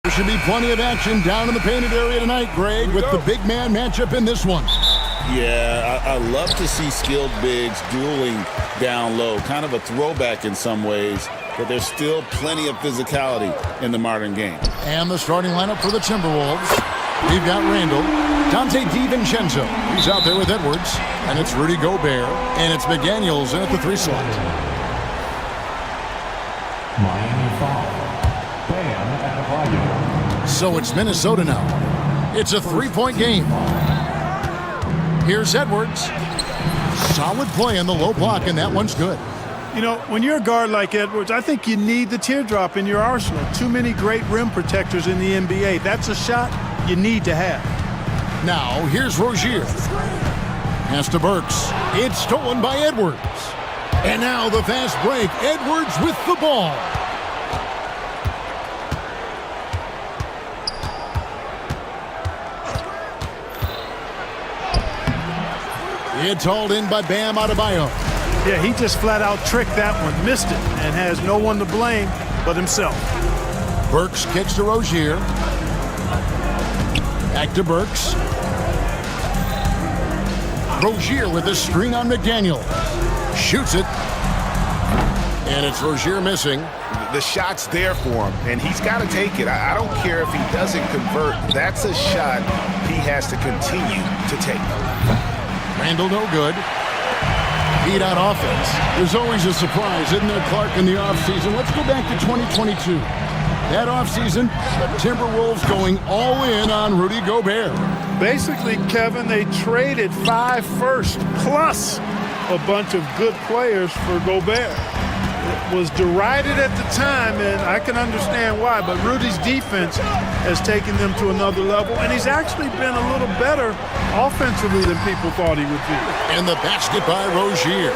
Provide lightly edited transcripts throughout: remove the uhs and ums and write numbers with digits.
There should be plenty of action down in the painted area tonight, Greg, with the big man matchup in this one. Yeah, I love to see skilled bigs dueling down low. Kind of a throwback in some ways, but there's still plenty of physicality in the modern game. And the starting lineup for the Timberwolves. We've got Randall, Dante DiVincenzo. He's out there with Edwards. And it's Rudy Gobert. And it's McDaniels in at the 3 slot. Miami foul. Bam Adebayo. So it's Minnesota now. It's a 3-point game. Here's Edwards. Solid play on the low block, and that one's good. You know, when you're a guard like Edwards, I think you need the teardrop in your arsenal. Too many great rim protectors in the NBA. That's a shot you need to have. Now, here's Rozier. Pass to Burks. It's stolen by Edwards. And now the fast break. Edwards with the ball. It's hauled in by Bam Adebayo. Yeah, he just flat out tricked that one, missed it, and has no one to blame but himself. Burks kicks to Rozier. Back to Burks. Rozier with the screen on McDaniel. Shoots it. And it's Rozier missing. The shot's there for him, and he's got to take it. I don't care if he doesn't convert. That's a shot he has to continue to take. Randall no good. Beat out offense. There's always a surprise, isn't there, Clark, in the offseason? Let's go back to 2022. That offseason, the Timberwolves going all in on Rudy Gobert. Basically, Kevin, they traded 5 firsts plus a bunch of good players for Gobert. It was derided at the time, and I can understand why, but Rudy's defense has taken them to another level, and he's actually been a little better offensively than people thought he would be. And the basket by Rozier.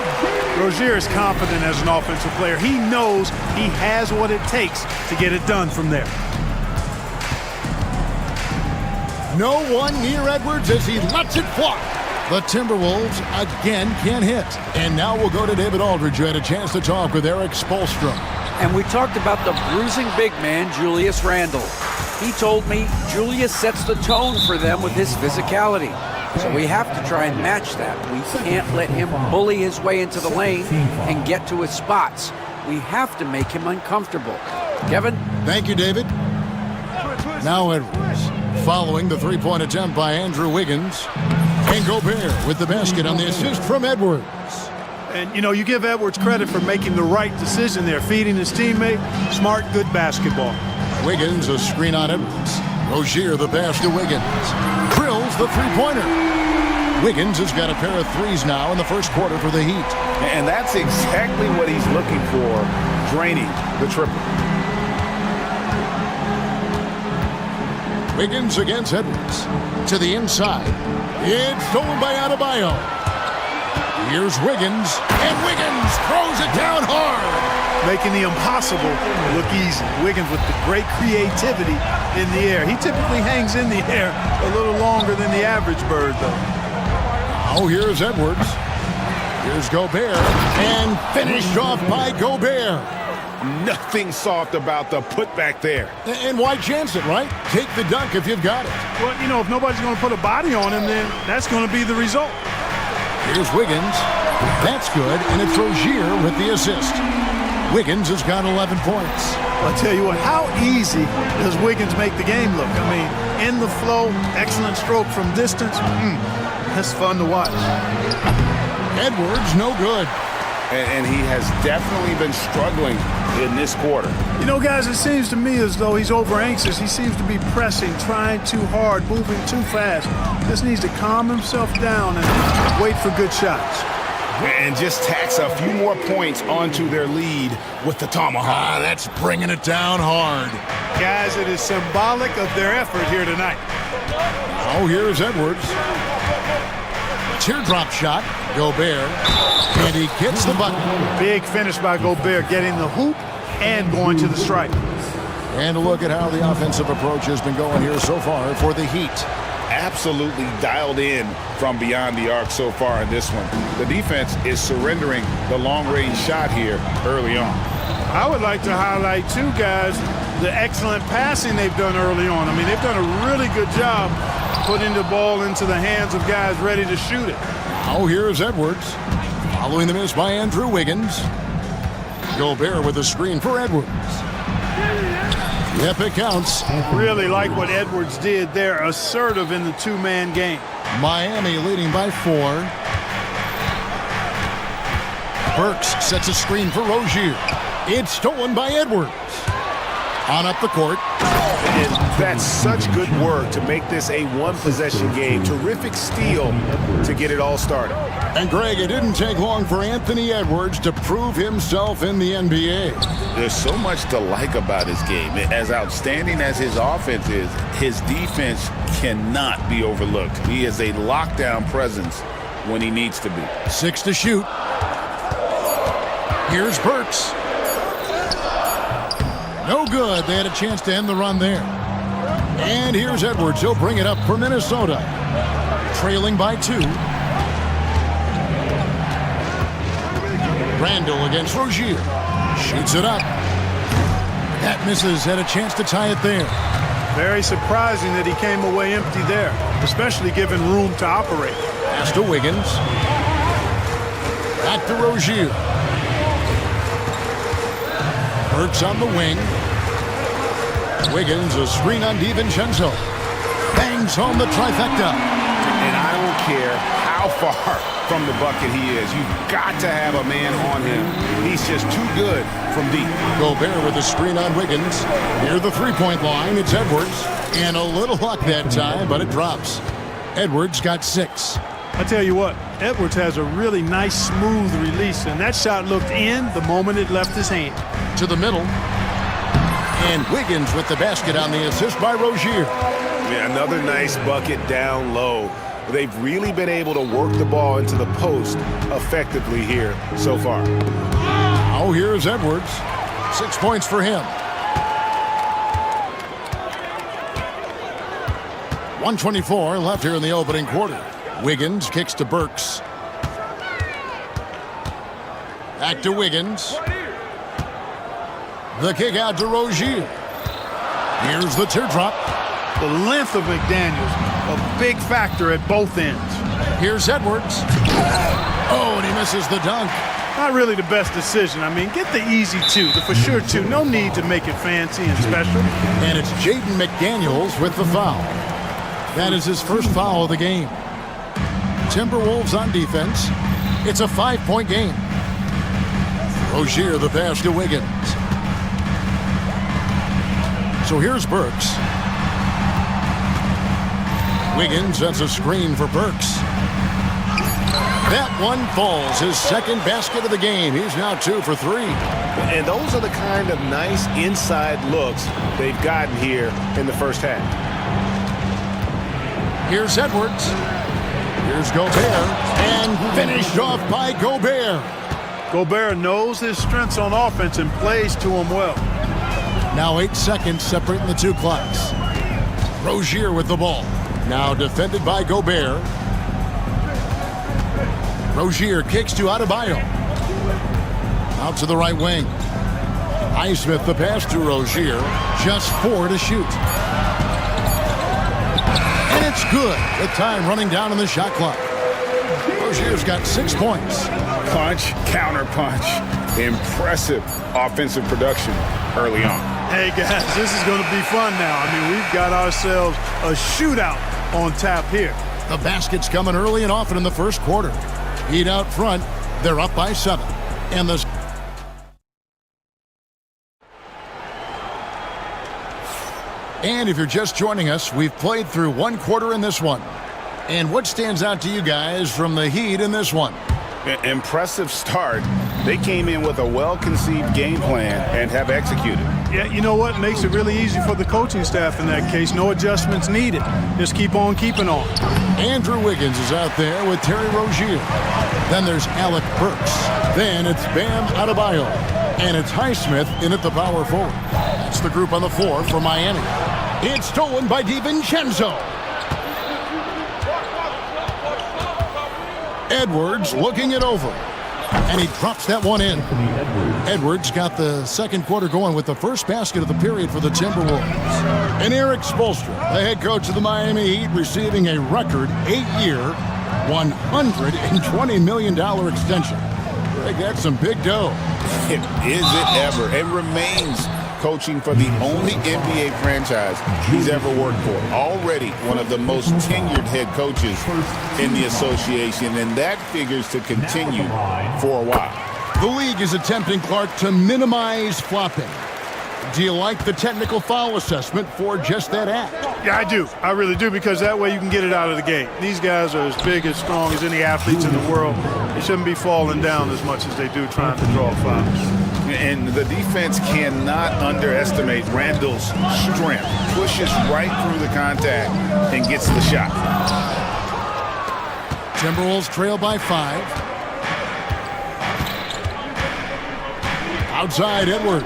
Rozier is confident as an offensive player. He knows he has what it takes to get it done from there. No one near Edwards as he lets it fly. The Timberwolves again can't hit. And now we'll go to David Aldridge, who had a chance to talk with Eric Spoelstra. And we talked about the bruising big man, Julius Randle. He told me Julius sets the tone for them with his physicality. So we have to try and match that. We can't let him bully his way into the lane and get to his spots. We have to make him uncomfortable. Kevin? Thank you, David. Now Edwards, following the 3-point attempt by Andrew Wiggins. And Gobert with the basket on the assist from Edwards. And, you know, you give Edwards credit for making the right decision there, feeding his teammate. Smart, good basketball. Wiggins, a screen on Edwards. Rozier, the pass to Wiggins. Drills the 3-pointer. Wiggins has got a pair of threes now in the first quarter for the Heat. And that's exactly what he's looking for, draining the triple. Wiggins against Edwards. To the inside. It's stolen by Adebayo. Here's Wiggins. And Wiggins throws it down hard. Making the impossible look easy. Wiggins with the great creativity in the air. He typically hangs in the air a little longer than the average bird, though. Now here's Edwards. Here's Gobert. And finished off by Gobert. Nothing soft about the putback there. And why chance it, right? Take the dunk if you've got it. Well, you know, if nobody's going to put a body on him, then that's going to be the result. Here's Wiggins. That's good, and it's Rozier with the assist. Wiggins has got 11 points. I'll tell you what, how easy does Wiggins make the game look? I mean, in the flow, excellent stroke from distance. That's fun to watch. Edwards, no good. And he has definitely been struggling in this quarter. You know, guys, it seems to me as though he's over-anxious. He seems to be pressing, trying too hard, moving too fast. Just needs to calm himself down and wait for good shots. And just tacks a few more points onto their lead with the tomahawk. That's bringing it down hard. Guys, it is symbolic of their effort here tonight. Now here's Edwards. Teardrop shot, Gobert, and he gets the bucket. Big finish by Gobert, getting the hoop and going to the stripe. And a look at how the offensive approach has been going here so far for the Heat. Absolutely dialed in from beyond the arc so far in this one. The defense is surrendering the long-range shot here early on. I would like to highlight, too, guys, the excellent passing they've done early on. I mean, they've done a really good job putting the ball into the hands of guys ready to shoot it. Now here's Edwards. Following the miss by Andrew Wiggins. Gobert with a screen for Edwards. Yep, it counts. Really like what Edwards did there, assertive in the two-man game. Miami leading by 4. Burks sets a screen for Rozier. It's stolen by Edwards. On up the court. And that's such good work to make this a one-possession game. Terrific steal to get it all started. And Greg, it didn't take long for Anthony Edwards to prove himself in the NBA. There's so much to like about his game. As outstanding as his offense is, his defense cannot be overlooked. He is a lockdown presence when he needs to be. 6 to shoot. Here's Burks. No good. They had a chance to end the run there. And here's Edwards. He'll bring it up for Minnesota. Trailing by 2. Randall against Rozier. Shoots it up. That misses. Had a chance to tie it there. Very surprising that he came away empty there, especially given room to operate. Pass to Wiggins. Back to Rozier. Burks on the wing. Wiggins, a screen on DiVincenzo. Bangs home the trifecta. And I don't care how far from the bucket he is. You've got to have a man on him. He's just too good from deep. Gobert with a screen on Wiggins. Near the three-point line, it's Edwards. And a little luck that time, but it drops. Edwards got 6. I tell you what, Edwards has a really nice, smooth release, and that shot looked in the moment it left his hand. To the middle. And Wiggins with the basket on the assist by Rozier. Yeah, another nice bucket down low. They've really been able to work the ball into the post effectively here so far. Now here's Edwards. 6 points for him. 1:24 left here in the opening quarter. Wiggins kicks to Burks. Back to Wiggins. The kick out to Rozier. Here's the teardrop. The length of McDaniels, a big factor at both ends. Here's Edwards. Oh, and he misses the dunk. Not really the best decision. I mean, get the easy 2, the for sure 2. No need to make it fancy and special. And it's Jaden McDaniels with the foul. That is his first foul of the game. Timberwolves on defense. It's a 5-point game. Rozier the pass to Wiggins. So here's Burks. Wiggins sets a screen for Burks. That one falls. His second basket of the game. He's now 2 for 3. And those are the kind of nice inside looks they've gotten here in the first half. Here's Edwards. Here's Gobert. And finished off by Gobert. Gobert knows his strengths on offense and plays to them well. Now 8 seconds separating the two clocks. Rozier with the ball. Now defended by Gobert. Rozier kicks to Adebayo. Out to the right wing. Highsmith the pass to Rozier. Just 4 to shoot. And it's good. The time running down on the shot clock. Rozier's got 6 points. Punch, counter punch. Impressive offensive production early on. Hey, guys, this is going to be fun now. I mean, we've got ourselves a shootout on tap here. The basket's coming early and often in the first quarter. Heat out front. They're up by 7. And the... And if you're just joining us, we've played through 1 quarter in this one. And what stands out to you guys from the Heat in this one? Impressive start. They came in with a well-conceived game plan and have executed. Yeah, you know what? Makes it really easy for the coaching staff in that case. No adjustments needed. Just keep on keeping on. Andrew Wiggins is out there with Terry Rozier. Then there's Alec Burks. Then it's Bam Adebayo. And it's Highsmith in at the power forward. That's the group on the floor for Miami. It's stolen by DiVincenzo. Edwards looking it over. And he drops that one in. Edwards got the second quarter going with the first basket of the period for the Timberwolves. And Eric Spoelstra, the head coach of the Miami Heat, receiving a record 8-year, $120 million extension. Greg, that's some big dough. Is it ever? It remains coaching for the only NBA franchise he's ever worked for. Already one of the most tenured head coaches in the association, and that figures to continue for a while. The league is attempting, Clark, to minimize flopping. Do you like the technical foul assessment for just that act? Yeah, I do. I really do, because that way you can get it out of the game. These guys are as big, as strong as any athletes in the world. They shouldn't be falling down as much as they do trying to draw fouls. And the defense cannot underestimate Randall's strength. Pushes right through the contact and gets the shot. Timberwolves trail by 5. Outside, Edwards.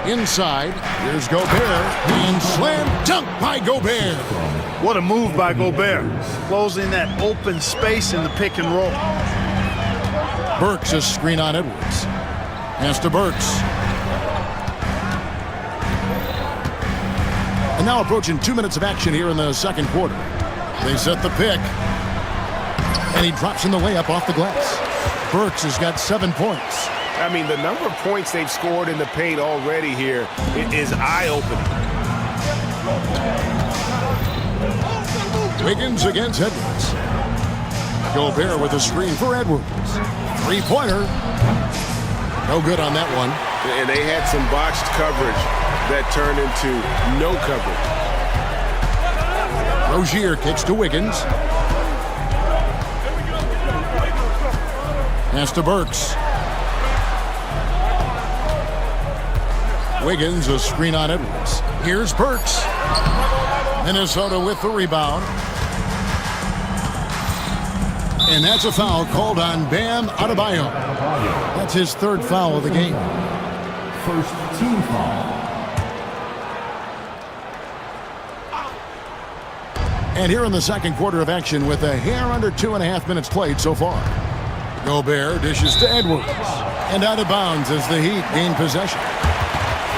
Inside, here's Gobert. And slam dunk by Gobert. What a move by Gobert. Closing that open space in the pick and roll. Burks a screen on Edwards. Pass to Burks. And now approaching 2 minutes of action here in the second quarter. They set the pick. And he drops in the layup off the glass. Burks has got 7 points. I mean, the number of points they've scored in the paint already here is eye-opening. Wiggins against Edwards. Gobert with a screen for Edwards. Three-pointer. No good on that one. And they had some botched coverage that turned into no coverage. Rozier kicks to Wiggins. Pass to Burks. Wiggins a screen on Edwards. Here's Burks. Minnesota with the rebound. And that's a foul called on Bam Adebayo. That's his third foul of the game. First team foul. And here in the second quarter of action with a hair under 2.5 minutes played so far. Gobert dishes to Edwards. And out of bounds as the Heat gain possession.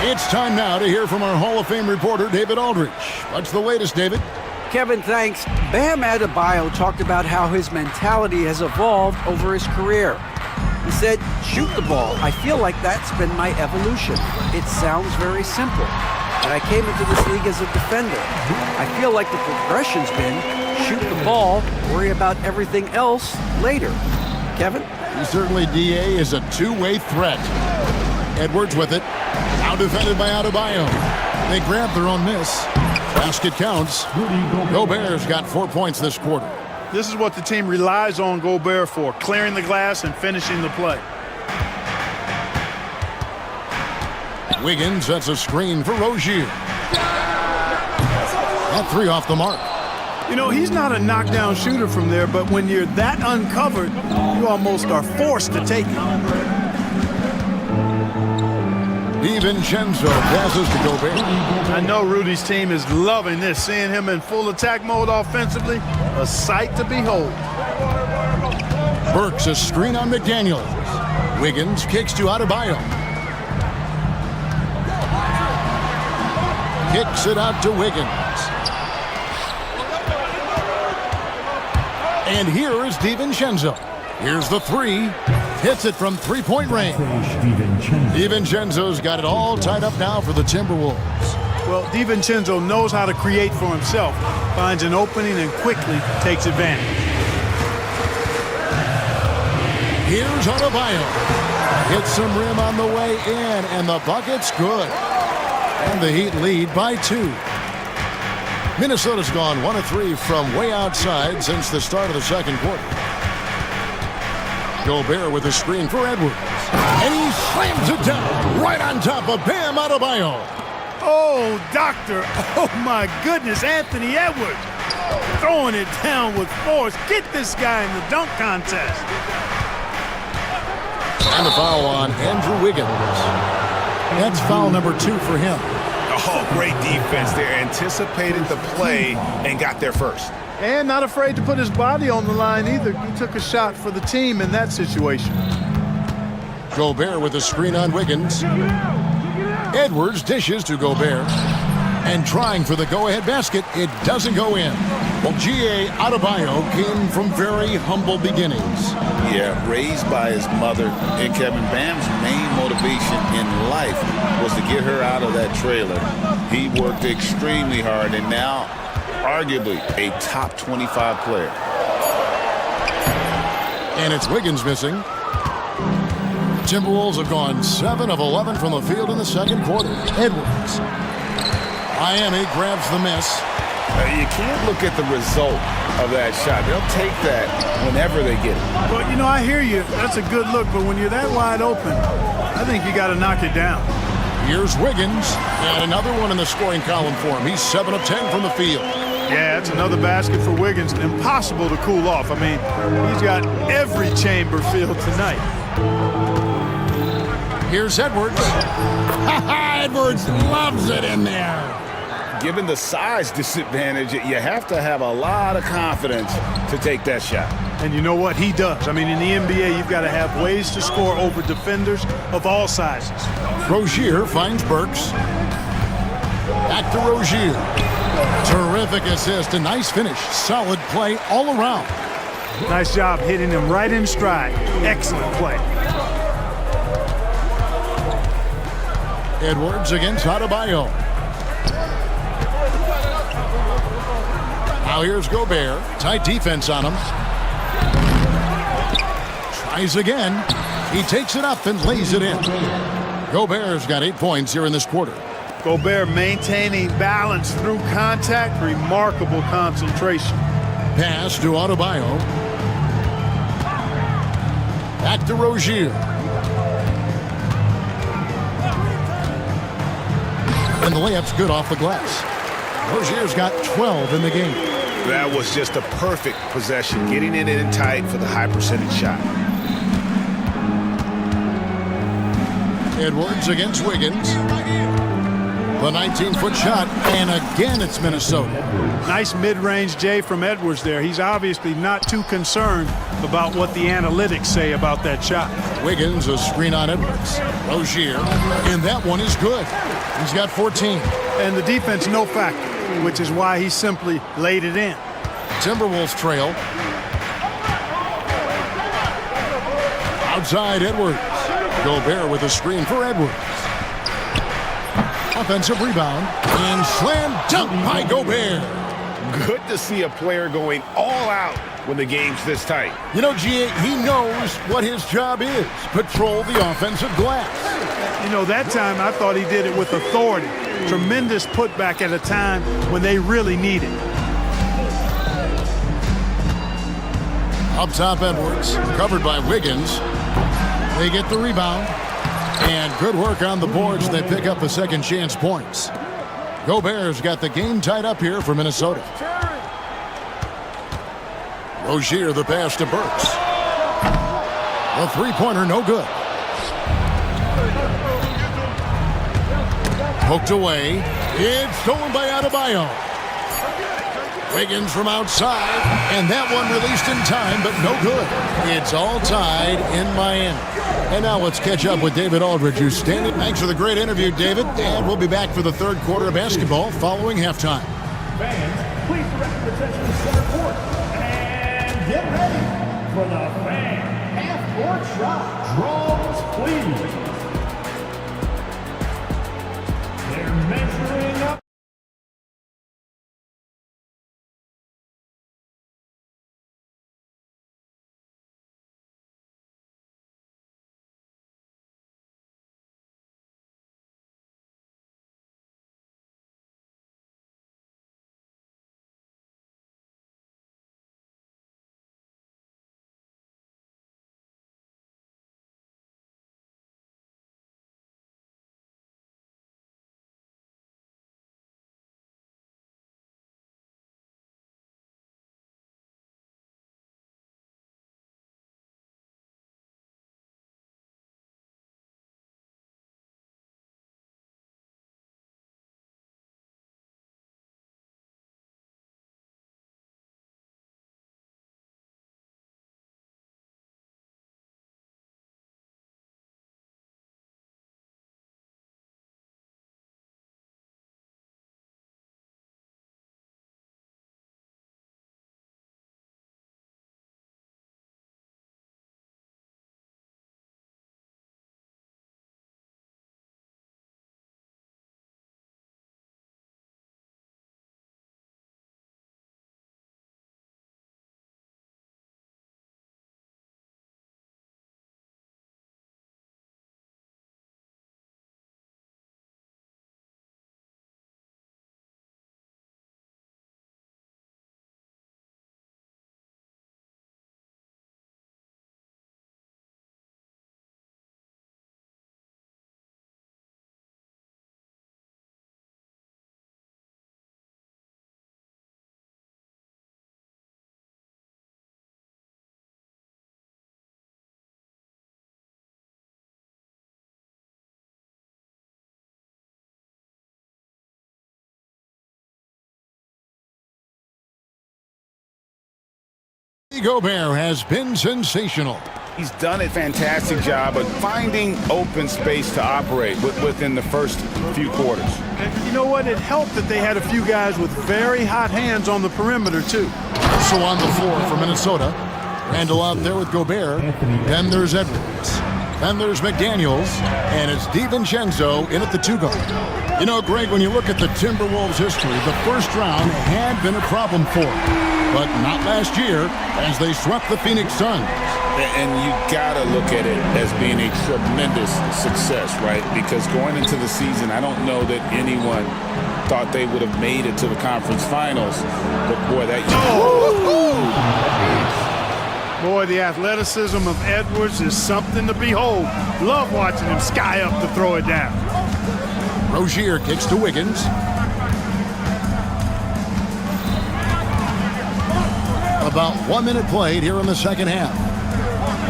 It's time now to hear from our Hall of Fame reporter, David Aldridge. What's the latest, David? Kevin, thanks. Bam Adebayo talked about how his mentality has evolved over his career. He said, shoot the ball. I feel like that's been my evolution. It sounds very simple. And I came into this league as a defender. I feel like the progression's been shoot the ball, worry about everything else later. Kevin? He certainly, DA, is a two-way threat. Edwards with it. Now defended by Adebayo. They grab their own miss. Basket counts. Gobert's got 4 points this quarter. This is what the team relies on Gobert for, clearing the glass and finishing the play. Wiggins sets a screen for Rozier. That three off the mark. You know, he's not a knockdown shooter from there, but when you're that uncovered, you almost are forced to take it. DiVincenzo passes to Gobert. I know Rudy's team is loving this, seeing him in full attack mode offensively. A sight to behold. Burks a screen on McDaniels. Wiggins kicks to Adebayo. Kicks it out to Wiggins. And here is DiVincenzo. Here's the three. Hits it from three-point range. DiVincenzo's got it all tied up now for the Timberwolves. Well, DiVincenzo knows how to create for himself. Finds an opening and quickly takes advantage. Here's Adebayo. Hits some rim on the way in, and the bucket's good. And the Heat lead by 2. Minnesota's gone 1 of 3 from way outside since the start of the second quarter. Gobert with a screen for Edwards. And he slams it down right on top of Bam Adebayo. Oh, doctor. Oh, my goodness. Anthony Edwards throwing it down with force. Get this guy in the dunk contest. And the foul on Andrew Wiggins. That's foul number 2 for him. Oh, great defense there. Anticipated the play and got there first. And not afraid to put his body on the line either. He took a shot for the team in that situation. Gobert with a screen on Wiggins. Edwards dishes to Gobert. And trying for the go-ahead basket, it doesn't go in. Well, G.A. Adebayo came from very humble beginnings. Yeah, raised by his mother. And Kevin Bam's main motivation in life was to get her out of that trailer. He worked extremely hard and now arguably a top 25 player. And it's Wiggins missing. Timberwolves have gone 7 of 11 from the field in the second quarter. Edwards. Miami grabs the miss. You can't look at the result of that shot. They'll take that whenever they get it. Well, you know, I hear you. That's a good look, but when you're that wide open, I think you got to knock it down. Here's Wiggins, and another one in the scoring column for him. He's 7 of 10 from the field. Yeah, it's another basket for Wiggins. Impossible to cool off. I mean, he's got every chamber filled tonight. Here's Edwards. Edwards loves it in there. Given the size disadvantage, you have to have a lot of confidence to take that shot. And you know what? He does. I mean, in the NBA, you've got to have ways to score over defenders of all sizes. Rozier finds Burks. Back to Rozier. Terrific assist, a nice finish. Solid play all around. Nice job hitting him right in stride. Excellent play. Edwards against Adebayo. Now here's Gobert. Tight defense on him. Tries again. He takes it up and lays it in. Gobert's got 8 points here in this quarter. Gobert maintaining balance through contact. Remarkable concentration. Pass to Adebayo. Back to Rozier. And the layup's good off the glass. Rozier's got 12 in the game. That was just a perfect possession, getting it in tight for the high percentage shot. Edwards against Wiggins. The 19-foot shot, and again it's Minnesota. Nice mid-range Jay from Edwards there. He's obviously not too concerned about what the analytics say about that shot. Wiggins, a screen on Edwards. Rozier, and that one is good. He's got 14. And the defense no factor, which is why he simply laid it in. Timberwolves trail. Outside Edwards. Gobert with a screen for Edwards. Offensive rebound and slam dunk by Gobert. Good to see a player going all out when the game's this tight. You know, G.A., he knows what his job is. Patrol the offensive glass. You know, that time I thought he did it with authority. Tremendous putback at a time when they really need it. Up top, Edwards, covered by Wiggins. They get the rebound. And good work on the boards. They pick up the second chance points. Gobert's got the game tied up here for Minnesota. Rozier, the pass to Burks. A three-pointer, no good. Poked away. It's stolen by Adebayo. Wiggins from outside, and that one released in time, but no good. It's all tied in Miami. And now let's catch up with David Aldridge, who's standing. Thanks for the great interview, David. And we'll be back for the third quarter of basketball following halftime. Fans, please direct your attention to center court. And get ready for the fan half-court shot. Drums, please. They're measuring up. Gobert has been sensational. He's done a fantastic job of finding open space to operate within the first few quarters. And you know what? It helped that they had a few guys with very hot hands on the perimeter, too. Also on the floor for Minnesota. Randall out there with Gobert. Then there's Edwards. Then there's McDaniels. And it's DiVincenzo in at the 2 guard. You know, Greg, when you look at the Timberwolves' history, the first round had been a problem for them. But not last year, as they swept the Phoenix Suns. And you gotta look at it as being a tremendous success, right? Because going into the season, I don't know that anyone thought they would have made it to the conference finals. But boy, that... Boy, the athleticism of Edwards is something to behold. Love watching him sky up to throw it down. Rozier kicks to Wiggins. About 1 minute played here in the second half.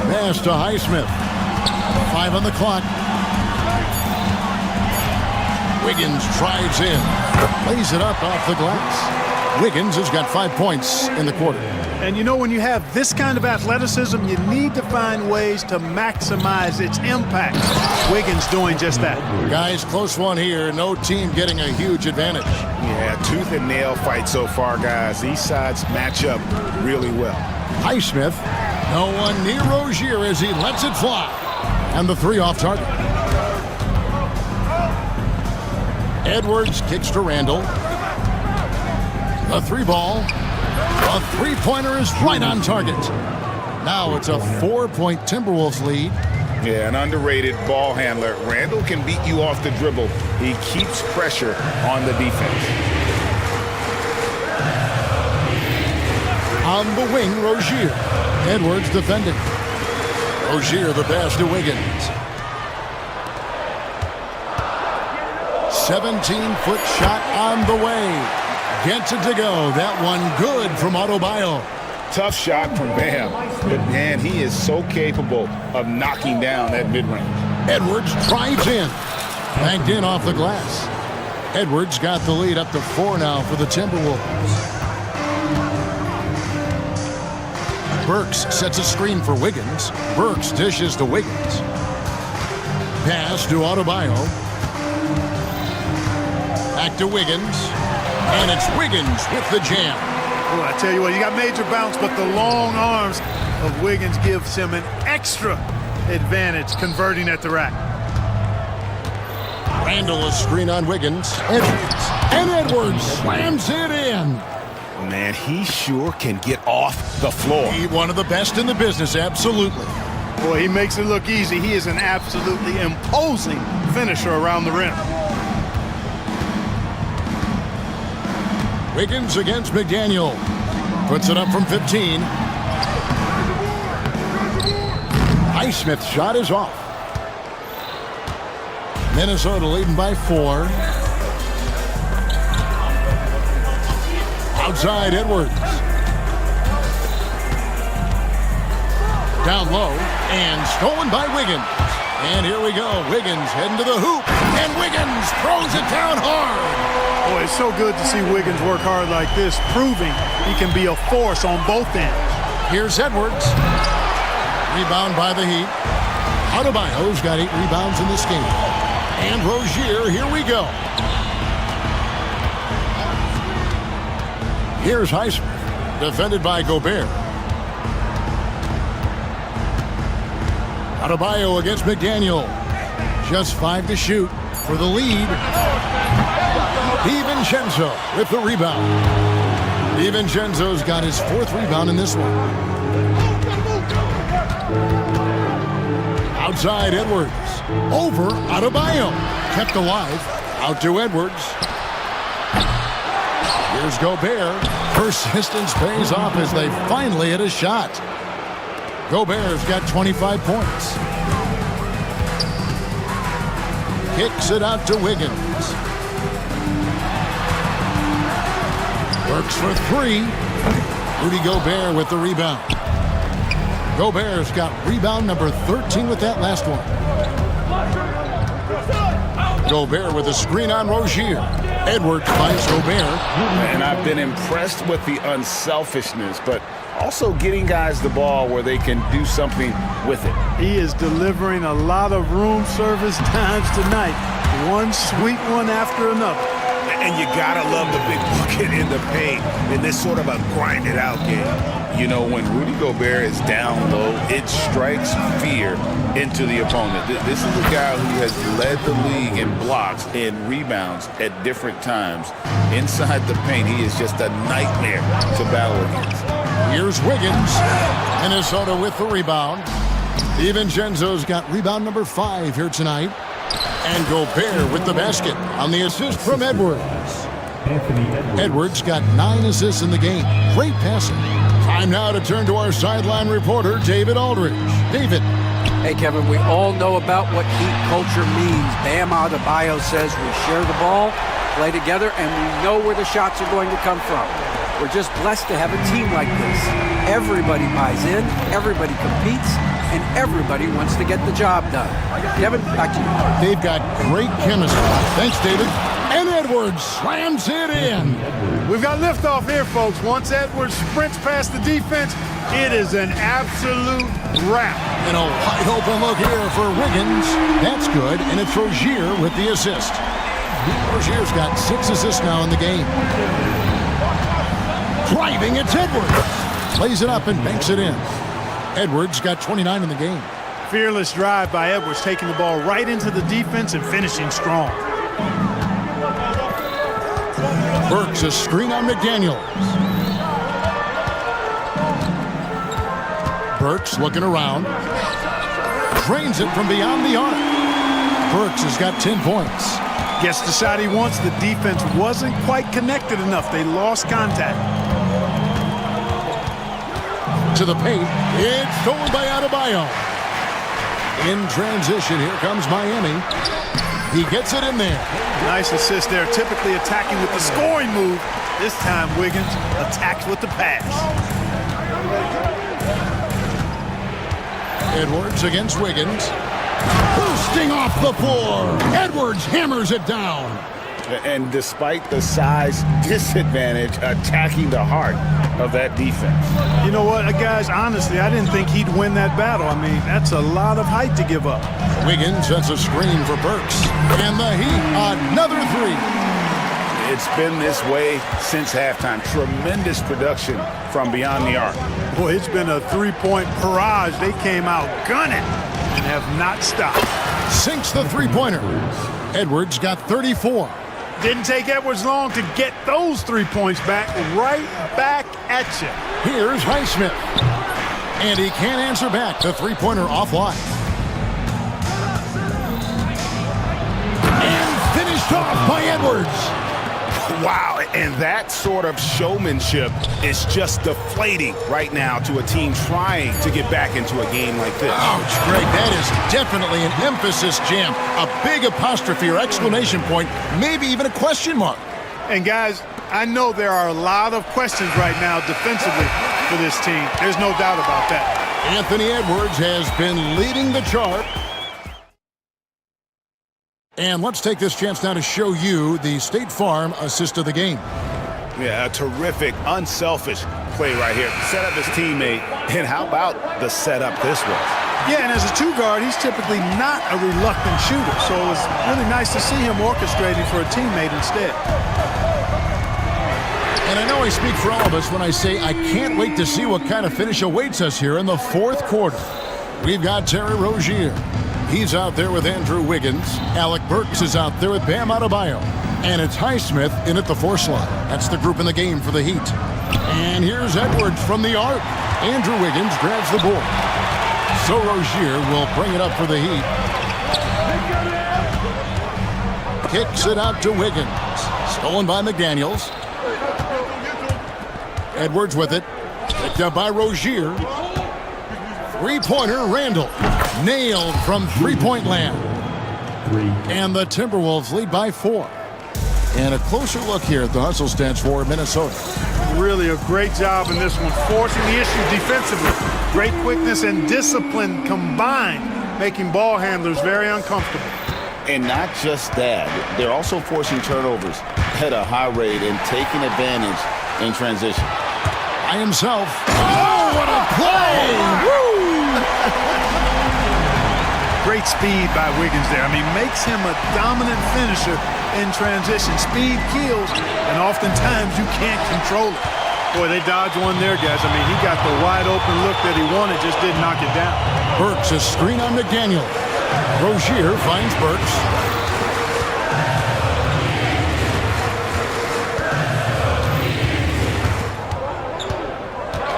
Pass to Highsmith. 5 on the clock. Wiggins drives in. Lays it up off the glass. Wiggins has got 5 points in the quarter. And you know, when you have this kind of athleticism, you need to find ways to maximize its impact. Wiggins doing just that. Guys, close one here. No team getting a huge advantage. Yeah, tooth and nail fight so far, guys. These sides match up really well. Highsmith, no one near Rozier as he lets it fly. And the 3 off target. Edwards kicks to Randall. The 3 ball. The 3-pointer is right on target. Now it's a 4-point Timberwolves lead. Yeah, an underrated ball handler. Randall can beat you off the dribble. He keeps pressure on the defense. On the wing, Rozier. Edwards defending. Rozier the pass to Wiggins. 17-foot shot on the way. Gets it to go. That one good from Adebayo. Tough shot from Bam. But, man, he is so capable of knocking down that mid-range. Edwards drives in. Banked in off the glass. Edwards got the lead up to 4 now for the Timberwolves. Burks sets a screen for Wiggins. Burks dishes to Wiggins. Pass to Adebayo. Back to Wiggins. And it's Wiggins with the jam. Well, I tell you what, you got major bounce, but the long arms of Wiggins gives him an extra advantage converting at the rack. Randall is screen on Wiggins. Edwards. And Edwards slams it in. Man, he sure can get off the floor. He one of the best in the business, absolutely. Boy, he makes it look easy. He is an absolutely imposing finisher around the rim. Wiggins against McDaniel. Puts it up from 15. Highsmith's shot is off. Minnesota leading by 4. Outside Edwards. Down low and stolen by Wiggins. And here we go. Wiggins heading to the hoop. And Wiggins throws it down hard. Boy, it's so good to see Wiggins work hard like this, proving he can be a force on both ends. Here's Edwards. Rebound by the Heat. Adebayo's got 8 rebounds in this game. And Rozier, here we go. Here's Highsmith, defended by Gobert. Adebayo against McDaniel. Just 5 to shoot for the lead. DiVincenzo with the rebound. DiVincenzo's got his 4th rebound in this one. Outside Edwards. Over Adebayo. Kept alive. Out to Edwards. Here's Gobert. Persistence pays off as they finally hit a shot. Gobert's got 25 points. Kicks it out to Wiggins. Works for 3. Rudy Gobert with the rebound. Gobert's got rebound number 13 with that last one. Gobert with a screen on Rozier. Edwards finds Gobert. And I've been impressed with the unselfishness, but also getting guys the ball where they can do something with it. He is delivering a lot of room service times tonight. One sweet one after another. And you gotta love the big bucket in the paint in this sort of a grinded out game. You know, when Rudy Gobert is down low, it strikes fear into the opponent. This is a guy who has led the league in blocks and rebounds at different times. Inside the paint, he is just a nightmare to battle against. Here's Wiggins. Minnesota with the rebound. DiVincenzo's got rebound number 5 here tonight. And Gobert with the basket on the assist from Edwards. Edwards got 9 assists in the game. Great passing. Time now to turn to our sideline reporter, David Aldridge. David. Hey, Kevin, we all know about what heat culture means. Bam Adebayo says we share the ball, play together, and we know where the shots are going to come from. We're just blessed to have a team like this. Everybody buys in, everybody competes, and everybody wants to get the job done. Kevin, back to you. They've got great chemistry. Thanks, David. And Edwards slams it in. We've got liftoff here, folks. Once Edwards sprints past the defense, it is an absolute wrap. And a wide open look here for Wiggins. That's good, and it's Rozier with the assist. Rozier's got 6 assists now in the game. Driving, it's Edwards. Lays it up and banks it in. Edwards got 29 in the game. Fearless drive by Edwards, taking the ball right into the defense and finishing strong. Burks a screen on McDaniels. Burks looking around. Drains it from beyond the arc. Burks has got 10 points. Gets the shot he wants. The defense wasn't quite connected enough. They lost contact. To the paint. It's stolen by Adebayo. In transition, here comes Miami. He gets it in there. Nice assist there. Typically attacking with the scoring move. This time, Wiggins attacks with the pass. Edwards against Wiggins. Boosting off the floor. Edwards hammers it down. And despite the size disadvantage, attacking the heart of that defense. You know what, guys, honestly, I didn't think he'd win that battle. I mean, that's a lot of height to give up. Wiggins sets a screen for Burks. And the Heat, another 3. It's been this way since halftime. Tremendous production from beyond the arc. Boy, it's been a 3-point barrage. They came out gunning and have not stopped. Sinks the 3-pointer. Edwards got 34. Didn't take Edwards long to get those 3 points back. Right back at you. Here's Highsmith. And he can't answer back. The 3-pointer offline. And finished off by Edwards. Wow, and that sort of showmanship is just deflating right now to a team trying to get back into a game like this. Ouch, Greg, that is definitely an emphasis jam. A big apostrophe or exclamation point, maybe even a question mark. And guys, I know there are a lot of questions right now defensively for this team. There's no doubt about that. Anthony Edwards has been leading the charge. And let's take this chance now to show you the State Farm assist of the game. Yeah, a terrific, unselfish play right here. Set up his teammate, and how about the setup this was? Yeah, and as a 2-guard, he's typically not a reluctant shooter, so it was really nice to see him orchestrating for a teammate instead. And I know I speak for all of us when I say I can't wait to see what kind of finish awaits us here in the 4th quarter. We've got Terry Rozier. He's out there with Andrew Wiggins. Alec Burks is out there with Bam Adebayo. And it's Highsmith in at the 4 slot. That's the group in the game for the Heat. And here's Edwards from the arc. Andrew Wiggins grabs the board. So Rozier will bring it up for the Heat. Kicks it out to Wiggins. Stolen by McDaniels. Edwards with it. Picked up by Rozier. 3-pointer, Randall. Nailed from 3-point land. And the Timberwolves lead by 4. And a closer look here at the hustle stats for Minnesota. Really a great job in this one, forcing the issue defensively. Great quickness and discipline combined, making ball handlers very uncomfortable. And not just that, they're also forcing turnovers at a high rate and taking advantage in transition. By himself. Oh, what a play! Woo! Great speed by Wiggins there. I mean, makes him a dominant finisher in transition. Speed kills, and oftentimes you can't control it. Boy, they dodged one there, guys. I mean, he got the wide open look that he wanted, just didn't knock it down. Burks a screen on McDaniel. Rozier finds Burks.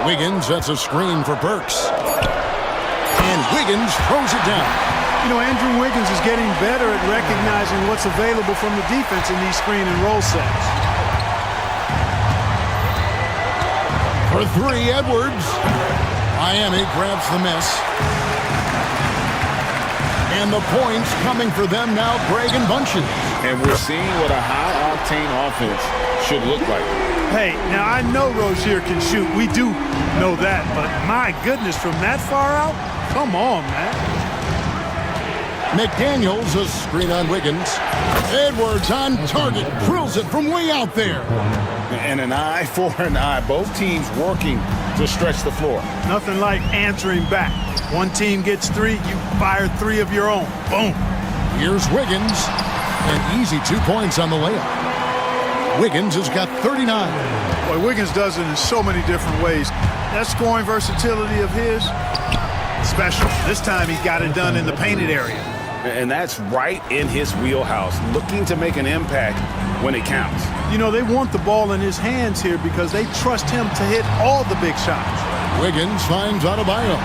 Wiggins sets a screen for Burks. And Wiggins throws it down. You know, Andrew Wiggins is getting better at recognizing what's available from the defense in these screen and roll sets. For three, Edwards. Miami grabs the miss. And the points coming for them now, Greg and bunches. And we're seeing what a high-octane offense should look like. Hey, now I know Rozier can shoot. We do know that. But my goodness, from that far out? Come on, man. McDaniels a screen on Wiggins. Edwards on target. Drills it from way out there. And an eye for an eye. Both teams working to stretch the floor. Nothing like answering back. One team gets three, you fire three of your own. Boom. Here's Wiggins. An easy 2 points on the layup. Wiggins has got 39. Boy, Wiggins does it in so many different ways. That scoring versatility of his, special. This time he got it done in the painted area. And that's right in his wheelhouse, looking to make an impact when it counts. You know, they want the ball in his hands here because they trust him to hit all the big shots. Wiggins finds Adebayo.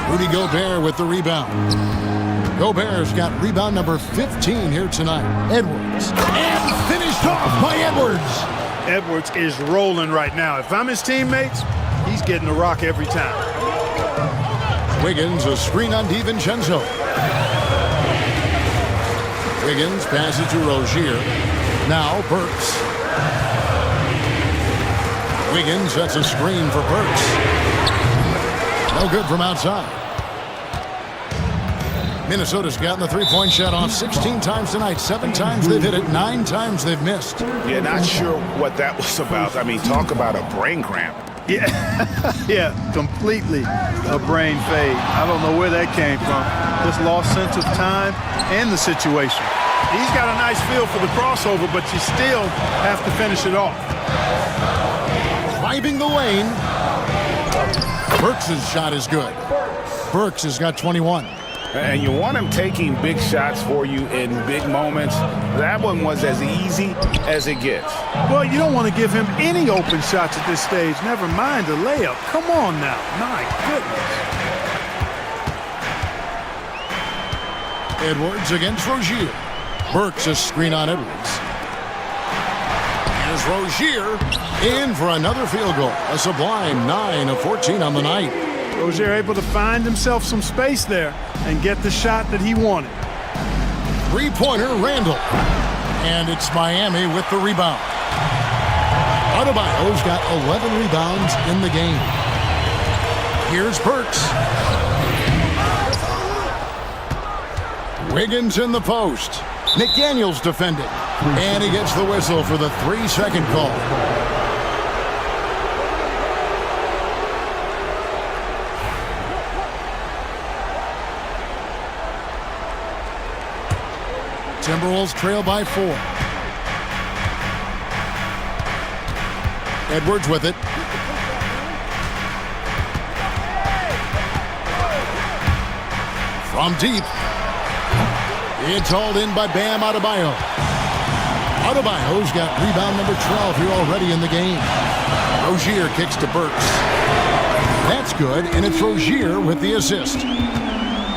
Rudy Gobert with the rebound. Gobert's got rebound number 15 here tonight. Edwards. And finished off by Edwards. Edwards is rolling right now. If I'm his teammates, he's getting a rock every time. Wiggins a screen on DiVincenzo. Wiggins passes to Rozier. Now Burks. Wiggins sets a screen for Burks. No good from outside. Minnesota's gotten the three-point shot off 16 times tonight. 7 times they've hit it, 9 times they've missed. Yeah, not sure what that was about. I mean, talk about a brain cramp. Yeah, yeah, completely a brain fade. I don't know where that came from. Just lost sense of time and the situation. He's got a nice feel for the crossover, but you still have to finish it off. Driving the lane. Burks' shot is good. Burks has got 21. And you want him taking big shots for you in big moments. That one was as easy as it gets. Well, you don't want to give him any open shots at this stage. Never mind a layup. Come on now. My goodness. Edwards against Rozier. Burks a screen on Edwards. Here's Rozier in for another field goal. A sublime 9 of 14 on the night. Rozier able to find himself some space there and get the shot that he wanted. Three-pointer, Randall. And it's Miami with the rebound. Adebayo's got 11 rebounds in the game. Here's Burks. Wiggins in the post. McDaniels defending. And he gets the whistle for the 3-second call. Timberwolves trail by 4. Edwards with it. From deep. It's hauled in by Bam Adebayo. Adebayo's got rebound number 12 here already in the game. Rozier kicks to Burks. That's good, and it's Rozier with the assist.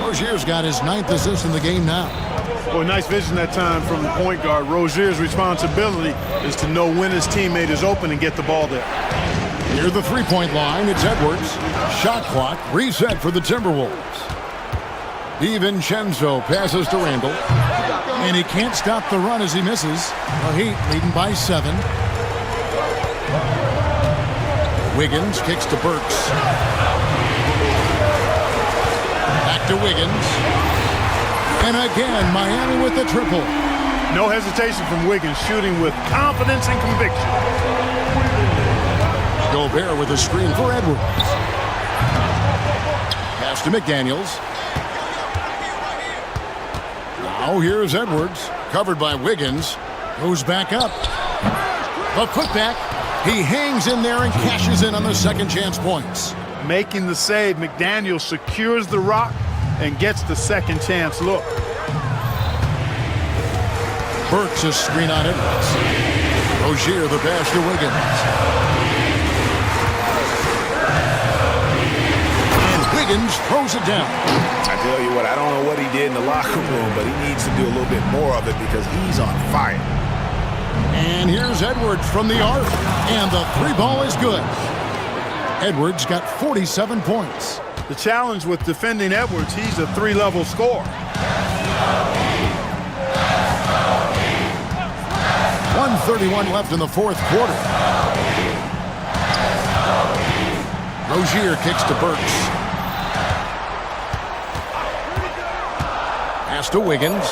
Rozier's got his 9th assist in the game now. Boy, nice vision that time from the point guard. Rozier's responsibility is to know when his teammate is open and get the ball there. Near the three-point line, it's Edwards. Shot clock reset for the Timberwolves. DiVincenzo passes to Randall. And he can't stop the run as he misses. The Heat leading by 7. Wiggins kicks to Burks. Back to Wiggins. And again, Miami with the triple. No hesitation from Wiggins, shooting with confidence and conviction. Gobert with a screen for Edwards. Pass to McDaniels. Now here's Edwards, covered by Wiggins. Goes back up. The putback. He hangs in there and cashes in on the second chance points. Making the save, McDaniels secures the rock and gets the second chance look. Burks a screen on Edwards. Rozier the pass to Wiggins. And Wiggins throws it down. I tell you what, I don't know what he did in the locker room, but he needs to do a little bit more of it because he's on fire. And here's Edwards from the arc. And the three ball is good. Edwards got 47 points. The challenge with defending Edwards, he's a three-level scorer. 1:31 left in the fourth quarter. Rozier kicks to Burks. Pass to Wiggins.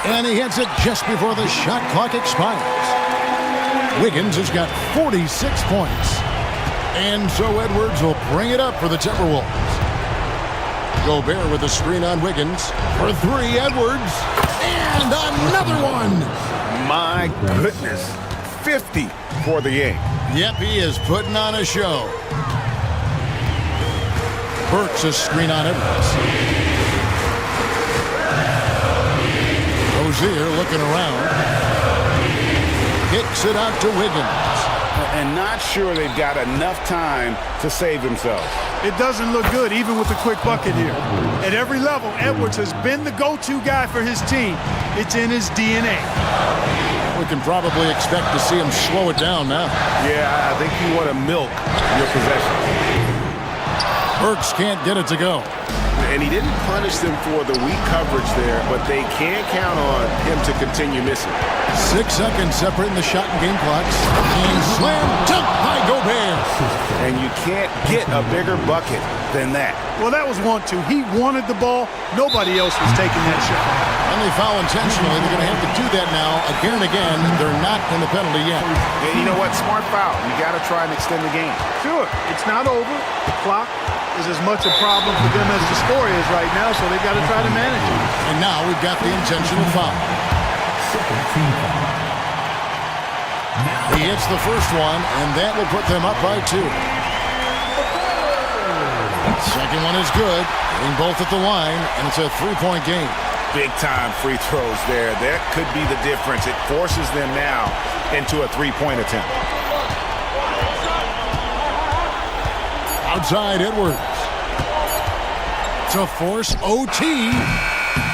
And he hits it just before the shot clock expires. Wiggins has got 46 points. And so Edwards will bring it up for the Timberwolves. Gobert with a screen on Wiggins. For three, Edwards. And another one. My goodness. 50 for the game. Yep, he is putting on a show. Burks a screen on Edwards. Rozier looking around. Kicks it out to Wiggins. And not sure they've got enough time to save themselves. It doesn't look good, even with the quick bucket here. At every level, Edwards has been the go-to guy for his team. It's in his DNA. We can probably expect to see him slow it down now. Yeah, I think you want to milk your possession. Burks can't get it to go. And he didn't punish them for the weak coverage there, but they can't count on him to continue missing. 6 seconds separating the shot and game clocks. And slam dunk by Gobert. And you can't get a bigger bucket than that. Well, that was 1-2. He wanted the ball. Nobody else was taking that shot. And they foul intentionally. They're going to have to do that now again and again. They're not in the penalty yet. And you know what? Smart foul. You got to try and extend the game. Sure, it's not over. The clock is as much a problem for them as the score is right now, so they've got to try to manage it. And now we've got the intentional foul. He hits the first one, and that will put them up by 2. Second one is good, getting both at the line, and it's a three-point game. Big-time free throws there. That could be the difference. It forces them now into a three-point attempt. Outside Edwards. To force OT.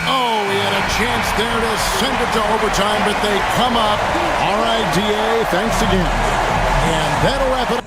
Oh, he had a chance there to send it to overtime, but they come up. All right, DA, thanks again. And that'll wrap it up.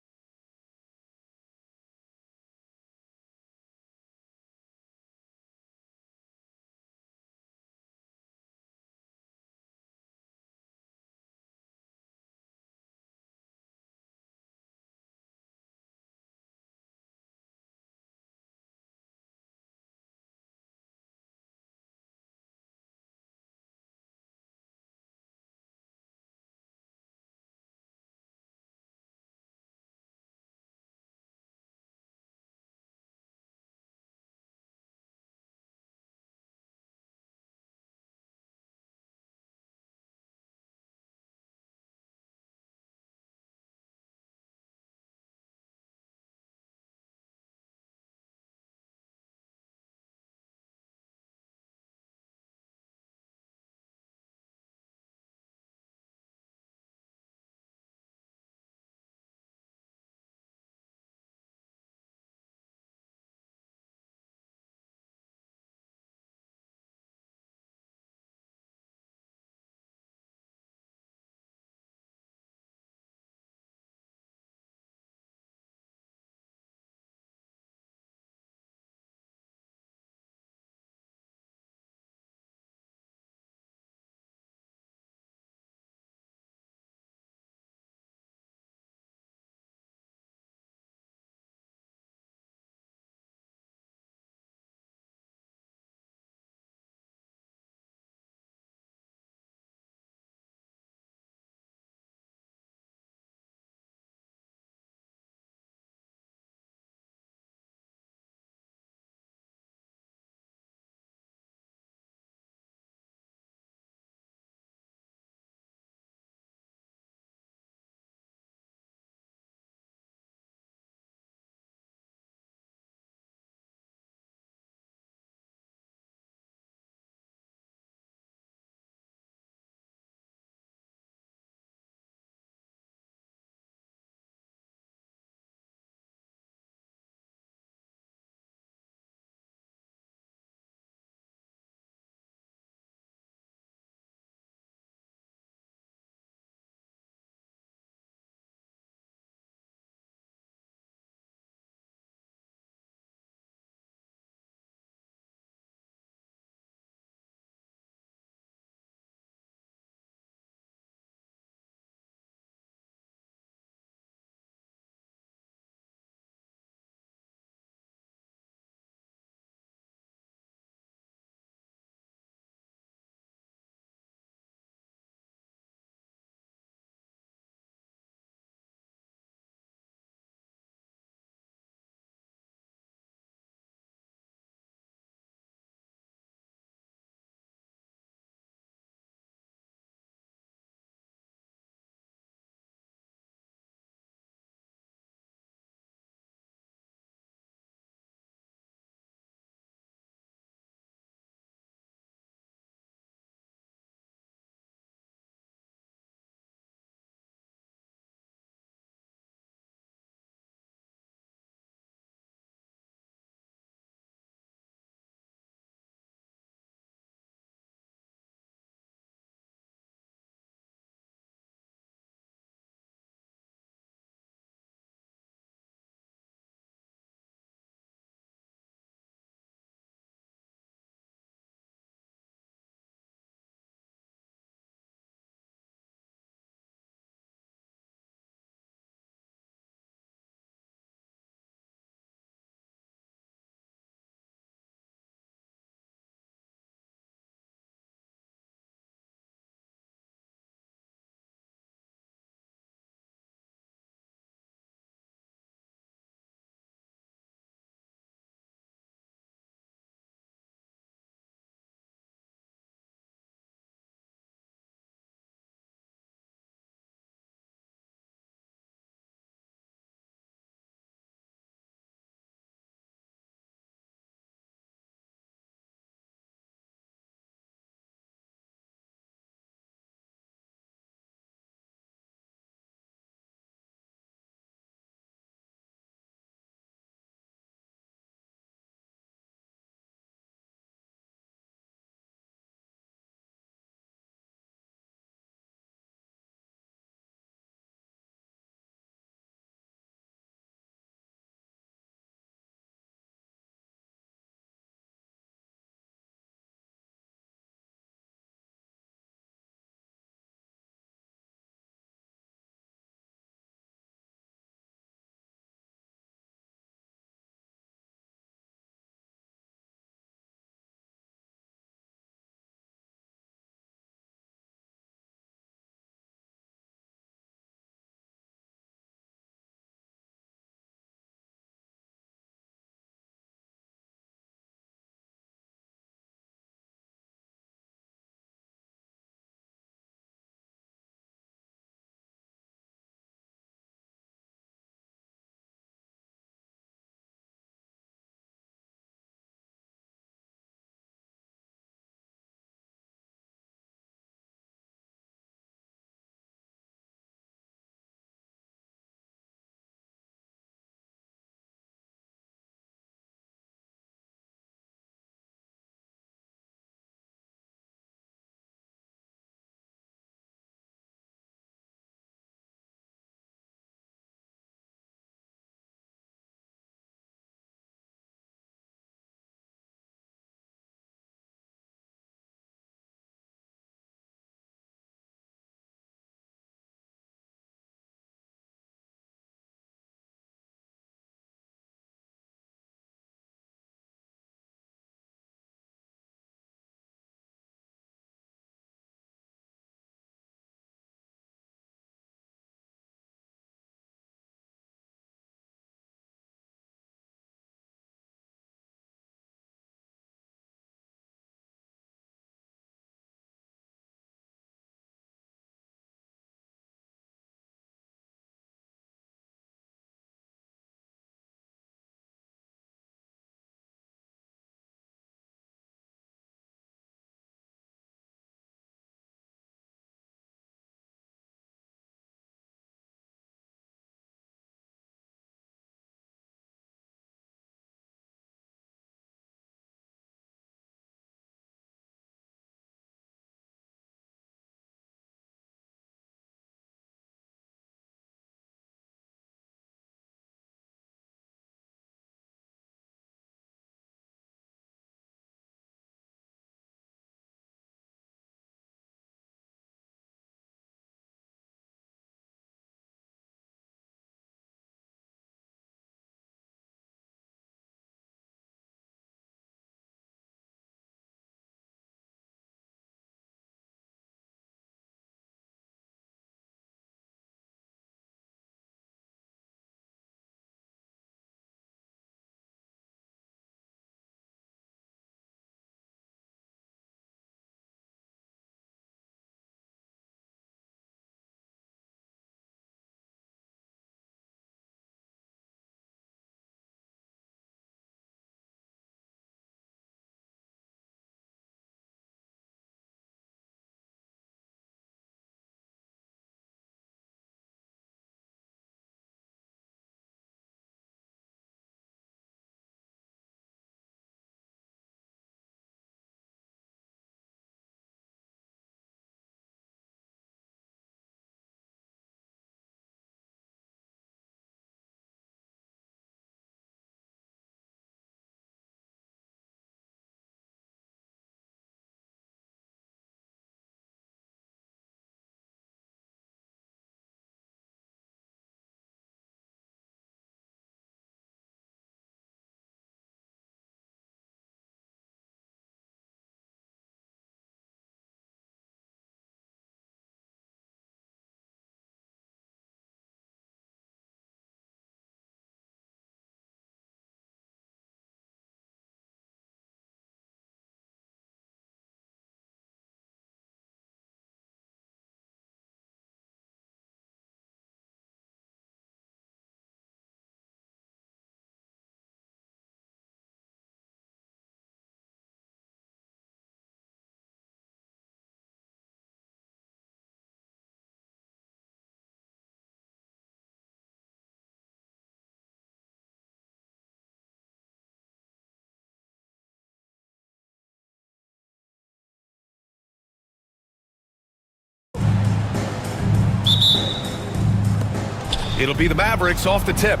It'll be the Mavericks off the tip.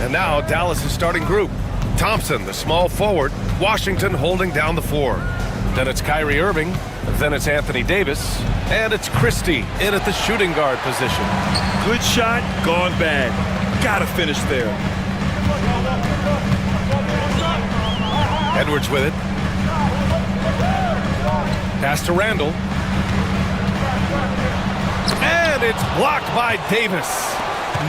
And now Dallas' starting group. Thompson, the small forward. Washington holding down the floor. Then it's Kyrie Irving. Then it's Anthony Davis. And it's Christie in at the shooting guard position. Good shot, gone bad. Gotta finish there. Edwards with it. Pass to Randall. And it's blocked by Davis.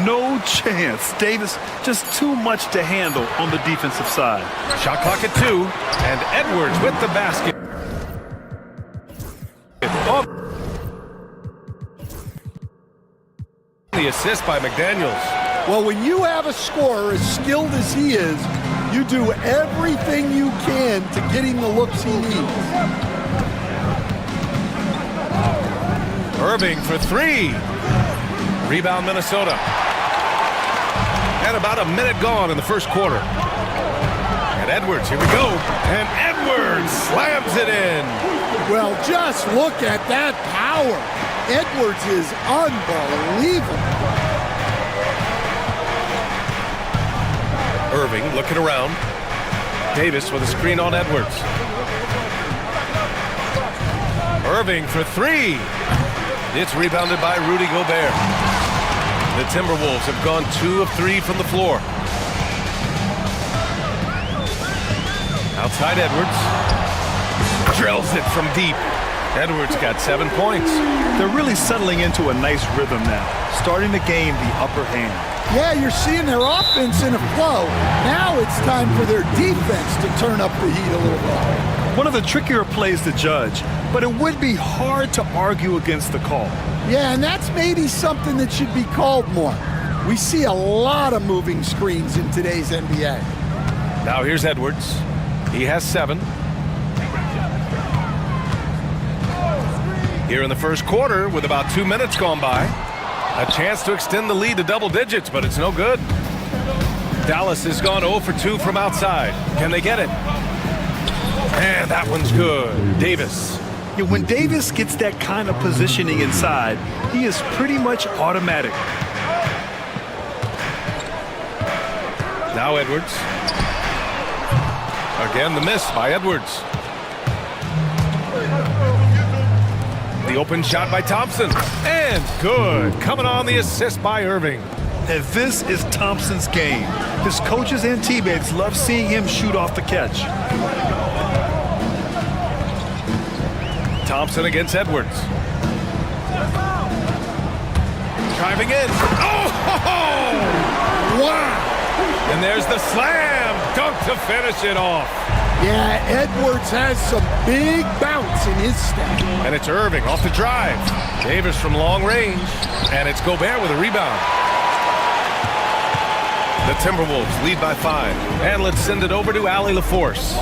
No chance. Davis just too much to handle on the defensive side. Shot clock at 2. And Edwards with the basket. The assist by McDaniels. Well, when you have a scorer as skilled as he is, you do everything you can to get him the looks he needs. Irving for 3. Rebound Minnesota. And about a minute gone in the first quarter. And Edwards, here we go. And Edwards slams it in. Well, just look at that power. Edwards is unbelievable. Irving looking around. Davis with a screen on Edwards. Irving for 3. It's rebounded by Rudy Gobert. The Timberwolves have gone 2 of 3 from the floor. Outside Edwards. Drills it from deep. Edwards got 7 points. They're really settling into a nice rhythm now, starting to gain the upper hand. Yeah, you're seeing their offense in a flow. Now it's time for their defense to turn up the heat a little bit. One of the trickier plays to judge, but it would be hard to argue against the call. Yeah, and that's maybe something that should be called more. We see a lot of moving screens in today's NBA. Now here's Edwards. He has 7. Here in the first quarter, with about 2 minutes gone by, a chance to extend the lead to double digits, but it's no good. Dallas has gone 0 for 2 from outside. Can they get it? And that one's good. Davis. Yeah, when Davis gets that kind of positioning inside, he is pretty much automatic. Now Edwards. Again, the miss by Edwards. The open shot by Thompson. And good. Coming on the assist by Irving. And this is Thompson's game. His coaches and teammates love seeing him shoot off the catch. Thompson against Edwards. Driving in. Oh! Wow! And there's the slam dunk to finish it off. Yeah, Edwards has some big bounce in his step. And it's Irving off the drive. Davis from long range. And it's Gobert with a rebound. The Timberwolves lead by 5. And let's send it over to Allie LaForce.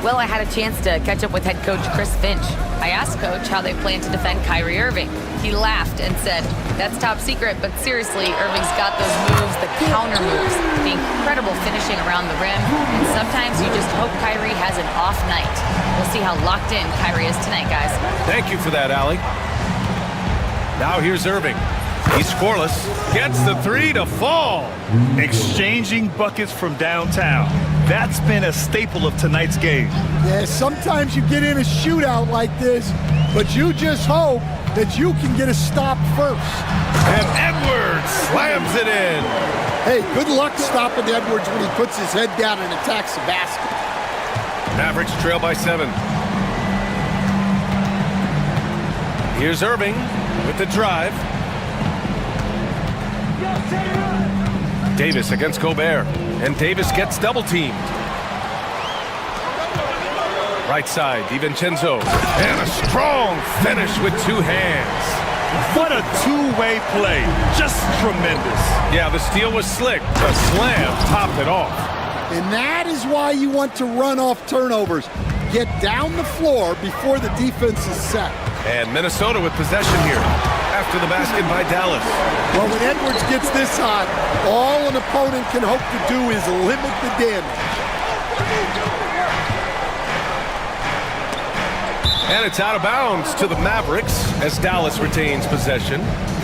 Well, I had a chance to catch up with head coach Chris Finch. I asked Coach how they plan to defend Kyrie Irving. He laughed and said, "That's top secret, but seriously, Irving's got those moves, the counter moves, the incredible finishing around the rim, and sometimes you just hope Kyrie has an off night." We'll see how locked in Kyrie is tonight, guys. Thank you for that, Allie. Now here's Irving. He's scoreless. Gets the 3 to fall. Exchanging buckets from downtown. That's been a staple of tonight's game. Yeah, sometimes you get in a shootout like this, but you just hope that you can get a stop first. And Edwards slams it in. Hey, good luck stopping Edwards when he puts his head down and attacks the basket. Mavericks trail by 7. Here's Irving with the drive. Davis against Gobert. And Davis gets double teamed. Right side, DiVincenzo. And a strong finish with 2 hands. What a two-way play. Just tremendous. Yeah, the steal was slick. The slam topped it off. And that is why you want to run off turnovers. Get down the floor before the defense is set. And Minnesota with possession here after the basket by Dallas. Well, when Edwards gets this hot, all an opponent can hope to do is limit the damage. And it's out of bounds to the Mavericks as Dallas retains possession.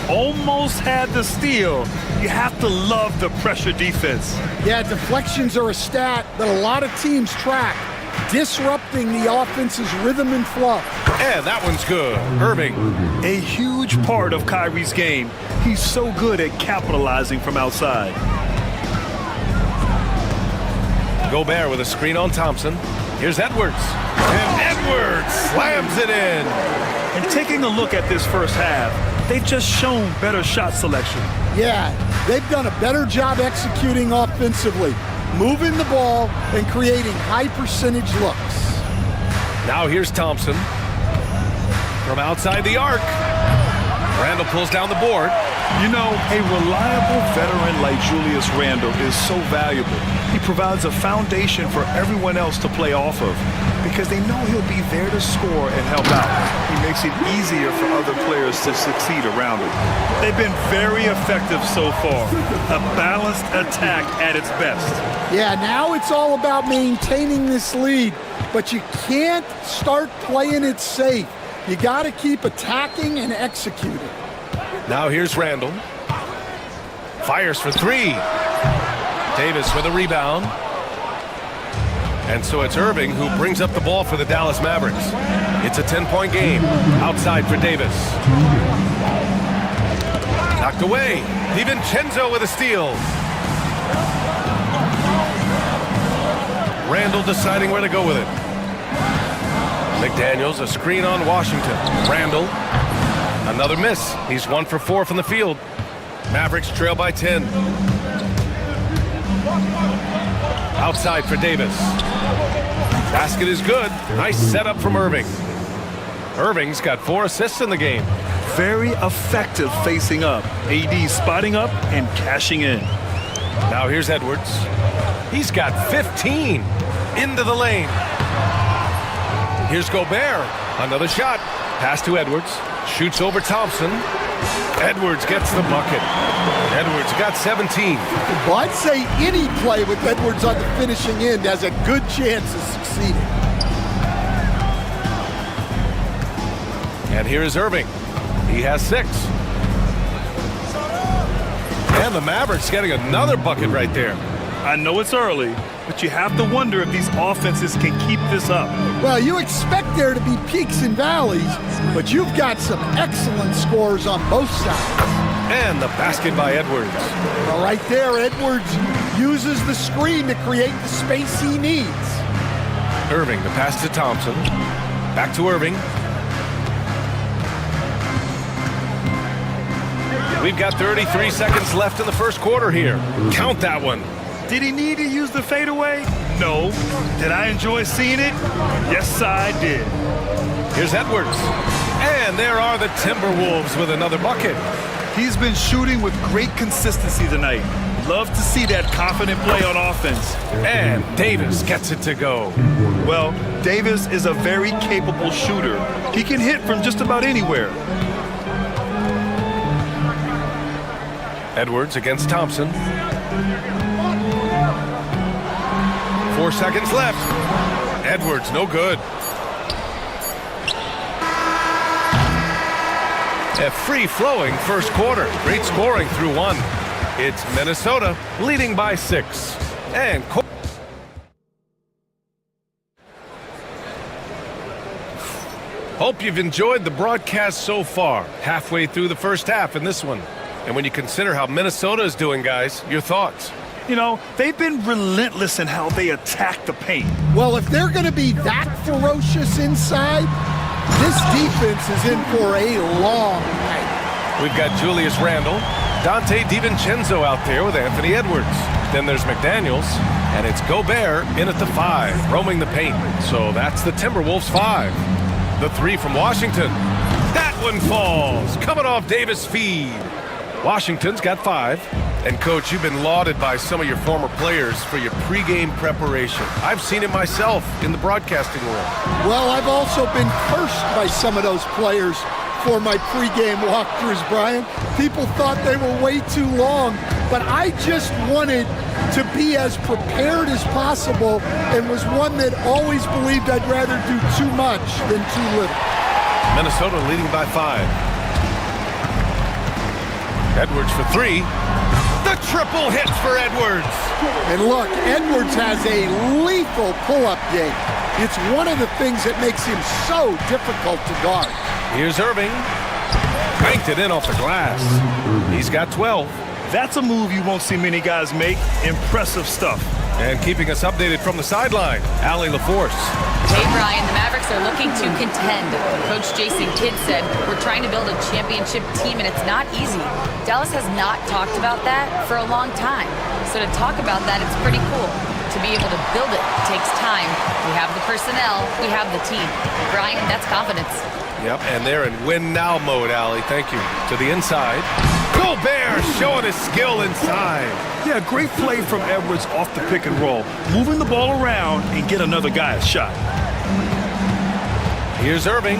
almost had the steal. You have to love the pressure defense. Yeah, deflections are a stat that a lot of teams track, disrupting the offense's rhythm and flow. And that one's good. Irving. A huge part of Kyrie's game. He's so good at capitalizing from outside. Gobert with a screen on Thompson. Here's Edwards. And Edwards slams it in. And taking a look at this first half, they've just shown better shot selection. Yeah, they've done a better job executing offensively, moving the ball and creating high percentage looks. Now here's Thompson from outside the arc. Randle pulls down the board. You know, a reliable veteran like Julius Randle is so valuable. He provides a foundation for everyone else to play off of because they know he'll be there to score and help out. He makes it easier for other players to succeed around him. They've been very effective so far. A balanced attack at its best. Yeah, now it's all about maintaining this lead, but you can't start playing it safe. You got to keep attacking and executing. Now here's Randle. Fires for three. Davis with a rebound. And so it's Irving who brings up the ball for the Dallas Mavericks. It's a 10-point game. Outside for Davis. Knocked away. DiVincenzo with a steal. Randle deciding where to go with it. McDaniels, a screen on Washington. Randle, another miss. He's 1 for 4 from the field. Mavericks trail by 10. Outside for Davis. Basket is good. Nice setup from Irving. Irving's got 4 assists in the game. Very effective facing up. AD spotting up and cashing in. Now here's Edwards. He's got 15 into the lane. Here's Gobert. Another shot. Pass to Edwards. Shoots over Thompson. Edwards gets the bucket. Edwards got 17. Well, I'd say any play with Edwards on the finishing end has a good chance of succeeding. And here is Irving. He has 6. And the Mavericks getting another bucket right there. I know it's early, but you have to wonder if these offenses can keep this up. Well, you expect there to be peaks and valleys, but you've got some excellent scores on both sides. And the basket by Edwards. Well, right there, Edwards uses the screen to create the space he needs. Irving, the pass to Thompson. Back to Irving. We've got 33 seconds left in the first quarter here. Count that one. Did he need to use the fadeaway? No. Did I enjoy seeing it? Yes, I did. Here's Edwards. And there are the Timberwolves with another bucket. He's been shooting with great consistency tonight. Love to see that confident play on offense. And Davis gets it to go. Well, Davis is a very capable shooter. He can hit from just about anywhere. Edwards against Thompson. 4 seconds left. Edwards, no good. A free-flowing first quarter. Great scoring through 1. It's Minnesota leading by 6. And hope you've enjoyed the broadcast so far. Halfway through the first half in this one. And when you consider how Minnesota is doing, guys, your thoughts? You know, they've been relentless in how they attack the paint. Well, if they're going to be that ferocious inside, this defense is in for a long night. We've got Julius Randle, Dante DiVincenzo out there with Anthony Edwards. Then there's McDaniels, and it's Gobert in at the 5, roaming the paint. So that's the Timberwolves 5. The 3 from Washington. That one falls, coming off Davis' feed. Washington's got 5. And, Coach, you've been lauded by some of your former players for your pregame preparation. I've seen it myself in the broadcasting world. Well, I've also been cursed by some of those players for my pregame walkthroughs, Brian. People thought they were way too long, but I just wanted to be as prepared as possible and was one that always believed I'd rather do too much than too little. Minnesota leading by 5. Edwards for three. The triple hits for Edwards. And look, Edwards has a lethal pull-up game. It's one of the things that makes him so difficult to guard. Here's Irving. Banked it in off the glass. He's got 12. That's a move you won't see many guys make. Impressive stuff. And keeping us updated from the sideline, Allie LaForce. Hey, Brian, the Mavericks are looking to contend. Coach Jason Kidd said, we're trying to build a championship team, and it's not easy. Dallas has not talked about that for a long time. So to talk about that, it's pretty cool. To be able to build it takes time. We have the personnel, we have the team. Brian, that's confidence. Yep, and they're in win-now mode, Allie. Thank you. To the inside. Gobert showing his skill inside. Yeah, great play from Edwards off the pick and roll. Moving the ball around and get another guy a shot. Here's Irving.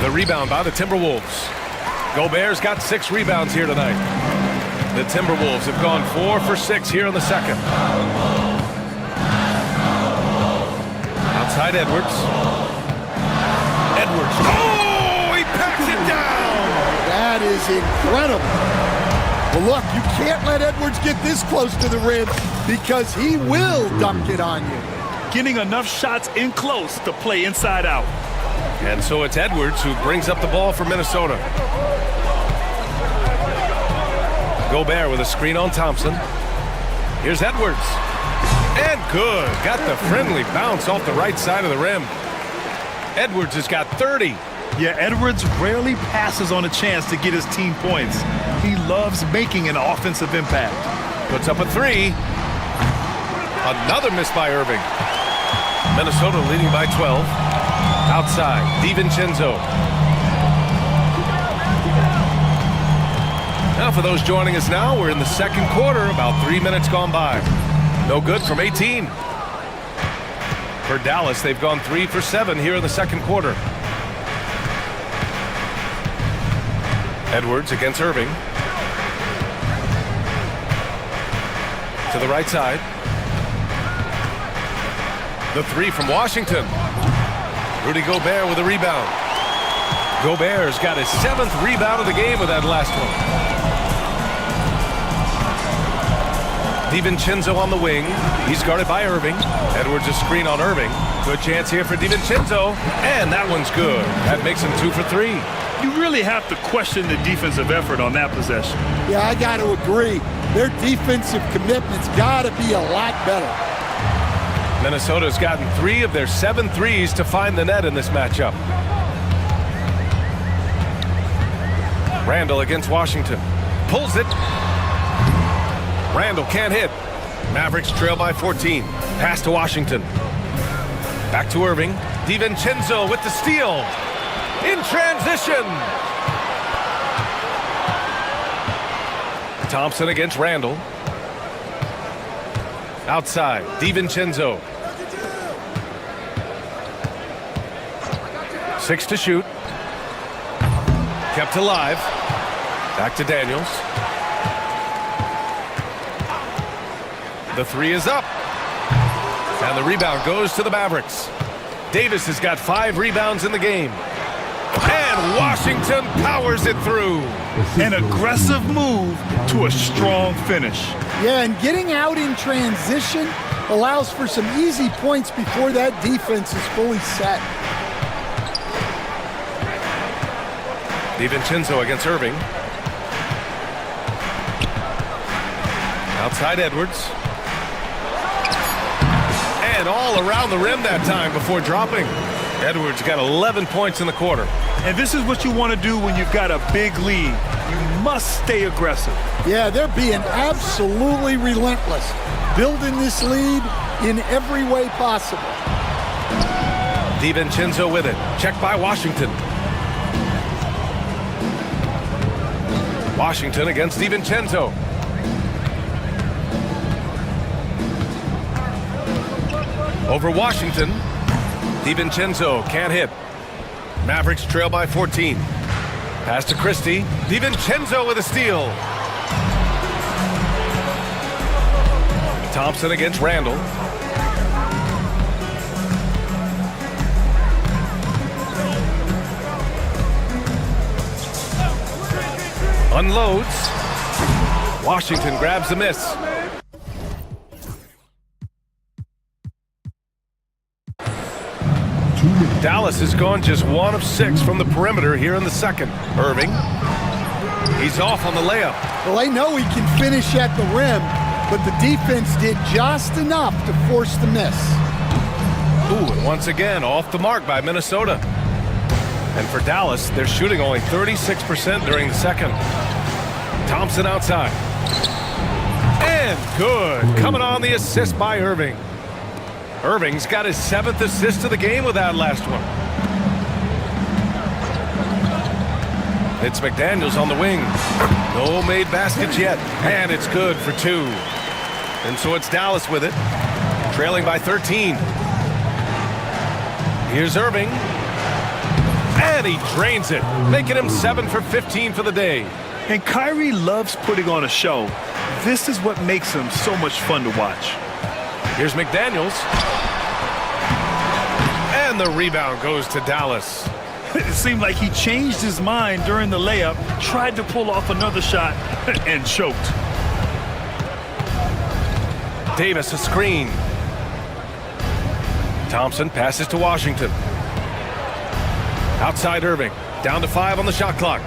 The rebound by the Timberwolves. Gobert's got 6 rebounds here tonight. The Timberwolves have gone 4 for 6 here in the second. Outside Edwards. Edwards. Oh, he packs it down. That is incredible. Well, look, you can't let Edwards get this close to the rim because he will dunk it on you. Getting enough shots in close to play inside out. And so it's Edwards who brings up the ball for Minnesota. Gobert with a screen on Thompson. Here's Edwards. And good. Got the friendly bounce off the right side of the rim. Edwards has got 30. Yeah, Edwards rarely passes on a chance to get his team points. He loves making an offensive impact. Puts up a 3. Another miss by Irving. Minnesota leading by 12. Outside, DiVincenzo. Now for those joining us now, we're in the second quarter, about 3 minutes gone by. No good from 18. For Dallas, they've gone 3 for 7 here in the second quarter. Edwards against Irving. To the right side. The 3 from Washington. Rudy Gobert with a rebound. Gobert's got his 7th rebound of the game with that last one. DiVincenzo on the wing. He's guarded by Irving. Edwards a screen on Irving. Good chance here for DiVincenzo. And that one's good. That makes him 2 for 3. You really have to question the defensive effort on that possession. Yeah, I got to agree. Their defensive commitment's got to be a lot better. Minnesota's gotten 3 of their 7 threes to find the net in this matchup. Randall against Washington. Pulls it. Randall can't hit. Mavericks trail by 14. Pass to Washington. Back to Irving. DiVincenzo with the steal. In transition. Thompson against Randall. Outside, DiVincenzo. 6 to shoot. Kept alive. Back to Daniels. The 3 is up. And the rebound goes to the Mavericks. Davis has got 5 rebounds in the game. And Washington powers it through. An aggressive move to a strong finish. Yeah, and getting out in transition allows for some easy points before that defense is fully set. DiVincenzo against Irving. Outside Edwards. And all around the rim that time before dropping. Edwards got 11 points in the quarter. And this is what you want to do when you've got a big lead. You must stay aggressive. Yeah, they're being absolutely relentless, building this lead in every way possible. DiVincenzo with it. Checked by Washington. Washington against DiVincenzo. Over Washington. DiVincenzo can't hit. Mavericks trail by 14. Pass to Christie. DiVincenzo with a steal. Thompson against Randall. Unloads. Washington grabs the miss. Dallas has gone just 1 of 6 from the perimeter here in the second. Irving. He's off on the layup. Well, they know he can finish at the rim, but the defense did just enough to force the miss. Ooh, and once again, off the mark by Minnesota. And for Dallas, they're shooting only 36% during the second. Thompson outside. And good. Coming on the assist by Irving. Irving's got his 7th assist of the game with that last one. It's McDaniels on the wing. No made baskets yet. And it's good for 2. And so it's Dallas with it, trailing by 13. Here's Irving. And he drains it, making him 7 for 15 for the day. And Kyrie loves putting on a show. This is what makes him so much fun to watch. Here's McDaniels. And the rebound goes to Dallas. It seemed like he changed his mind during the layup, tried to pull off another shot, and choked. Davis a screen. Thompson passes to Washington. Outside Irving. Down to 5 on the shot clock.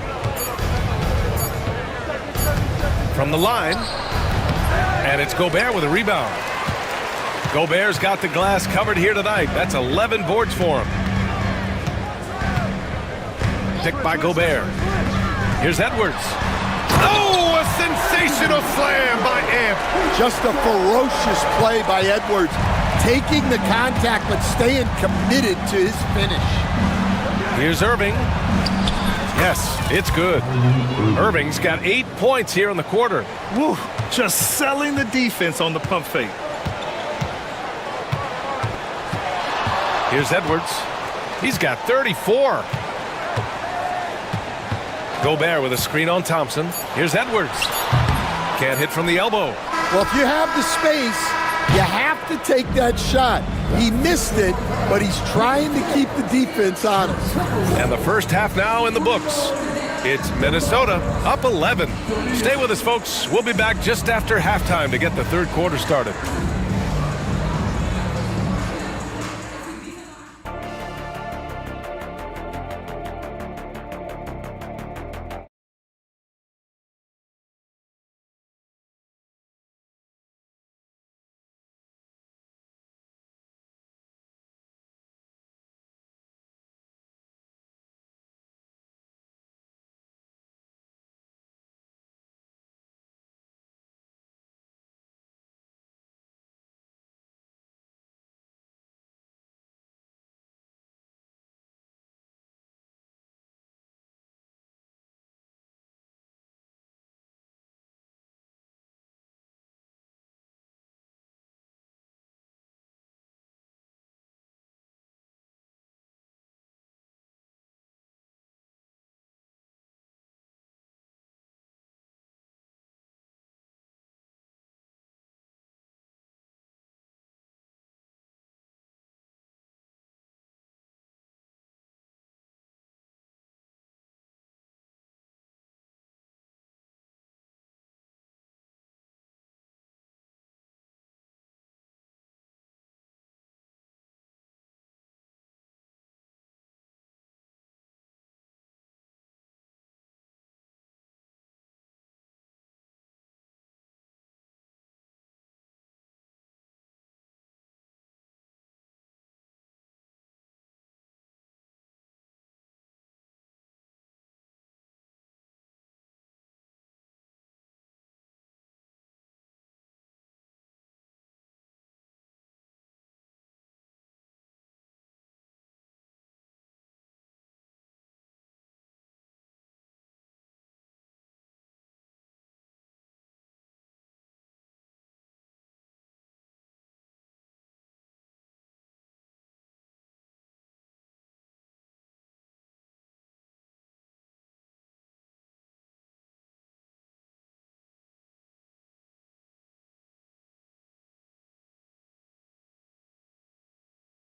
From the line. And it's Gobert with a rebound. Gobert's got the glass covered here tonight. That's 11 boards for him. Picked by Gobert. Here's Edwards. Oh, a sensational slam by Amp. Just a ferocious play by Edwards. Taking the contact, but staying committed to his finish. Here's Irving. Yes, it's good. Irving's got 8 points here in the quarter. Woo, just selling the defense on the pump fake. Here's Edwards. He's got 34. Gobert with a screen on Thompson. Here's Edwards. Can't hit from the elbow. Well, if you have the space, you have to take that shot. He missed it, but he's trying to keep the defense honest. And the first half now in the books. It's Minnesota up 11. Stay with us, folks. We'll be back just after halftime to get the third quarter started.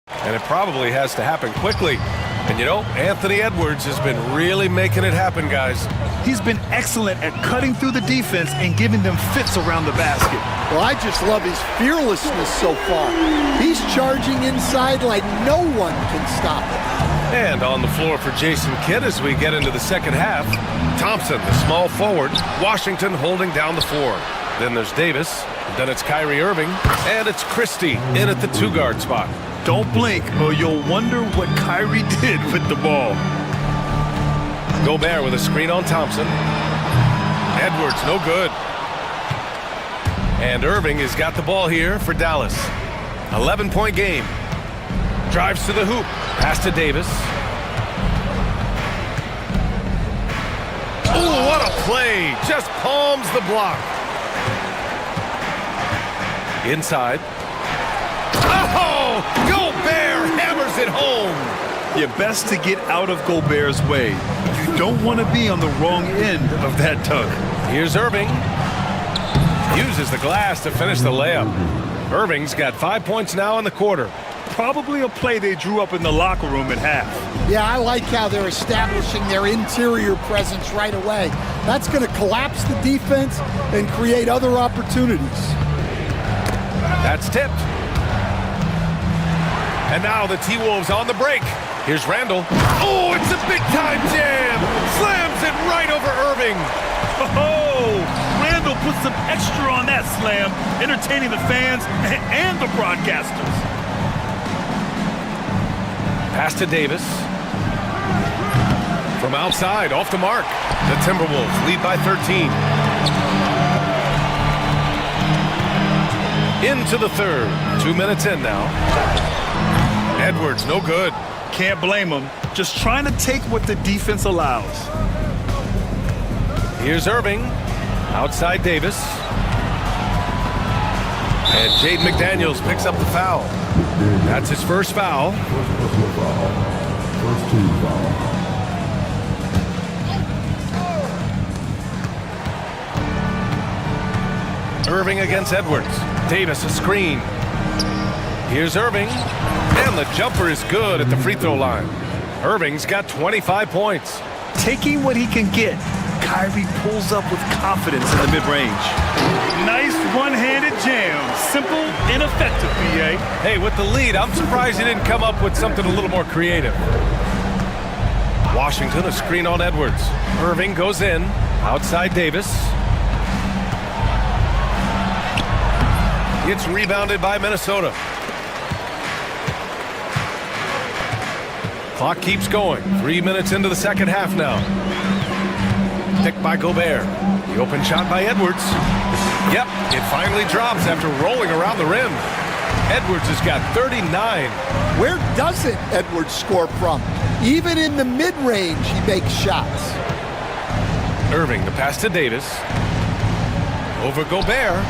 And it probably has to happen quickly. And you know, Anthony Edwards has been really making it happen, guys. He's been excellent at cutting through the defense and giving them fits around the basket. Well, I just love his fearlessness so far. He's charging inside like no one can stop him. And on the floor for Jason Kidd as we get into the second half, Thompson, the small forward, Washington holding down the floor. Then there's Davis, then it's Kyrie Irving, and it's Christie in at the two-guard spot. Don't blink or you'll wonder what Kyrie did with the ball. Gobert with a screen on Thompson. Edwards, no good. And Irving has got the ball here for Dallas. 11-point game. Drives to the hoop. Pass to Davis. Oh, what a play. Just palms the block. Inside. Oh, Gobert hammers it home. You're best to get out of Gobert's way. You don't want to be on the wrong end of that tug. Here's Irving. Uses the glass to finish the layup. Irving's got 5 points now in the quarter. Probably a play they drew up in the locker room at half. Yeah, I like how they're establishing their interior presence right away. That's going to collapse the defense and create other opportunities. That's tipped. And now the T-Wolves on the break. Here's Randall. Oh, it's a big-time jam. Slams it right over Irving. Oh, Randall put some extra on that slam, entertaining the fans and the broadcasters. Pass to Davis. From outside, off the mark. The Timberwolves lead by 13. Into the third. 2 minutes in now. Edwards, no good. Can't blame him. Just trying to take what the defense allows. Here's Irving. Outside Davis. And Jaden McDaniels picks up the foul. That's his first foul. First team foul. Irving against Edwards. Davis a screen. Here's Irving. And the jumper is good at the free throw line. Irving's got 25 points. Taking what he can get, Kyrie pulls up with confidence in the mid-range. Nice one-handed jam. Simple and effective, BA. Hey, with the lead, I'm surprised he didn't come up with something a little more creative. Washington, a screen on Edwards. Irving goes in. Outside Davis. It's rebounded by Minnesota. Clock keeps going. 3 minutes into the second half now. Picked by Gobert. The open shot by Edwards. Yep, it finally drops after rolling around the rim. Edwards has got 39. Where doesn't Edwards score from? Even in the mid-range, he makes shots. Irving, the pass to Davis. Over Gobert.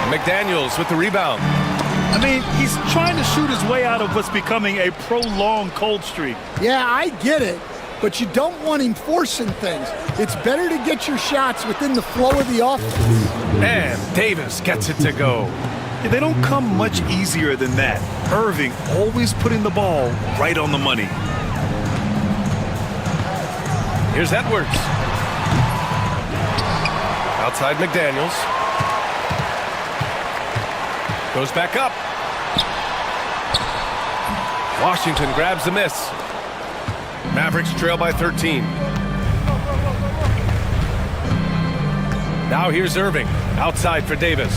McDaniels with the rebound. I mean, he's trying to shoot his way out of what's becoming a prolonged cold streak. Yeah, I get it, but you don't want him forcing things. It's better to get your shots within the flow of the offense. And Davis gets it to go. Yeah, they don't come much easier than that. Irving always putting the ball right on the money. Here's Edwards. Outside McDaniels. Goes back up. Washington grabs the miss. Mavericks trail by 13. Now here's Irving. Outside for Davis.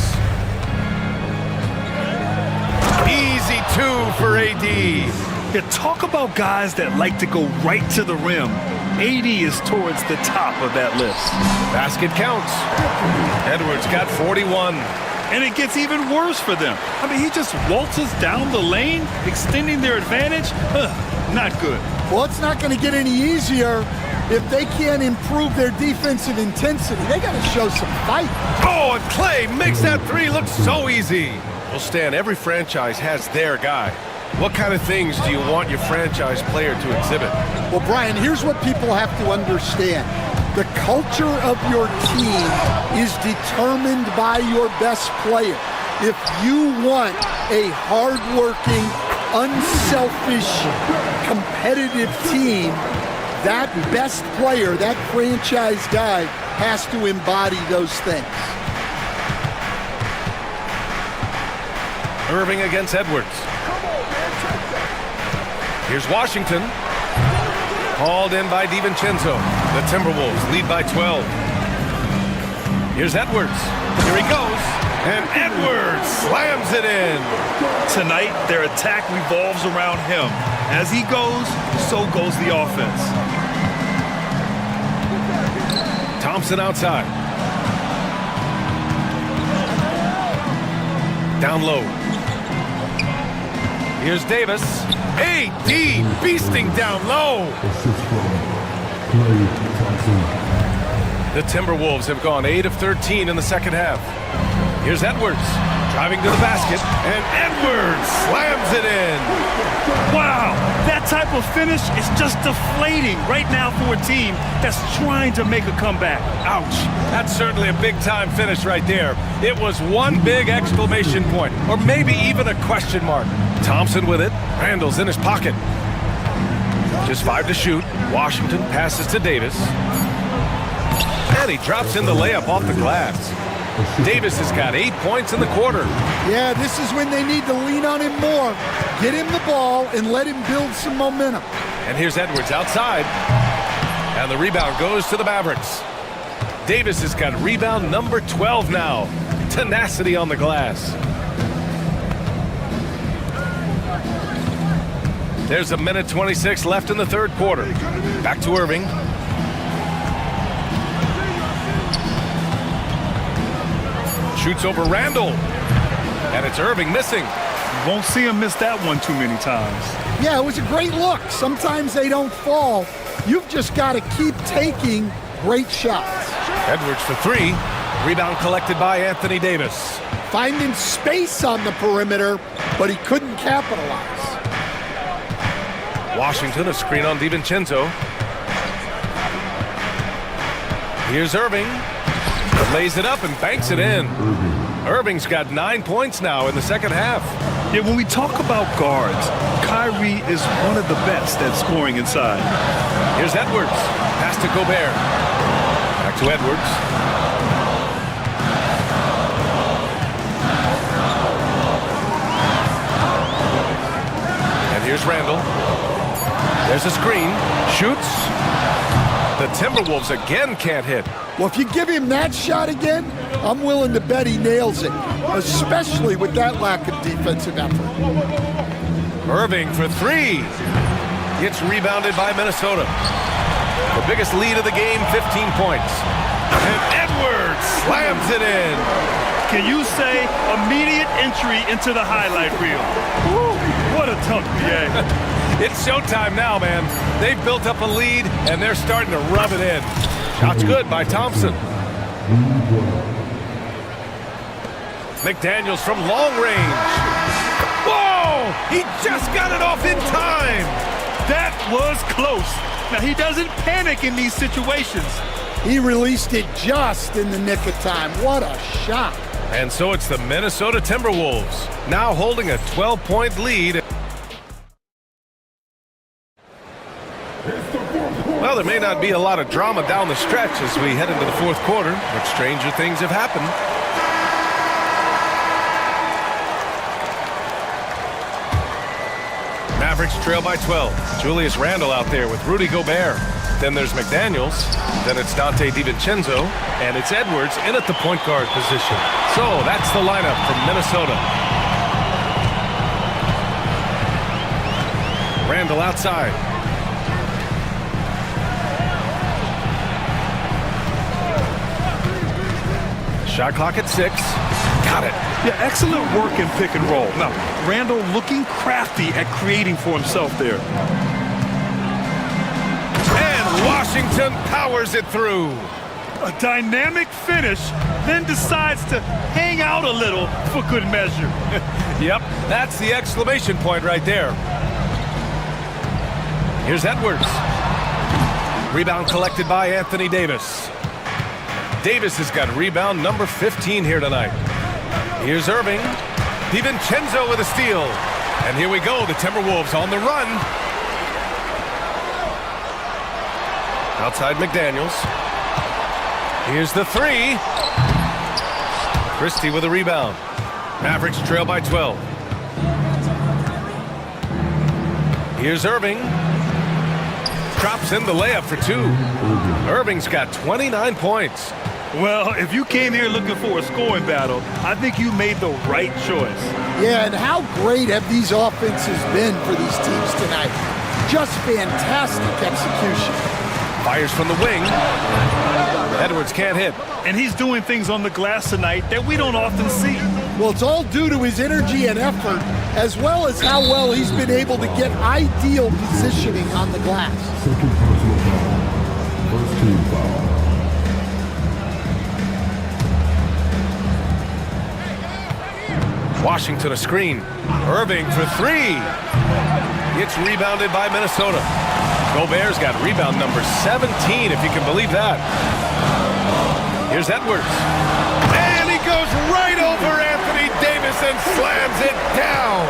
Easy two for AD. Yeah, talk about guys that like to go right to the rim. AD is towards the top of that list. Basket counts. Edwards got 41. And it gets even worse for them. I mean, he just waltzes down the lane, extending their advantage. Not good. Well, it's not going to get any easier if they can't improve their defensive intensity. They got to show some fight. Oh, and Clay makes that three look so easy. Well, Stan, every franchise has their guy. What kind of things do you want your franchise player to exhibit? Well, Brian, here's what people have to understand. The culture of your team is determined by your best player. If you want a hard-working, unselfish, competitive team, that best player, that franchise guy, has to embody those things. Irving against Edwards. Here's Washington. Hauled in by DiVincenzo. The Timberwolves lead by 12. Here's Edwards. Here he goes. And Edwards slams it in. Tonight, their attack revolves around him. As he goes, so goes the offense. Thompson outside. Down low. Here's Davis. AD beasting down low. The Timberwolves have gone 8 of 13 in the second half. Here's Edwards driving to the basket, and Edwards slams it in. Wow, that type of finish is just deflating right now for a team that's trying to make a comeback. Ouch. That's certainly a big-time finish right there. It was one big exclamation point, or maybe even a question mark. Thompson with it. Randall's in his pocket. Just 5 to shoot. Washington passes to Davis. And he drops in the layup off the glass. Davis has got 8 points in the quarter. Yeah, this is when they need to lean on him more. Get him the ball and let him build some momentum. And here's Edwards outside. And the rebound goes to the Mavericks. Davis has got rebound number 12 now. Tenacity on the glass. There's a minute 26 left in the third quarter. Back to Irving. Shoots over Randall. And it's Irving missing. You won't see him miss that one too many times. Yeah, it was a great look. Sometimes they don't fall. You've just got to keep taking great shots. Edwards for 3. Rebound collected by Anthony Davis. Finding space on the perimeter, but he couldn't capitalize. Washington, a screen on DiVincenzo. Here's Irving. Lays it up and banks it in. Irving's got 9 points now in the second half. Yeah, when we talk about guards, Kyrie is one of the best at scoring inside. Here's Edwards. Pass to Gobert. Back to Edwards. And here's Randall. There's a screen. Shoots. The Timberwolves again can't hit. Well, if you give him that shot again, I'm willing to bet he nails it, especially with that lack of defensive effort. Irving for 3. It's rebounded by Minnesota. The biggest lead of the game, 15 points. And Edwards slams it in. Can you say immediate entry into the highlight reel? Woo, what a tough PA. It's showtime now, man. They've built up a lead, and they're starting to rub it in. Shot's good by Thompson. McDaniels from long range. Whoa! He just got it off in time. That was close. Now, he doesn't panic in these situations. He released it just in the nick of time. What a shot. And so it's the Minnesota Timberwolves, now holding a 12-point lead. Well, there may not be a lot of drama down the stretch as we head into the fourth quarter, but stranger things have happened. Mavericks trail by 12. Julius Randle out there with Rudy Gobert. Then there's McDaniels. Then it's Dante DiVincenzo. And it's Edwards in at the point guard position. So that's the lineup from Minnesota. Randle outside. Shot clock at 6. Got it. Yeah, excellent work in pick and roll. Now, Randall looking crafty at creating for himself there. And Washington powers it through. A dynamic finish, then decides to hang out a little for good measure. Yep, that's the exclamation point right there. Here's Edwards. Rebound collected by Anthony Davis. Davis has got rebound number 15 here tonight. Here's Irving. DiVincenzo with a steal. And here we go, the Timberwolves on the run. Outside McDaniels. Here's the three. Christie with a rebound. Mavericks trail by 12. Here's Irving. Drops in the layup for two. Irving's got 29 points. Well, if you came here looking for a scoring battle, I think you made the right choice. Yeah, and how great have these offenses been for these teams tonight? Just fantastic execution. Fires from the wing. Edwards can't hit. And he's doing things on the glass tonight that we don't often see. Well, it's all due to his energy and effort, as well as how well he's been able to get ideal positioning on the glass. Second personal foul. First team foul. Washington a screen. Irving for three. It's rebounded by Minnesota. Gobert's got rebound number 17, if you can believe that. Here's Edwards. And he goes right over Anthony Davis and slams it down.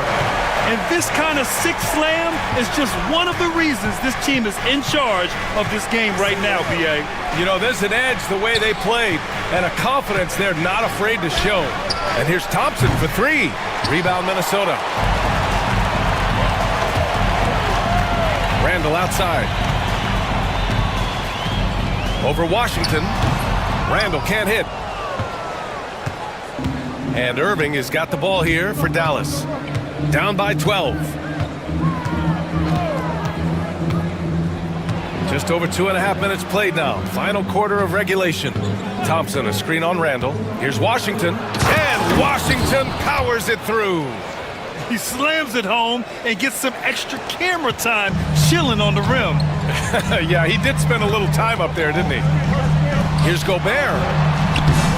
And this kind of sick slam is just one of the reasons this team is in charge of this game right now, B.A. You know, there's an edge the way they played and a confidence they're not afraid to show. And here's Thompson for three. Rebound Minnesota. Randall outside. Over Washington. Randall can't hit. And Irving has got the ball here for Dallas. Down by 12. Just over 2.5 minutes played now. Final quarter of regulation. Thompson a screen on Randall. Here's Washington. And Washington powers it through. He slams it home and gets some extra camera time chilling on the rim. Yeah, he did spend a little time up there, didn't he? Here's Gobert.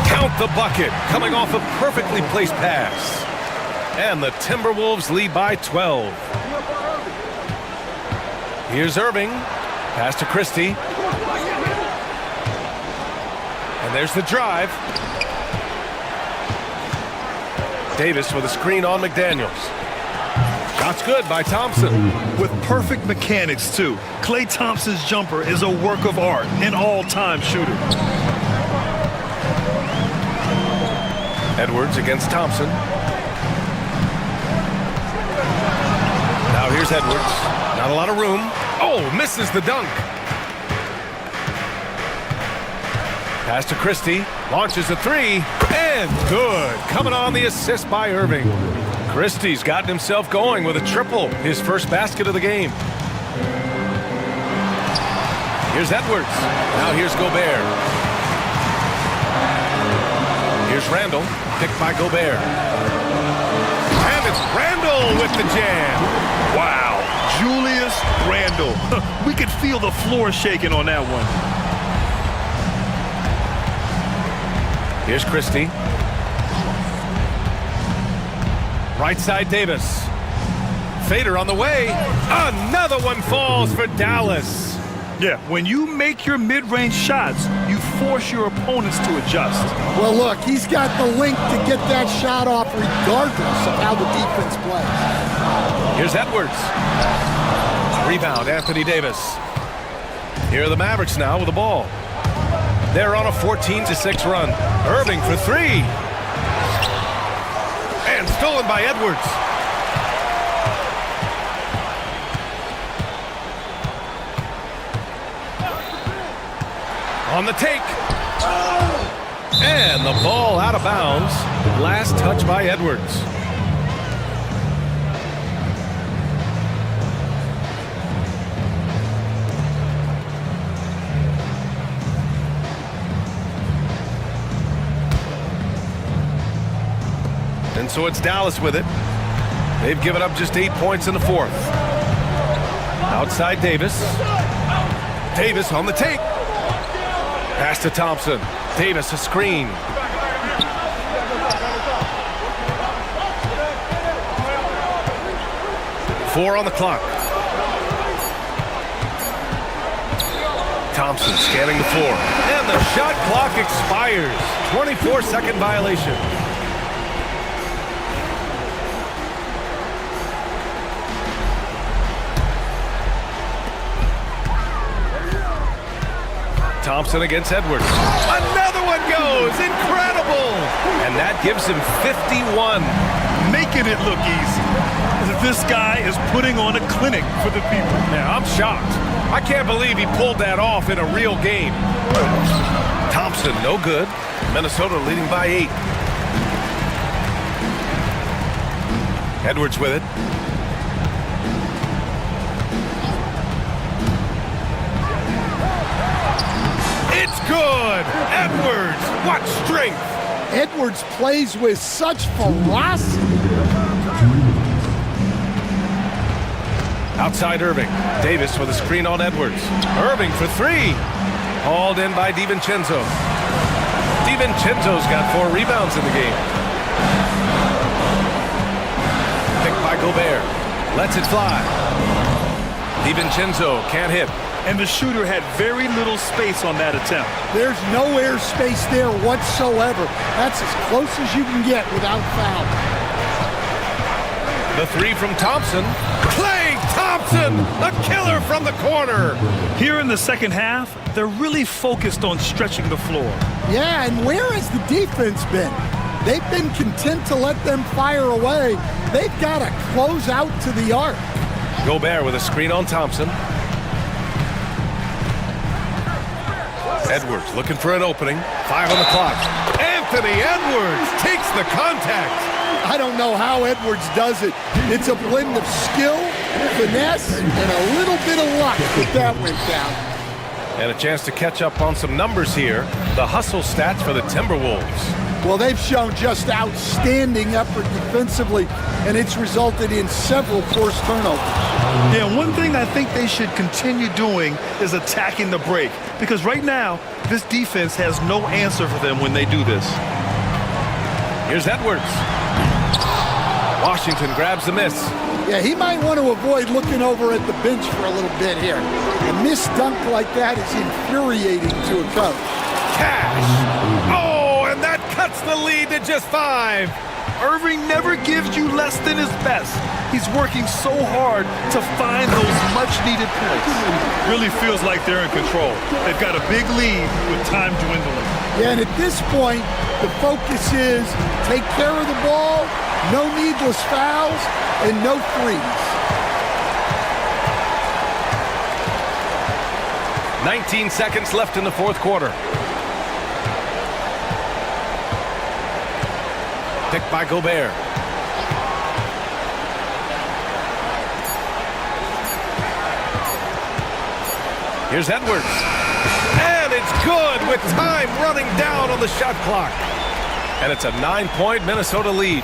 Count the bucket, coming off a perfectly placed pass. And the Timberwolves lead by 12. Here's Irving. Pass to Christie. And there's the drive. Davis with a screen on McDaniels. Shot's good by Thompson. With perfect mechanics, too. Klay Thompson's jumper is a work of art, an all-time shooter. Edwards against Thompson. Now here's Edwards. Not a lot of room. Oh, misses the dunk. Pass to Christie. Launches a three. And good. Coming on the assist by Irving. Christie's gotten himself going with a triple. His first basket of the game. Here's Edwards. Now here's Gobert. Here's Randall. Picked by Gobert. And it's Randall with the jam. Wow. Julius Randle. We could feel the floor shaking on that one. Here's Christie. Right side Davis. Fader on the way. Another one falls for Dallas. Yeah, when you make your mid-range shots, you force your opponents to adjust. Well, look, he's got the length to get that shot off regardless of how the defense plays. Here's Edwards. Rebound, Anthony Davis. Here are the Mavericks now with the ball. They're on a 14-6 run. Irving for three. And stolen by Edwards. On the take. And the ball out of bounds. Last touch by Edwards. And so it's Dallas with it. They've given up just 8 points in the fourth. Outside Davis. Davis on the take. Pass to Thompson. Davis a screen. Four on the clock. Thompson scanning the floor. And the shot clock expires. 24-second violation. Thompson against Edwards. Another one goes. Incredible. And that gives him 51. Making it look easy. This guy is putting on a clinic for the people. Yeah, I'm shocked. I can't believe he pulled that off in a real game. Thompson, no good. Minnesota leading by 8. Edwards with it. It's good. Edwards, what strength. Edwards plays with such ferocity. Outside Irving. Davis with a screen on Edwards. Irving for 3. Hauled in by DiVincenzo. DiVincenzo's got 4 rebounds in the game. Picked by Gobert. Lets it fly. DiVincenzo can't hit. And the shooter had very little space on that attempt. There's no air space there whatsoever. That's as close as you can get without foul. The 3 from Thompson. Klay Thompson, the killer from the corner. Here in the second half, they're really focused on stretching the floor. Yeah, and where has the defense been? They've been content to let them fire away. They've got to close out to the arc. Gobert with a screen on Thompson. Edwards looking for an opening. 5 on the clock. Anthony Edwards takes the contact. I don't know how Edwards does it. It's a blend of skill, finesse, and a little bit of luck that went down. And a chance to catch up on some numbers here. The hustle stats for the Timberwolves. Well, they've shown just outstanding effort defensively, and it's resulted in several forced turnovers. Yeah, one thing I think they should continue doing is attacking the break. Because right now, this defense has no answer for them when they do this. Here's Edwards. Washington grabs the miss. Yeah, he might want to avoid looking over at the bench for a little bit here. A missed dunk like that is infuriating to a coach. Cash. Oh, and that cuts the lead to just 5. Irving never gives you less than his best. He's working so hard to find those much-needed points. Really feels like they're in control. They've got a big lead with time dwindling. Yeah, and at this point, the focus is take care of the ball, no needless fouls, and no threes. 19 seconds left in the fourth quarter. Picked by Gobert. Here's Edwards. And it's good with time running down on the shot clock. And it's a 9-point Minnesota lead.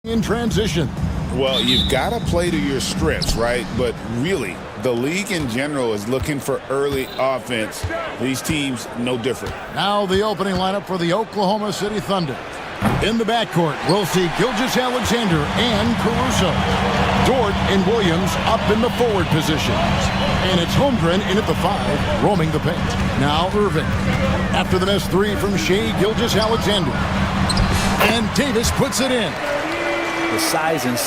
in transition. Well, you've got to play to your strengths, right? But really, the league in general is looking for early offense. These teams, no different. Now the opening lineup for the Oklahoma City Thunder. In the backcourt, we'll see Gilgeous-Alexander and Caruso. Dort and Williams up in the forward positions. And it's Holmgren in at the 5, roaming the paint. Now Irving. After the miss 3 from Shai Gilgeous-Alexander. And Davis puts it in. The size and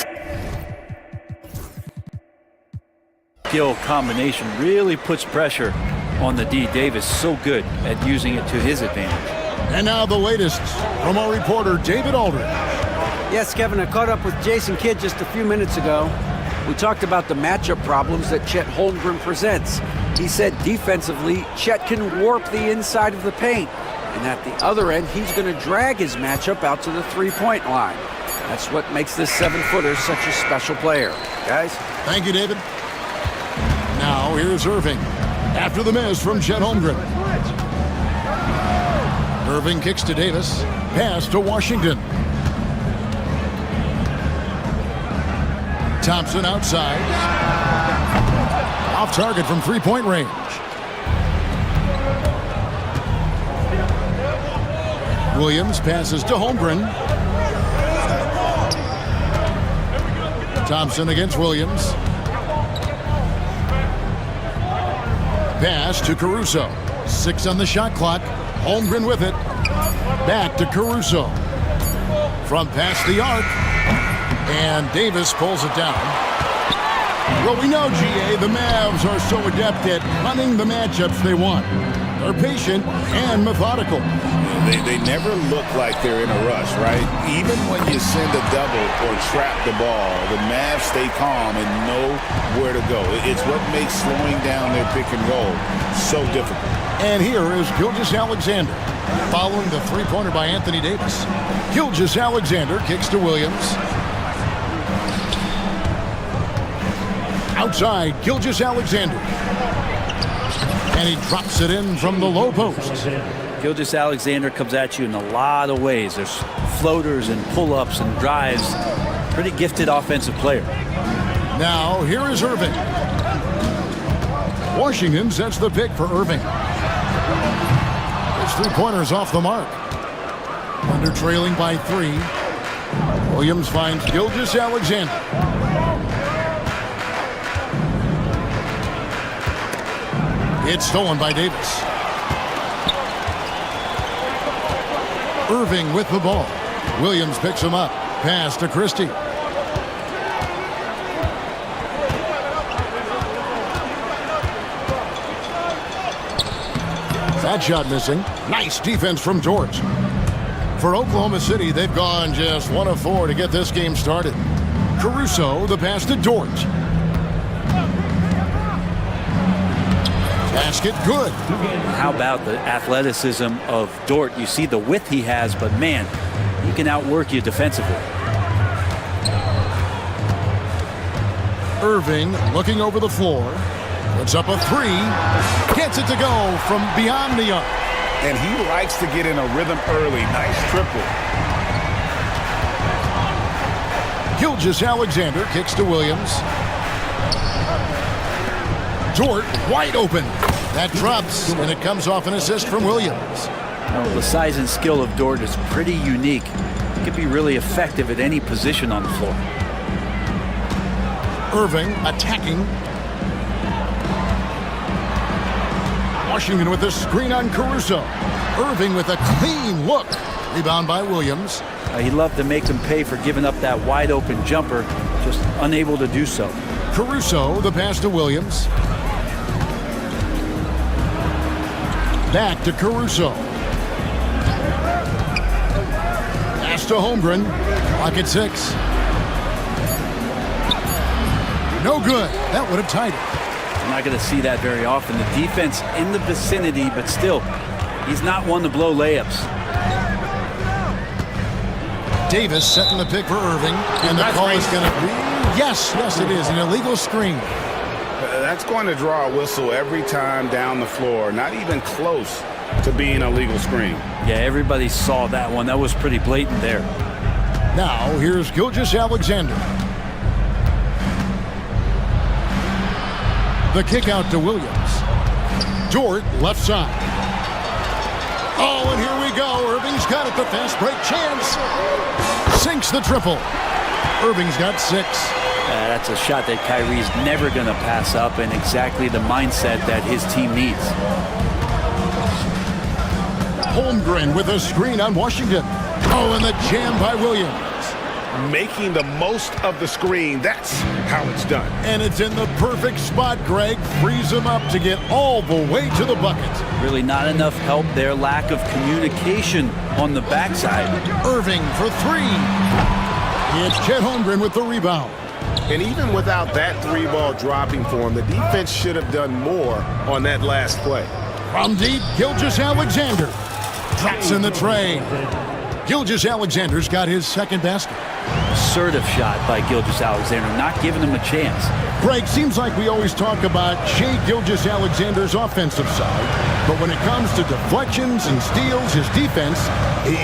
skill combination really puts pressure on the D. Davis, so good at using it to his advantage. And now the latest from our reporter, David Aldridge. Yes, Kevin, I caught up with Jason Kidd just a few minutes ago. We talked about the matchup problems that Chet Holmgren presents. He said defensively, Chet can warp the inside of the paint. And at the other end, he's going to drag his matchup out to the three-point line. That's what makes this 7-footer such a special player. Guys? Thank you, David. Now here's Irving. After the miss from Chet Holmgren. Irving kicks to Davis. Pass to Washington. Thompson outside. Off target from three-point range. Williams passes to Holmgren. Thompson against Williams. Pass to Caruso. 6 on the shot clock. Holmgren with it. Back to Caruso. From past the arc. And Davis pulls it down. Well, we know, GA, the Mavs are so adept at running the matchups they want. They're patient and methodical. They never look like they're in a rush, right? Even when you send a double or trap the ball, the Mavs stay calm and know where to go. It's what makes slowing down their pick and roll so difficult. And here is Gilgeous-Alexander following the three-pointer by Anthony Davis. Gilgeous-Alexander kicks to Williams. Outside, Gilgeous-Alexander. And he drops it in from the low post. Gilgeous-Alexander comes at you in a lot of ways. There's floaters and pull-ups and drives. Pretty gifted offensive player. Now, here is Irving. Washington sets the pick for Irving. His three-pointer's off the mark. Under trailing by 3. Williams finds Gilgeous-Alexander. It's stolen by Davis. Irving with the ball. Williams picks him up. Pass to Christie. That shot missing. Nice defense from Dort. For Oklahoma City, they've gone just 1 of 4 to get this game started. Caruso, the pass to Dort. Basket good. How about the athleticism of Dort? You see the width he has, but man, he can outwork you defensively. Irving looking over the floor. Puts up a 3. Gets it to go from beyond the arc. And he likes to get in a rhythm early. Nice triple. Gilgeous-Alexander kicks to Williams. Dort wide open. That drops, and it comes off an assist from Williams. Well, the size and skill of Dort is pretty unique. He can be really effective at any position on the floor. Irving attacking. Washington with a screen on Caruso. Irving with a clean look. Rebound by Williams. He'd love to make them pay for giving up that wide open jumper, just unable to do so. Caruso, the pass to Williams. Back to Caruso. Pass to Holmgren. Clock at 6. No good. That would have tied it. I'm not going to see that very often. The defense in the vicinity, but still, he's not one to blow layups. Davis setting the pick for Irving, and the call is going to be, yes, it is, an illegal screen. That's going to draw a whistle every time down the floor. Not even close to being a legal screen. Yeah, everybody saw that one. That was pretty blatant there. Now, here's Gilgeous-Alexander. The kick out to Williams. Dort, left side. Oh, and here we go. Irving's got it. The fast break chance. Sinks the triple. Irving's got 6. That's a shot that Kyrie's never going to pass up, and exactly the mindset that his team needs. Holmgren with a screen on Washington. Oh, and the jam by Williams. Making the most of the screen. That's how it's done. And it's in the perfect spot, Greg. Frees him up to get all the way to the bucket. Really not enough help there. Lack of communication on the backside. Irving for 3. It's Chet Holmgren with the rebound. And even without that 3-ball dropping for him, the defense should have done more on that last play. From deep, Gilgeous-Alexander drops in the tray. Gilgeous-Alexander's got his second basket. Assertive shot by Gilgeous-Alexander, not giving him a chance. Greg, seems like we always talk about Shai Gilgeous-Alexander's offensive side, but when it comes to deflections and steals, his defense,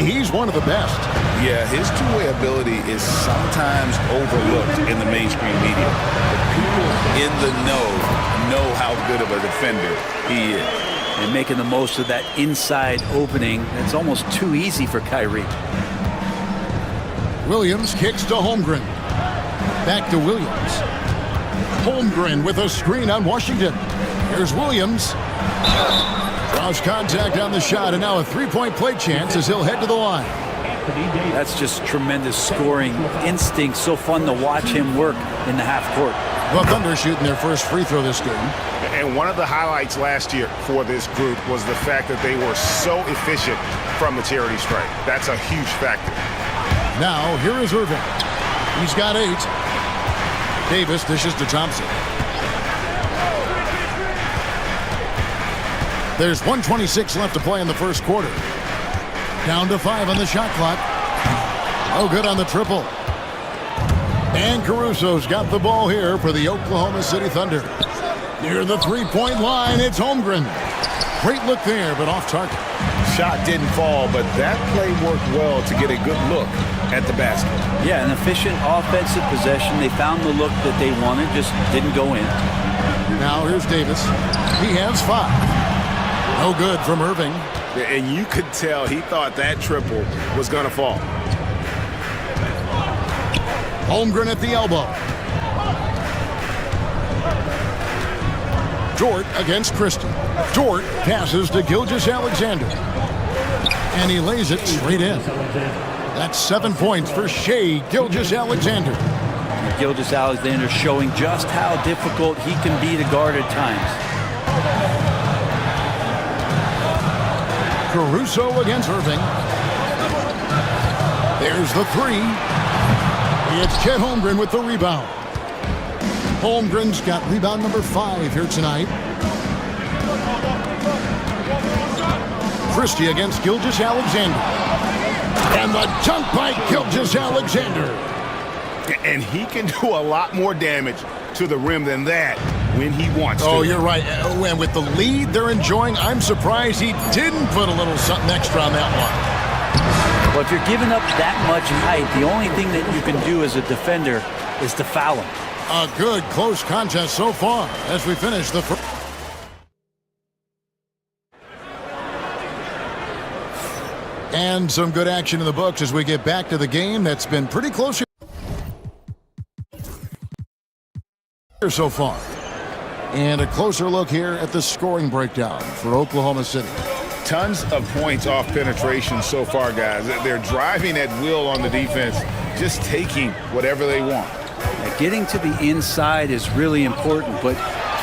he's one of the best. Yeah, his two-way ability is sometimes overlooked in the mainstream media. The people in the know how good of a defender he is. And making the most of that inside opening. It's almost too easy for Kyrie. Williams kicks to Holmgren. Back to Williams. Holmgren with a screen on Washington. Here's Williams. Draws contact on the shot, and now a three-point play chance as he'll head to the line. That's just tremendous scoring instinct. So fun to watch him work in the half court. Well, Thunder shooting their first free throw this game. And one of the highlights last year for this group was the fact that they were so efficient from the charity stripe. That's a huge factor. Now, here is Irving. He's got 8. Davis dishes to Thompson. There's 1:26 left to play in the first quarter. Down to 5 on the shot clock. Oh, good on the triple. And Caruso's got the ball here for the Oklahoma City Thunder. Near the three-point line, it's Holmgren. Great look there, but off target. Shot didn't fall, but that play worked well to get a good look at the basket. Yeah, an efficient offensive possession. They found the look that they wanted, just didn't go in. Now here's Davis. He has 5. No good from Irving. And you could tell he thought that triple was going to fall. Holmgren at the elbow. Dort against Christie. Dort passes to Gilgeous-Alexander. And he lays it straight in. That's 7 points for Shai Gilgeous-Alexander. Gilgeous-Alexander showing just how difficult he can be to guard at times. Caruso against Irving. There's the 3. It's Chet Holmgren with the rebound. Holmgren's got rebound number 5 here tonight. Christie against Gilgeous-Alexander. And the dunk by Gilgeous-Alexander. And he can do a lot more damage to the rim than that when he wants to. Oh, you're right. And with the lead they're enjoying, I'm surprised he didn't put a little something extra on that one. Well, if you're giving up that much height, the only thing that you can do as a defender is to foul him. A good close contest so far as we finish the first. And some good action in the books as we get back to the game that's been pretty close here so far. And a closer look here at the scoring breakdown for Oklahoma City. Tons of points off penetration so far, guys. They're driving at will on the defense, just taking whatever they want. Getting to the inside is really important, but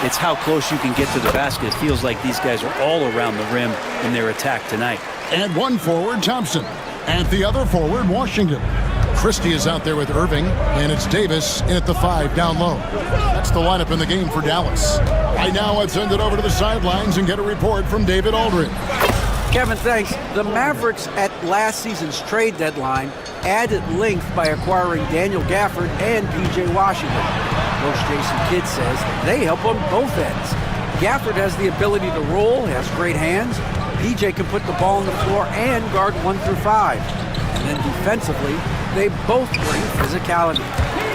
it's how close you can get to the basket. It feels like these guys are all around the rim in their attack tonight. And one forward, Thompson. And the other forward, Washington. Christie is out there with Irving, and it's Davis in at the 5 down low. That's the lineup in the game for Dallas. Right now, let's send it over to the sidelines and get a report from David Aldridge. Kevin, thanks. The Mavericks at last season's trade deadline added length by acquiring Daniel Gafford and P.J. Washington. Coach Jason Kidd says they help on both ends. Gafford has the ability to roll, has great hands. P.J. can put the ball on the floor and guard 1 through 5. And then defensively, They both bring physicality.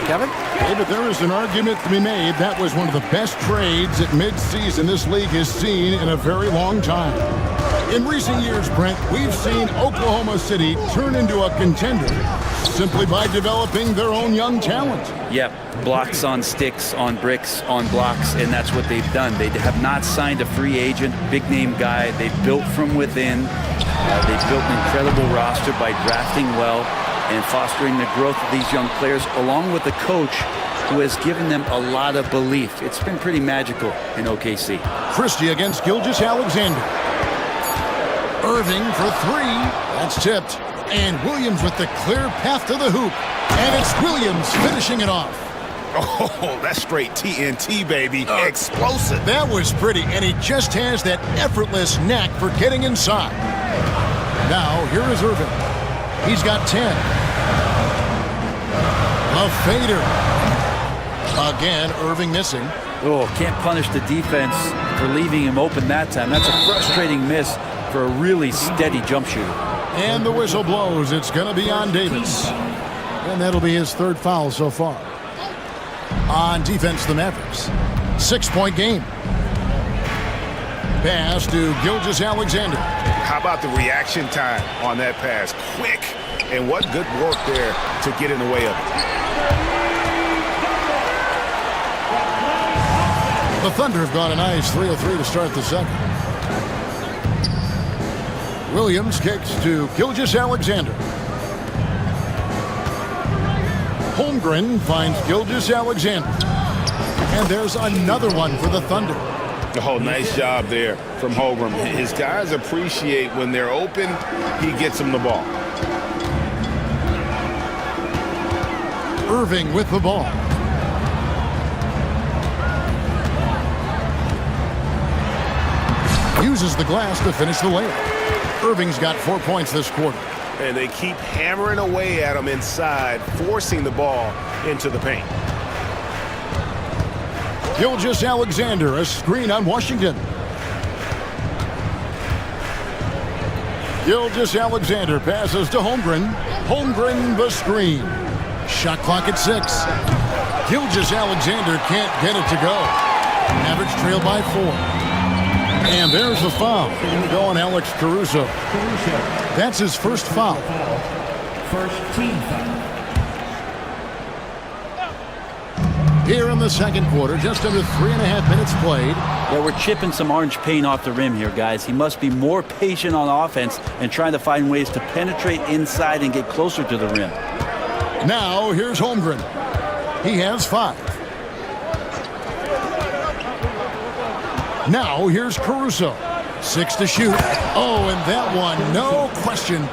Kevin? David, there is an argument to be made. That was one of the best trades at midseason this league has seen in a very long time. In recent years, Brent, we've seen Oklahoma City turn into a contender simply by developing their own young talent. Yep, blocks on sticks, on bricks, on blocks, and that's what they've done. They have not signed a free agent, big-name guy. They've built from within. They've built an incredible roster by drafting well and fostering the growth of these young players, along with a coach who has given them a lot of belief. It's been pretty magical in OKC. Christie against Gilgeous-Alexander. Irving for three. That's tipped. And Williams with the clear path to the hoop. And it's Williams finishing it off. Oh, that's straight TNT, baby. Explosive. That was pretty, and he just has that effortless knack for getting inside. Now, here is Irving. He's got 10. A fader. Again, Irving missing. Oh, can't punish the defense for leaving him open that time. That's a frustrating miss for a really steady jump shooter. And the whistle blows. It's going to be on Davis. And that'll be his third foul so far. On defense, the Mavericks. 6-point game. Pass to Gilgeous-Alexander. How about the reaction time on that pass? Quick. And what good work there to get in the way of it. The Thunder have gone a nice 3 of 3 to start the second. Williams kicks to Gilgeous-Alexander. Holmgren finds Gilgeous-Alexander. And there's another one for the Thunder. Oh, nice job there from Holmgren. His guys appreciate when they're open, he gets them the ball. Irving with the ball. Uses the glass to finish the layup. Irving's got 4 points this quarter. And they keep hammering away at him inside, forcing the ball into the paint. Gilgeous-Alexander, a screen on Washington. Gilgeous-Alexander passes to Holmgren. Holmgren the screen. Shot clock at 6. Gilgeous-Alexander can't get it to go. Mavericks trail by 4. And there's the foul. Going Alex Caruso. That's his first foul. First team foul. Here in the second quarter, just under 3.5 minutes played. Yeah, we're chipping some orange paint off the rim here, guys. He must be more patient on offense and trying to find ways to penetrate inside and get closer to the rim. Now, here's Holmgren. He has 5. Now, here's Caruso. 6 to shoot. Oh, and that one, no question.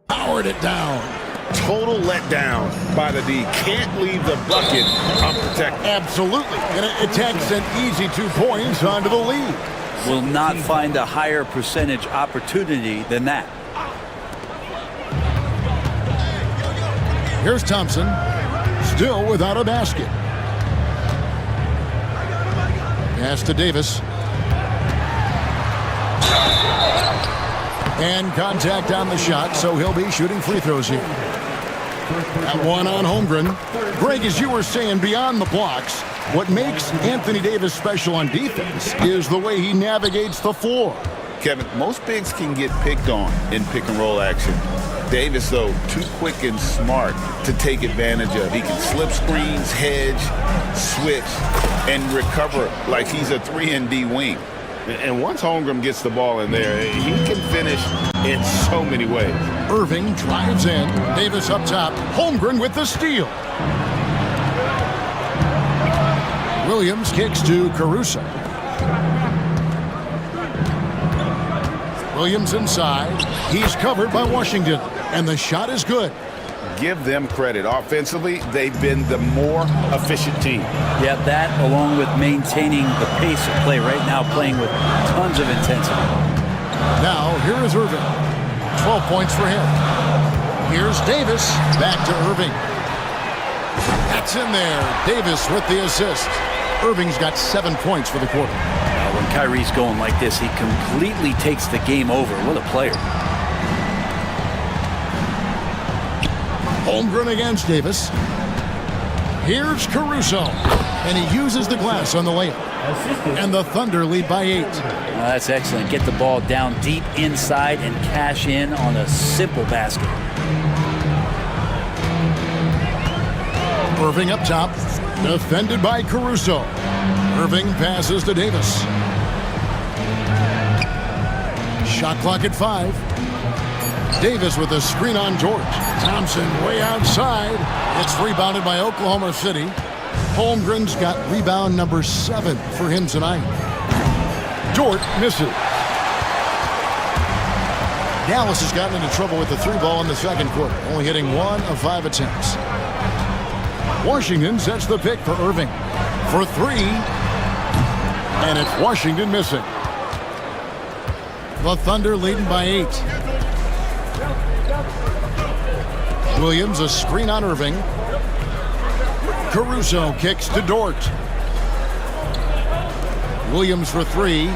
Powered it down. Total letdown by the D. Can't leave the bucket unprotected. Absolutely. And it takes an easy 2 points onto the lead. Will not find a higher percentage opportunity than that. Here's Thompson. Still without a basket. Pass to Davis. And contact on the shot, so he'll be shooting free throws here. That one on Holmgren. Greg, as you were saying, beyond the blocks, what makes Anthony Davis special on defense is the way he navigates the floor. Kevin, most bigs can get picked on in pick-and-roll action. Davis, though, too quick and smart to take advantage of. He can slip screens, hedge, switch, and recover like he's a 3-and-D wing. And once Holmgren gets the ball in there, he can finish in so many ways. Irving drives in. Davis up top. Holmgren with the steal. Williams kicks to Caruso. Williams inside. He's covered by Washington. And the shot is good. Give them credit. Offensively, they've been the more efficient team. Yeah, that along with maintaining the pace of play right now, playing with tons of intensity. Now, here is Irving. 12 points for him. Here's Davis. Back to Irving. That's in there. Davis with the assist. Irving's got 7 points for the quarter. When Kyrie's going like this, he completely takes the game over. What a player. Holmgren against Davis. Here's Caruso, and he uses the glass on the layup. And the Thunder lead by 8. That's excellent. Get the ball down deep inside and cash in on a simple basket. Irving up top, defended by Caruso. Irving passes to Davis. Shot clock at 5. Davis with a screen on George. Thompson way outside. It's rebounded by Oklahoma City. Holmgren's got rebound number 7 for him tonight. George misses. Dallas has gotten into trouble with the 3 ball in the second quarter, only hitting 1 of 5 attempts. Washington sets the pick for Irving for 3, and it's Washington missing. The Thunder leading by 8. Williams a screen on Irving. Caruso kicks to Dort. Williams for 3.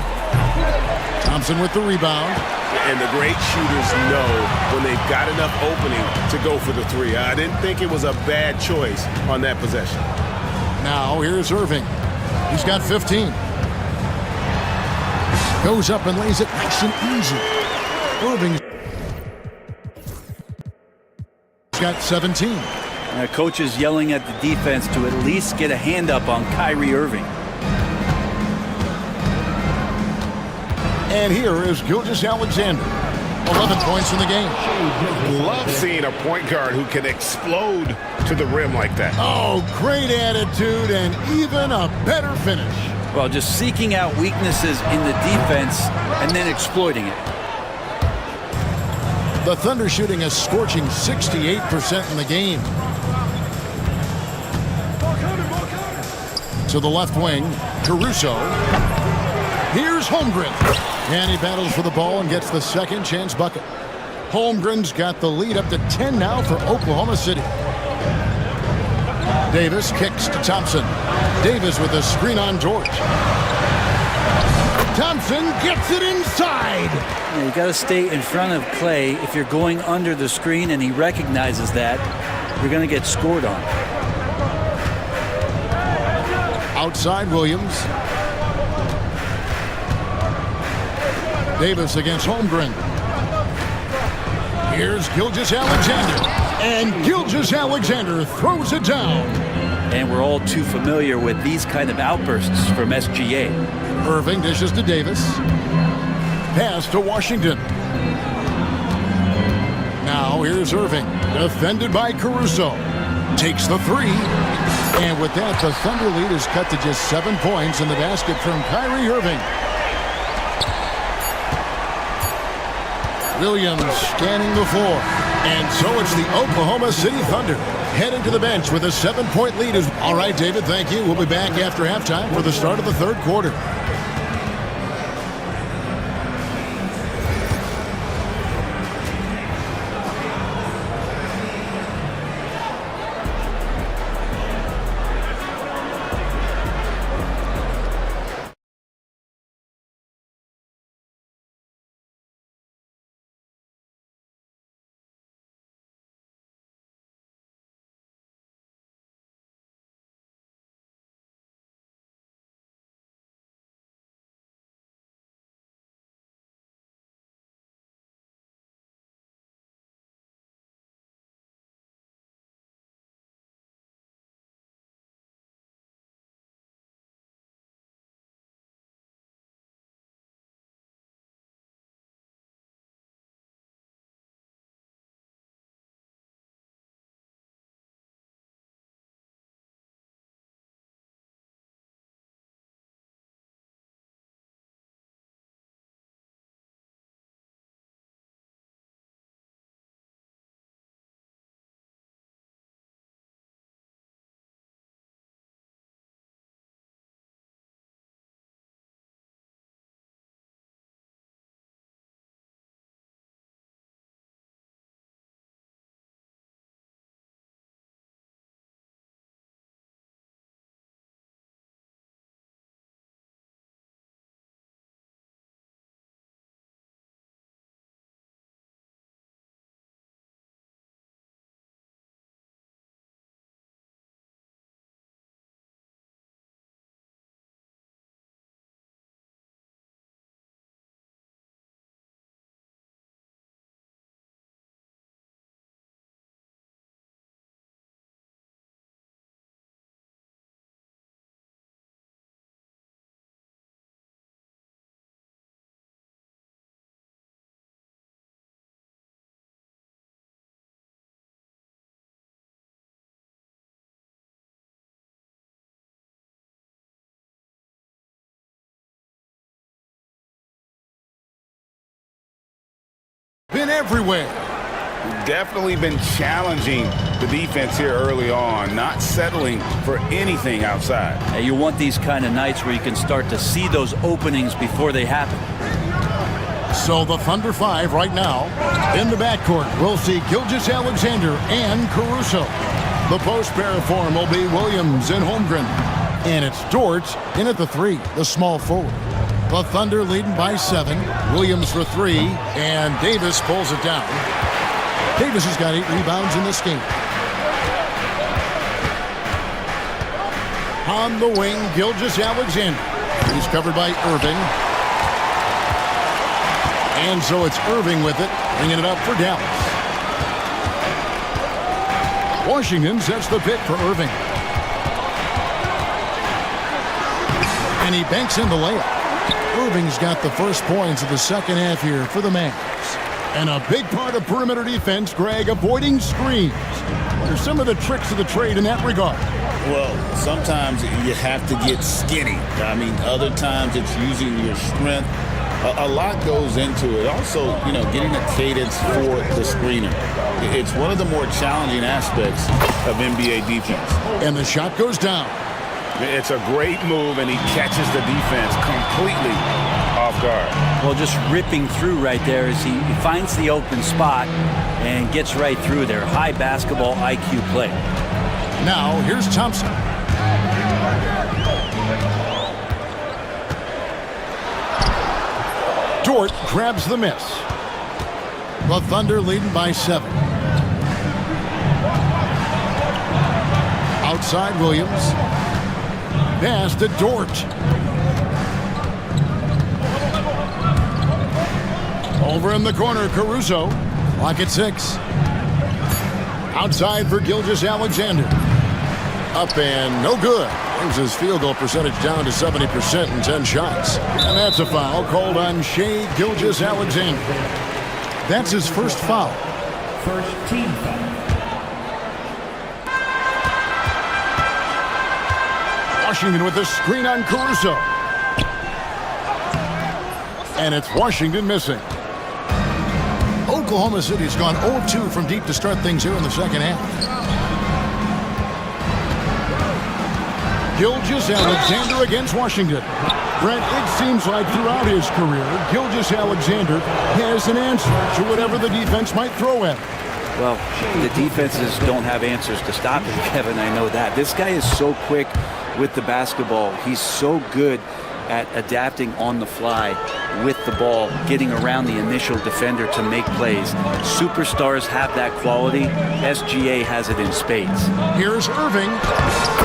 Thompson with the rebound. And the great shooters know when they've got enough opening to go for the 3. I didn't think it was a bad choice on that possession. Now here's Irving. He's got 15. Goes up and lays it nice and easy. Irving's got 17. Coach is yelling at the defense to at least get a hand up on Kyrie Irving. And here is Gilgeous-Alexander. 11 points in the game. Love seeing a point guard who can explode to the rim like that. Oh, great attitude and even a better finish. Well, just seeking out weaknesses in the defense and then exploiting it. The Thunder shooting a scorching 68% in the game. To the left wing, Caruso. Here's Holmgren. And he battles for the ball and gets the second chance bucket. Holmgren's got the lead up to 10 now for Oklahoma City. Davis kicks to Thompson. Davis with a screen on George. Thompson gets it inside. You got to stay in front of Clay. If you're going under the screen and he recognizes that, you're going to get scored on. Outside Williams. Davis against Holmgren. Here's Gilgeous-Alexander. And Gilgeous-Alexander throws it down. And we're all too familiar with these kind of outbursts from SGA. Irving dishes to Davis. Pass to Washington. Now here's Irving. Defended by Caruso. Takes the 3. And with that, the Thunder lead is cut to just 7 points in the basket from Kyrie Irving. Williams scanning the floor. And so it's the Oklahoma City Thunder heading to the bench with a 7-point lead. All right, David, thank you. We'll be back after halftime for the start of the third quarter. been everywhere. Definitely been challenging the defense here early on, not settling for anything outside. Now, you want these kind of nights where you can start to see those openings before they happen. So the Thunder 5 right now. In the backcourt, we'll see Gilgeous-Alexander and Caruso. The post pair form will be Williams and Holmgren. And it's Dort in at the 3, the small forward. The Thunder leading by 7. Williams for 3, and Davis pulls it down. Davis has got 8 rebounds in this game. On the wing, Gilgeous-Alexander. He's covered by Irving. And so it's Irving with it, bringing it up for Dallas. Washington sets the pick for Irving. And he banks in the layup. Irving's got the first points of the second half here for the Mavericks. And a big part of perimeter defense, Greg, avoiding screens. What are some of the tricks of the trade in that regard? Well, sometimes you have to get skinny. I mean, other times it's using your strength. A lot goes into it. Also, getting a cadence for the screener. It's one of the more challenging aspects of NBA defense. And the shot goes down. It's a great move, and he catches the defense completely off guard. Well, just ripping through right there as he finds the open spot and gets right through there. High basketball IQ play. Now, here's Thompson. Dort grabs the miss. The Thunder leading by 7. Outside Williams. Pass to Dort. Over in the corner, Caruso. Clock at 6. Outside for Gilgeous-Alexander. Up and no good. Brings his field goal percentage down to 70% in 10 shots. And that's a foul called on Shai Gilgeous-Alexander. That's his first foul. First team foul. Washington with a screen on Caruso. And it's Washington missing. Oklahoma City's gone 0-2 from deep to start things here in the second half. Gilgeous-Alexander against Washington. Brent, it seems like throughout his career, Gilgeous-Alexander has an answer to whatever the defense might throw at him. Well, the defenses don't have answers to stop him, Kevin. I know that. This guy is so quick with the basketball. He's so good at adapting on the fly with the ball, getting around the initial defender to make plays. Superstars have that quality. SGA has it in spades. Here's Irving.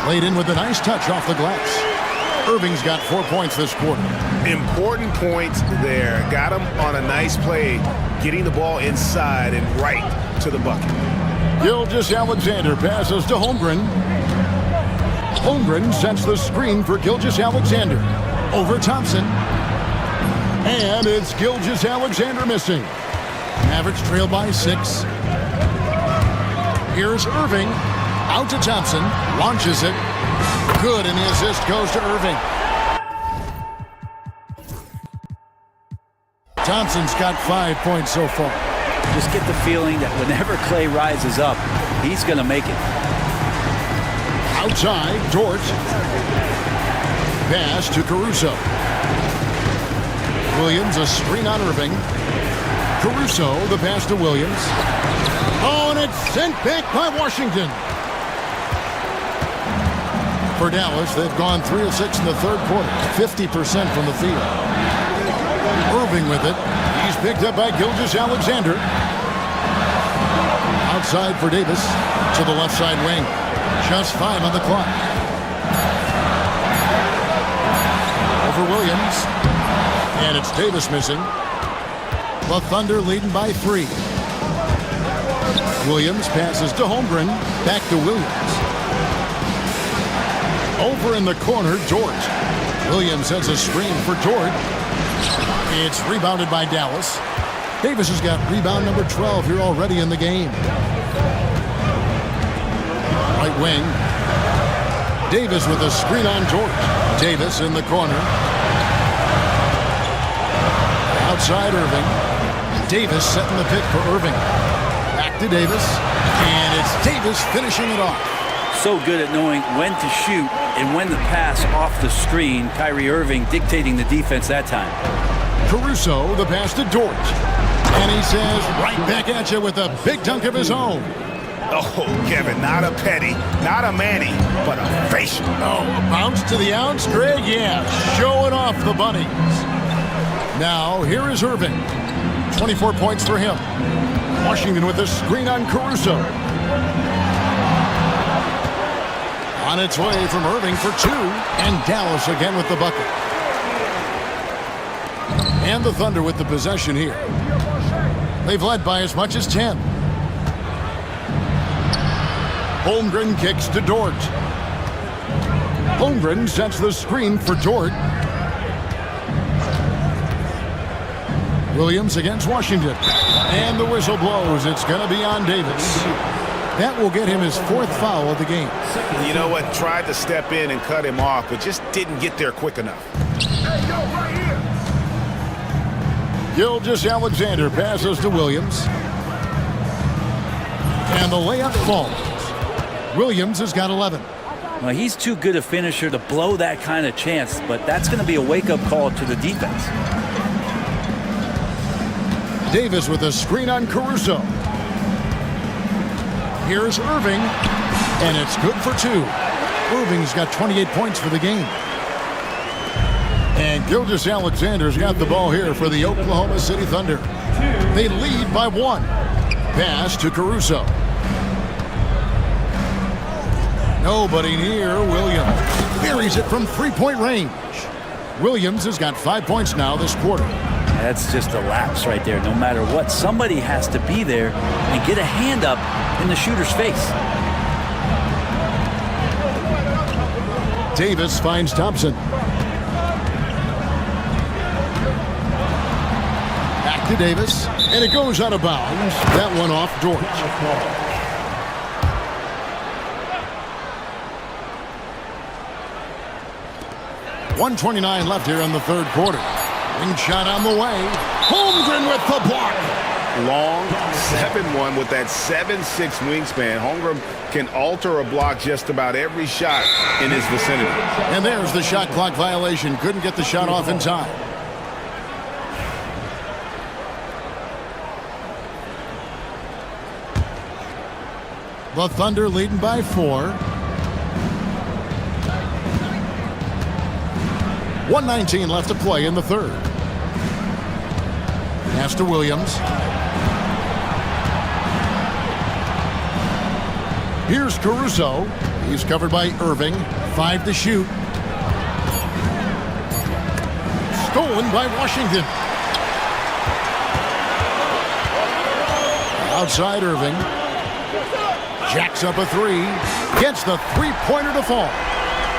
Laid in with a nice touch off the glass. Irving's got 4 points this quarter. Important points there. Got him on a nice play, getting the ball inside and right to the bucket. Gilgeous-Alexander passes to Holmgren. Holmgren sets the screen for Gilgeous-Alexander. Over Thompson. And it's Gilgeous-Alexander missing. Mavericks trail by 6. Here's Irving. Out to Thompson. Launches it. Good, and the assist goes to Irving. Thompson's got 5 points so far. Just get the feeling that whenever Clay rises up, he's going to make it. Outside, Dort. Pass to Caruso. Williams, a screen on Irving. Caruso, the pass to Williams. Oh, and it's sent back by Washington. For Dallas, they've gone 3 of 6 in the third quarter, 50% from the field. Irving with it. He's picked up by Gilgeous-Alexander. Outside for Davis to the left side wing. Just 5 on the clock. Over Williams. And it's Davis missing. The Thunder leading by 3. Williams passes to Holmgren. Back to Williams. Over in the corner, Dort. Williams has a screen for Dort. It's rebounded by Dallas. Davis has got rebound number 12 here already in the game. Right wing. Davis with a screen on Dort. Davis in the corner. Outside Irving. Davis setting the pick for Irving. Back to Davis, and it's Davis finishing it off. So good at knowing when to shoot and when to pass off the screen. Kyrie Irving dictating the defense that time. Caruso, the pass to Dort. And he says, right back at you with a big dunk of his own. Oh, Kevin, not a petty, not a Manny, but a facial. Oh, a bounce to the ounce, Greg? Yeah, showing off the bunnies. Now, here is Irving. 24 points for him. Washington with a screen on Caruso. On its way from Irving for two, and Dallas again with the bucket. And the Thunder with the possession here. They've led by as much as 10. Holmgren kicks to Dort. Holmgren sets the screen for Dort. Williams against Washington. And the whistle blows. It's going to be on Davis. That will get him his fourth foul of the game. You know what? Tried to step in and cut him off, but just didn't get there quick enough. Gilgeous-Alexander passes to Williams. And the layup falls. Williams has got 11. Well, he's too good a finisher to blow that kind of chance, but that's going to be a wake-up call to the defense. Davis with a screen on Caruso. Here's Irving, and it's good for two. Irving's got 28 points for the game. And Gilgeous-Alexander's got the ball here for the Oklahoma City Thunder. They lead by one. Pass to Caruso. Nobody near Williams. Buries it from three-point range. Williams has got 5 points now this quarter. That's just a lapse right there. No matter what, somebody has to be there and get a hand up in the shooter's face. Davis finds Thompson. Back to Davis, and it goes out of bounds. That one off Dort. 1:29 left here in the third quarter. Ring shot on the way. Holmgren with the block. Long 7-1 with that 7'6" wingspan. Holmgren can alter a block just about every shot in his vicinity. And there's the shot clock violation. Couldn't get the shot off in time. The Thunder leading by 4. 1:19 left to play in the third. Pass to Williams. Here's Caruso. He's covered by Irving. 5 to shoot. Stolen by Washington. Outside Irving. Jacks up a three. Gets the three-pointer to fall.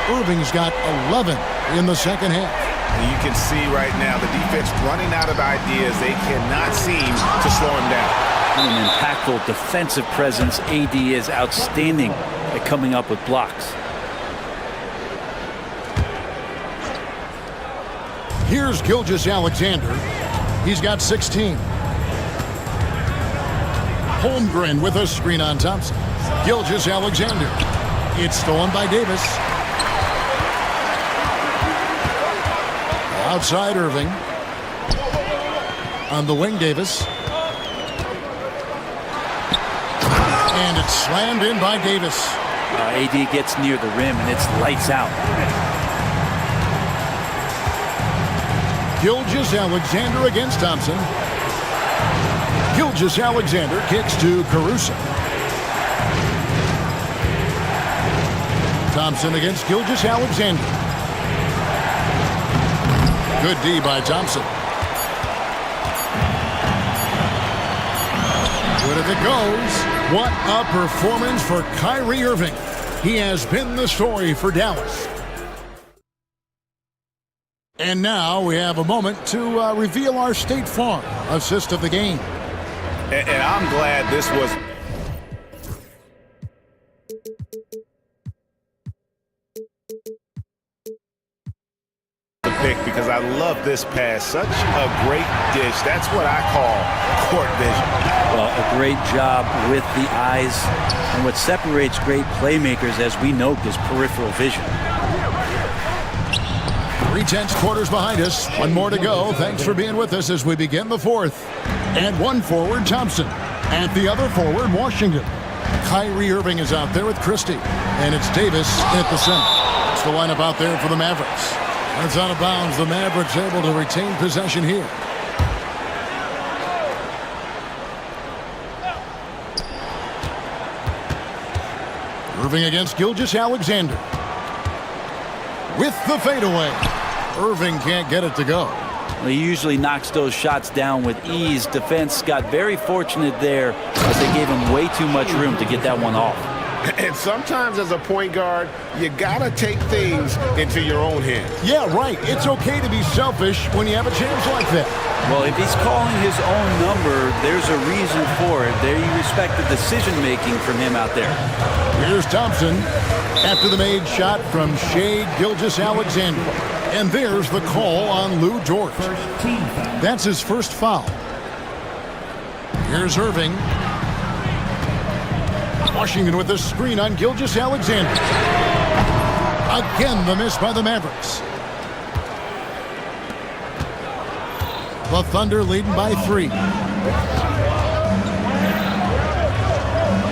Irving's got 11 in the second half. You can see right now the defense running out of ideas. They cannot seem to slow him down. An impactful defensive presence. AD is outstanding at coming up with blocks. Here's Gilgeous-Alexander. He's got 16. Holmgren with a screen on Thompson. Gilgeous-Alexander. It's stolen by Davis. Outside Irving. On the wing, Davis. And it's slammed in by Davis. AD gets near the rim and it's lights out. Gilgeous-Alexander against Thompson. Gilgeous-Alexander kicks to Caruso. Thompson against Gilgeous-Alexander. Good D by Thompson. Good as it goes. What a performance for Kyrie Irving. He has been the story for Dallas. And now we have a moment to reveal our State Farm assist of the game. And I'm glad this was... pick because I love this pass. Such a great dish. That's what I call court vision. Well, a great job with the eyes. And what separates great playmakers, as we note, is peripheral vision. 3/10 quarters behind us. One more to go. Thanks for being with us as we begin the fourth. And one forward, Thompson. At the other forward, Washington. Kyrie Irving is out there with Christie. And it's Davis at the center. It's the lineup out there for the Mavericks. And it's out of bounds. The Mavericks able to retain possession here. Irving against Gilgeous-Alexander. With the fadeaway. Irving can't get it to go. Well, he usually knocks those shots down with ease. Defense got very fortunate there as they gave him way too much room to get that one off. And sometimes as a point guard, you gotta take things into your own hands. Yeah, right. It's okay to be selfish when you have a chance like that. Well, if he's calling his own number, there's a reason for it. There you respect the decision-making from him out there. Here's Thompson after the made shot from Shai Gilgeous-Alexander. And there's the call on Lou Dort. That's his first foul. Here's Irving. Washington with the screen on Gilgeous-Alexander. Again, the miss by the Mavericks. The Thunder leading by 3.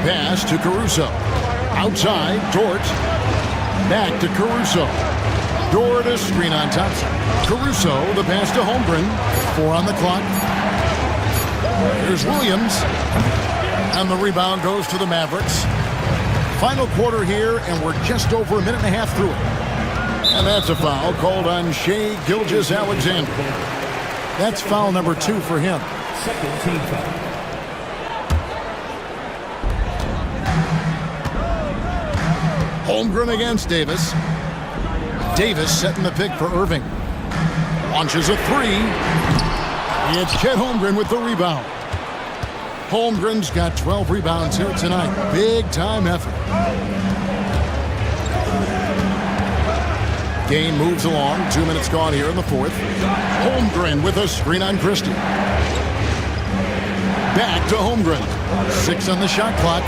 Pass to Caruso. Outside, Dort. Back to Caruso. Dort a screen on Thompson. Caruso, the pass to Holmgren. 4 on the clock. Here's Williams. And the rebound goes to the Mavericks. Final quarter here, and we're just over a minute and a half through it. And that's a foul called on Shai Gilgeous-Alexander. That's foul number 2 for him. Second team foul. Holmgren against Davis. Davis setting the pick for Irving. Launches a 3. It's Chet Holmgren with the rebound. Holmgren's got 12 rebounds here tonight. Big time effort. Game moves along. 2 minutes gone here in the fourth. Holmgren with a screen on Christie. Back to Holmgren. 6 on the shot clock.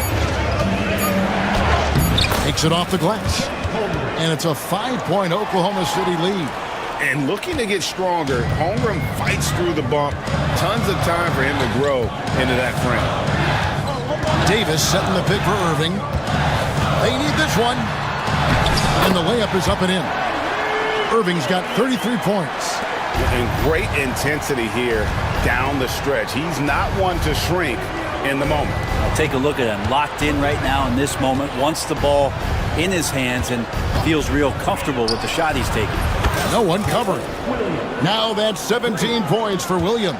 Takes it off the glass. And it's a 5-point Oklahoma City lead. And looking to get stronger, Holmgren fights through the bump. Tons of time for him to grow into that frame. Davis setting the pick for Irving. They need this one. And the layup is up and in. Irving's got 33 points. And great intensity here down the stretch. He's not one to shrink in the moment. Take a look at him. Locked in right now in this moment. Wants the ball in his hands and feels real comfortable with the shot he's taking. No one covering. Now that's 17 points for Williams.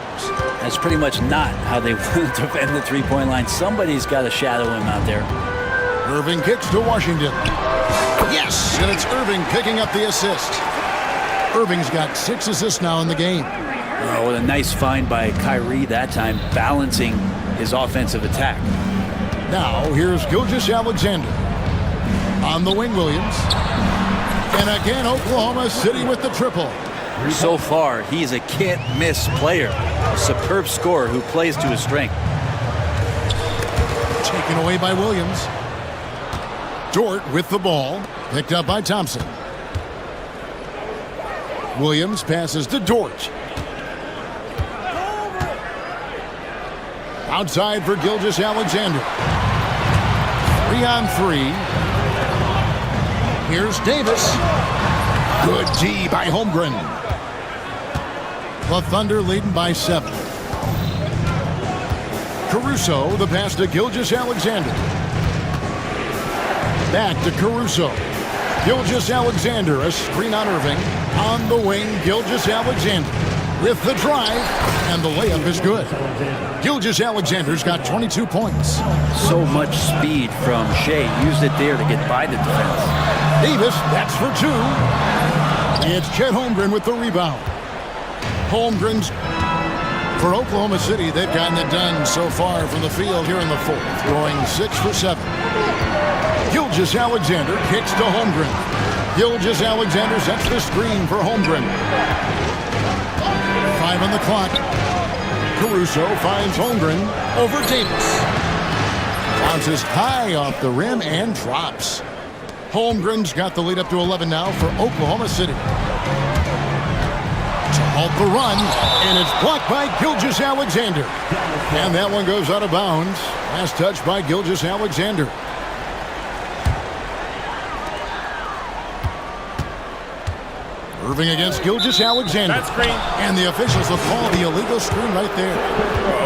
That's pretty much not how they want to defend the three-point line. Somebody's got to shadow him out there. Irving kicks to Washington. Yes, and it's Irving picking up the assist. Irving's got 6 assists now in the game. Oh, what a nice find by Kyrie that time, balancing his offensive attack. Now here's Gilgeous-Alexander. On the wing, Williams. And again, Oklahoma City with the triple. So far, he's a can't-miss player. A superb scorer who plays to his strength. Taken away by Williams. Dort with the ball. Picked up by Thompson. Williams passes to Dort. Outside for Gilgeous-Alexander. 3-on-3. Here's Davis. Good D by Holmgren. The Thunder leading by 7. Caruso, the pass to Gilgeous-Alexander. Back to Caruso. Gilgeous-Alexander, a screen on Irving. On the wing, Gilgeous-Alexander with the drive, and the layup is good. Gilgeous-Alexander's got 22 points. So much speed from Shai. Used it there to get by the defense. Davis, that's for 2. It's Chet Holmgren with the rebound. Holmgren's for Oklahoma City. They've gotten it done so far from the field here in the fourth, going 6 for 7. Gilgeous-Alexander kicks to Holmgren. Gilgeous Alexander sets the screen for Holmgren. 5 on the clock. Caruso finds Holmgren over Davis. Bounces high off the rim and drops. Holmgren's got the lead up to 11 now for Oklahoma City. To halt the run, and it's blocked by Gilgeous Alexander. And that one goes out of bounds. Last touch by Gilgeous Alexander. Irving against Gilgeous Alexander. That screen. And the officials will call the illegal screen right there.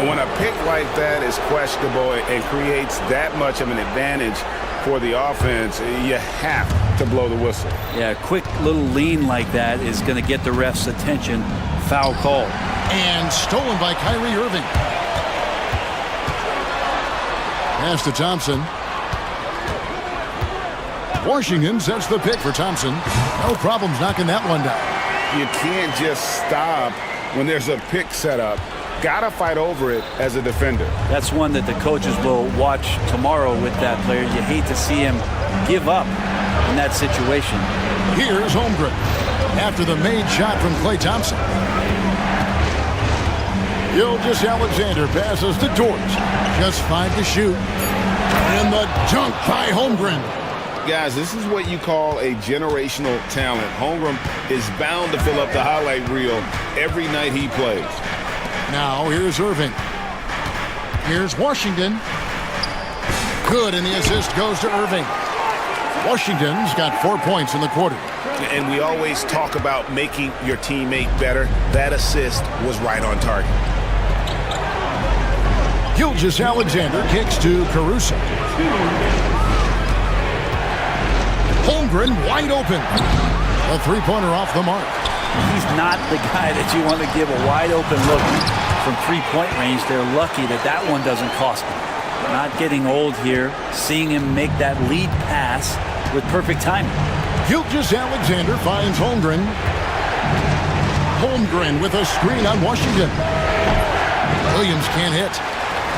When a pick like that is questionable and creates that much of an advantage for the offense, you have to blow the whistle. Yeah, a quick little lean like that is going to get the ref's attention. Foul call. And stolen by Kyrie Irving. Pass to Thompson. Washington sets the pick for Thompson. No problems knocking that one down. You can't just stop when there's a pick set up. Gotta fight over it as a defender. That's one that the coaches will watch tomorrow with that player. You hate to see him give up in that situation. Here's Holmgren after the made shot from Klay Thompson. Gilgeous Alexander passes to George. Just 5 to shoot. And the dunk by Holmgren. Guys, this is what you call a generational talent. Holmgren is bound to fill up the highlight reel every night he plays. Now here's Irving. Here's Washington. Good, and the assist goes to Irving. Washington's got 4 points in the quarter. And we always talk about making your teammate better. That assist was right on target. Gilgeous Alexander kicks to Caruso. Holmgren wide open. A three-pointer off the mark. He's not the guy that you want to give a wide open look from three-point range. They're lucky that that one doesn't cost them. Not getting old here. Seeing him make that lead pass with perfect timing. Gilgeous Alexander finds Holmgren. Holmgren with a screen on Washington. Williams can't hit.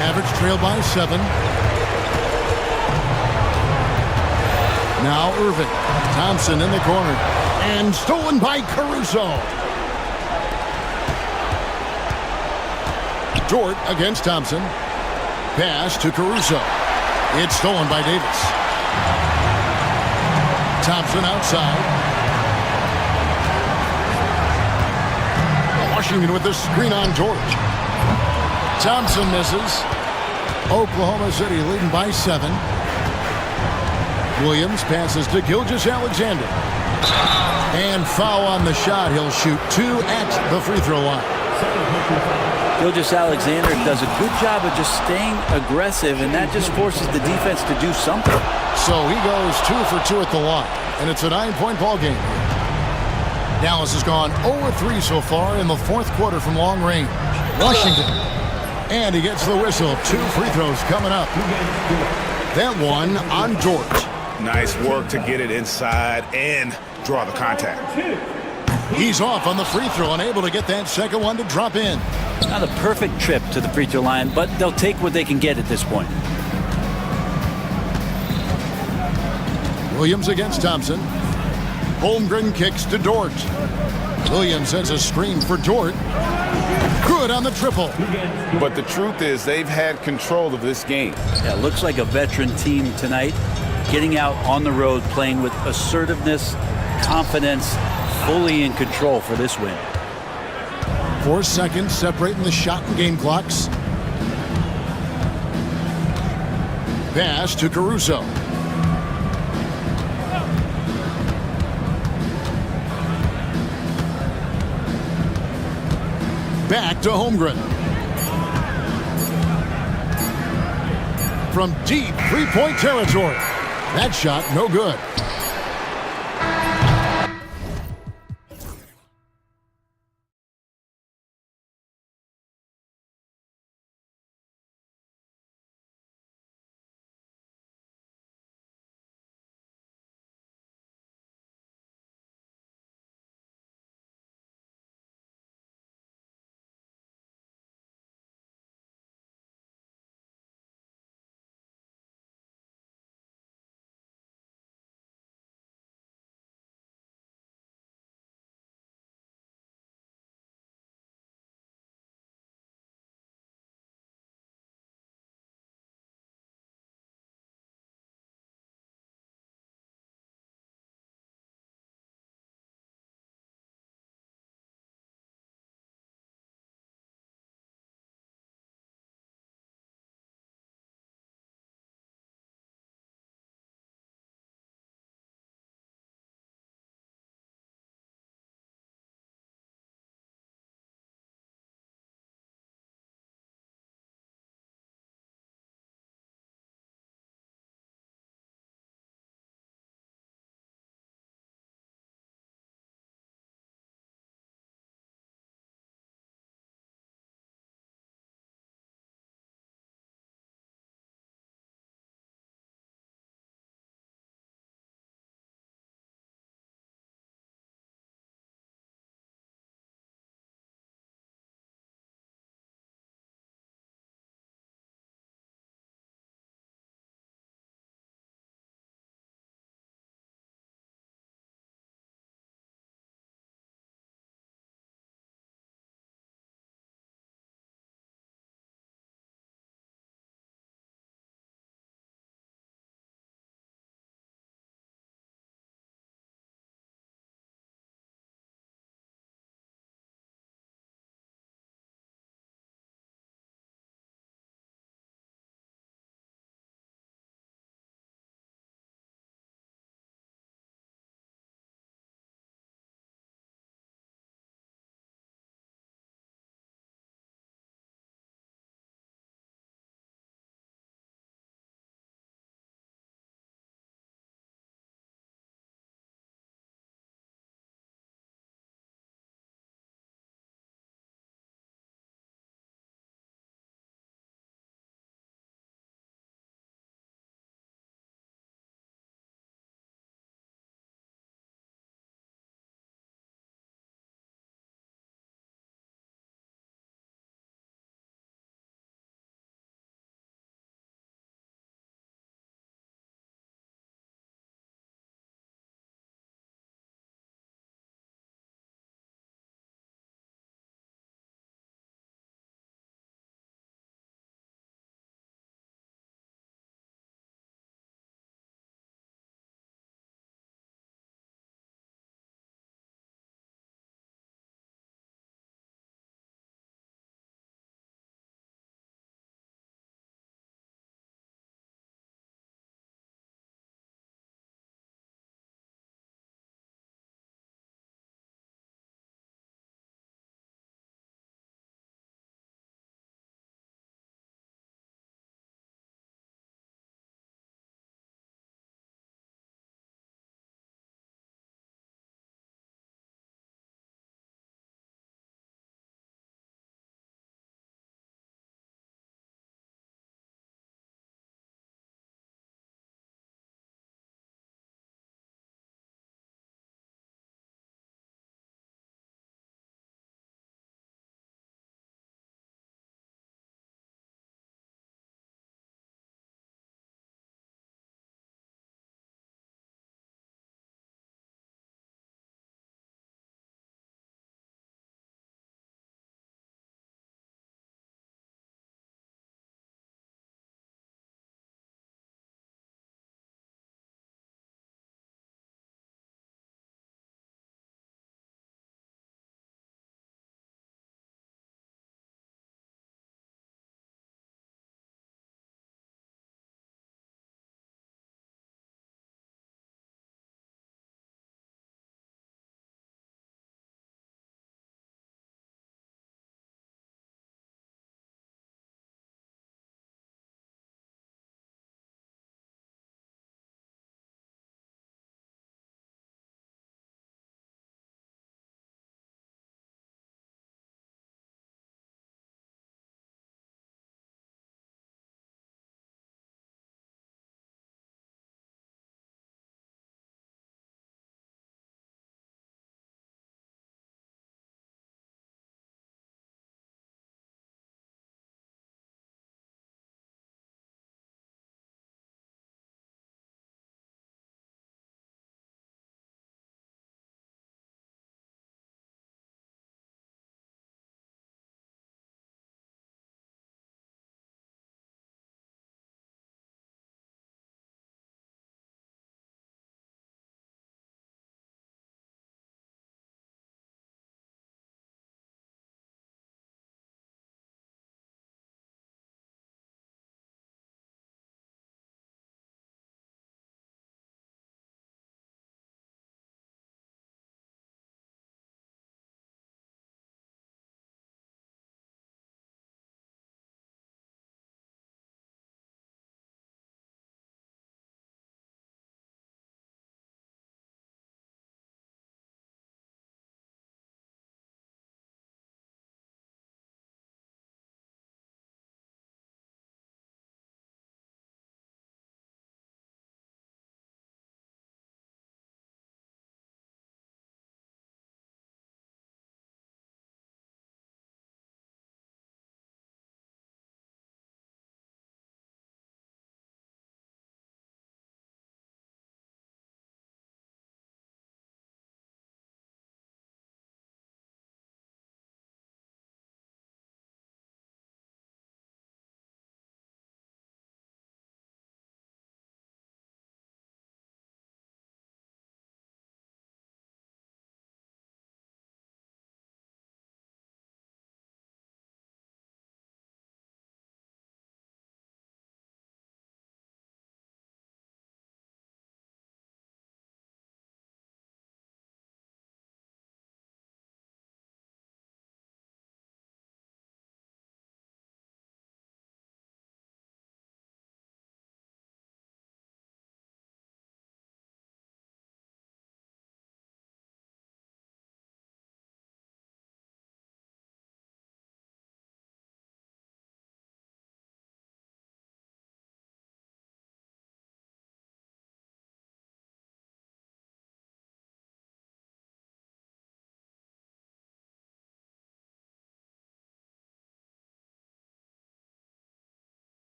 Mavericks trail by 7. Now Irving. Thompson in the corner. And stolen by Caruso. Dort against Thompson. Pass to Caruso. It's stolen by Davis. Thompson outside. Washington with the screen on George. Thompson misses. Oklahoma City leading by 7. Williams passes to Gilgeous Alexander. And foul on the shot. He'll shoot 2 at the free throw line. Gilgeous Alexander does a good job of just staying aggressive, and that just forces the defense to do something. So he goes 2 for 2 at the line, and it's a 9-point ball game. Dallas has gone 0-3 so far in the fourth quarter from long range. Washington, and he gets the whistle. 2 free throws coming up. That one on George. Nice work to get it inside and draw the contact. He's off on the free throw, unable to get that second one to drop in. Not a perfect trip to the free throw line, but they'll take what they can get at this point. Williams against Thompson. Holmgren kicks to Dort. Williams sets a screen for Dort. Good on the triple. But the truth is they've had control of this game. Yeah, looks like a veteran team tonight. Getting out on the road, playing with assertiveness, confidence, fully in control for this win. 4 seconds separating the shot and game clocks. Pass to Caruso. Back to Holmgren. From deep three-point territory. That shot no good.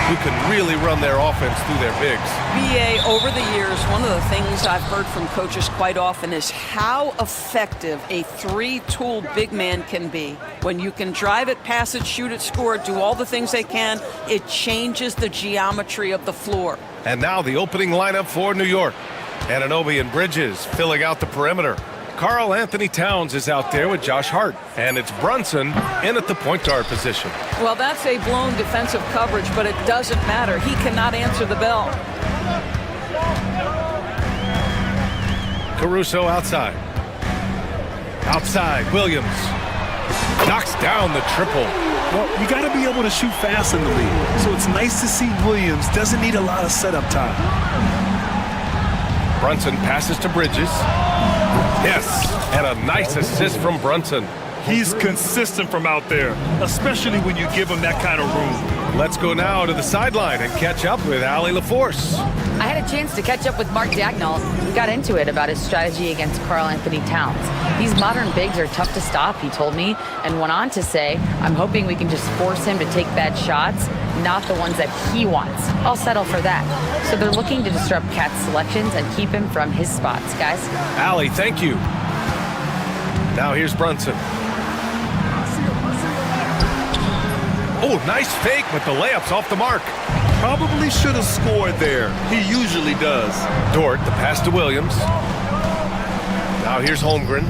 who can really run their offense through their bigs. BA, over the years, one of the things I've heard from coaches quite often is how effective a three-tool big man can be. When you can drive it, pass it, shoot it, score it, do all the things they can, it changes the geometry of the floor. And now the opening lineup for New York. Anunoby and Bridges filling out the perimeter. Karl Anthony Towns is out there with Josh Hart. And it's Brunson in at the point guard position. Well, that's a blown defensive coverage, but it doesn't matter. He cannot answer the bell. Caruso outside. Outside, Williams. Knocks down the triple. Well, you got to be able to shoot fast in the league. So it's nice to see Williams doesn't need a lot of setup time. Brunson passes to Bridges. Yes, and a nice assist from Brunson. He's consistent from out there, especially when you give him that kind of room. Let's go now to the sideline and catch up with Allie LaForce. I had a chance to catch up with Mark Dagnall. We got into it about his strategy against Karl Anthony Towns. These modern bigs are tough to stop, he told me, and went on to say, I'm hoping we can just force him to take bad shots, not the ones that he wants. I'll settle for that. So they're looking to disrupt Cat's selections and keep him from his spots, guys. Allie, thank you. Now here's Brunson. Oh, nice fake, but the layup's off the mark. Probably should have scored there. He usually does. Dort, the pass to Williams. Now here's Holmgren.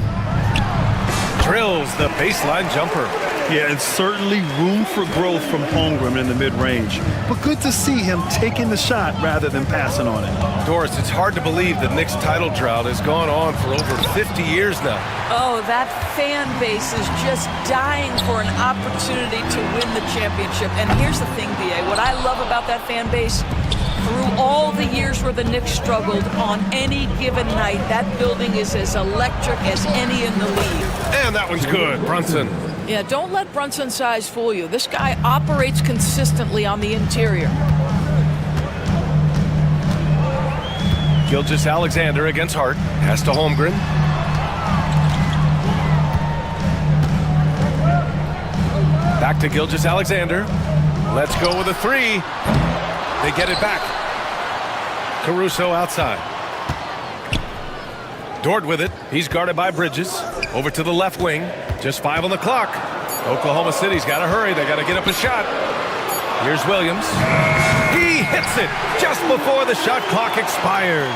Drills the baseline jumper. Yeah, and certainly room for growth from Holmgren in the mid-range. But good to see him taking the shot rather than passing on it. Doris, it's hard to believe the Knicks title drought has gone on for over 50 years now. Oh, that fan base is just dying for an opportunity to win the championship. And here's the thing, BA, what I love about that fan base, through all the years where the Knicks struggled, on any given night, that building is as electric as any in the league. And that one's good, Brunson. Yeah, don't let Brunson's size fool you. This guy operates consistently on the interior. Gilgeous-Alexander against Hart. Pass to Holmgren. Back to Gilgeous-Alexander. Let's go with a three. They get it back. Caruso outside. Dort with it. He's guarded by Bridges. Over to the left wing. Just 5 on the clock. Oklahoma City's got to hurry. They got to get up a shot. Here's Williams. He hits it just before the shot clock expires.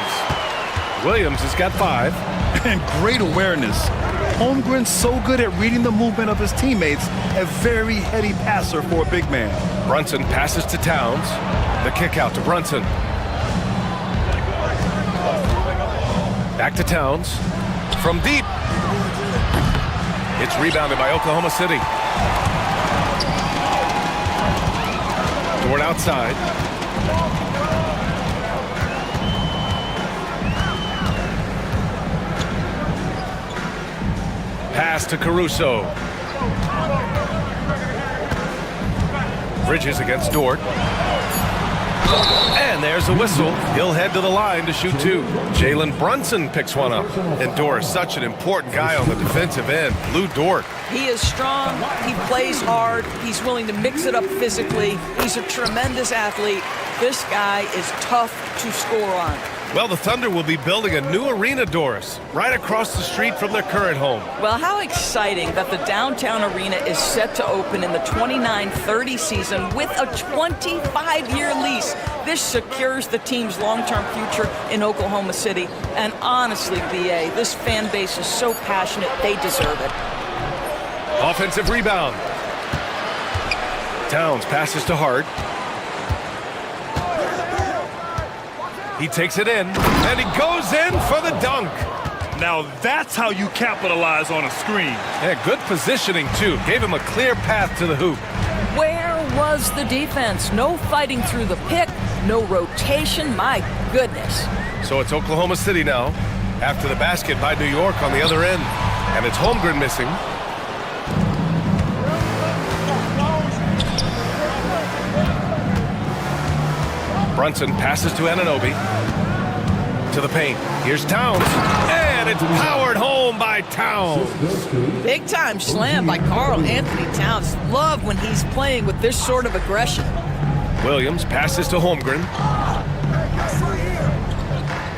Williams has got 5. And great awareness. Holmgren's so good at reading the movement of his teammates. A very heady passer for a big man. Brunson passes to Towns. The kick out to Brunson. Back to Towns. From deep. It's rebounded by Oklahoma City. Dort outside. Pass to Caruso. Bridges against Dort. And there's a whistle. He'll head to the line to shoot 2. Jalen Brunson picks one up. And Dort is such an important guy on the defensive end. Lou Dort. He is strong. He plays hard. He's willing to mix it up physically. He's a tremendous athlete. This guy is tough to score on. Well, the Thunder will be building a new arena, Doris, right across the street from their current home. Well, how exciting that the downtown arena is set to open in the 29-30 season with a 25-year lease. This secures the team's long-term future in Oklahoma City. And honestly, BA, this fan base is so passionate, they deserve it. Offensive rebound. Towns passes to Hart. He takes it in, and he goes in for the dunk. Now that's how you capitalize on a screen. Yeah, good positioning, too. Gave him a clear path to the hoop. Where was the defense? No fighting through the pick, no rotation, my goodness. So it's Oklahoma City now, after the basket by New York on the other end. And it's Holmgren missing. Brunson passes to Anunoby. To the paint. Here's Towns. And it's powered home by Towns. Big time slam by Karl Anthony Towns. Love when he's playing with this sort of aggression. Williams passes to Holmgren.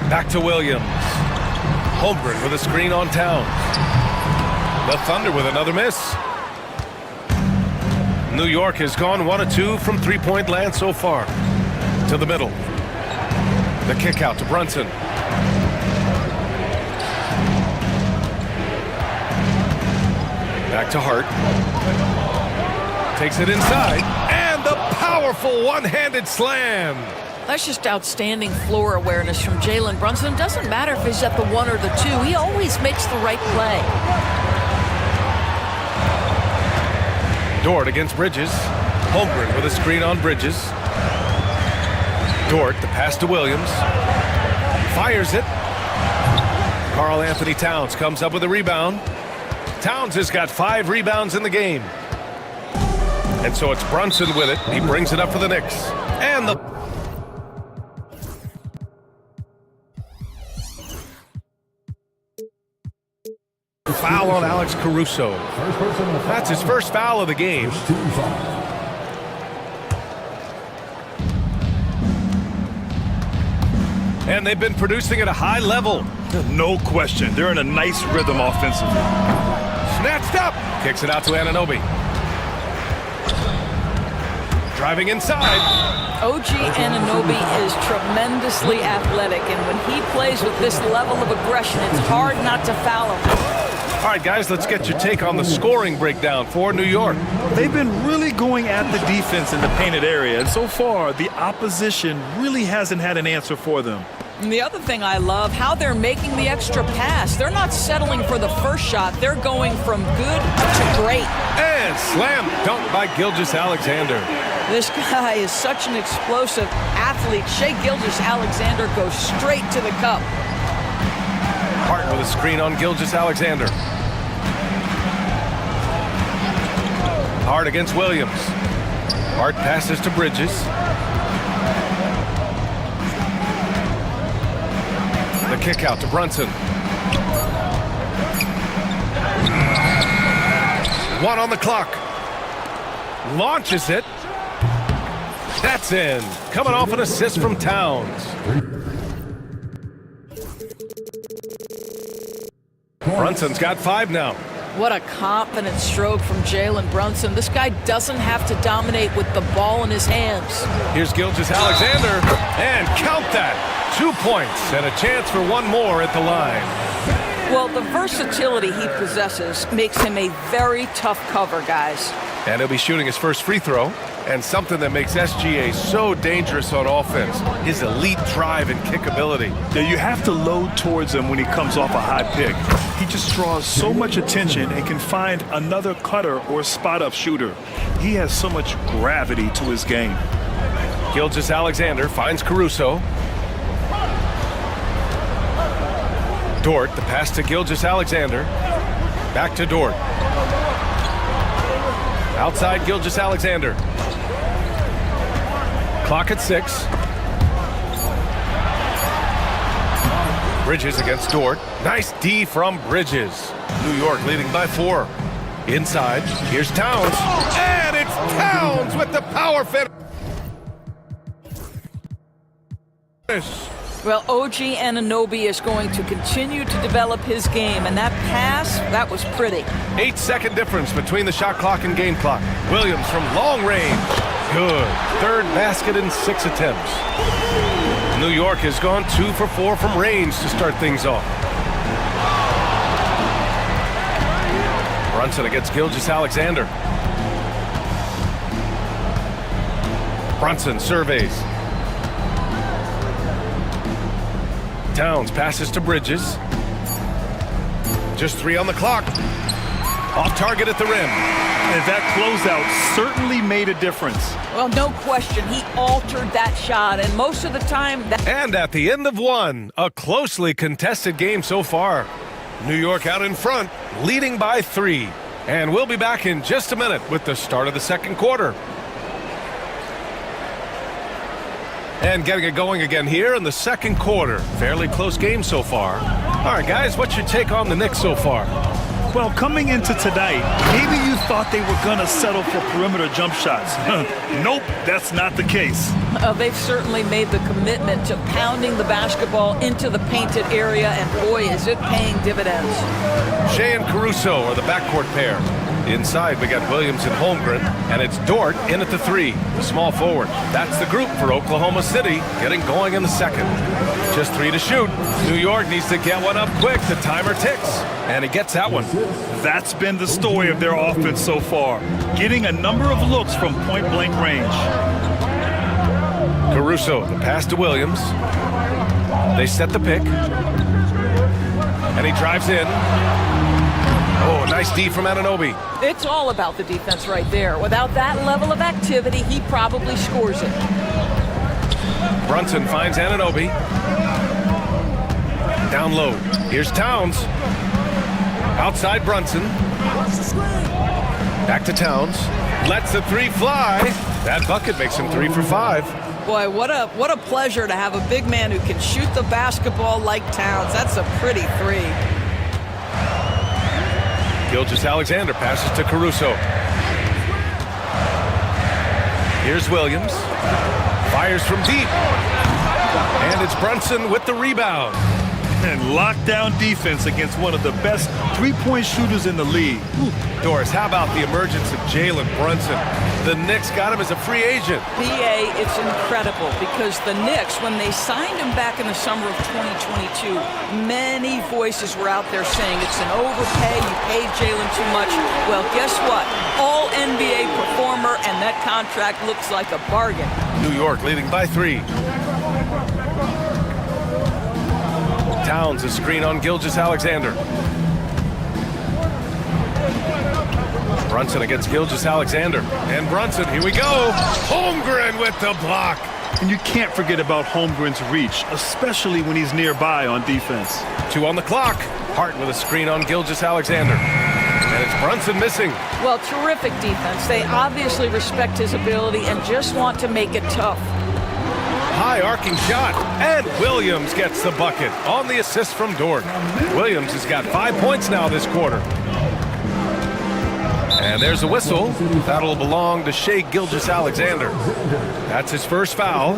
Back to Williams. Holmgren with a screen on Towns. The Thunder with another miss. New York has gone 1 of 2 from three-point land so far. To the middle. The kick out to Brunson. Back to Hart. Takes it inside. And the powerful one-handed slam. That's just outstanding floor awareness from Jalen Brunson. It doesn't matter if he's at the 1 or the 2. He always makes the right play. Dort against Bridges. Holmgren with a screen on Bridges. Dort, the pass to Williams. Fires it. Karl Anthony Towns comes up with a rebound. Towns has got 5 rebounds in the game. And so it's Brunson with it. He brings it up for the Knicks. And the foul on Alex Caruso. That's his first foul of the game. And they've been producing at a high level. No question. They're in a nice rhythm offensively. Snatched up. Kicks it out to Anunoby. Driving inside. OG Anunoby is tremendously athletic, and when he plays with this level of aggression, it's hard not to foul him. All right, guys, let's get your take on the scoring breakdown for New York. They've been really going at the defense in the painted area, and so far, the opposition really hasn't had an answer for them. And the other thing I love, how they're making the extra pass. They're not settling for the first shot. They're going from good to great. And slam dunk by Gilgeous-Alexander. This guy is such an explosive athlete. Shai Gilgeous-Alexander goes straight to the cup. Hart with a screen on Gilgeous-Alexander. Hart against Williams. Hart passes to Bridges. The kick out to Brunson. 1 on the clock. Launches it. That's in. Coming off an assist from Towns. Brunson's got 5 now. What a confident stroke from Jalen Brunson. This guy doesn't have to dominate with the ball in his hands. Here's Gilgeous-Alexander, and count that. 2 points and a chance for 1 more at the line. Well, the versatility he possesses makes him a very tough cover, guys. And he'll be shooting his first free throw. And something that makes SGA so dangerous on offense, his elite drive and kick ability. Now, you have to load towards him when he comes off a high pick. He just draws so much attention and can find another cutter or spot-up shooter. He has so much gravity to his game. Gilgeous-Alexander finds Caruso. Dort, the pass to Gilgeous-Alexander. Back to Dort. Outside Gilgeous-Alexander. Clock at 6. Bridges against Dort. Nice D from Bridges. New York leading by 4. Inside, here's Towns. And it's Towns with the power finish. Well, OG Anunoby is going to continue to develop his game, and that pass, that was pretty. 8-second difference between the shot clock and game clock. Williams from long range. Good. 3rd basket in 6 attempts. New York has gone 2 for 4 from range to start things off. Brunson against Gilgeous-Alexander. Brunson surveys. Towns passes to Bridges. Just 3 on the clock. Off target at the rim. And that closeout certainly made a difference. Well, no question. He altered that shot, and most of the time... And at the end of 1, a closely contested game so far. New York out in front, leading by 3. And we'll be back in just a minute with the start of the second quarter. And getting it going again here in the second quarter. Fairly close game so far. All right, guys, what's your take on the Knicks so far? Well, coming into tonight, maybe you thought they were going to settle for perimeter jump shots. Nope, that's not the case. They've certainly made the commitment to pounding the basketball into the painted area, and boy, is it paying dividends. Shea and Caruso are the backcourt pair. Inside, we got Williams and Holmgren, and it's Dort in at the 3, the small forward. That's the group for Oklahoma City, getting going in the second. Just 3 to shoot. New York needs to get one up quick. The timer ticks, and he gets that one. That's been the story of their offense so far, getting a number of looks from point-blank range. Caruso, the pass to Williams. They set the pick, and he drives in. Oh, nice D from Anunoby. It's all about the defense right there. Without that level of activity, he probably scores it. Brunson finds Anunoby. Down low. Here's Towns. Outside Brunson. Back to Towns. Lets the 3 fly. That bucket makes him 3 for 5. Boy, what a pleasure to have a big man who can shoot the basketball like Towns. That's a pretty 3. Gilgeous-Alexander passes to Caruso. Here's Williams. Fires from deep. And it's Brunson with the rebound. And lockdown defense against one of the best three-point shooters in the league. Doris, how about the emergence of Jalen Brunson? The Knicks got him as a free agent. BA, it's incredible because the Knicks, when they signed him back in the summer of 2022, many voices were out there saying it's an overpay, you paid Jalen too much. Well, guess what? All NBA performer, and that contract looks like a bargain. New York leading by 3. Towns, a screen on Gilgeous-Alexander. Brunson against Gilgeous-Alexander. And Brunson, here we go. Holmgren with the block. And you can't forget about Holmgren's reach, especially when he's nearby on defense. 2 on the clock. Hart with a screen on Gilgeous-Alexander. And it's Brunson missing. Well, terrific defense. They obviously respect his ability and just want to make it tough. High arcing shot, and Williams gets the bucket on the assist from Dort. Williams has got 5 points now this quarter. And there's a whistle. That'll belong to Shea Gilgeous-Alexander. That's his first foul.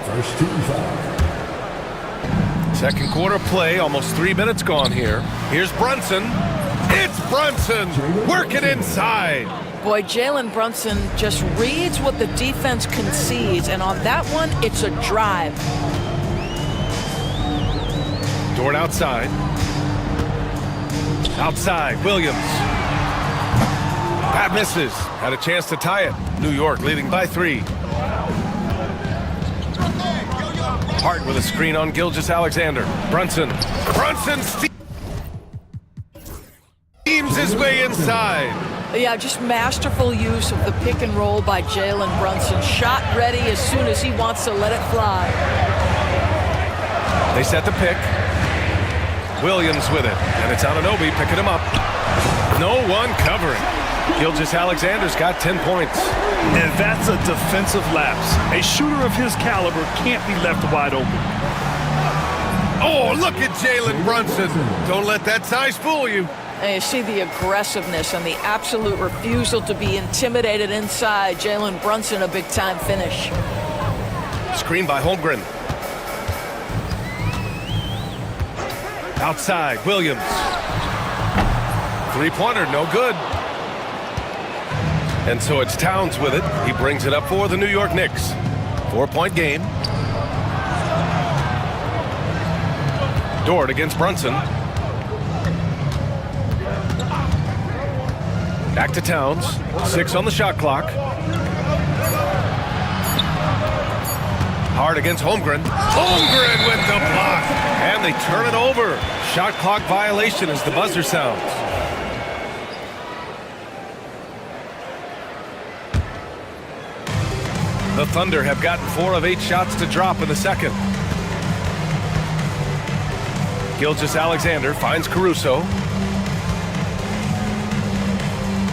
First team foul. Second quarter play, almost 3 minutes gone here. Here's Brunson. It's Brunson working inside. Boy, Jalen Brunson just reads what the defense concedes, and on that one, it's a drive. Dort outside. Outside, Williams. That misses. Had a chance to tie it. New York leading by 3. Hart with a screen on Gilgeous-Alexander. Brunson. Brunson steams his way inside. Yeah, just masterful use of the pick and roll by Jalen Brunson. Shot ready as soon as he wants to let it fly. They set the pick. Williams with it. And it's Anunoby picking him up. No one covering. Gilgeous-Alexander's got 10 points. And that's a defensive lapse. A shooter of his caliber can't be left wide open. Oh, look at Jalen Brunson. Don't let that size fool you. And you see the aggressiveness and the absolute refusal to be intimidated inside. Jalen Brunson, a big-time finish. Screen by Holmgren. Outside, Williams. Three-pointer, no good. And so it's Towns with it. He brings it up for the New York Knicks. 4-point game. Dort against Brunson. Back to Towns. 6 on the shot clock. Hart against Holmgren. Holmgren with the block. And they turn it over. Shot clock violation as the buzzer sounds. The Thunder have gotten 4 of 8 shots to drop in the second. Gilgeous-Alexander finds Caruso.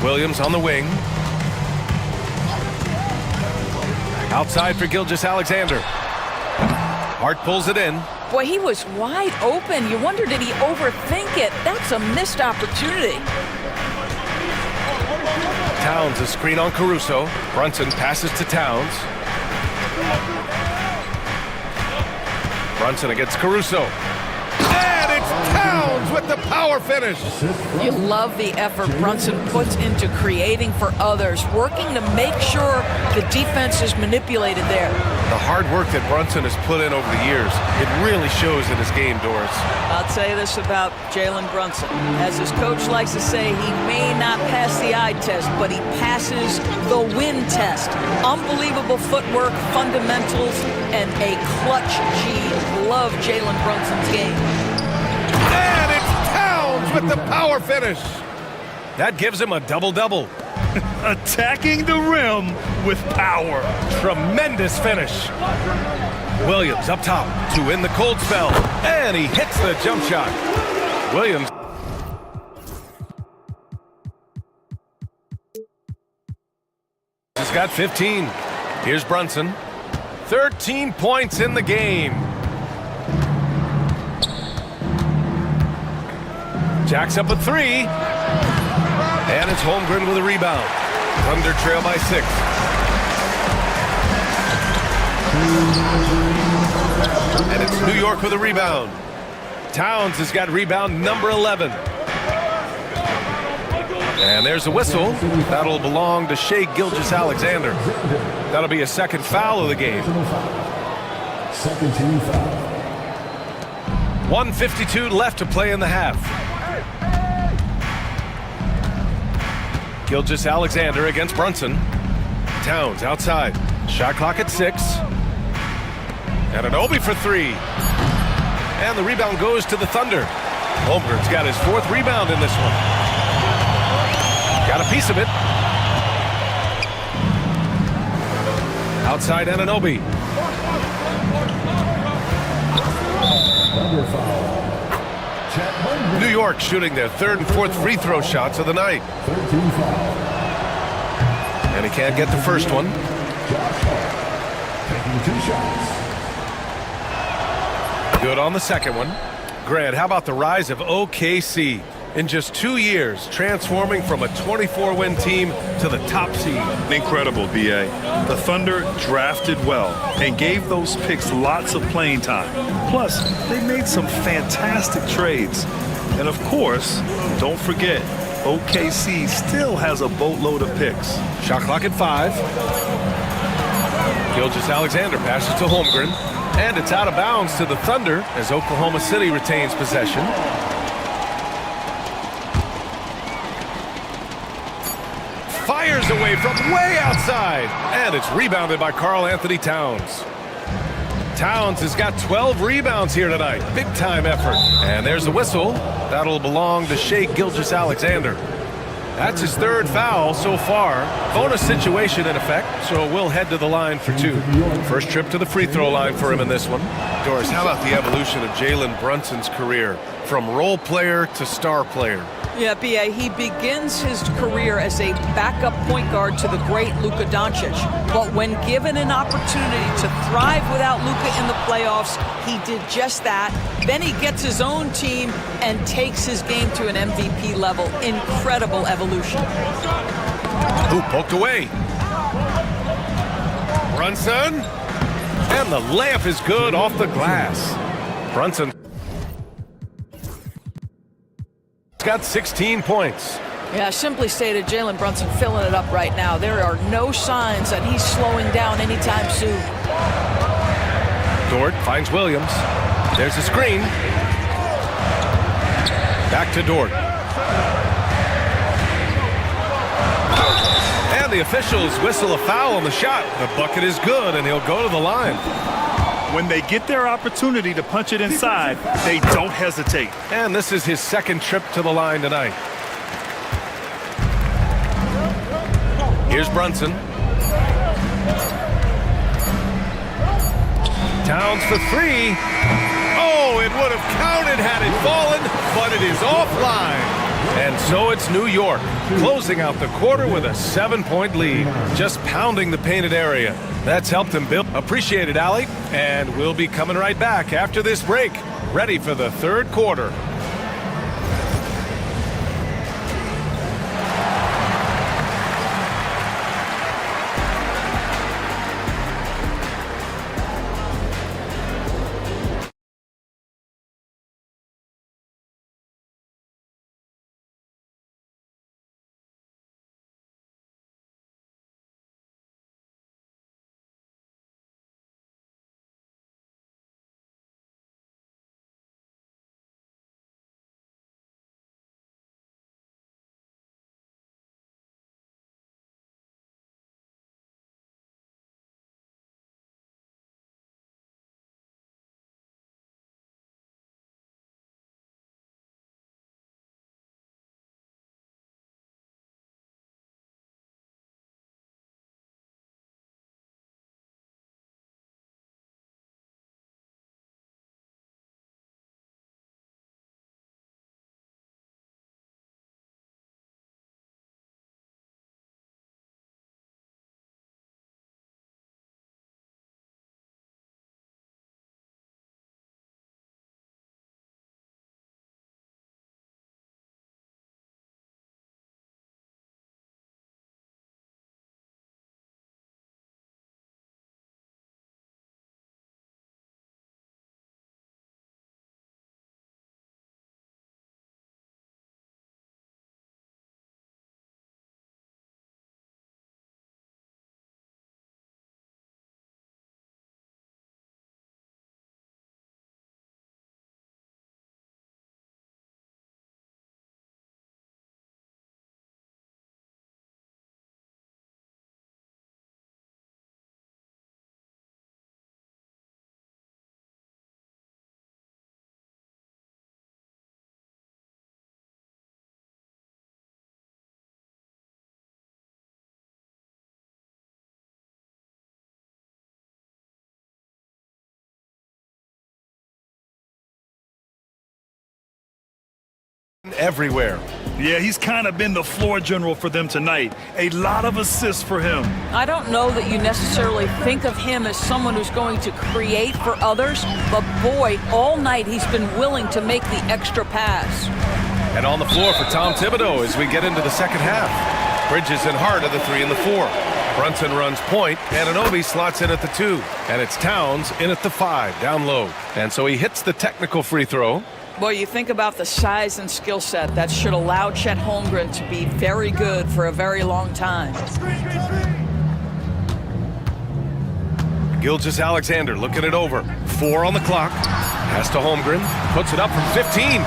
Williams on the wing. Outside for Gilgeous-Alexander. Hart pulls it in. Boy, he was wide open. You wonder, did he overthink it? That's a missed opportunity. Towns a screen on Caruso. Brunson passes to Towns. Brunson against Caruso. And it's Towns with the power finish. You love the effort Brunson puts into creating for others, working to make sure the defense is manipulated there. The hard work that Brunson has put in over the years, it really shows in his game, Doris. I'll tell you this about Jalen Brunson. As his coach likes to say, he may not pass the eye test, but he passes the win test. Unbelievable footwork, fundamentals, and a clutch G. Love Jalen Brunson's game. And it's Towns with the power finish. That gives him a double-double. Attacking the rim with power. Tremendous finish. Williams up top to win the cold spell. And he hits the jump shot. Williams. He's got 15. Here's Brunson. 13 points in the game. Jacks up a three. And it's Holmgren with a rebound. Thunder trail by 6. And it's New York with a rebound. Towns has got rebound number 11. And there's a whistle. That'll belong to Shai Gilgeous-Alexander. That'll be a second foul of the game. Second team foul. 1:52 left to play in the half. Gilgeous-Alexander against Brunson. Towns outside. Shot clock at 6. And an Obi for 3. And the rebound goes to the Thunder. Holmgren's got his 4th rebound in this one. Got a piece of it. Outside Anunoby. New York shooting their 3rd and 4th free throw shots of the night. And he can't get the first one. Taking 2 shots. Good on the second one. Grant, how about the rise of OKC? In just 2 years, transforming from a 24-win team to the top seed. Incredible, B.A. The Thunder drafted well and gave those picks lots of playing time. Plus, they made some fantastic trades. And of course, don't forget, OKC still has a boatload of picks. Shot clock at 5. Gilgeous-Alexander passes to Holmgren. And it's out of bounds to the Thunder as Oklahoma City retains possession. Fires away from way outside. And it's rebounded by Karl-Anthony Towns. Towns has got 12 rebounds here tonight. Big time effort. And there's a whistle. That'll belong to Shai Gilgeous-Alexander. That's his 3rd foul so far. Bonus situation in effect, so we'll head to the line for 2. First trip to the free throw line for him in this one. Doris, how about the evolution of Jalen Brunson's career? From role player to star player. Yeah, B.A., he begins his career as a backup point guard to the great Luka Doncic. But when given an opportunity to thrive without Luka in the playoffs, he did just that. Then he gets his own team and takes his game to an MVP level. Incredible evolution. Who poked away? Brunson. And the layup is good off the glass. Brunson got 16 points. Yeah, simply stated, Jalen Brunson filling it up right now. There are no signs that he's slowing down anytime soon. Dort finds Williams. There's a screen. Back to Dort. And the officials whistle a foul on the shot. The bucket is good, and he'll go to the line. When they get their opportunity to punch it inside, they don't hesitate. And this is his 2nd trip to the line tonight. Here's Brunson. Towns for 3. Oh, it would have counted had it fallen, but it is offline. And so it's New York, closing out the quarter with a 7-point lead, just pounding the painted area. That's helped him build. Appreciate it, Allie. And we'll be coming right back after this break, ready for the third quarter. Everywhere. Yeah, he's kind of been the floor general for them tonight. A lot of assists for him. I don't know that you necessarily think of him as someone who's going to create for others, but boy, all night he's been willing to make the extra pass. And on the floor for Tom Thibodeau as we get into the second half. Bridges and Hart are the 3 and the 4. Brunson runs point, and Anunoby slots in at the 2. And it's Towns in at the 5, down low. And so he hits the technical free throw. Boy, you think about the size and skill set that should allow Chet Holmgren to be very good for a very long time. Gilgeous-Alexander looking it over. 4 on the clock. Pass to Holmgren. Puts it up from 15.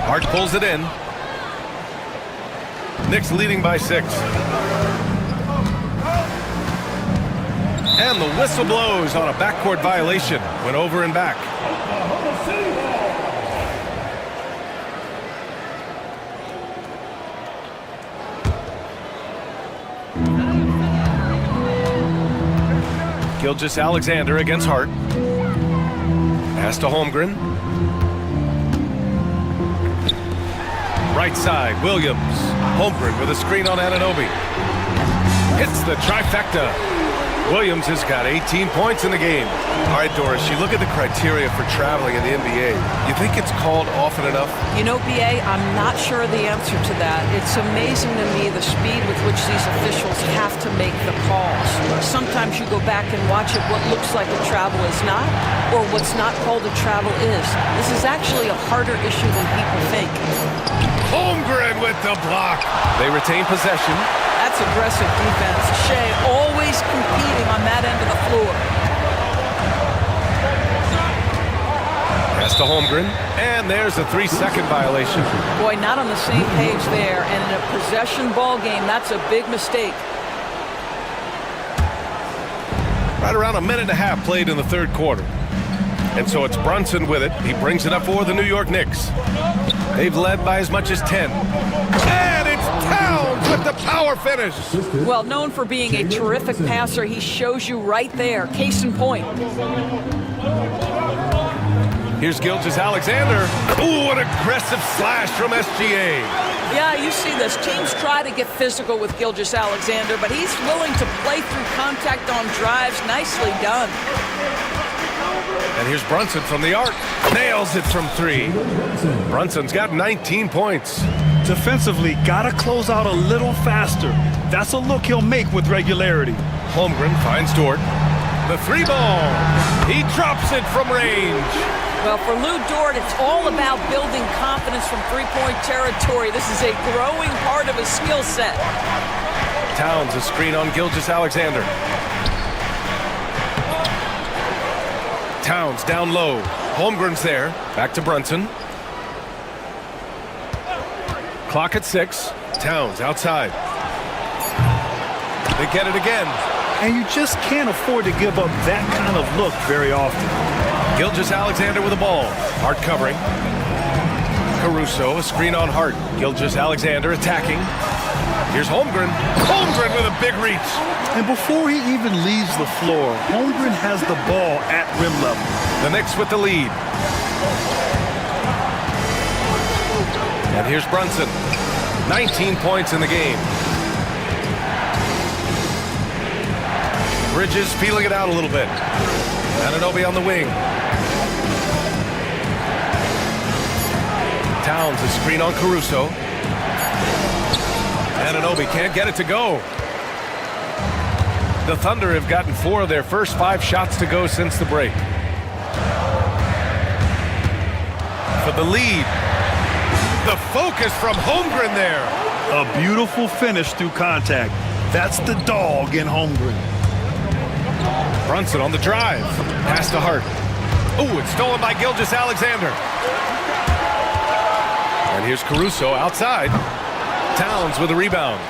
Hart pulls it in. Knicks leading by 6. And the whistle blows on a backcourt violation. Went over and back. Gilgeous-Alexander against Hart. Pass to Holmgren. Right side, Williams. Holmgren with a screen on Anunoby. Hits the trifecta. Williams has got 18 points in the game. All right, Doris, you look at the criteria for traveling in the NBA. You think it's called often enough? You know, BA, I'm not sure the answer to that. It's amazing to me the speed with which these officials have to make the calls. Sometimes you go back and watch it, what looks like a travel is not, or what's not called a travel is. This is actually a harder issue than people think. Holmgren with the block. They retain possession. That's aggressive defense. Shea always competing on that end of the floor. Pass to Holmgren, and there's a 3-second violation. Boy, not on the same page there, and in a possession ball game, that's a big mistake. Right around a minute and a half played in the third quarter. And so it's Brunson with it. He brings it up for the New York Knicks. They've led by as much as 10. And it's Towns with the power finish. Well, known for being a terrific passer, he shows you right there. Case in point. Here's Gilgeous-Alexander. Ooh, an aggressive slash from SGA. Yeah, you see this. Teams try to get physical with Gilgeous-Alexander, but he's willing to play through contact on drives. Nicely done. And here's Brunson from the arc. Nails it from 3. Brunson's got 19 points. Defensively, gotta close out a little faster. That's a look he'll make with regularity. Holmgren finds Dort. The 3-ball. He drops it from range. Well, for Lou Dort, it's all about building confidence from three-point territory. This is a growing part of his skill set. Towns a screen on Gilgeous-Alexander. Towns down low. Holmgren's there. Back to Brunson. Clock at 6. Towns outside. They get it again. And you just can't afford to give up that kind of look very often. Gilgeous-Alexander with the ball. Hart covering. Caruso, a screen on Hart. Gilgeous-Alexander attacking. Here's Holmgren. Holmgren with a big reach. And before he even leaves the floor, Holmgren has the ball at rim level. The Knicks with the lead. And here's Brunson. 19 points in the game. Bridges feeling it out a little bit. Anunoby on the wing. Towns a screen on Caruso. Anunoby can't get it to go. The Thunder have gotten 4 of their first 5 shots to go since the break. For the lead. The focus from Holmgren there. A beautiful finish through contact. That's the dog in Holmgren. Brunson on the drive. Pass to Hart. Ooh, it's stolen by Gilgeous-Alexander. And here's Caruso outside. Towns with a rebound.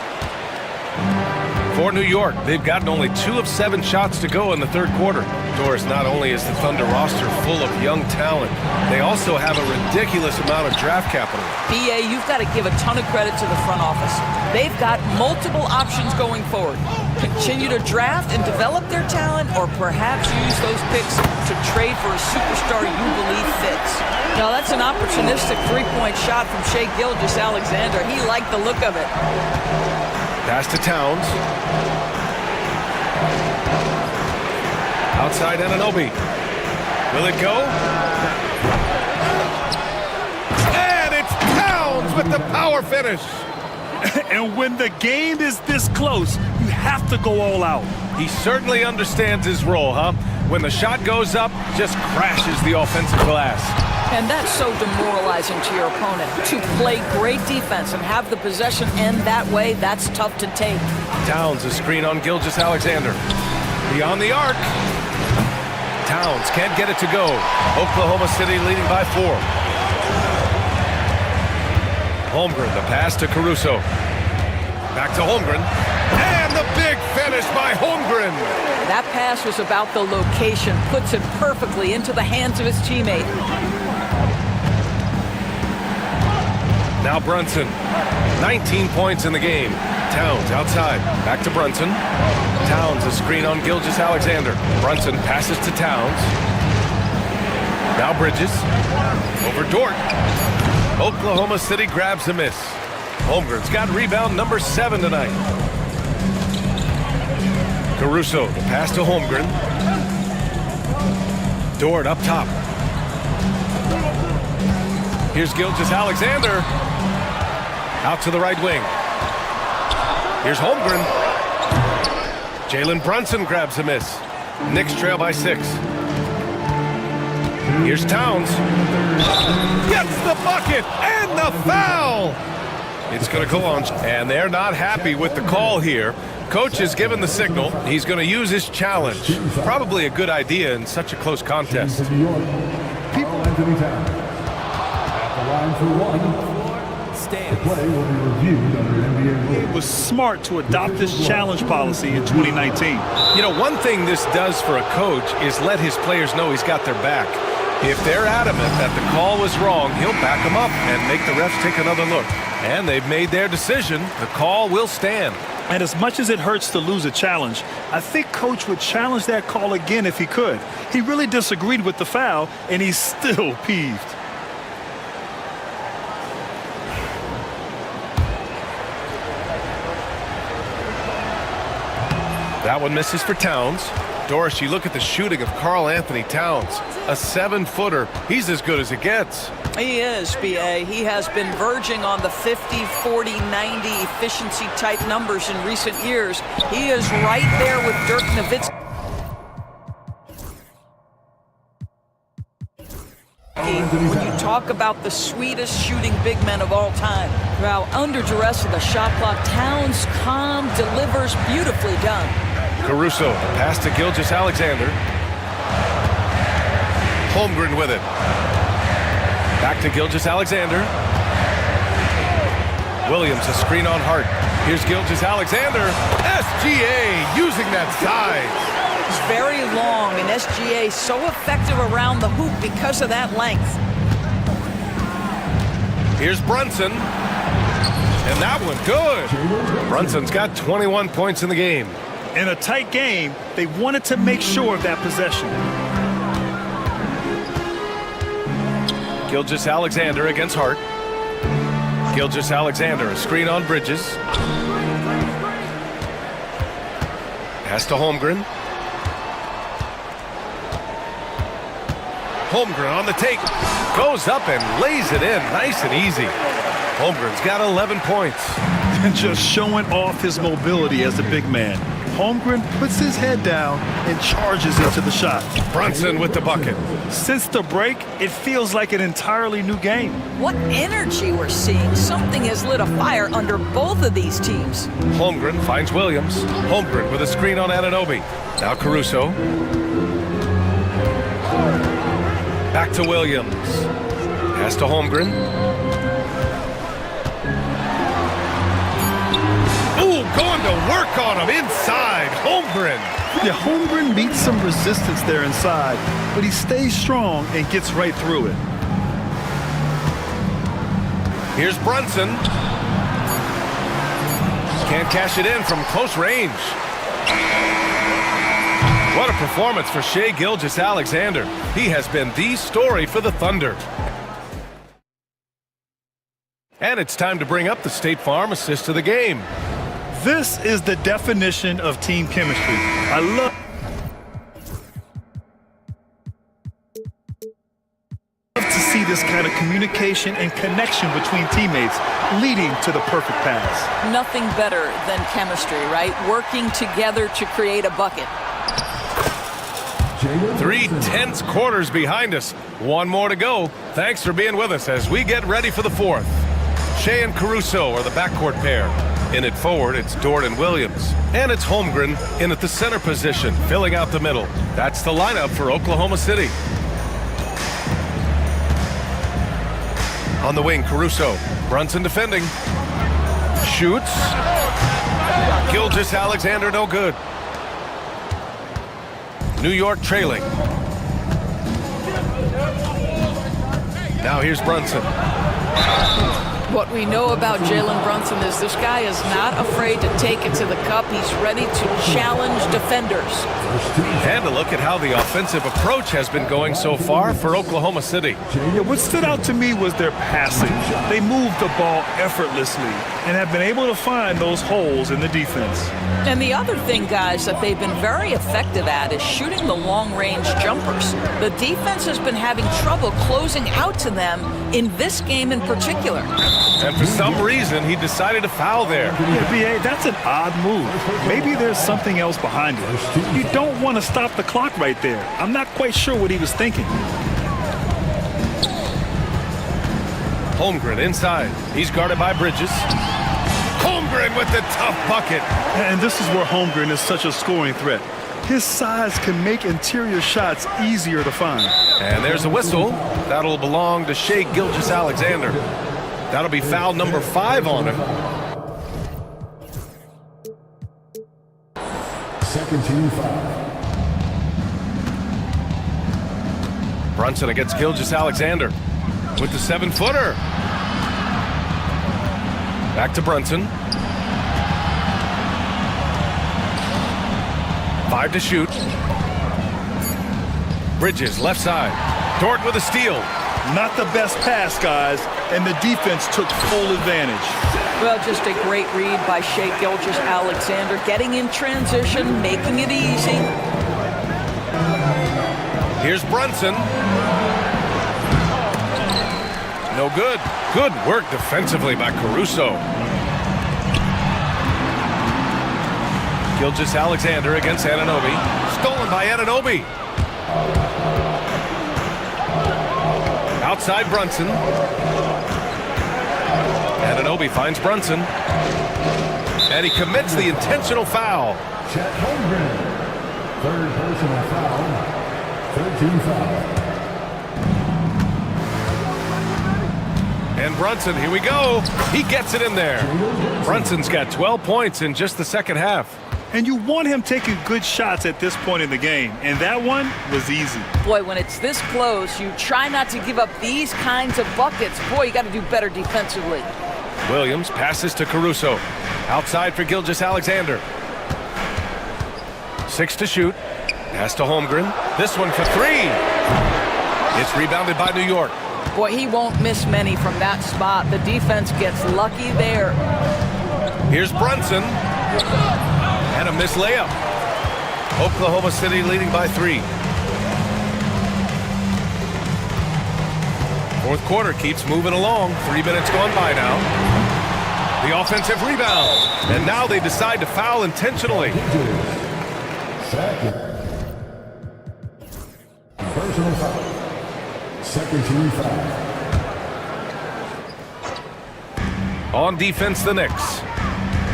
For New York, they've gotten only 2 of 7 shots to go in the third quarter. Doris, not only is the Thunder roster full of young talent, they also have a ridiculous amount of draft capital. BA, you've got to give a ton of credit to the front office. They've got multiple options going forward. Continue to draft and develop their talent, or perhaps use those picks to trade for a superstar you believe fits. Now, that's an opportunistic three-point shot from Shai Gilgeous-Alexander. He liked the look of it. Pass to Towns. Outside Anunoby. Will it go? And it's Towns with the power finish. And when the game is this close, you have to go all out. He certainly understands his role, huh? When the shot goes up, just crashes the offensive glass. And that's so demoralizing to your opponent. To play great defense and have the possession end that way, that's tough to take. Towns a screen on Gilgeous-Alexander. Beyond the arc. Towns can't get it to go. Oklahoma City leading by 4. Holmgren, the pass to Caruso. Back to Holmgren. And the big finish by Holmgren. That pass was about the location. Puts it perfectly into the hands of his teammate. Now Brunson. 19 points in the game. Towns outside. Back to Brunson. Towns a screen on Gilgeous-Alexander. Brunson passes to Towns. Now Bridges. Over Dort. Oklahoma City grabs a miss. Holmgren's got rebound number 7 tonight. Caruso, the pass to Holmgren. Dort up top. Here's Gilgeous-Alexander. Out to the right wing. Here's Holmgren. Jalen Brunson grabs a miss. Knicks trail by 6. Here's Towns. Gets the bucket and the foul. It's going to go on. And they're not happy with the call here. Coach has given the signal. He's going to use his challenge. Probably a good idea in such a close contest. It was smart to adopt this challenge policy in 2019. You know, one thing this does for a coach is let his players know he's got their back. If they're adamant that the call was wrong, he'll back them up and make the refs take another look. And they've made their decision. The call will stand. And as much as it hurts to lose a challenge, I think Coach would challenge that call again if he could. He really disagreed with the foul, and he's still peeved. That one misses for Towns. Doris, you look at the shooting of Karl Anthony Towns. A 7-footer. He's as good as it gets. He is, B.A. He has been verging on the 50, 40, 90 efficiency type numbers in recent years. He is right there with Dirk Nowitzki. When you talk about the sweetest shooting big men of all time. Now, under duress of the shot clock, Towns calm, delivers, beautifully done. Caruso, pass to Gilgeous-Alexander. Holmgren with it. Back to Gilgeous-Alexander. Williams, a screen on Hart. Here's Gilgeous-Alexander. SGA using that size. It's very long, and SGA so effective around the hoop because of that length. Here's Brunson. And that one good. Brunson's got 21 points in the game. In a tight game, they wanted to make sure of that possession. Gilgeous-Alexander against Hart. Gilgeous-Alexander, a screen on Bridges. Pass to Holmgren. Holmgren on the take. Goes up and lays it in nice and easy. Holmgren's got 11 points. And just showing off his mobility as a big man. Holmgren puts his head down and charges into the shot. Brunson with the bucket. Since the break, it feels like an entirely new game. What energy we're seeing. Something has lit a fire under both of these teams. Holmgren finds Williams. Holmgren with a screen on Anunoby. Now Caruso. Back to Williams. Pass to Holmgren. Going to work on him inside. Holmgren. Yeah, Holmgren meets some resistance there inside, but he stays strong and gets right through it. Here's Brunson. Can't cash it in from close range. What a performance for Shai Gilgeous-Alexander. He has been the story for the Thunder. And it's time to bring up the State Farm assist of the game. This is the definition of team chemistry. I love to see this kind of communication and connection between teammates leading to the perfect pass. Nothing better than chemistry, right? Working together to create a bucket. 3 tense quarters behind us. One more to go. Thanks for being with us as we get ready for the fourth. Shai and Caruso are the backcourt pair. In it forward, it's Dort and Williams. And it's Holmgren in at the center position, filling out the middle. That's the lineup for Oklahoma City. On the wing, Caruso. Brunson defending. Shoots. Gilgeous-Alexander no good. New York trailing. Now here's Brunson. What we know about Jalen Brunson is this guy is not afraid to take it to the cup. He's ready to challenge defenders. And a look at how the offensive approach has been going so far for Oklahoma City. Yeah, what stood out to me was their passing. They moved the ball effortlessly and have been able to find those holes in the defense. And the other thing, guys, that they've been very effective at is shooting the long-range jumpers. The defense has been having trouble closing out to them in this game in particular. And for some reason, he decided to foul there. Yeah, B.A., that's an odd move. Maybe there's something else behind it. You don't want to stop the clock right there. I'm not quite sure what he was thinking. Holmgren inside. He's guarded by Bridges. Holmgren with the tough bucket. And this is where Holmgren is such a scoring threat. His size can make interior shots easier to find. And there's a whistle. That'll belong to Shai Gilgeous-Alexander. That'll be foul number 5 on him. Second team foul. Brunson against Gilgeous-Alexander with the 7-footer. Back to Brunson. 5 to shoot. Bridges, left side. Dort with a steal. Not the best pass, guys, and the defense took full advantage. Well, just a great read by Shai Gilgeous-Alexander, getting in transition, making it easy. Here's Brunson. No good. Good work defensively by Caruso. Gilgeous-Alexander against Anunoby. Stolen by Anunoby. Outside Brunson. Anunoby finds Brunson. And he commits the intentional foul. Chet Holmgren, third personal foul, 13 foul. And Brunson, here we go. He gets it in there. Brunson's got 12 points in just the second half. And you want him taking good shots at this point in the game, and that one was easy. Boy, when it's this close, you try not to give up these kinds of buckets. Boy, you got to do better defensively. Williams passes to Caruso. Outside for Gilgeous-Alexander. 6 to shoot. Pass to Holmgren. This one for 3. It's rebounded by New York. Boy, he won't miss many from that spot. The defense gets lucky there. Here's Brunson. And a missed layup. Oklahoma City leading by 3. Fourth quarter keeps moving along. 3 minutes gone by now. The offensive rebound. And now they decide to foul intentionally. Second. Personal foul. Second team foul. On defense, the Knicks.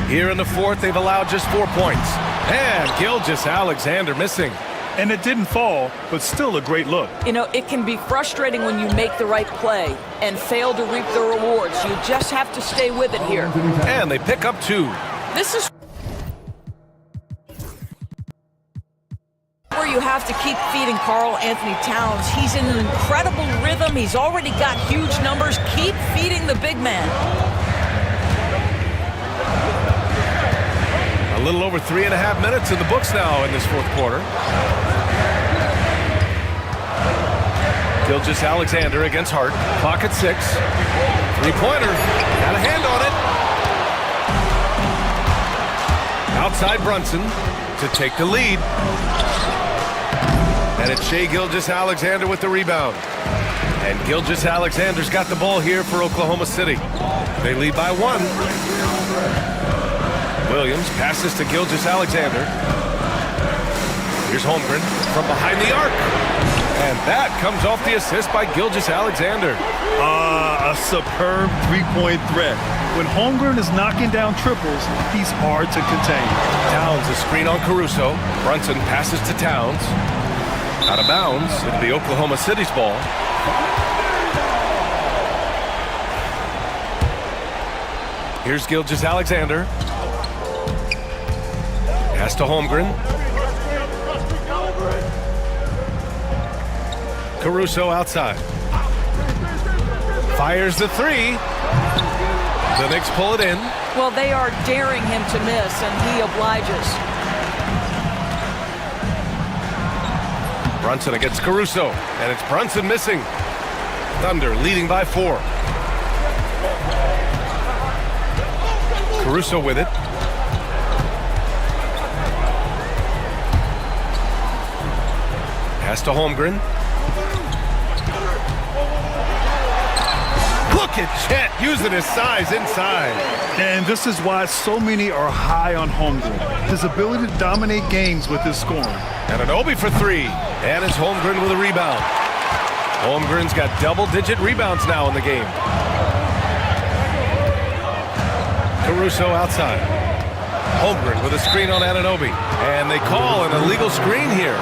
Here in the fourth, they've allowed just 4 points. And Gilgeous-Alexander missing. And it didn't fall, but still a great look. You know, it can be frustrating when you make the right play and fail to reap the rewards. You just have to stay with it here. And they pick up 2. This is where you have to keep feeding Karl Anthony Towns. He's in an incredible rhythm. He's already got huge numbers. Keep feeding the big man. A little over 3.5 minutes in the books now in this fourth quarter. Gilgeous-Alexander against Hart. Clock at 6. Three-pointer. Got a hand on it. Outside Brunson to take the lead. And it's Shai Gilgeous-Alexander with the rebound. And Gilgeous-Alexander's got the ball here for Oklahoma City. They lead by 1. Williams passes to Gilgeous-Alexander. Here's Holmgren from behind the arc. And that comes off the assist by Gilgeous-Alexander. A superb three-point threat. When Holmgren is knocking down triples, he's hard to contain. Towns a screen on Caruso. Brunson passes to Towns. Out of bounds. It'll be Oklahoma City's ball. Here's Gilgeous-Alexander. Pass to Holmgren. Caruso outside. Fires the 3. The Knicks pull it in. Well, they are daring him to miss, and he obliges. Brunson against Caruso, and it's Brunson missing. Thunder leading by 4. Caruso with it. Pass to Holmgren. Look at Chet using his size inside. And this is why so many are high on Holmgren. His ability to dominate games with his scoring. And Anunoby for 3. And it's Holmgren with a rebound. Holmgren's got double-digit rebounds now in the game. Caruso outside. Holmgren with a screen on Anunoby. And they call an illegal screen here.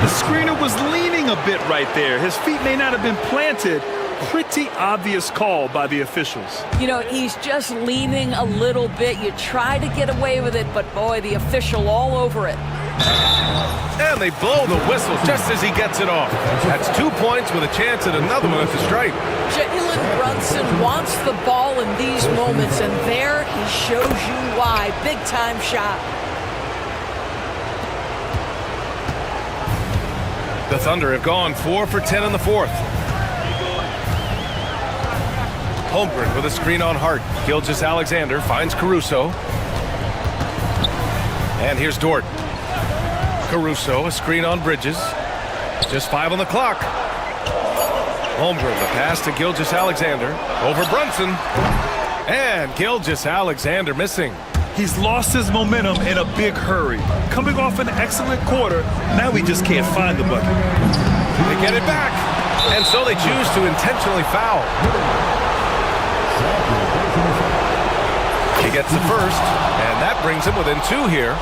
The screener was leaning a bit right there. His feet may not have been planted. Pretty obvious call by the officials. You know, he's just leaning a little bit. You try to get away with it, but boy, the official all over it. And they blow the whistle just as he gets it off. That's 2 points with a chance at another one at the stripe. Jalen Brunson wants the ball in these moments, and there he shows you why. Big time shot. The Thunder have gone 4 for 10 in the fourth. Holmgren with a screen on Hart. Gilgeous-Alexander finds Caruso. And here's Dort. Caruso, a screen on Bridges. Just 5 on the clock. Holmgren, the pass to Gilgeous-Alexander. Over Brunson. And Gilgeous-Alexander missing. He's lost his momentum in a big hurry. Coming off an excellent quarter, now he just can't find the bucket. They get it back. And so they choose to intentionally foul. He gets the first, and that brings him within 2 here.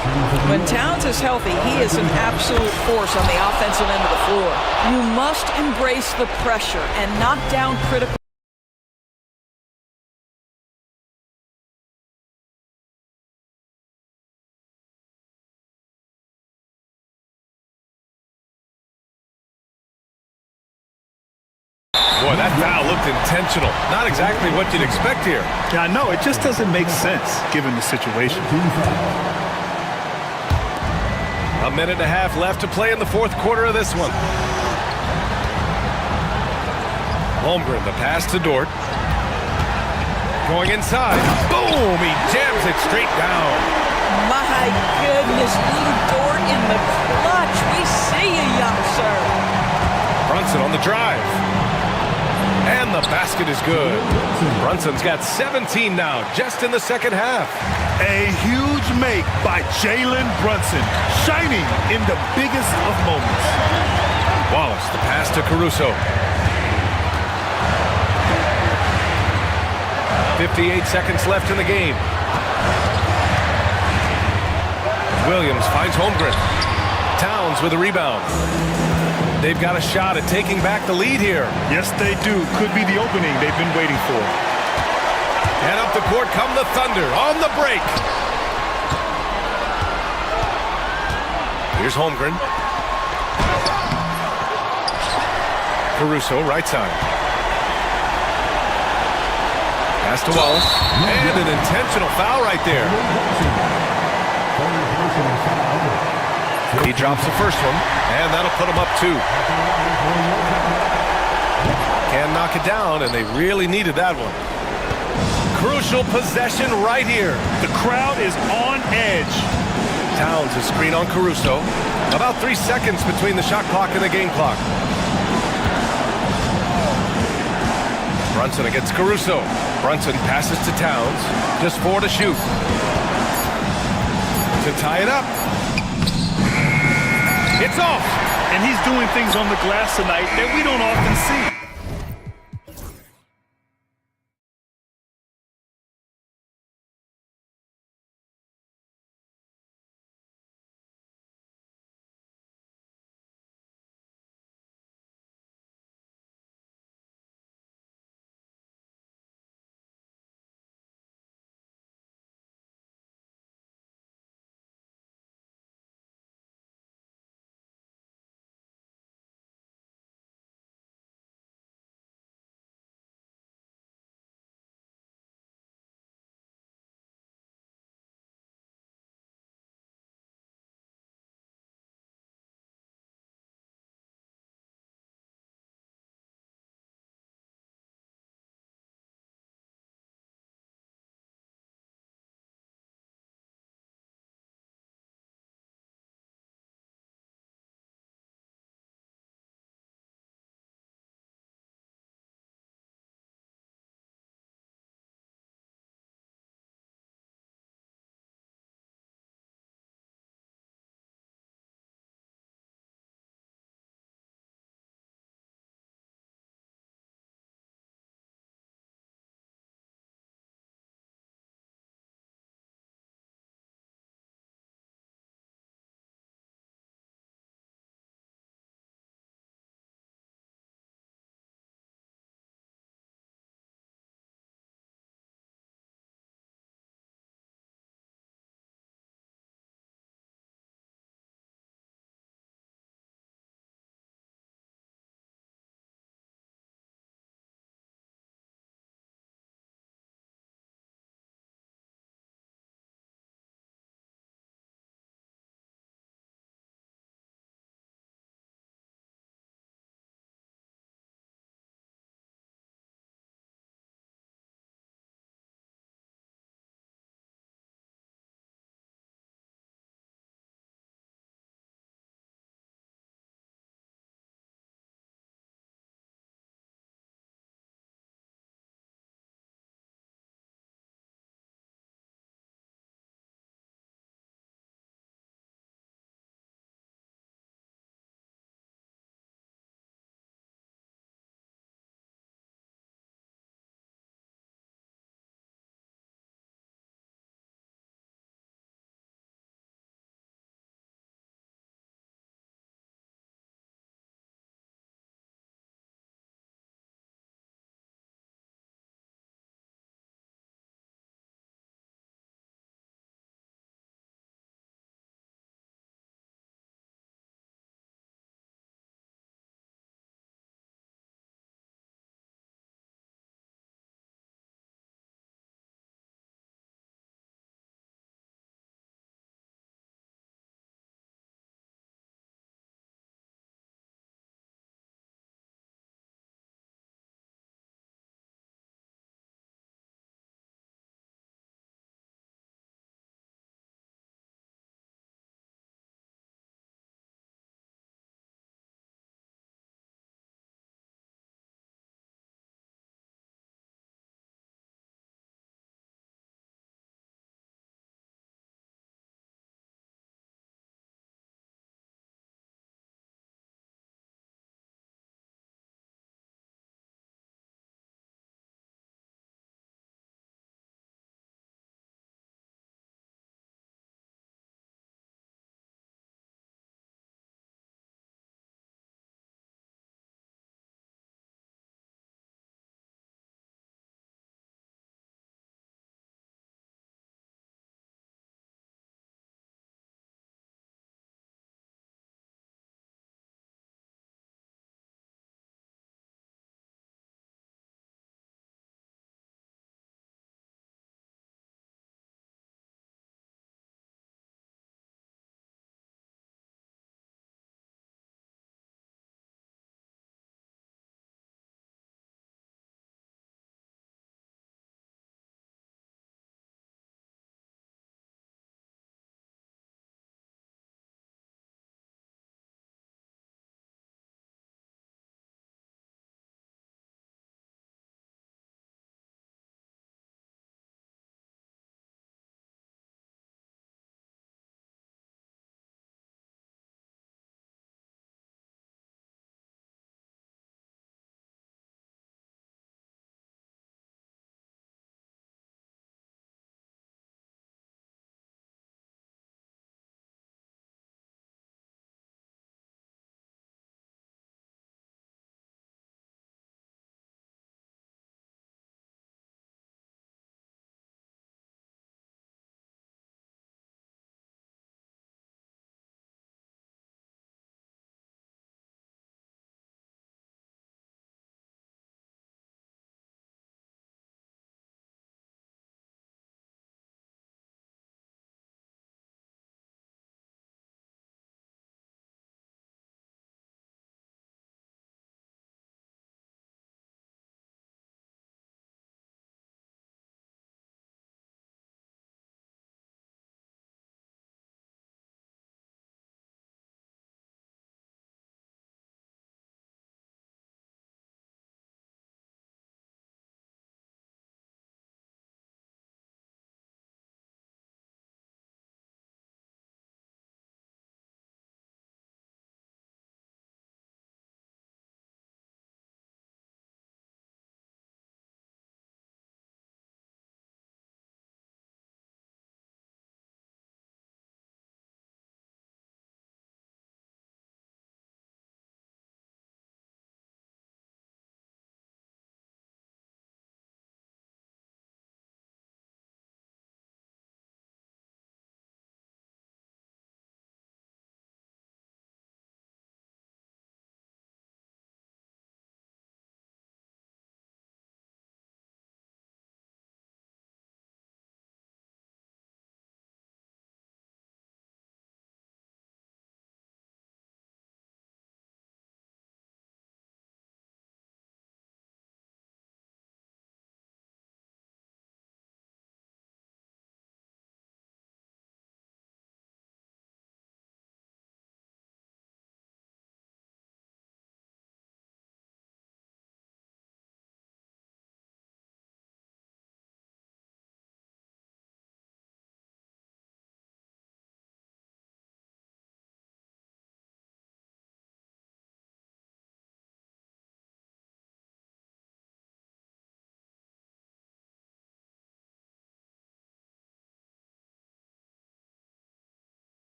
When Towns is healthy, he is an absolute force on the offensive end of the floor. You must embrace the pressure and knock down critical. Boy, that foul looked intentional. Not exactly what you'd expect here. Yeah, I know. It just doesn't make sense given the situation. A minute and a half left to play in the fourth quarter of this one. Holmgren, the pass to Dort. Going inside. Boom! He jams it straight down. My goodness, little Dort in the clutch. We see you, young sir. Brunson on the drive. And the basket is good. Brunson's got 17 now, just in the second half. A huge make by Jalen Brunson, shining in the biggest of moments. Wallace, the pass to Caruso. 58 seconds left in the game. Williams finds Holmgren. Towns with a rebound. They've got a shot at taking back the lead here. Yes, they do. Could be the opening they've been waiting for. And up the court come the Thunder on the break. Here's Holmgren. Caruso, right side. Pass to Wallace. And an intentional foul right there. He drops the first one, and that'll put him up 2. Can knock it down, and they really needed that one. Crucial possession right here. The crowd is on edge. Towns a screen on Caruso. About 3 seconds between the shot clock and the game clock. Brunson against Caruso. Brunson passes to Towns. Just 4 to shoot. To tie it up. It's off. And he's doing things on the glass tonight that we don't often see.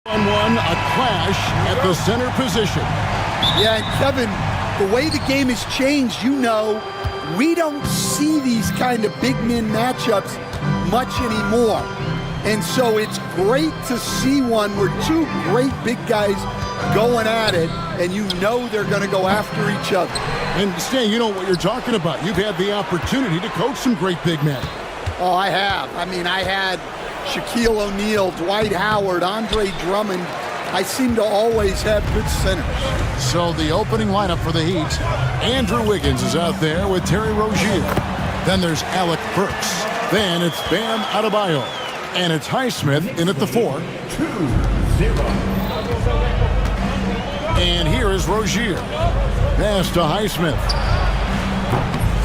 1-1, a clash at the center position. Yeah, and Kevin, the way the game has changed, you know, we don't see these kind of big men matchups much anymore. And so it's great to see one where two great big guys going at it, and you know they're going to go after each other. And Stan, you know what you're talking about. You've had the opportunity to coach some great big men. Oh, I have. I mean, I had Shaquille O'Neal, Dwight Howard, Andre Drummond. I seem to always have good centers. So the opening lineup for the Heat, Andrew Wiggins is out there with Terry Rozier. Then there's Alec Burks. Then it's Bam Adebayo. And it's Highsmith in at the 4. 2-0. And here is Rozier. Pass to Highsmith.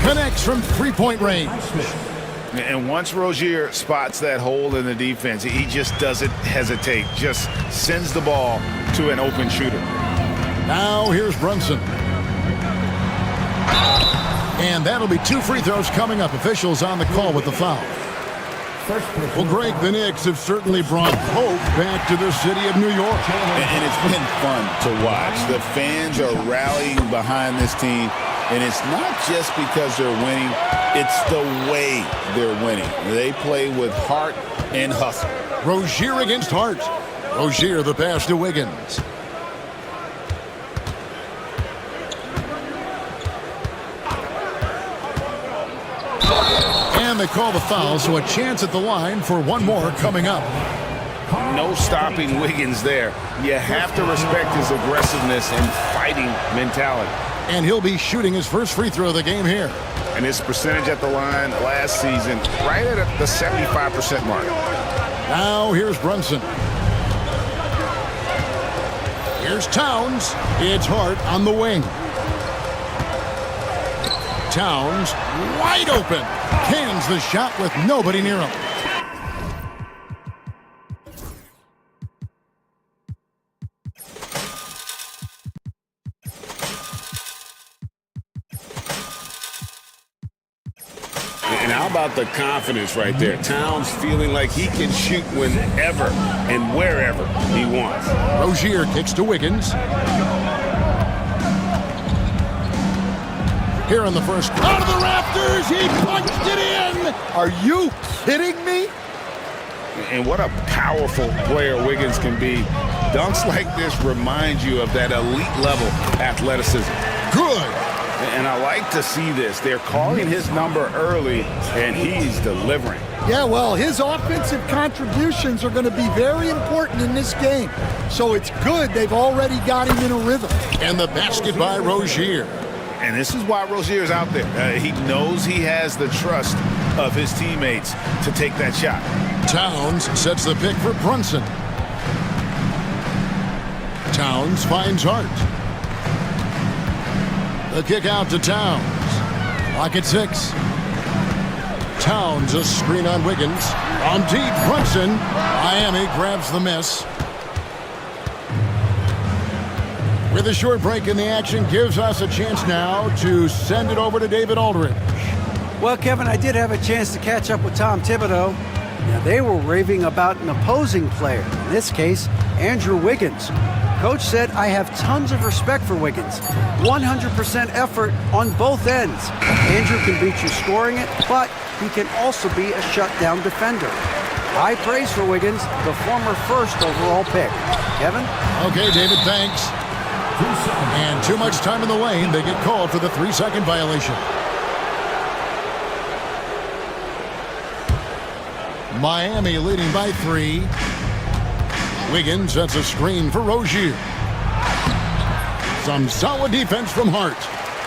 Connects from three-point range. And once Rozier spots that hole in the defense, he just doesn't hesitate, just sends the ball to an open shooter. Now here's Brunson. And that'll be 2 free throws coming up. Officials on the call with the foul. Well, Greg, the Knicks have certainly brought hope back to the city of New York. And it's been fun to watch. The fans are rallying behind this team. And it's not just because they're winning, it's the way they're winning. They play with heart and hustle. Rozier against Hart. Rozier the pass to Wiggins. And they call the foul, so a chance at the line for one more coming up. No stopping Wiggins there. You have to respect his aggressiveness and fighting mentality. And he'll be shooting his first free throw of the game here. And his percentage at the line last season, right at the 75% mark. Now here's Brunson. Here's Towns. It's Hart on the wing. Towns wide open. Cans the shot with nobody near him. And how about the confidence right there? Towns feeling like he can shoot whenever and wherever he wants. Rozier kicks to Wiggins. Here in the first. Out of the rafters, he punched it in! Are you kidding me? And what a powerful player Wiggins can be. Dunks like this remind you of that elite level athleticism. Good. And I like to see this. They're calling his number early, and he's delivering. Yeah, well, his offensive contributions are going to be very important in this game. So it's good they've already got him in a rhythm. And the basket by Rozier. And this is why Rozier's out there. He knows he has the trust of his teammates to take that shot. Towns sets the pick for Brunson. Towns finds Hart. The kick out to Towns. Lock at 6. Towns a screen on Wiggins. On deep, Brunson. Miami grabs the miss. With a short break in the action, gives us a chance now to send it over to David Aldridge. Well, Kevin, I did have a chance to catch up with Tom Thibodeau. Now, they were raving about an opposing player, in this case, Andrew Wiggins. Coach said, I have tons of respect for Wiggins. 100% effort on both ends. Andrew can beat you scoring it, but he can also be a shutdown defender. High praise for Wiggins, the former first overall pick. Kevin? Okay, David, thanks. And too much time in the lane. They get called for the 3-second violation. Miami leading by 3. Wiggins sets a screen for Rozier. Some solid defense from Hart.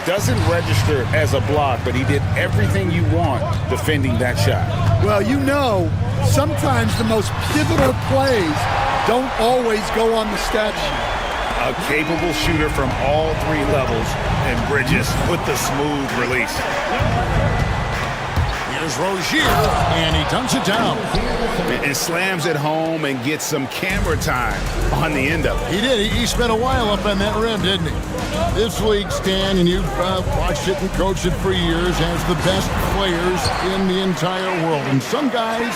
Doesn't register as a block, but he did everything you want defending that shot. Well, you know, sometimes the most pivotal plays don't always go on the stat sheet. A capable shooter from all 3 levels, and Bridges with the smooth release. There's Rozier, and he dunks it down. And slams it home and gets some camera time on the end of it. He did. He spent a while up on that rim, didn't he? This league, Stan, and you've watched it and coached it for years, has the best players in the entire world. And some guys,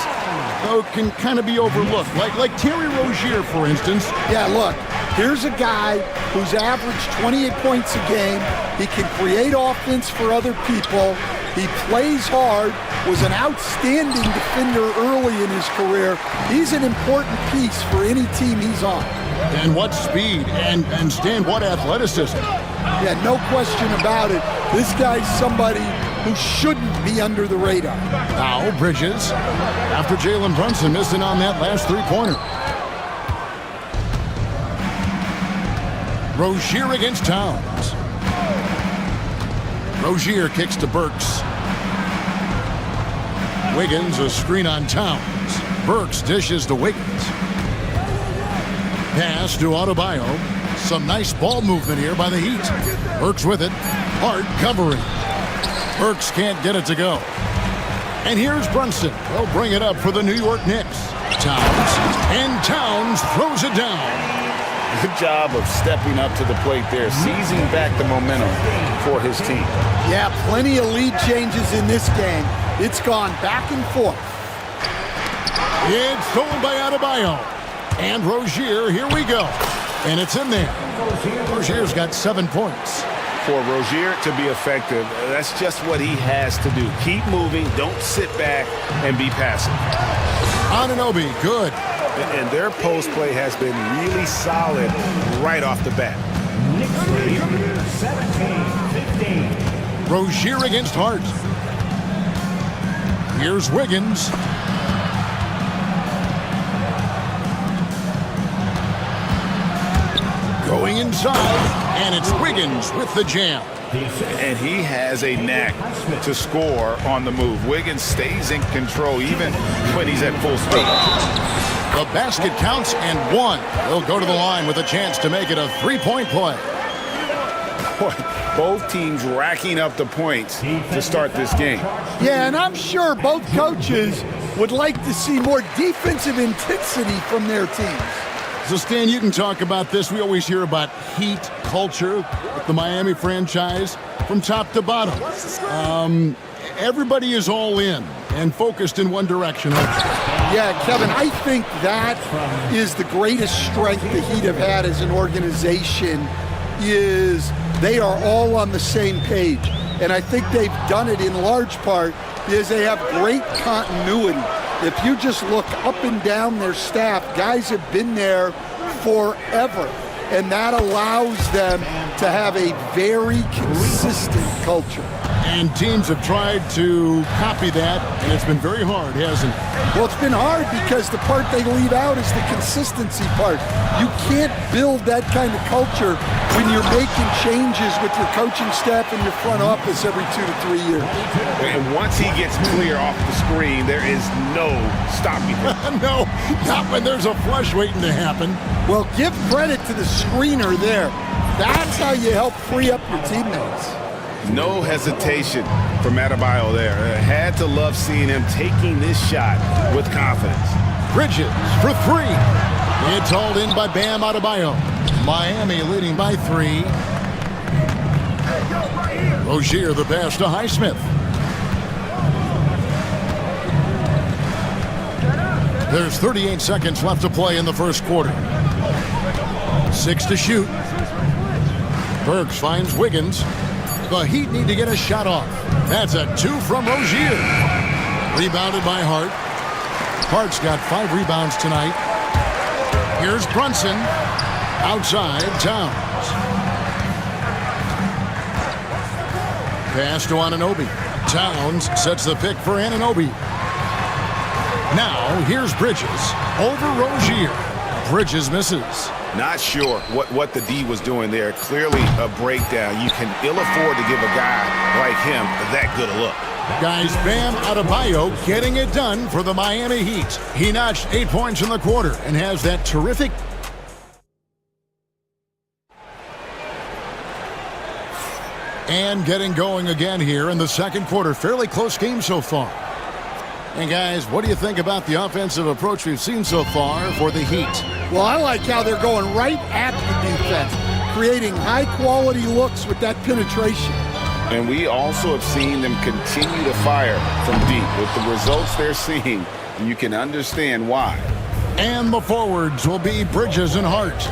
though, can kind of be overlooked. Like Terry Rozier, for instance. Yeah, look, here's a guy who's averaged 28 points a game. He can create offense for other people. He plays hard, was an outstanding defender early in his career. He's an important piece for any team he's on. And what speed, and Stan, what athleticism. Yeah, no question about it. This guy's somebody who shouldn't be under the radar. Now Bridges, after Jalen Brunson missing on that last three-pointer. Rozier against Towns. Rozier kicks to Burks. Wiggins, a screen on Towns. Burks dishes to Wiggins. Pass to Adebayo. Some nice ball movement here by the Heat. Burks with it. Hart covering. Burks can't get it to go. And here's Brunson. They'll bring it up for the New York Knicks. Towns. And Towns throws it down. Good job of stepping up to the plate there, seizing back the momentum for his team. Yeah, plenty of lead changes in this game. It's gone back and forth. It's stolen by Adebayo. And Rozier, here we go. And it's in there. Rozier's got 7 points. For Rozier to be effective, that's just what he has to do. Keep moving, don't sit back and be passive. Anunoby, good. And their post play has been really solid right off the bat. 17-15. Rozier against Hart. Here's Wiggins. Going inside, and it's Wiggins with the jam. And he has a knack to score on the move. Wiggins stays in control even when he's at full speed. The basket counts and one. They'll go to the line with a chance to make it a three-point play. Both teams racking up the points to start this game. Yeah, and I'm sure both coaches would like to see more defensive intensity from their teams. So, Stan, you can talk about this. We always hear about Heat culture with the Miami franchise from top to bottom. Everybody is all in and focused in one direction. Yeah, Kevin, I think that is the greatest strength the Heat have had as an organization is they are all on the same page. And I think they've done it in large part because they have great continuity. If you just look up and down their staff, guys have been there forever. And that allows them to have a very consistent culture. And teams have tried to copy that, and it's been very hard, hasn't it? Well, it's been hard because the part they leave out is the consistency part. You can't build that kind of culture when you're making changes with your coaching staff and your front office every 2 to 3 years. And once he gets clear off the screen, there is no stopping him. No, not when there's a flush waiting to happen. Well, give credit to the screener there. That's how you help free up your teammates. No hesitation from Adebayo there. Had to love seeing him taking this shot with confidence. Bridges for three. It's hauled in by Bam Adebayo. Miami leading by 3. Rozier the pass to Highsmith. There's 38 seconds left to play in the first quarter. 6 to shoot. Burks finds Wiggins. The Heat need to get a shot off. That's a 2 from Rozier. Rebounded by Hart. Hart's got 5 rebounds tonight. Here's Brunson. Outside, Towns. Pass to Anunoby. Towns sets the pick for Anunoby. Now, here's Bridges. Over Rozier. Bridges misses. Not sure what the D was doing there. Clearly a breakdown. You can ill afford to give a guy like him that good a look. Guys, Bam Adebayo getting it done for the Miami Heat. He notched 8 points in the quarter and has that terrific... And getting going again here in the second quarter. Fairly close game so far. And guys, what do you think about the offensive approach we've seen so far for the Heat? Well, I like how they're going right at the defense, creating high-quality looks with that penetration. And we also have seen them continue to fire from deep. With the results they're seeing, you can understand why. And the forwards will be Bridges and Hart.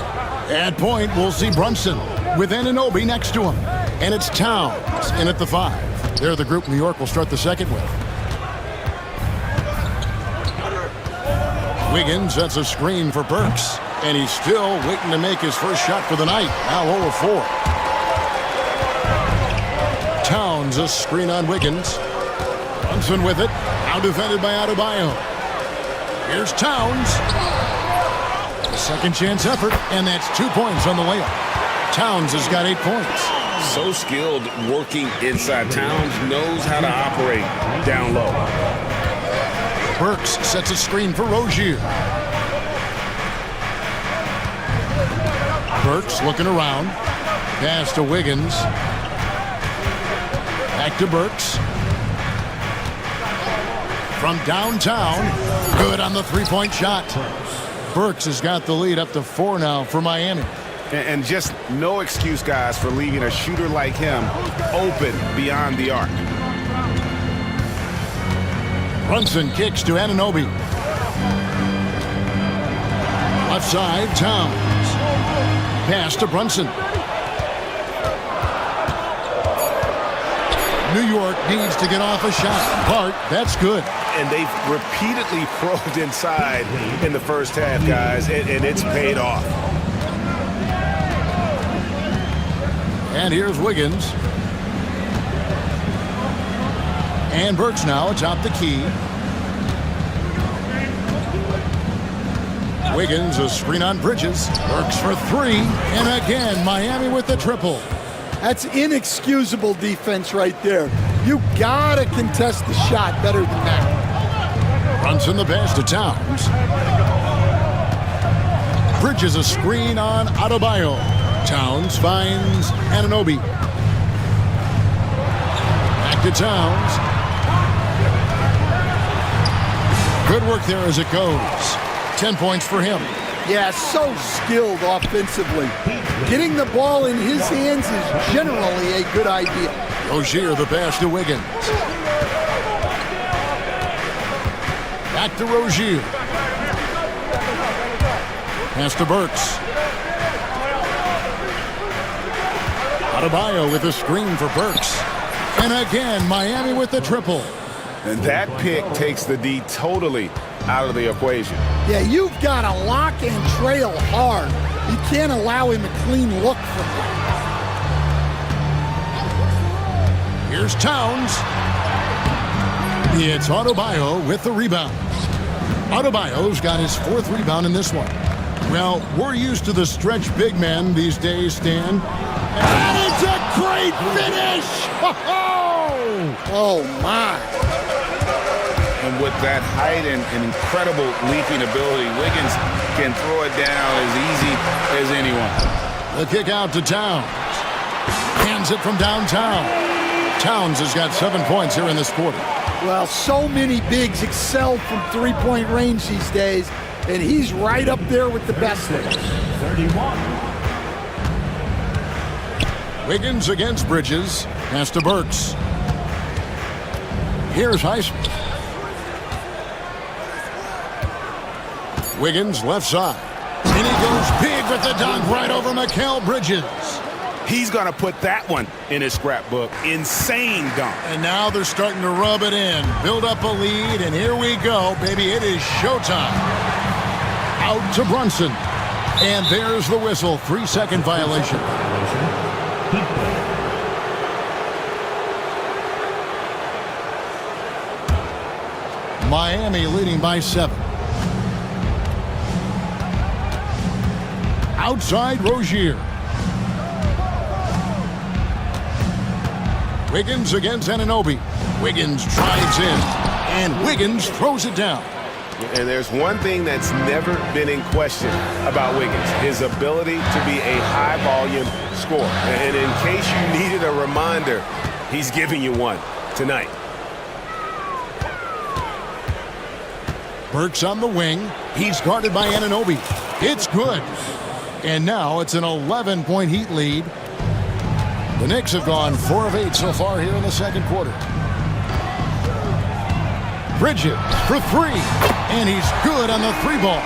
At point, we'll see Brunson with Anunoby next to him. And it's Towns in at the 5. They're the group New York will start the second with. Wiggins sets a screen for Burks. And he's still waiting to make his first shot for the night. Now 0 of 4. Towns a screen on Wiggins. Brunson with it. Now defended by Adebayo. Here's Towns. A second chance effort, and that's 2 points on the layup. Towns has got 8 points. So skilled working inside. Towns knows how to operate down low. Burks sets a screen for Rozier. Burks looking around. Pass to Wiggins. Back to Burks. From downtown, good on the three-point shot. Burks has got the lead up to 4 now for Miami. And just no excuse, guys, for leaving a shooter like him open beyond the arc. Brunson kicks to Anunoby. Left side, Towns. Pass to Brunson. New York needs to get off a shot. Bart, that's good. And they've repeatedly probed inside in the first half, guys, and it's paid off. And here's Wiggins. And Burks now atop the key. Wiggins a screen on Bridges. Burks for 3. And again, Miami with the triple. That's inexcusable defense right there. You gotta contest the shot better than that. Brunson the pass to Towns. Bridges a screen on Adebayo. Towns finds Anunoby. Back to Towns. Good work there as it goes. 10 points for him. Yeah, so skilled offensively. Getting the ball in his hands is generally a good idea. Rozier the pass to Wiggins. Back to Rozier. Pass to Burks. Adebayo with a screen for Burks. And again, Miami with the triple. And that pick takes the D totally out of the equation. Yeah, you've got to lock and trail hard. You can't allow him a clean look from there. Here's Towns. It's Adebayo with the rebound. Adebayo's got his 4th rebound in this one. Well, we're used to the stretch big men these days, Stan. And it's a great finish! Oh, my. And with that height and incredible leaping ability, Wiggins can throw it down as easy as anyone. The kick out to Towns. Hands it from downtown. Towns has got 7 points here in this quarter. Well, so many bigs excel from three-point range these days, and he's right up there with the best of them. 31. Wiggins against Bridges. Pass to Burks. Here's Highsmith. Wiggins left side. And he goes big with the dunk right over Mikal Bridges. He's going to put that one in his scrapbook. Insane dunk. And now they're starting to rub it in. Build up a lead, and here we go, baby. It is showtime. Out to Brunson. And there's the whistle. 3-second violation. Miami leading by 7. Outside Rozier. Wiggins against Anunoby. Wiggins drives in, and Wiggins throws it down. And there's one thing that's never been in question about Wiggins, his ability to be a high-volume scorer. And in case you needed a reminder, he's giving you one tonight. Burks on the wing. He's guarded by Anunoby. It's good. And now it's an 11-point Heat lead. The Knicks have gone 4 of 8 so far here in the second quarter. Bridges for 3. And he's good on the 3 ball.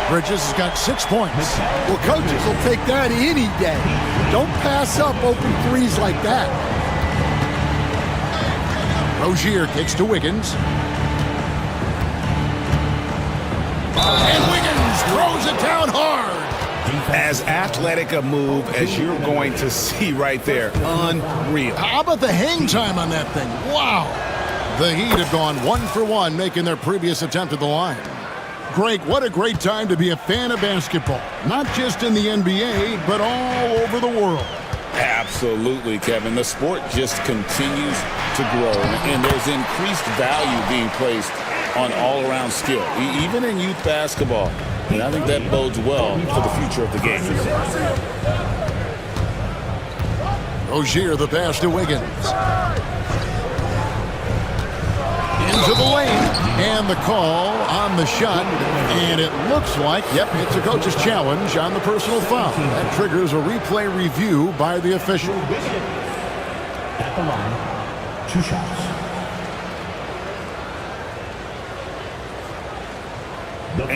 Bridges has got 6 points. Well, coaches will take that any day. Don't pass up open threes like that. Rozier kicks to Wiggins. And Wiggins throws it down hard. As athletic a move as you're going to see right there. Unreal. How about the hang time on that thing? Wow. The Heat have gone 1 for 1, making their previous attempt at the line. Greg, what a great time to be a fan of basketball. Not just in the NBA, but all over the world. Absolutely, Kevin. The sport just continues to grow, and there's increased value being placed on all-around skill, even in youth basketball. And I think that bodes well for the future of the game. Rozier, the pass to Wiggins. Into the lane, and the call on the shot, and it looks like, yep, it's a coach's challenge on the personal foul. That triggers a replay review by the official. At the line, 2 shots.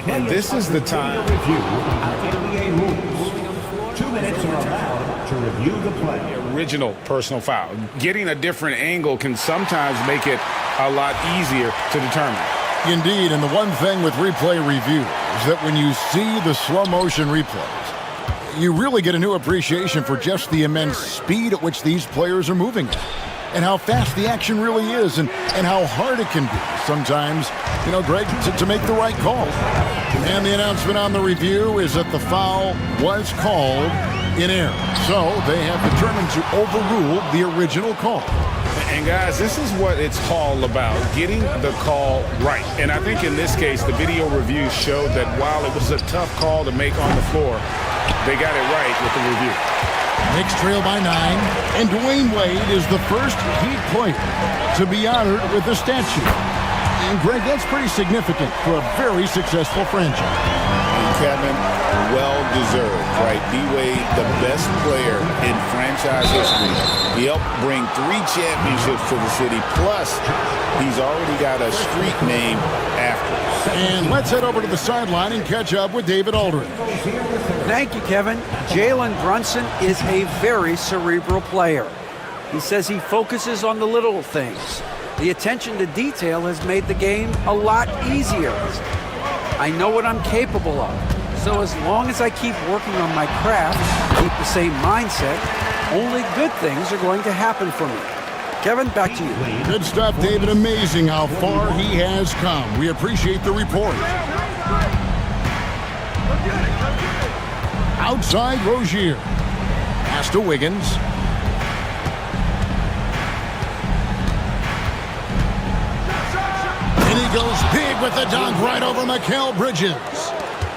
And this is the time. Review NBA rules. 2 minutes are allowed to review the play. Original personal foul. Getting a different angle can sometimes make it a lot easier to determine. Indeed, and the one thing with replay review is that when you see the slow motion replays, you really get a new appreciation for just the immense speed at which these players are moving and how fast the action really is and how hard it can be sometimes, you know, Greg, to make the right call. And the announcement on the review is that the foul was called in error. So they have determined to overrule the original call. And guys, this is what it's all about, getting the call right. And I think in this case, the video review showed that while it was a tough call to make on the floor, they got it right with the review. Knicks trail by 9, and Dwayne Wade is the first Heat player to be honored with a statue. And Greg, that's pretty significant for a very successful franchise. And Kevin, well-deserved, right? D-Wade, the best player in franchise history. He helped bring 3 championships to the city, plus he's already got a street named after him. And let's head over to the sideline and catch up with David Aldridge. Thank you, Kevin. Jalen Brunson is a very cerebral player. He says he focuses on the little things. The attention to detail has made the game a lot easier. I know what I'm capable of. So as long as I keep working on my craft, keep the same mindset, only good things are going to happen for me. Kevin, back to you. Good stuff, David. Amazing how far he has come. We appreciate the report. Outside, Rozier. Pass to Wiggins. And he goes big with the dunk right over Mikal Bridges.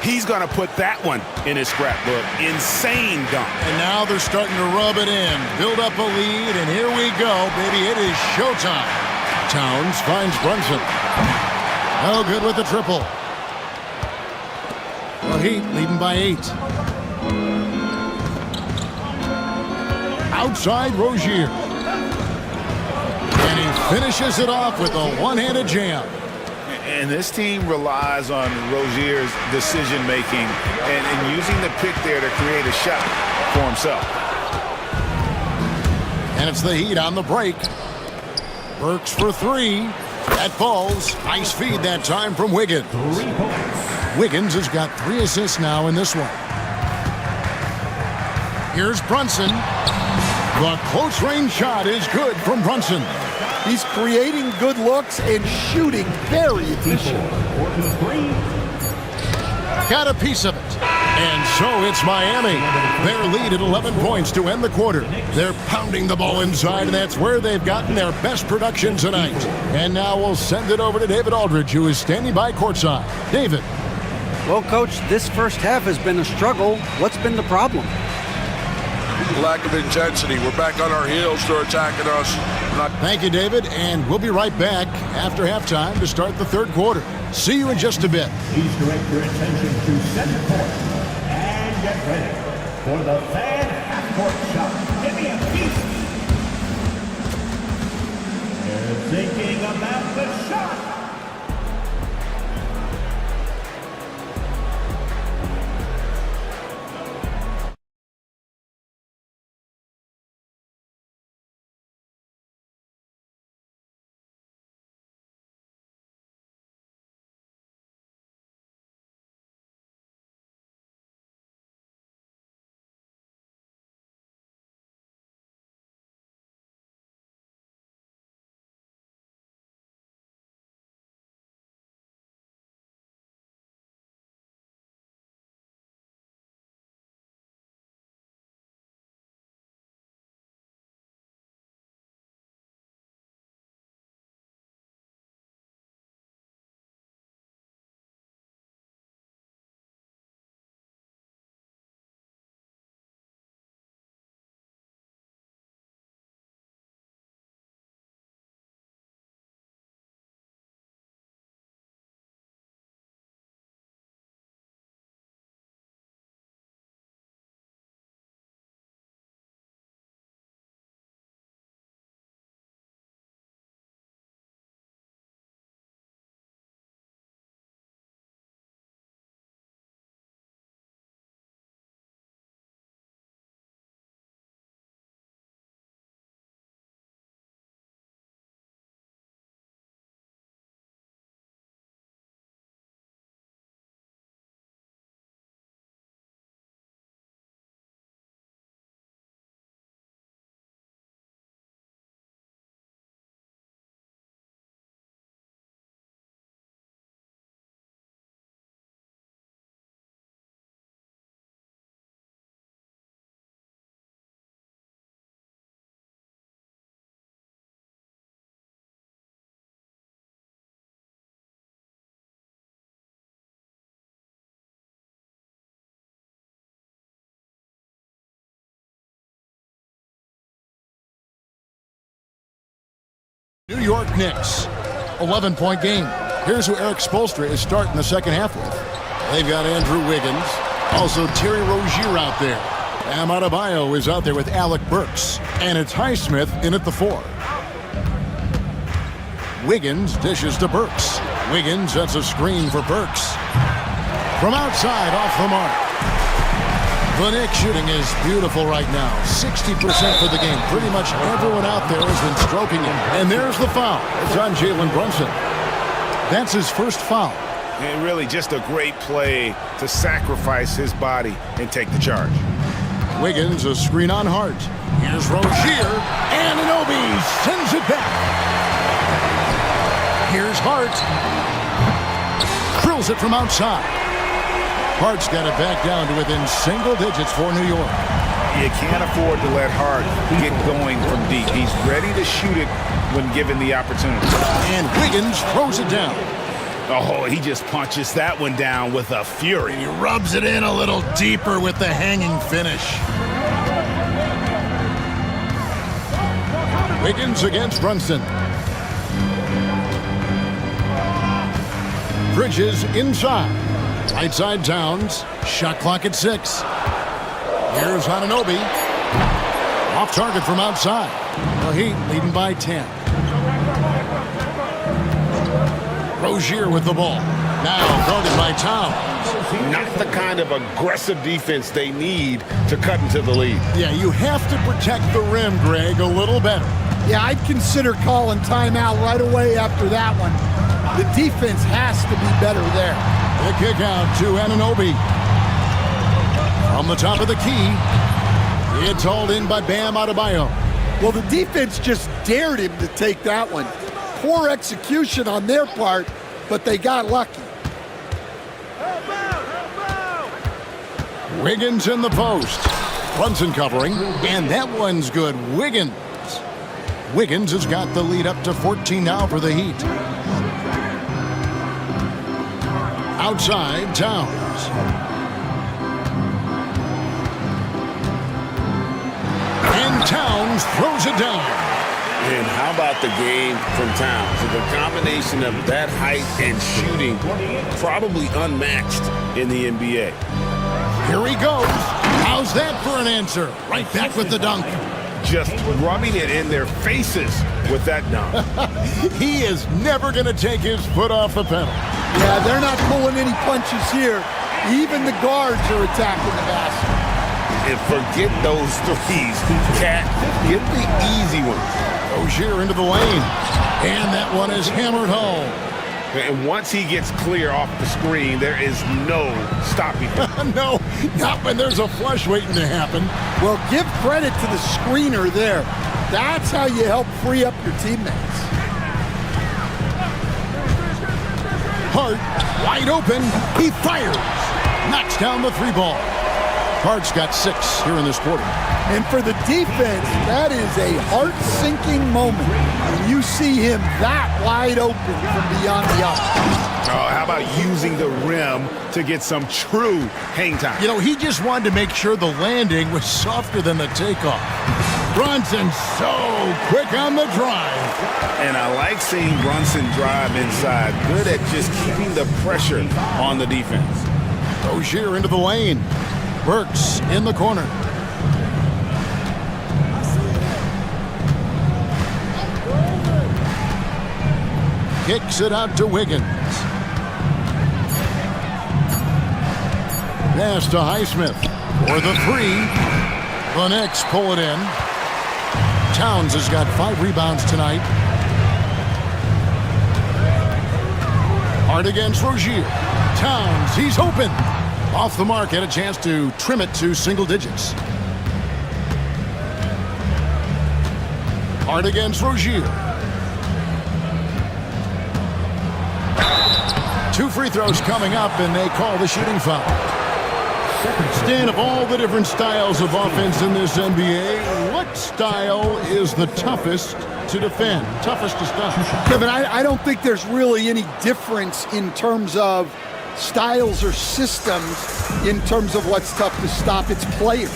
He's going to put that one in his scrapbook. Insane dunk. And now they're starting to rub it in. Build up a lead, and here we go, baby. It is showtime. Towns finds Brunson. No good with the triple. The Heat leading by 8. Outside Rozier. And he finishes it off with a one-handed jam. And this team relies on Rozier's decision-making and using the pick there to create a shot for himself. And it's the Heat on the break. Burks for 3. That falls. Nice feed that time from Wiggins. Wiggins has got 3 assists now in this one. Here's Brunson. The close-range shot is good from Brunson. He's creating good looks and shooting very efficient. Got a piece of it. And so it's Miami. Their lead at 11 points to end the quarter. They're pounding the ball inside, and that's where they've gotten their best production tonight. And now we'll send it over to David Aldridge, who is standing by courtside. David. Well, Coach, this first half has been a struggle. What's been the problem? lack of intensity. We're back on our heels. They're attacking us. Thank you, David, and we'll be right back after halftime to start the third quarter. See you in just a bit. Please direct your attention to center court and get ready for the fan half-court shot. Give me a piece. They're thinking about the shot. New York Knicks, 11-point game. Here's who Eric Spoelstra is starting the second half with. They've got Andrew Wiggins, also Terry Rozier out there. Bam Adebayo is out there with Alec Burks, and it's Highsmith in at the 4. Wiggins dishes to Burks. Wiggins sets a screen for Burks. From outside, off the mark. The Knicks shooting is beautiful right now. 60% for the game. Pretty much everyone out there has been stroking him. And there's the foul. It's on Jalen Brunson. That's his first foul. And really just a great play to sacrifice his body and take the charge. Wiggins, a screen on Hart. Here's Rozier. And Anunoby sends it back. Here's Hart. Drills it from outside. Hart's got it back down to within single digits for New York. You can't afford to let Hart get going from deep. He's ready to shoot it when given the opportunity. And Wiggins throws it down. Oh, he just punches that one down with a fury. He rubs it in a little deeper with the hanging finish. Wiggins against Brunson. Bridges inside. Right side Towns. Shot clock at 6. Here's Anunoby. Off target from outside. The Heat leading by 10. Rozier with the ball. Now guarded by Towns. Not the kind of aggressive defense they need to cut into the lead. Yeah, you have to protect the rim, Greg, a little better. Yeah, I'd consider calling timeout right away after that one. The defense has to be better there. The kick out to Anunoby. From the top of the key. It's hauled in by Bam Adebayo. Well, the defense just dared him to take that one. Poor execution on their part, but they got lucky. Wiggins in the post. Brunson covering, and that one's good. Wiggins. Wiggins has got the lead up to 14 now for the Heat. Outside, Towns. Towns throws it down. And how about the game from Towns? So the combination of that height and shooting, probably unmatched in the NBA. Here he goes. How's that for an answer? Right back with the dunk. Just rubbing it in their faces with that dunk. He is never going to take his foot off the pedal. Yeah, they're not pulling any punches here. Even the guards are attacking the basket. And forget those threes. Cat, get the easy one. Rozier into the lane. And that one is hammered home. And once he gets clear off the screen, there is no stopping him. No, not when there's a flush waiting to happen. Well, give credit to the screener there. That's how you help free up your teammates. Hart, wide open. He fires. Knocks down the three ball. Hart's got 6 here in this quarter. And for the defense, that is a heart-sinking moment when you see him that wide open from beyond the arc. Oh, how about using the rim to get some true hang time? You know, he just wanted to make sure the landing was softer than the takeoff. Brunson so quick on the drive. And I like seeing Brunson drive inside. Good at just keeping the pressure on the defense. Rozier into the lane. Burks in the corner. Kicks it out to Wiggins. Pass to Highsmith for the 3. The Knicks pull it in. Towns has got 5 rebounds tonight. Hard against Rozier. Towns, he's open. Off the mark, had a chance to trim it to single digits. Hard against Rozier. 2 free throws coming up, and they call the shooting foul. Stan, of all the different styles of offense in this NBA, what style is the toughest to defend, toughest to stop? Kevin, I don't think there's really any difference in terms of styles or systems in terms of what's tough to stop. It's players.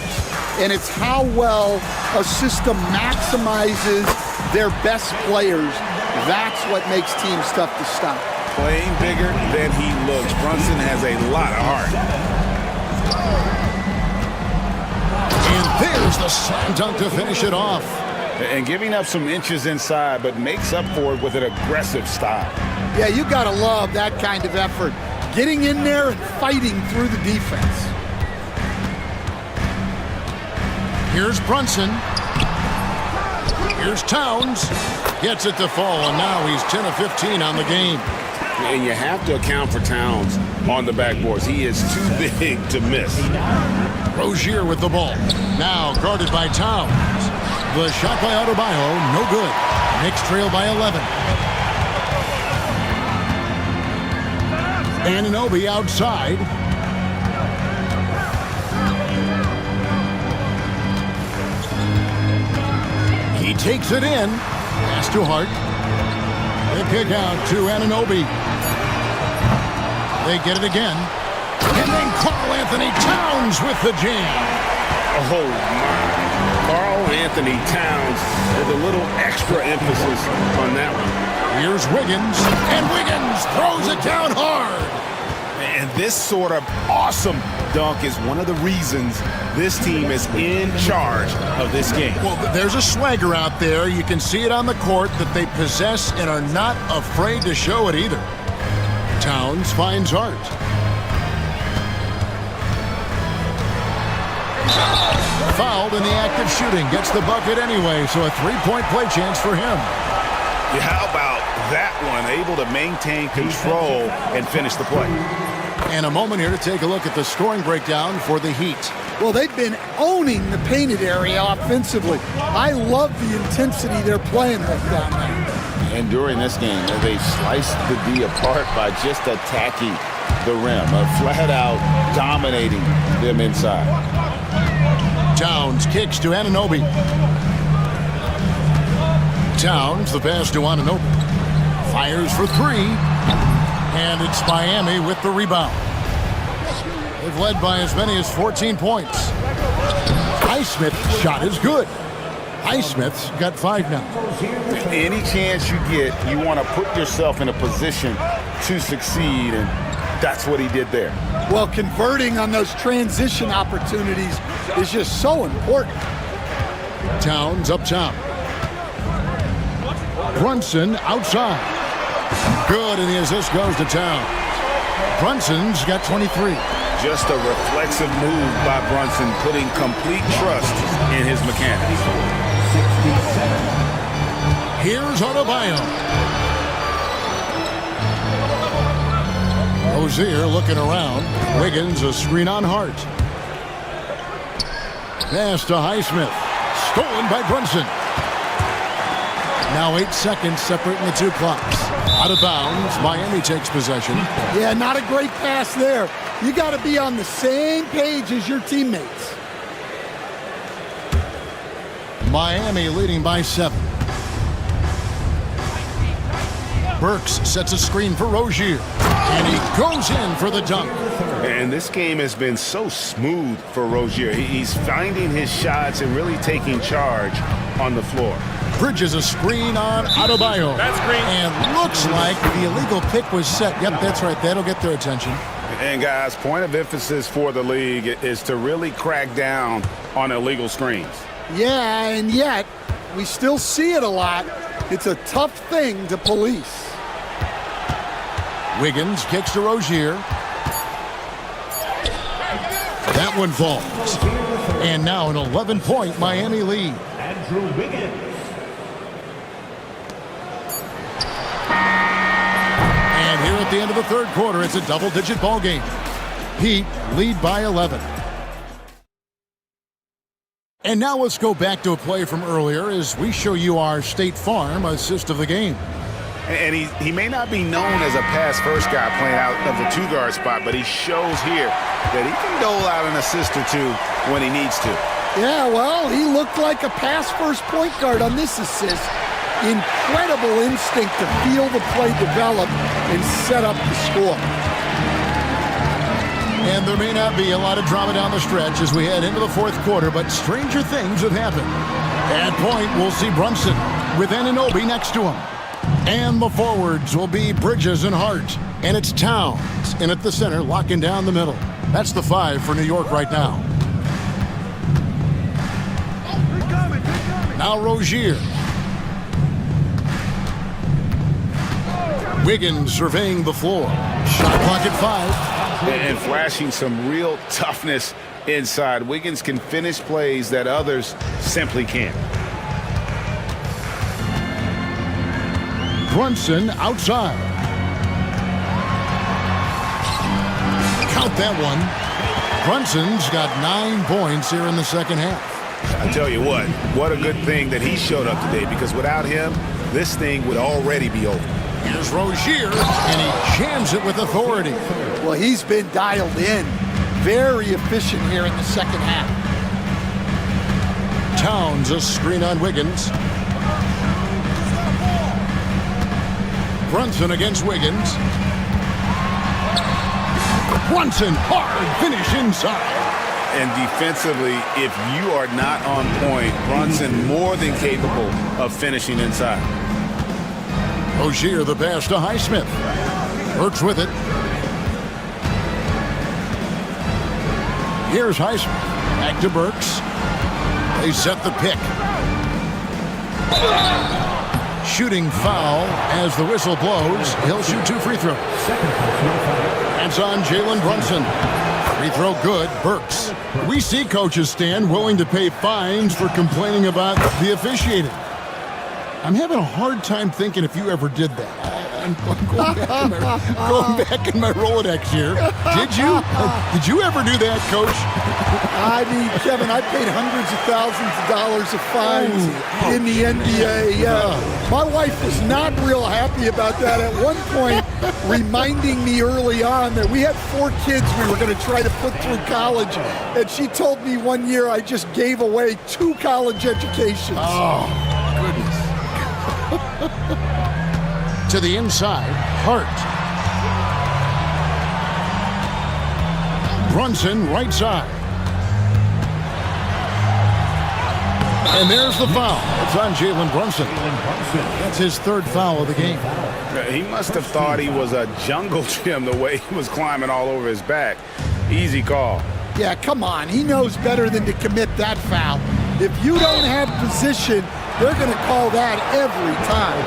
And it's how well a system maximizes their best players. That's what makes teams tough to stop. Playing bigger than he looks. Brunson has a lot of heart. And there's the slam dunk to finish it off. And giving up some inches inside, but makes up for it with an aggressive style. Yeah, you gotta love that kind of effort. Getting in there and fighting through the defense. Here's Brunson. Here's Towns. Gets it to fall, and now he's 10 of 15 on the game. And you have to account for Towns on the backboards. He is too big to miss. Rozier with the ball. Now guarded by Towns. The shot by Adebayo, no good. Knicks trail by 11. Anunoby outside. He takes it in. Pass to Hart. They kick out to Anunoby. They get it again. And then Karl Anthony Towns with the jam. Oh, my. Karl Anthony Towns with a little extra emphasis on that one. Here's Wiggins. And Wiggins throws it down hard. And this sort of awesome dunk is one of the reasons this team is in charge of this game. Well, there's a swagger out there. You can see it on the court that they possess and are not afraid to show it either. Towns finds Hart. Fouled in the act of shooting. Gets the bucket anyway, so a 3-point play chance for him. Yeah, how about that one? Able to maintain control and finish the play. And a moment here to take a look at the scoring breakdown for the Heat. Well, they've been owning the painted area offensively. I love the intensity they're playing with down there. And during this game, they sliced the D apart by just attacking the rim, flat out dominating them inside. Towns kicks to Anunoby. Towns, the pass to Anunoby. Fires for 3. And it's Miami with the rebound. They've led by as many as 14 points. Highsmith's shot is good. Highsmith's got 5 now. Any chance you get, you want to put yourself in a position to succeed, and that's what he did there. Well, converting on those transition opportunities is just so important. Towns up top. Brunson outside. Good, and the assist goes to Towns. Brunson's got 23. Just a reflexive move by Brunson, putting complete trust in his mechanics. Here's Adebayo. Rozier looking around. Wiggins a screen on Hart. Pass to Highsmith. Stolen by Brunson. Now 8 seconds separating the two clocks. Out of bounds. Miami takes possession. Yeah, not a great pass there. You got to be on the same page as your teammates. Miami leading by 7. Burks sets a screen for Rozier. And he goes in for the dunk. And this game has been so smooth for Rozier. He's finding his shots and really taking charge on the floor. Bridges a screen on Adebayo. That's green. And looks like the illegal pick was set. Yep, that's right. That'll get their attention. And guys, point of emphasis for the league is to really crack down on illegal screens. Yeah, and yet we still see it a lot. It's a tough thing to police. Wiggins kicks to Rozier. That one falls. And now an 11-point Miami lead. Andrew Wiggins. And here at the end of the third quarter, it's a double-digit ball game. Heat lead by 11. And now let's go back to a play from earlier as we show you our State Farm assist of the game. And he may not be known as a pass-first guy playing out of the two-guard spot, but he shows here that he can dole out an assist or two when he needs to. Yeah, well, he looked like a pass-first point guard on this assist. Incredible instinct to feel the play develop and set up the score. And there may not be a lot of drama down the stretch as we head into the fourth quarter, but stranger things have happened. At point, we'll see Brunson with Anunoby next to him. And the forwards will be Bridges and Hart. And it's Towns in at the center, locking down the middle. That's the 5 for New York right now. Now Rozier. Wiggins surveying the floor. Shot clock at 5. And flashing some real toughness inside. Wiggins can finish plays that others simply can't. Brunson outside. Count that one. Brunson's got 9 points here in the second half. I tell you what a good thing that he showed up today, because without him, this thing would already be over. Here's Rozier, and he jams it with authority. Well, he's been dialed in. Very efficient here in the second half. Towns a screen on Wiggins. Brunson against Wiggins. Brunson, hard finish inside. And defensively, if you are not on point, Brunson more than capable of finishing inside. Rozier the pass to Highsmith. Works with it. Here's Highsmith. Back to Burks. They set the pick. Shooting foul as the whistle blows. He'll shoot 2 free throws. That's on Jalen Brunson. Free throw good. Burks. We see coaches stand willing to pay fines for complaining about the officiating. I'm having a hard time thinking if you ever did that. I'm going back in my Rolodex here. Did you? Did you ever do that, Coach? I mean, Kevin, I paid hundreds of thousands of dollars of fines in the NBA. My wife was not real happy about that at one point, reminding me early on that we had 4 kids we were going to try to put through college. And she told me one year I just gave away 2 college educations. Oh, goodness. To the inside, Hart. Brunson right side. And there's the foul. It's on Jalen Brunson. That's his third foul of the game. He must have thought he was a jungle gym the way he was climbing all over his back. Easy call. Yeah, come on. He knows better than to commit that foul. If you don't have position, they're going to call that every time.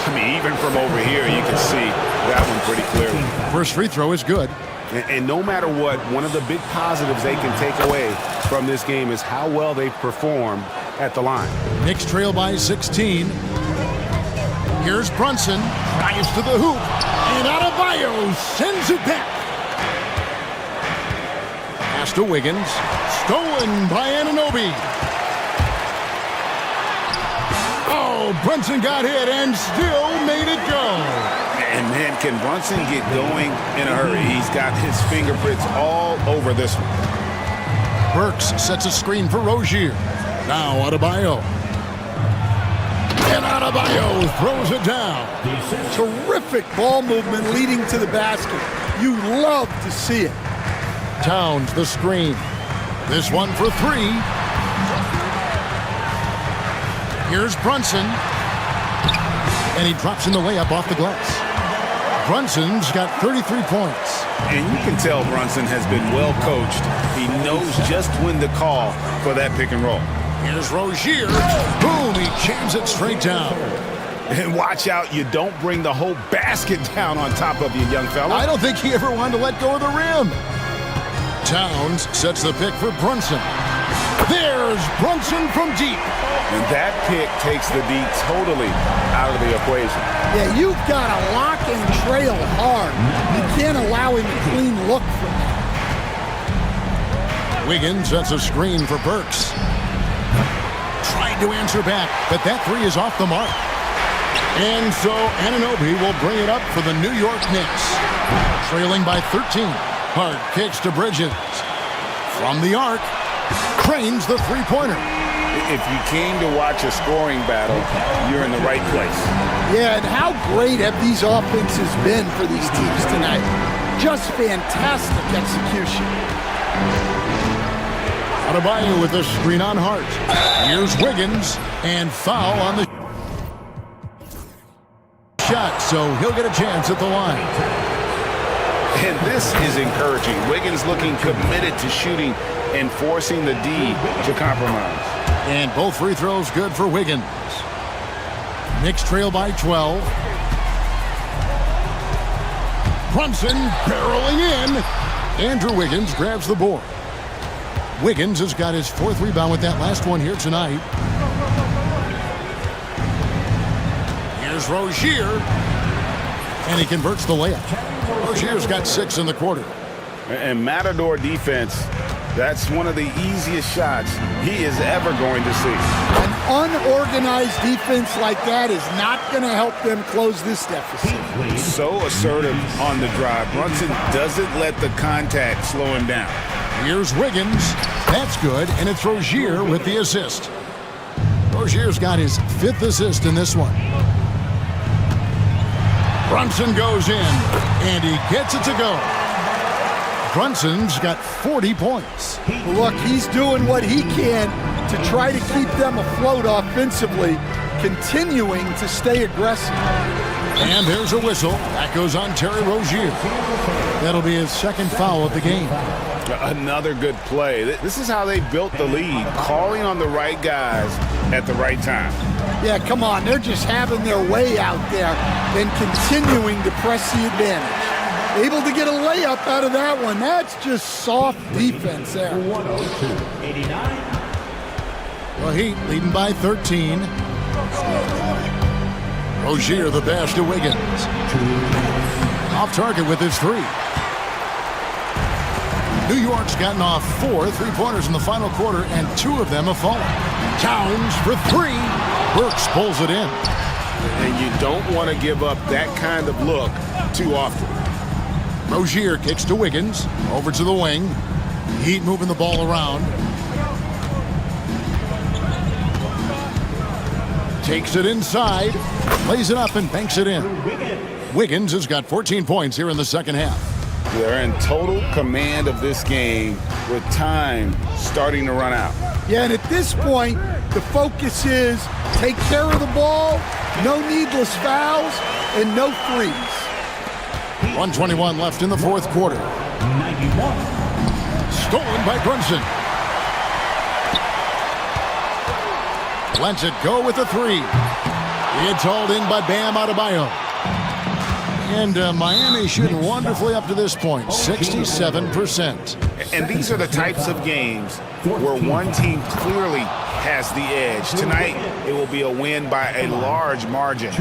I mean, even from over here, you can see that one pretty clearly. First free throw is good. And no matter what, one of the big positives they can take away from this game is how well they've performed at the line. Knicks trail by 16. Here's Brunson, drives to the hoop, and Adebayo sends it back. Pass to Wiggins, stolen by Anunoby. Oh, Brunson got hit and still made it go. And man, can Brunson get going in a hurry? He's got his fingerprints all over this one. Burks sets a screen for Rozier. Now Adebayo. And Adebayo throws it down. Terrific ball movement leading to the basket. You love to see it. Towns the screen. This one for three. Here's Brunson. And he drops in the layup off the glass. Brunson's got 33 points. And you can tell Brunson has been well coached. He knows just when to call for that pick and roll. Here's Rozier. Boom, he jams it straight down. And watch out, you don't bring the whole basket down on top of you, young fella. I don't think he ever wanted to let go of the rim. Towns sets the pick for Brunson. There's Brunson from deep. And that pick takes the D totally out of the equation. Yeah, you've got to lock and trail hard. You can't allow him a clean look from that. Wiggins sets a screen for Burks. Trying to answer back, but that three is off the mark. And so Anunoby will bring it up for the New York Knicks. Trailing by 13. Hart kicks to Bridges. From the arc, cranes the three-pointer. If you came to watch a scoring battle, you're in the right place. Yeah, and how great have these offenses been for these teams tonight? Just fantastic execution. Adebayo with the screen on Hart. Here's Wiggins, and foul on the shot, so he'll get a chance at the line. And this is encouraging. Wiggins looking committed to shooting and forcing the D to compromise. And both free throws good for Wiggins. Knicks trail by 12. Brunson barreling in. Andrew Wiggins grabs the board. Wiggins has got his fourth rebound with that last one here tonight. Here's Rozier. And he converts the layup. Rozier's got 6 in the quarter. And Matador defense, that's one of the easiest shots he is ever going to see. An unorganized defense like that is not going to help them close this deficit. So assertive on the drive. Brunson doesn't let the contact slow him down. Here's Wiggins. That's good, and it's Rozier with the assist. Rozier's got his 5th assist in this one. Brunson goes in, and he gets it to go. Brunson's got 40 points. Look, he's doing what he can to try to keep them afloat offensively, continuing to stay aggressive. And there's a whistle. That goes on Terry Rozier. That'll be his 2nd foul of the game. Another good play. This is how they built the lead, calling on the right guys at the right time. Yeah, come on. They're just having their way out there and continuing to press the advantage. Able to get a layup out of that one. That's just soft defense there. 102-89. The Heat leading by 13. Rozier the pass to Wiggins. Off target with his 3. New York's gotten off 4 3-pointers in the final quarter, and 2 of them have fallen. Towns for 3. Burks pulls it in. And you don't want to give up that kind of look too often. Rozier kicks to Wiggins. Over to the wing. Heat moving the ball around. Takes it inside. Lays it up and banks it in. Wiggins has got 14 points here in the second half. They're in total command of this game with time starting to run out. Yeah, and at this point, The focus is take care of the ball, no needless fouls, and no threes. 1:21 left in the fourth quarter. 91. Stolen by Brunson. Lets it go with a three. It's hauled in by Bam Adebayo. And Miami shooting wonderfully up to this point, 67%. And these are the types of games where one team clearly has the edge. Tonight, it will be a win by a large margin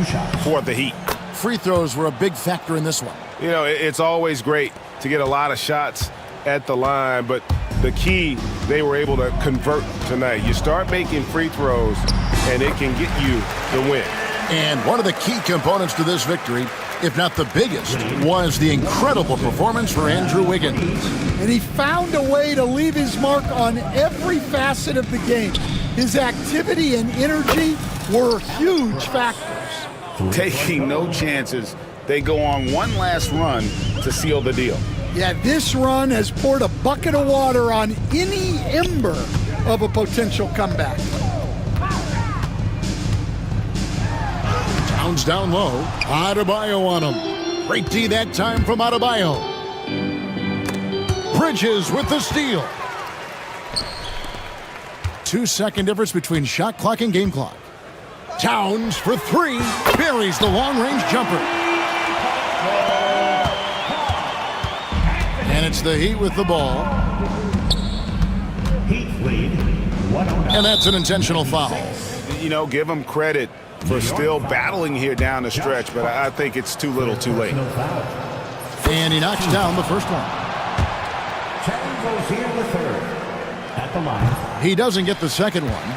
for the Heat. Free throws were a big factor in this one. You know, it's always great to get a lot of shots at the line, but the key, they were able to convert tonight. You start making free throws, and it can get you the win. And one of the key components to this victory, if not the biggest, was the incredible performance for Andrew Wiggins. And he found a way to leave his mark on every facet of the game. His activity and energy were huge factors. Taking no chances, they go on one last run to seal the deal. Yeah, this run has poured a bucket of water on any ember of a potential comeback. Towns down low. Adebayo on him. Great D that time from Adebayo. Bridges with the steal. 2-second difference between shot clock and game clock. Towns for three. Buries the long-range jumper. And it's the Heat with the ball. Heat lead, 109. And that's an intentional foul. You know, give them credit for still battling here down the stretch, but I think it's too little too late. And he knocks down the first one. Challenge goes here in the third. At the line. He doesn't get the second one.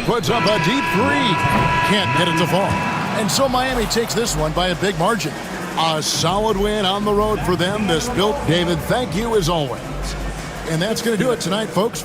Puts up a deep three. Can't get it to fall. And so Miami takes this one by a big margin. A solid win on the road for them. This built David. Thank you as always. And that's going to do it tonight, folks.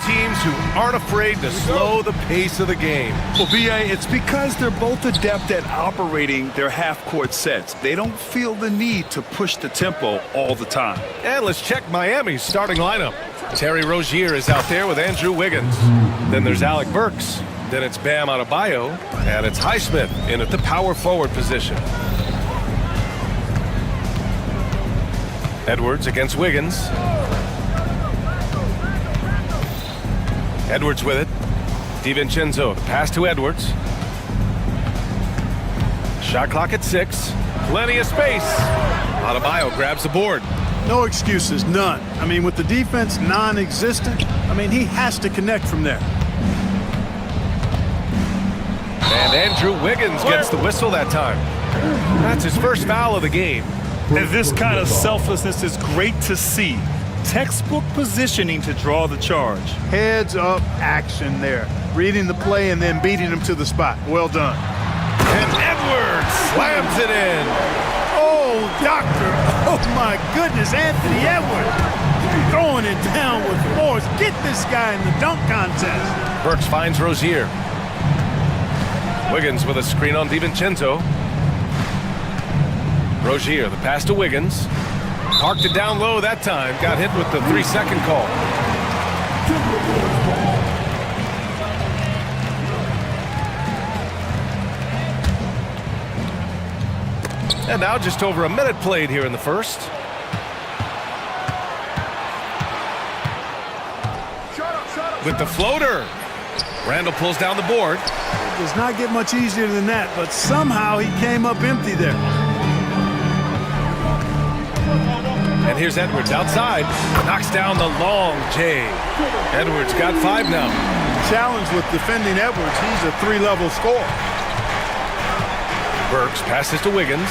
teams who aren't afraid to slow the pace of the game. Well, B.A., it's because they're both adept at operating their half-court sets. They don't feel the need to push the tempo all the time. And let's check Miami's starting lineup. Terry Rozier is out there with Andrew Wiggins. Then there's Alec Burks. Then it's Bam Adebayo. And it's Highsmith in at the power forward position. Edwards against Wiggins. Edwards with it. DiVincenzo, the pass to Edwards. Shot clock at 6. Plenty of space. Adebayo grabs the board. No excuses, none. I mean, with the defense non-existent, I mean, he has to connect from there. And Andrew Wiggins gets the whistle that time. That's his first foul of the game. And this kind of selflessness is great to see. Textbook positioning to draw the charge. Heads up action there. Reading the play and then beating him to the spot. Well done. And Edwards slams it in. Oh, doctor. Oh, my goodness. Anthony Edwards throwing it down with force. Get this guy in the dunk contest. Burks finds Rozier. Wiggins with a screen on DiVincenzo. Rozier, the pass to Wiggins. Parked it down low that time. Got hit with the 3-second call. And now just over a minute played here in the first. With the floater. Randall pulls down the board. It does not get much easier than that, but somehow he came up empty there. And here's Edwards outside. Knocks down the long J. Edwards got 5 now. Challenge with defending Edwards. He's a 3-level scorer. Burks passes to Wiggins.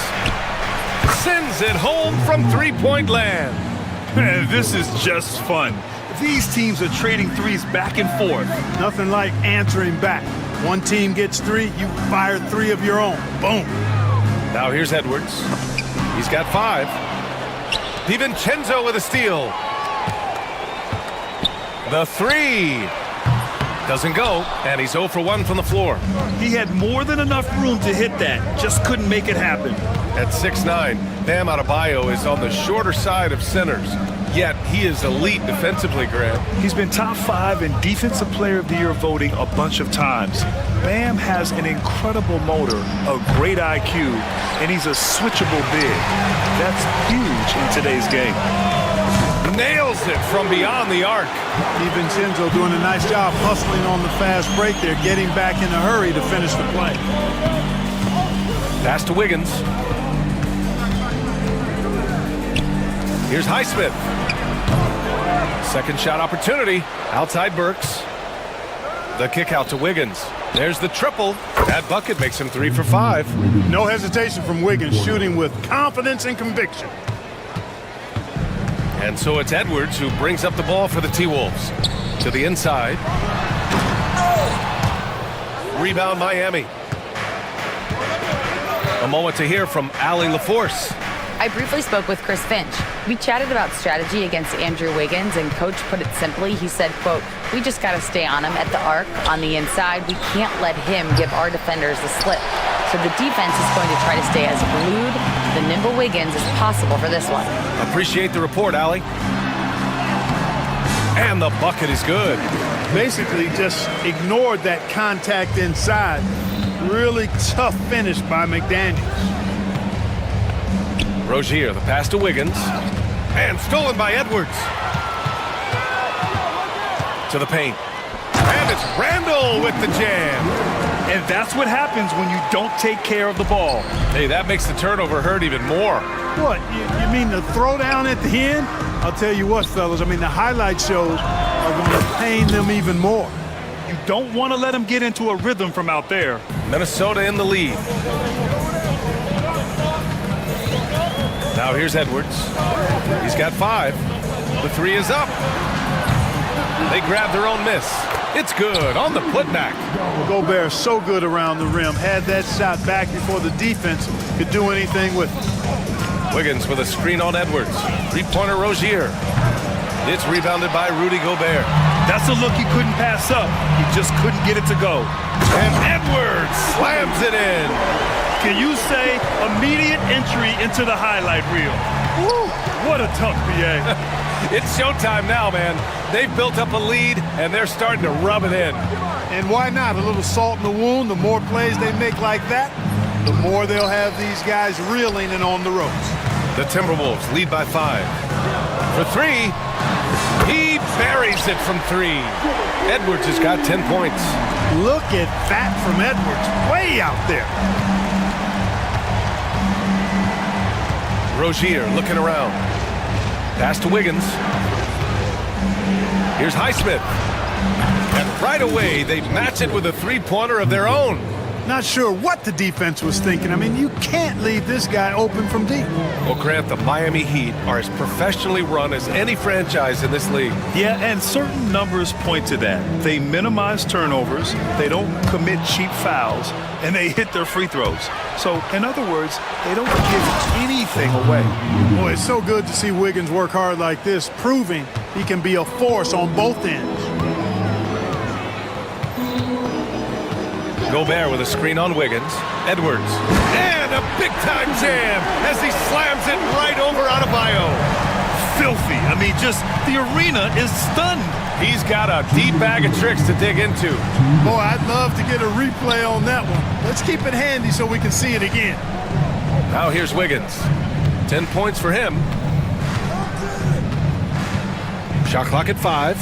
Sends it home from 3-point land. Man, this is just fun. These teams are trading threes back and forth. Nothing like answering back. One team gets 3, you fire 3 of your own. Boom. Now here's Edwards. He's got 5. DiVincenzo with a steal. The 3 doesn't go, and he's 0 for 1 from the floor. He had more than enough room to hit that, just couldn't make it happen. At 6'9", Bam Adebayo is on the shorter side of centers, yet he is elite defensively, Grant. He's been top 5 in Defensive Player of the Year voting a bunch of times. Bam has an incredible motor, a great IQ, and he's a switchable big. That's huge in today's game. Nails it from beyond the arc. DiVincenzo doing a nice job hustling on the fast break there, getting back in a hurry to finish the play. Pass to Wiggins. Here's Highsmith. Second shot opportunity. Outside Burks. The kick out to Wiggins. There's the triple. That bucket makes him 3 for 5. No hesitation from Wiggins, shooting with confidence and conviction. And so it's Edwards who brings up the ball for the T-Wolves. To the inside. Rebound Miami. A moment to hear from Allie LaForce. I briefly spoke with Chris Finch. We chatted about strategy against Andrew Wiggins, and Coach put it simply. He said, quote, "We just got to stay on him at the arc, on the inside. We can't let him give our defenders the slip. So the defense is going to try to stay as glued to the nimble Wiggins as possible for this one." Appreciate the report, Allie. And the bucket is good. Basically just ignored that contact inside. Really tough finish by McDaniels. Rozier, the pass to Wiggins. And stolen by Edwards. To the paint. And it's Randall with the jam. And that's what happens when you don't take care of the ball. Hey, that makes the turnover hurt even more. What, you mean the throwdown at the end? I'll tell you what, fellas, I mean, the highlight shows are going to pain them even more. You don't want to let them get into a rhythm from out there. Minnesota in the lead. Now here's Edwards. He's got 5. The 3 is up. They grab their own miss. It's good on the putback. Gobert so good around the rim. Had that shot back before the defense could do anything with it. Wiggins with a screen on Edwards. 3-pointer Rozier. It's rebounded by Rudy Gobert. That's a look he couldn't pass up. He just couldn't get it to go. And Edwards slams it in. Can you say immediate entry into the highlight reel? Woo, what a dunk, BA. It's showtime now, man. They've built up a lead, and they're starting to rub it in. And why not? A little salt in the wound. The more plays they make like that, the more they'll have these guys reeling and on the ropes. The Timberwolves lead by 5. For 3, he buries it from 3. Edwards has got 10 points. Look at that from Edwards, way out there. Rozier looking around. Pass to Wiggins. Here's Highsmith. And right away, they match it with a three-pointer of their own. Not sure what the defense was thinking. I mean, you can't leave this guy open from deep. Well, Grant, the Miami Heat are as professionally run as any franchise in this league. Yeah, and certain numbers point to that. They minimize turnovers, they don't commit cheap fouls, and they hit their free throws. So, in other words, they don't give anything away. Boy, it's so good to see Wiggins work hard like this, proving he can be a force on both ends. Gobert with a screen on Wiggins. Edwards. And a big-time jam as he slams it right over Adebayo. Filthy. I mean, just the arena is stunned. He's got a deep bag of tricks to dig into. Boy, I'd love to get a replay on that one. Let's keep it handy so we can see it again. Now here's Wiggins. 10 points for him. Shot clock at 5.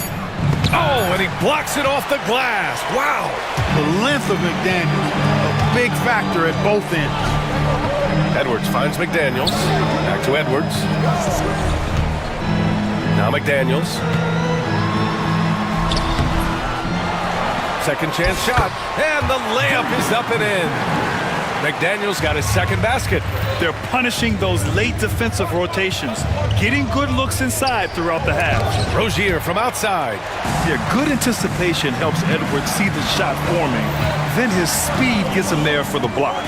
Oh, and he blocks it off the glass. Wow. The length of McDaniels, a big factor at both ends. Edwards finds McDaniels. Back to Edwards. Now McDaniels. Second chance shot. And the layup is up and in. McDaniels got his second basket. They're punishing those late defensive rotations, getting good looks inside throughout the half. Rozier from outside. Yeah, good anticipation helps Edwards see the shot forming. Then his speed gets him there for the block.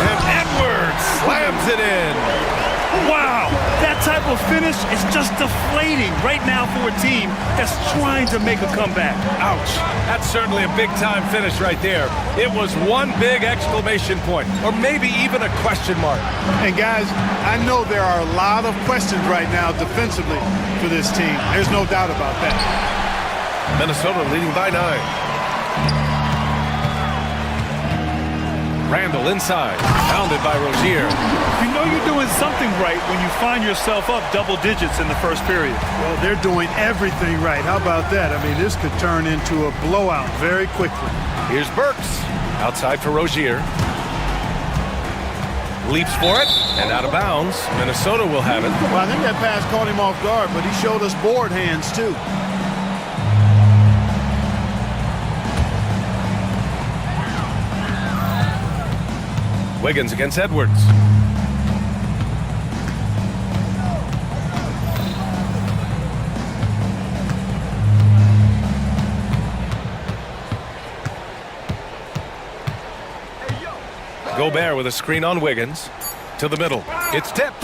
And Edwards slams it in. Wow, that type of finish is just deflating right now for a team that's trying to make a comeback. Ouch. That's certainly a big-time finish right there. It was one big exclamation point, or maybe even a question mark. And guys, I know there are a lot of questions right now defensively for this team. There's no doubt about that. Minnesota leading by 9. Randall inside, pounded by Rozier. You know you're doing something right when you find yourself up double digits in the first period. Well, they're doing everything right. How about that? I mean, this could turn into a blowout very quickly. Here's Burks, outside for Rozier. Leaps for it, and out of bounds. Minnesota will have it. Well, I think that pass caught him off guard, but he showed us board hands, too. Wiggins against Edwards. Gobert with a screen on Wiggins. To the middle. It's tipped.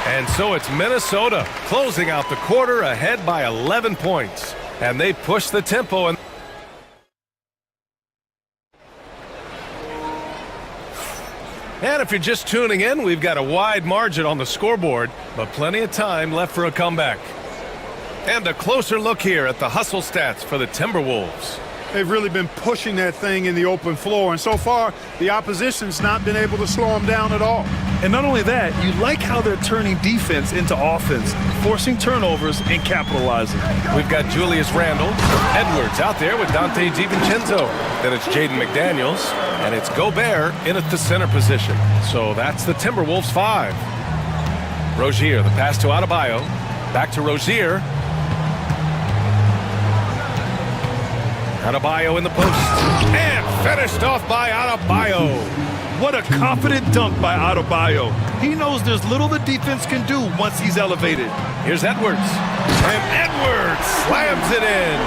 And so it's Minnesota closing out the quarter ahead by 11 points. And they push the tempo. And if you're just tuning in, we've got a wide margin on the scoreboard, but plenty of time left for a comeback. And a closer look here at the hustle stats for the Timberwolves. They've really been pushing that thing in the open floor, and so far, the opposition's not been able to slow them down at all. And not only that, you like how they're turning defense into offense, forcing turnovers and capitalizing. We've got Julius Randle, Edwards out there with Dante DiVincenzo. Then it's Jaden McDaniels, and it's Gobert in at the center position. So that's the Timberwolves 5. Rozier, the pass to Adebayo. Back to Rozier. Adebayo in the post. And finished off by Adebayo. What a confident dunk by Adebayo. He knows there's little the defense can do once he's elevated. Here's Edwards. And Edwards slams it in.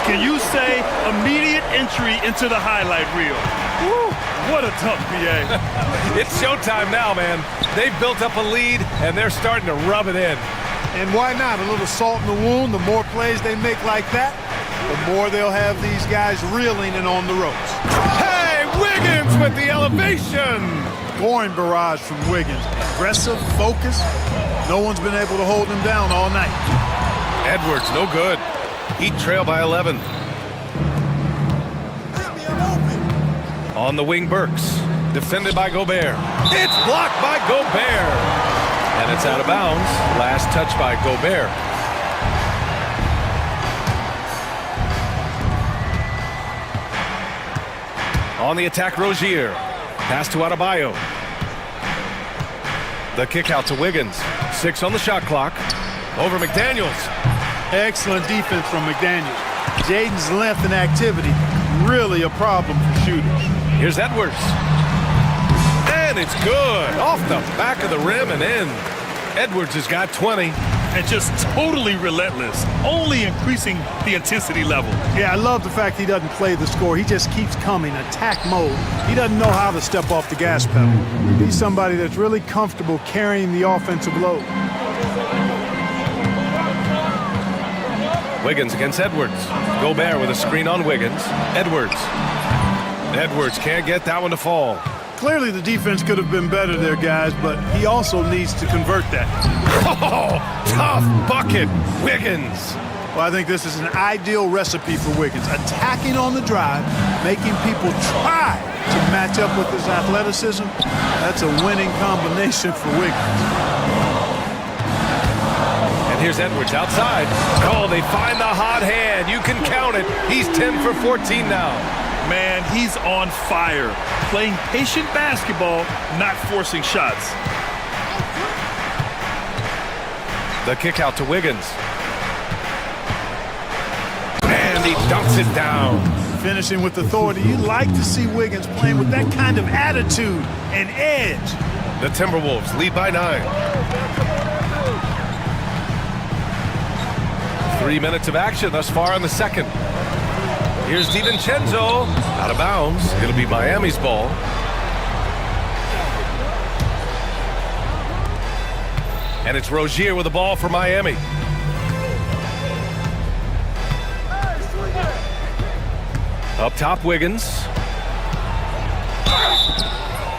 Can you say immediate entry into the highlight reel? Woo. What a dunk, B.A. It's showtime now, man. They've built up a lead, and they're starting to rub it in. And why not? A little salt in the wound. The more plays they make like that, the more they'll have these guys reeling and on the ropes. Hey, Wiggins with the elevation! Scoring barrage from Wiggins. Aggressive, focus. No one's been able to hold him down all night. Edwards, no good. Heat trail by 11. On the wing, Burks. Defended by Gobert. It's blocked by Gobert. And it's out of bounds. Last touch by Gobert. On the attack, Rozier. Pass to Adebayo. The kick out to Wiggins. 6 on the shot clock. Over McDaniels. Excellent defense from McDaniels. Jaden's length and activity, really a problem for shooters. Here's Edwards. And it's good. Off the back of the rim and in. Edwards has got 20. And just totally relentless, only increasing the intensity level. Yeah, I love the fact he doesn't play the score. He just keeps coming, attack mode. He doesn't know how to step off the gas pedal. He's somebody that's really comfortable carrying the offensive load. Wiggins against Edwards. Gobert with a screen on Wiggins. Edwards. Edwards can't get that one to fall. Clearly the defense could have been better there, guys, but he also needs to convert that. Oh, tough bucket, Wiggins. Well, I think this is an ideal recipe for Wiggins. Attacking on the drive, making people try to match up with his athleticism. That's a winning combination for Wiggins. And here's Edwards outside. Oh, they find the hot hand. You can count it. He's 10 for 14 now. Man, he's on fire. Playing patient basketball, not forcing shots. The kick out to Wiggins. And he dumps it down. Finishing with authority. You like to see Wiggins playing with that kind of attitude and edge. The Timberwolves lead by 9. 3 minutes of action thus far in the second. Here's DiVincenzo, out of bounds. It'll be Miami's ball. And it's Rozier with the ball for Miami. Up top, Wiggins.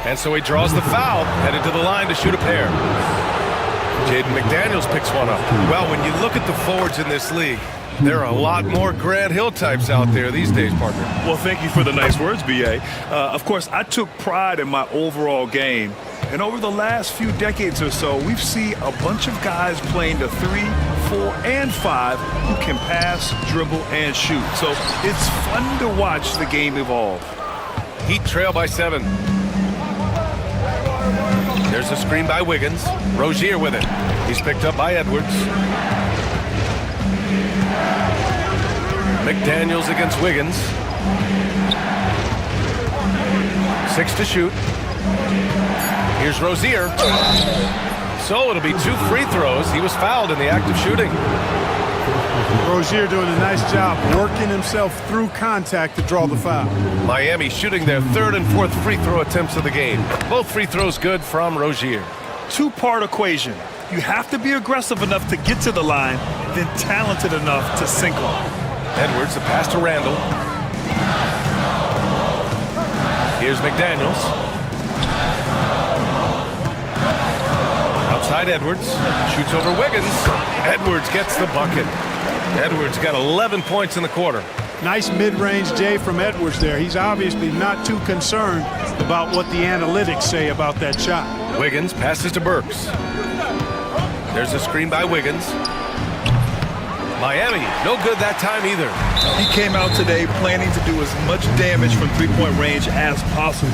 And so he draws the foul, headed to the line to shoot a pair. Jaden McDaniels picks one up. Well, when you look at the forwards in this league, there are a lot more Grant Hill types out there these days, partner. Well, thank you for the nice words, B.A. Of course, I took pride in my overall game. And over the last few decades or so, we've seen a bunch of guys playing the 3, 4, and 5 who can pass, dribble, and shoot. So it's fun to watch the game evolve. Heat trail by 7. There's a screen by Wiggins. Rozier with it. He's picked up by Edwards. McDaniels against Wiggins. 6 to shoot. Here's Rozier. So it'll be 2 free throws. He was fouled in the act of shooting. Rozier doing a nice job working himself through contact to draw the foul. Miami shooting their 3rd and 4th free throw attempts of the game. Both free throws good from Rozier. 2-part equation. You have to be aggressive enough to get to the line, then talented enough to sink on. Edwards, the pass to Randall. Here's McDaniels. Outside Edwards. Shoots over Wiggins. Edwards gets the bucket. Edwards got 11 points in the quarter. Nice mid-range J from Edwards there. He's obviously not too concerned about what the analytics say about that shot. Wiggins passes to Burks. There's a screen by Wiggins. Miami, no good that time either. He came out today planning to do as much damage from three-point range as possible.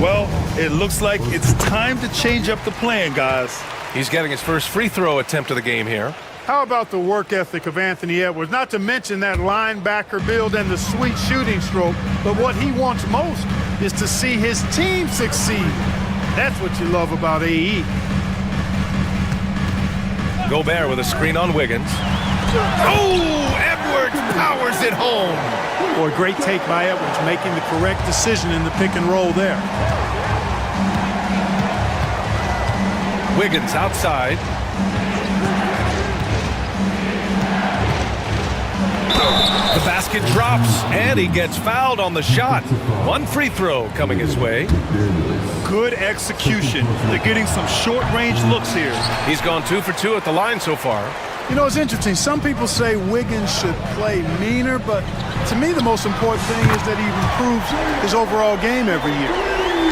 Well, it looks like it's time to change up the plan, guys. He's getting his first free throw attempt of the game here. How about the work ethic of Anthony Edwards? Not to mention that linebacker build and the sweet shooting stroke, but what he wants most is to see his team succeed. That's what you love about AE. Gobert with a screen on Wiggins. Oh, Edwards powers it home. Or a great take by Edwards, making the correct decision in the pick and roll there. Wiggins outside. The basket drops, and he gets fouled on the shot. One free throw coming his way. Good execution. They're getting some short-range looks here. He's gone 2 for 2 at the line so far. You know, it's interesting. Some people say Wiggins should play meaner, but to me the most important thing is that he improves his overall game every year.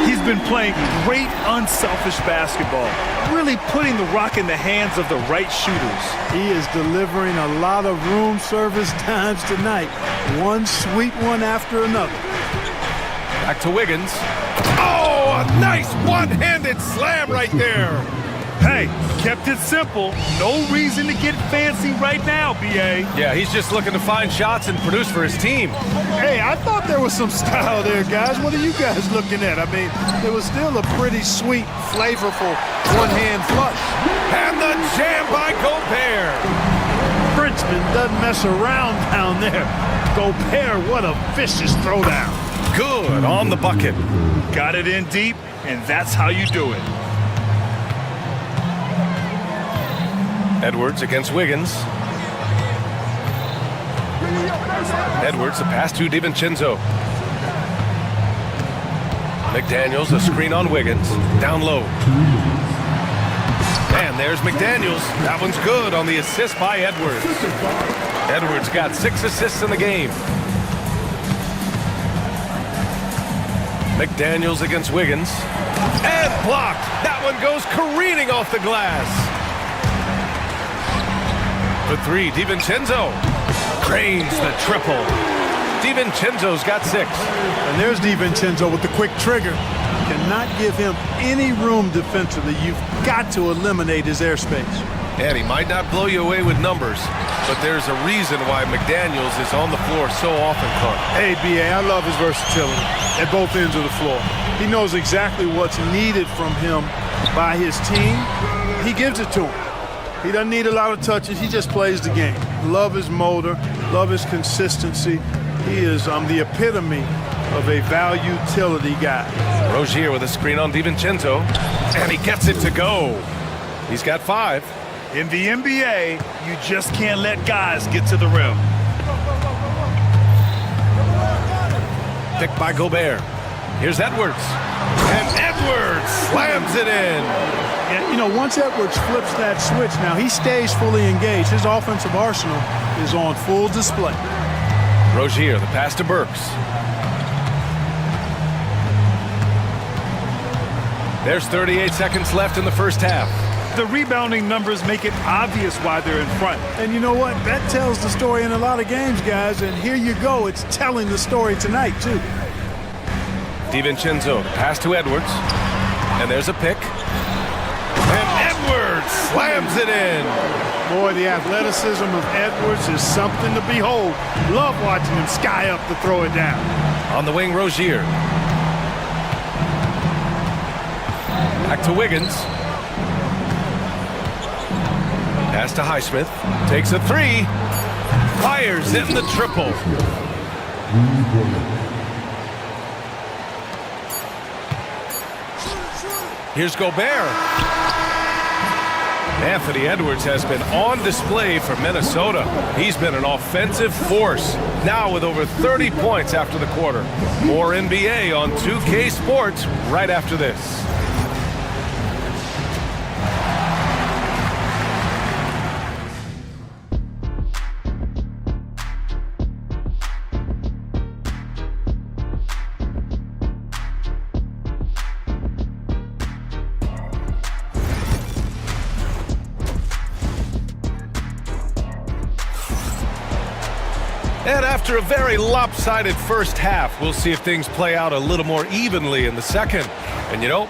He's been playing great, unselfish basketball, really putting the rock in the hands of the right shooters. He is delivering a lot of room service times tonight. One sweet one after another. Back to Wiggins. Oh, a nice one-handed slam right there. Hey, kept it simple. No reason to get fancy right now, B.A. Yeah, he's just looking to find shots and produce for his team. Hey, I thought there was some style there, guys. What are you guys looking at? I mean, there was still a pretty sweet, flavorful one-hand flush. And the jam by Gobert. Frenchman doesn't mess around down there. Gobert, what a vicious throwdown. Good on the bucket. Got it in deep, and that's how you do it. Edwards against Wiggins. Edwards, the pass to DiVincenzo. McDaniels, a screen on Wiggins. Down low. And there's McDaniels. That one's good on the assist by Edwards. Edwards got 6 assists in the game. McDaniels against Wiggins. And blocked. That one goes careening off the glass. For 3, DiVincenzo cranes the triple. DiVincenzo's got 6. And there's DiVincenzo with the quick trigger. Cannot give him any room defensively. You've got to eliminate his airspace. And he might not blow you away with numbers, but there's a reason why McDaniels is on the floor so often, Clark. Hey, B.A., I love his versatility at both ends of the floor. He knows exactly what's needed from him by his team. He gives it to him. He doesn't need a lot of touches. He just plays the game. Love his motor. Love his consistency. He is the epitome of a value-utility guy. Rozier with a screen on DiVincenzo, and he gets it to go. He's got 5. In the NBA, you just can't let guys get to the rim. Picked by Gobert. Here's Edwards. And Edwards slams it in. Yeah, you know, once Edwards flips that switch, now he stays fully engaged. His offensive arsenal is on full display. Rozier, the pass to Burks. There's 38 seconds left in the first half. The rebounding numbers make it obvious why they're in front. And you know what? That tells the story in a lot of games, guys. And here you go. It's telling the story tonight, too. DiVincenzo, pass to Edwards. And there's a pick. And Edwards slams it in. Boy, the athleticism of Edwards is something to behold. Love watching him sky up to throw it down. On the wing, Rozier. Back to Wiggins. Pass to Highsmith. Takes a 3. Fires in the triple. Here's Gobert. Anthony Edwards has been on display for Minnesota. He's been an offensive force, now with over 30 points after the quarter. More NBA on 2K Sports right after this. And after a very lopsided first half, we'll see if things play out a little more evenly in the second. And you know,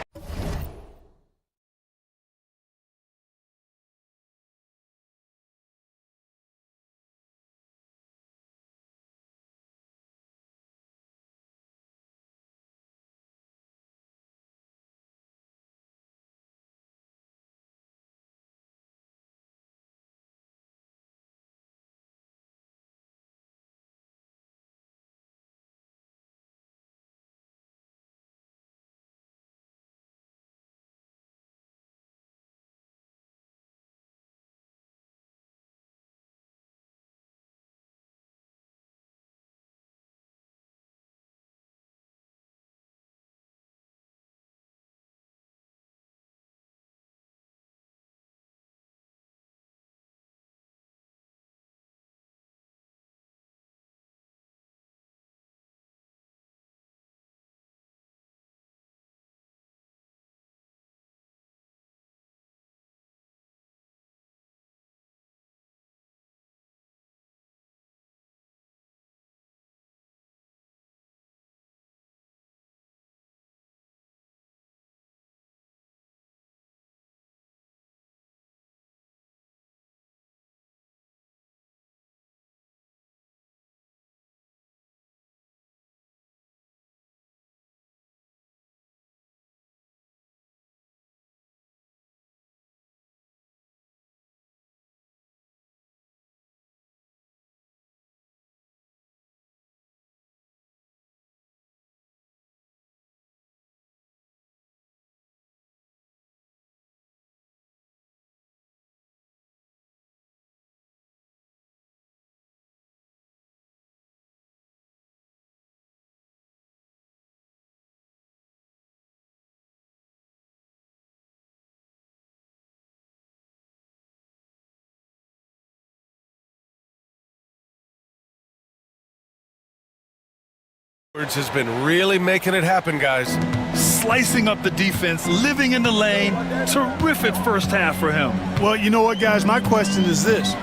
Edwards has been really making it happen, guys. Slicing up the defense, living in the lane. Terrific first half for him. Well, you know what, guys? My question is this.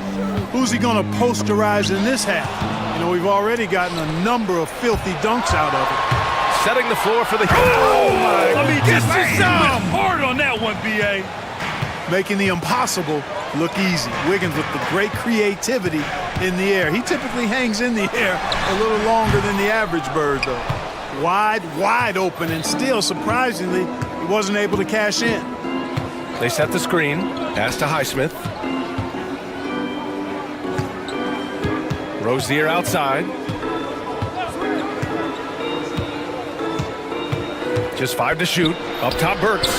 Who's he going to posterize in this half? You know, we've already gotten a number of filthy dunks out of it. Setting the floor for the... Oh, my! I mean, just went hard on that one, B.A. Making the impossible look easy. Wiggins with the great creativity in the air. He typically hangs in the air a little longer than the average bird, though. Wide open, and still, surprisingly, he wasn't able to cash in. They set the screen. Pass to Highsmith. Rozier outside. Just 5 to shoot. Up top, Burks.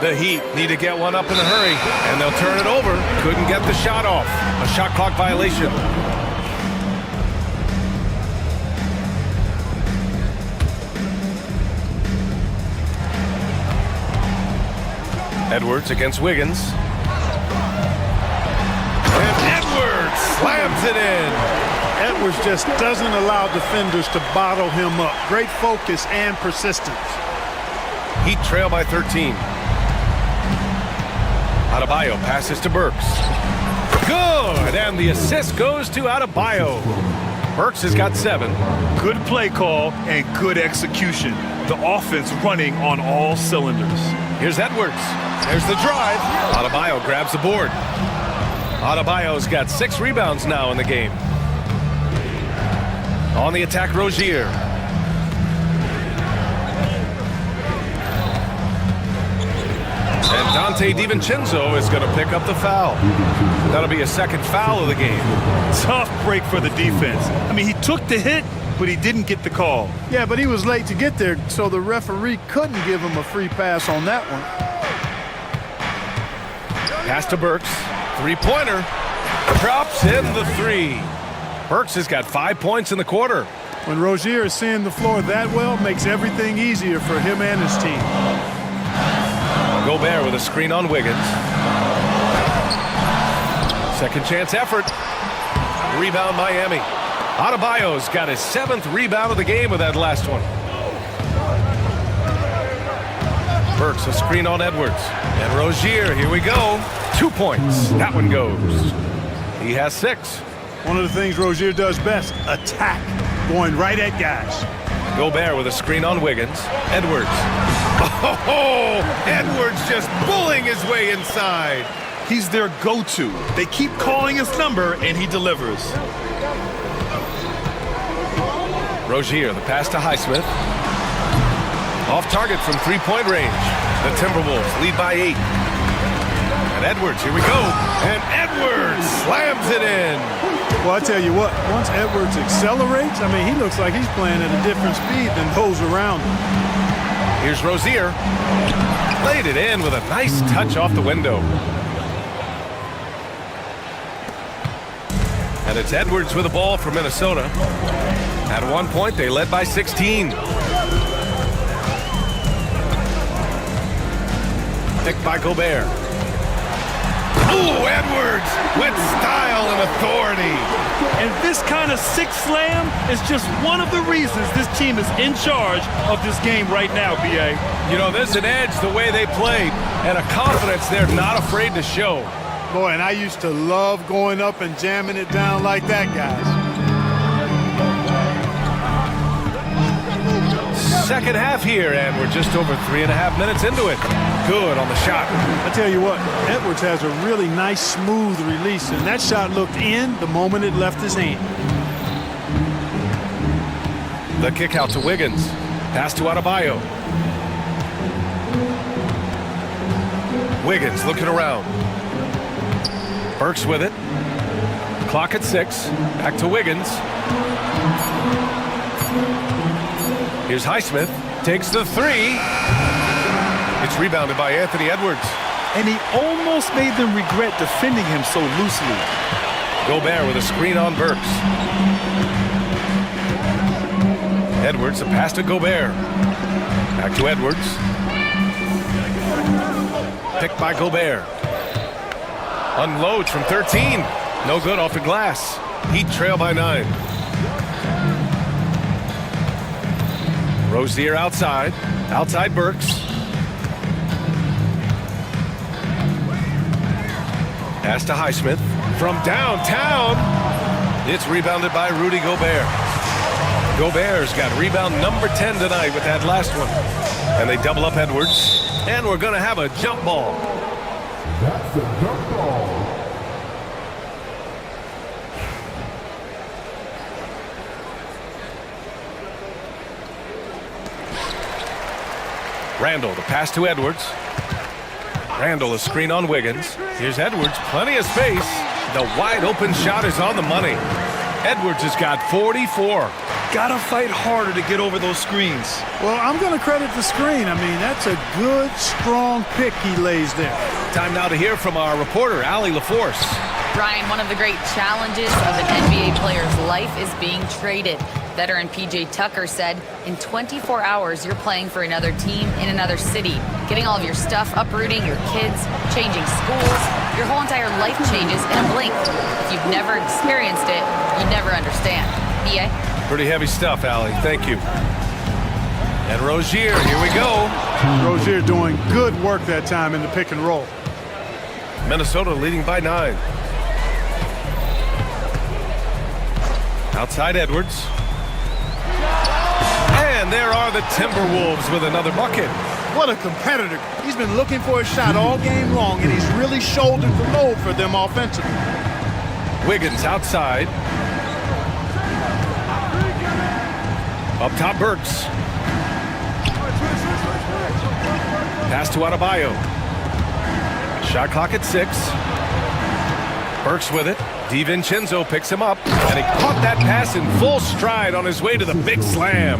The Heat need to get one up in a hurry, and they'll turn it over. Couldn't get the shot off. A shot clock violation. Edwards against Wiggins. And Edwards slams it in. Edwards just doesn't allow defenders to bottle him up. Great focus and persistence. Heat trail by 13. Adebayo passes to Burks. Good, and the assist goes to Adebayo. Burks has got 7. Good play call and good execution. The offense running on all cylinders. Here's Edwards. There's the drive. Adebayo grabs the board. Adebayo's got 6 rebounds now in the game. On the attack, Rozier. And Dante DiVincenzo is going to pick up the foul. That'll be a second foul of the game. Tough break for the defense. I mean, he took the hit, but he didn't get the call. Yeah, but he was late to get there, so the referee couldn't give him a free pass on that one. Pass to Burks. Three-pointer. Drops in the 3. Burks has got 5 points in the quarter. When Rozier is seeing the floor that well, makes everything easier for him and his team. Gobert with a screen on Wiggins. Second chance effort. Rebound Miami. Adebayo's got his 7th rebound of the game with that last one. Burks a screen on Edwards. And Rozier, here we go. 2 points. That one goes. He has 6. One of the things Rozier does best, attack. Going right at guys. Gobert with a screen on Wiggins. Edwards. Oh, Edwards just bullying his way inside. He's their go-to. They keep calling his number, and he delivers. Rozier, the pass to Highsmith. Off target from three-point range. The Timberwolves lead by 8. And Edwards, here we go. And Edwards slams it in. Well, I tell you what, once Edwards accelerates, I mean, he looks like he's playing at a different speed than those around him. Here's Rozier. Laid it in with a nice touch off the window. And it's Edwards with the ball for Minnesota. At one point, they led by 16. Picked by Gobert. Ooh, Edwards with style and authority. And this kind of sick slam is just one of the reasons this team is in charge of this game right now, B.A. You know, there's an edge the way they played and a confidence they're not afraid to show. Boy, and I used to love going up and jamming it down like that, guys. Second half here, and we're just over 3.5 minutes into it. Good on the shot. I tell you what, Edwards has a really nice, smooth release, and that shot looked in the moment it left his hand. The kick out to Wiggins. Pass to Adebayo. Wiggins looking around. Burks with it. Clock at 6. Back to Wiggins. Here's Highsmith. Takes the 3. It's rebounded by Anthony Edwards. And he almost made them regret defending him so loosely. Gobert with a screen on Burks. Edwards, a pass to Gobert. Back to Edwards. Picked by Gobert. Unloads from 13. No good off the glass. Heat trail by 9. Rozier outside. Outside Burks. Pass to Highsmith. From downtown. It's rebounded by Rudy Gobert. Gobert's got rebound number 10 tonight with that last one. And they double up Edwards. And we're going to have a jump ball. That's a jump ball. Randall, the pass to Edwards. Randall, a screen on Wiggins. Here's Edwards, plenty of space. The wide open shot is on the money. Edwards has got 44. Gotta fight harder to get over those screens. Well, I'm going to credit the screen. I mean, that's a good, strong pick he lays there. Time now to hear from our reporter, Allie LaForce. Brian, one of the great challenges of an NBA player's life is being traded. Veteran PJ Tucker said, in 24 hours, you're playing for another team in another city, getting all of your stuff, uprooting your kids, changing schools. Your whole entire life changes in a blink. If you've never experienced it, you never understand. BA? Pretty heavy stuff, Allie. Thank you. And Rozier, here we go. Rozier doing good work that time in the pick and roll. Minnesota leading by 9. Outside Edwards. And there are the Timberwolves with another bucket. What a competitor. He's been looking for a shot all game long, and he's really shouldered the load for them offensively. Wiggins outside. Up top, Burks. Pass to Adebayo. Shot clock at 6. Burks with it. DiVincenzo picks him up, and he caught that pass in full stride on his way to the big slam.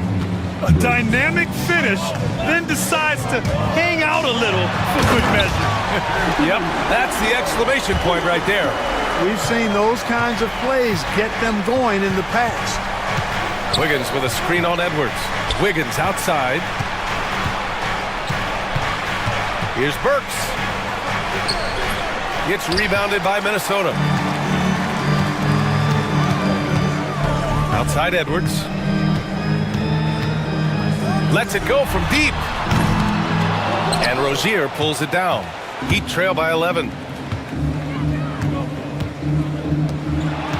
A dynamic finish, then decides to hang out a little for good measure. Yep, that's the exclamation point right there. We've seen those kinds of plays get them going in the past. Wiggins with a screen on Edwards. Wiggins outside. Here's Burks. Gets rebounded by Minnesota. Outside Edwards. Lets it go from deep. And Rozier pulls it down. Heat trail by 11.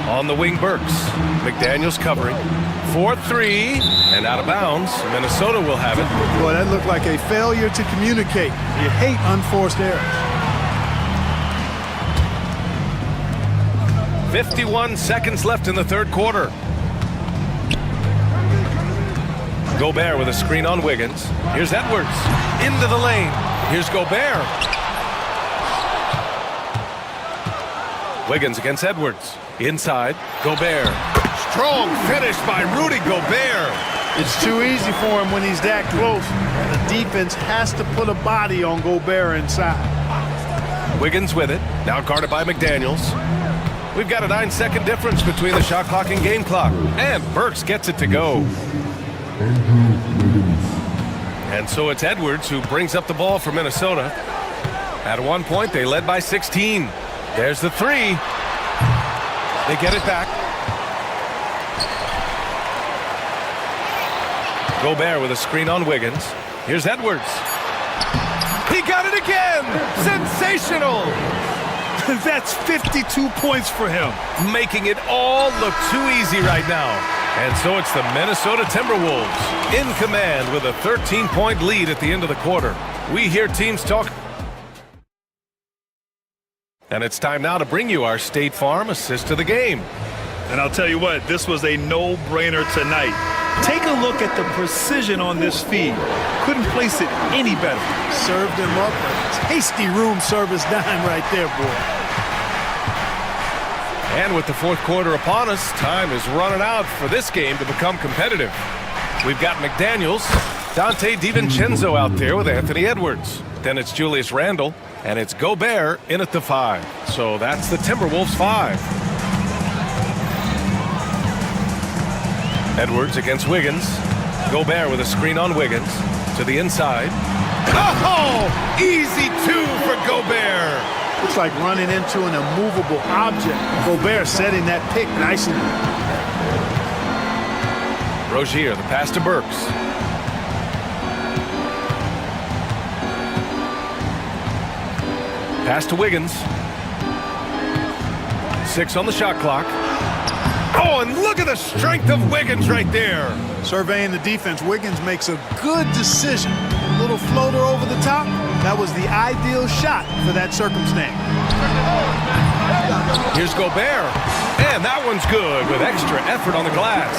On the wing, Burks. McDaniels covering. 4-3 and out of bounds. Minnesota will have it. Boy, that looked like a failure to communicate. You hate unforced errors. 51 seconds left in the third quarter. Gobert with a screen on Wiggins. Here's Edwards. Into the lane. Here's Gobert. Wiggins against Edwards. Inside. Gobert. Strong finish by Rudy Gobert. It's too easy for him when he's that close. The defense has to put a body on Gobert inside. Wiggins with it. Now guarded by McDaniels. We've got a 9-second difference between the shot clock and game clock. And Burks gets it to go. And so it's Edwards who brings up the ball for Minnesota. At one point, they led by 16. There's the 3. They get it back. Gobert with a screen on Wiggins. Here's Edwards. He got it again! Sensational! That's 52 points for him. Making it all look too easy right now. And so it's the Minnesota Timberwolves in command with a 13-point lead at the end of the quarter. We hear teams talk. And it's time now to bring you our State Farm assist of the game. And I'll tell you what, this was a no-brainer tonight. Take a look at the precision on this feed. Couldn't place it any better. Served him up a tasty room service dime right there, boy. And with the fourth quarter upon us, time is running out for this game to become competitive. We've got McDaniels, Dante DiVincenzo out there with Anthony Edwards. Then it's Julius Randle, and it's Gobert in at the 5. So that's the Timberwolves 5. Edwards against Wiggins. Gobert with a screen on Wiggins. To the inside. Oh! Easy 2 for Gobert! Looks like running into an immovable object. Gobert setting that pick nicely. Rozier, the pass to Burks. Pass to Wiggins. 6 on the shot clock. Oh, and look at the strength of Wiggins right there. Surveying the defense, Wiggins makes a good decision. Little floater over the top. That was the ideal shot for that circumstance. Here's Gobert. And that one's good with extra effort on the glass.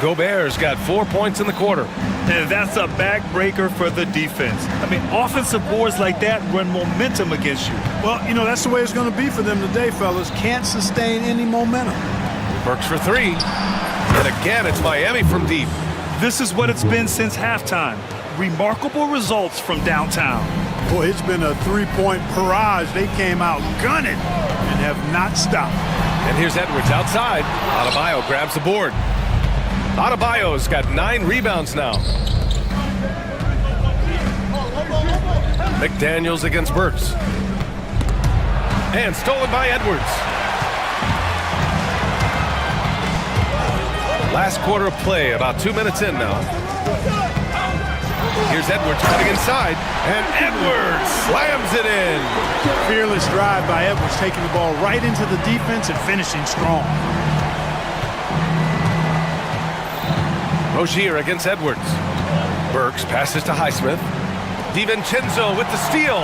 Gobert's got 4 points in the quarter. And that's a backbreaker for the defense. I mean, offensive boards like that run momentum against you. Well, you know, that's the way it's going to be for them today, fellas. Can't sustain any momentum. Burks for 3. And again, it's Miami from deep. This is what it's been since halftime. Remarkable results from downtown. Boy, it's been a three-point barrage. They came out gunning and have not stopped. And here's Edwards outside. Adebayo grabs the board. Adebayo's got 9 rebounds now. McDaniels against Burks. And stolen by Edwards. Last quarter of play, about 2 minutes in now. Here's Edwards cutting inside, and Edwards slams it in. Fearless drive by Edwards, taking the ball right into the defense and finishing strong. Rozier against Edwards. Burks passes to Highsmith. DiVincenzo with the steal.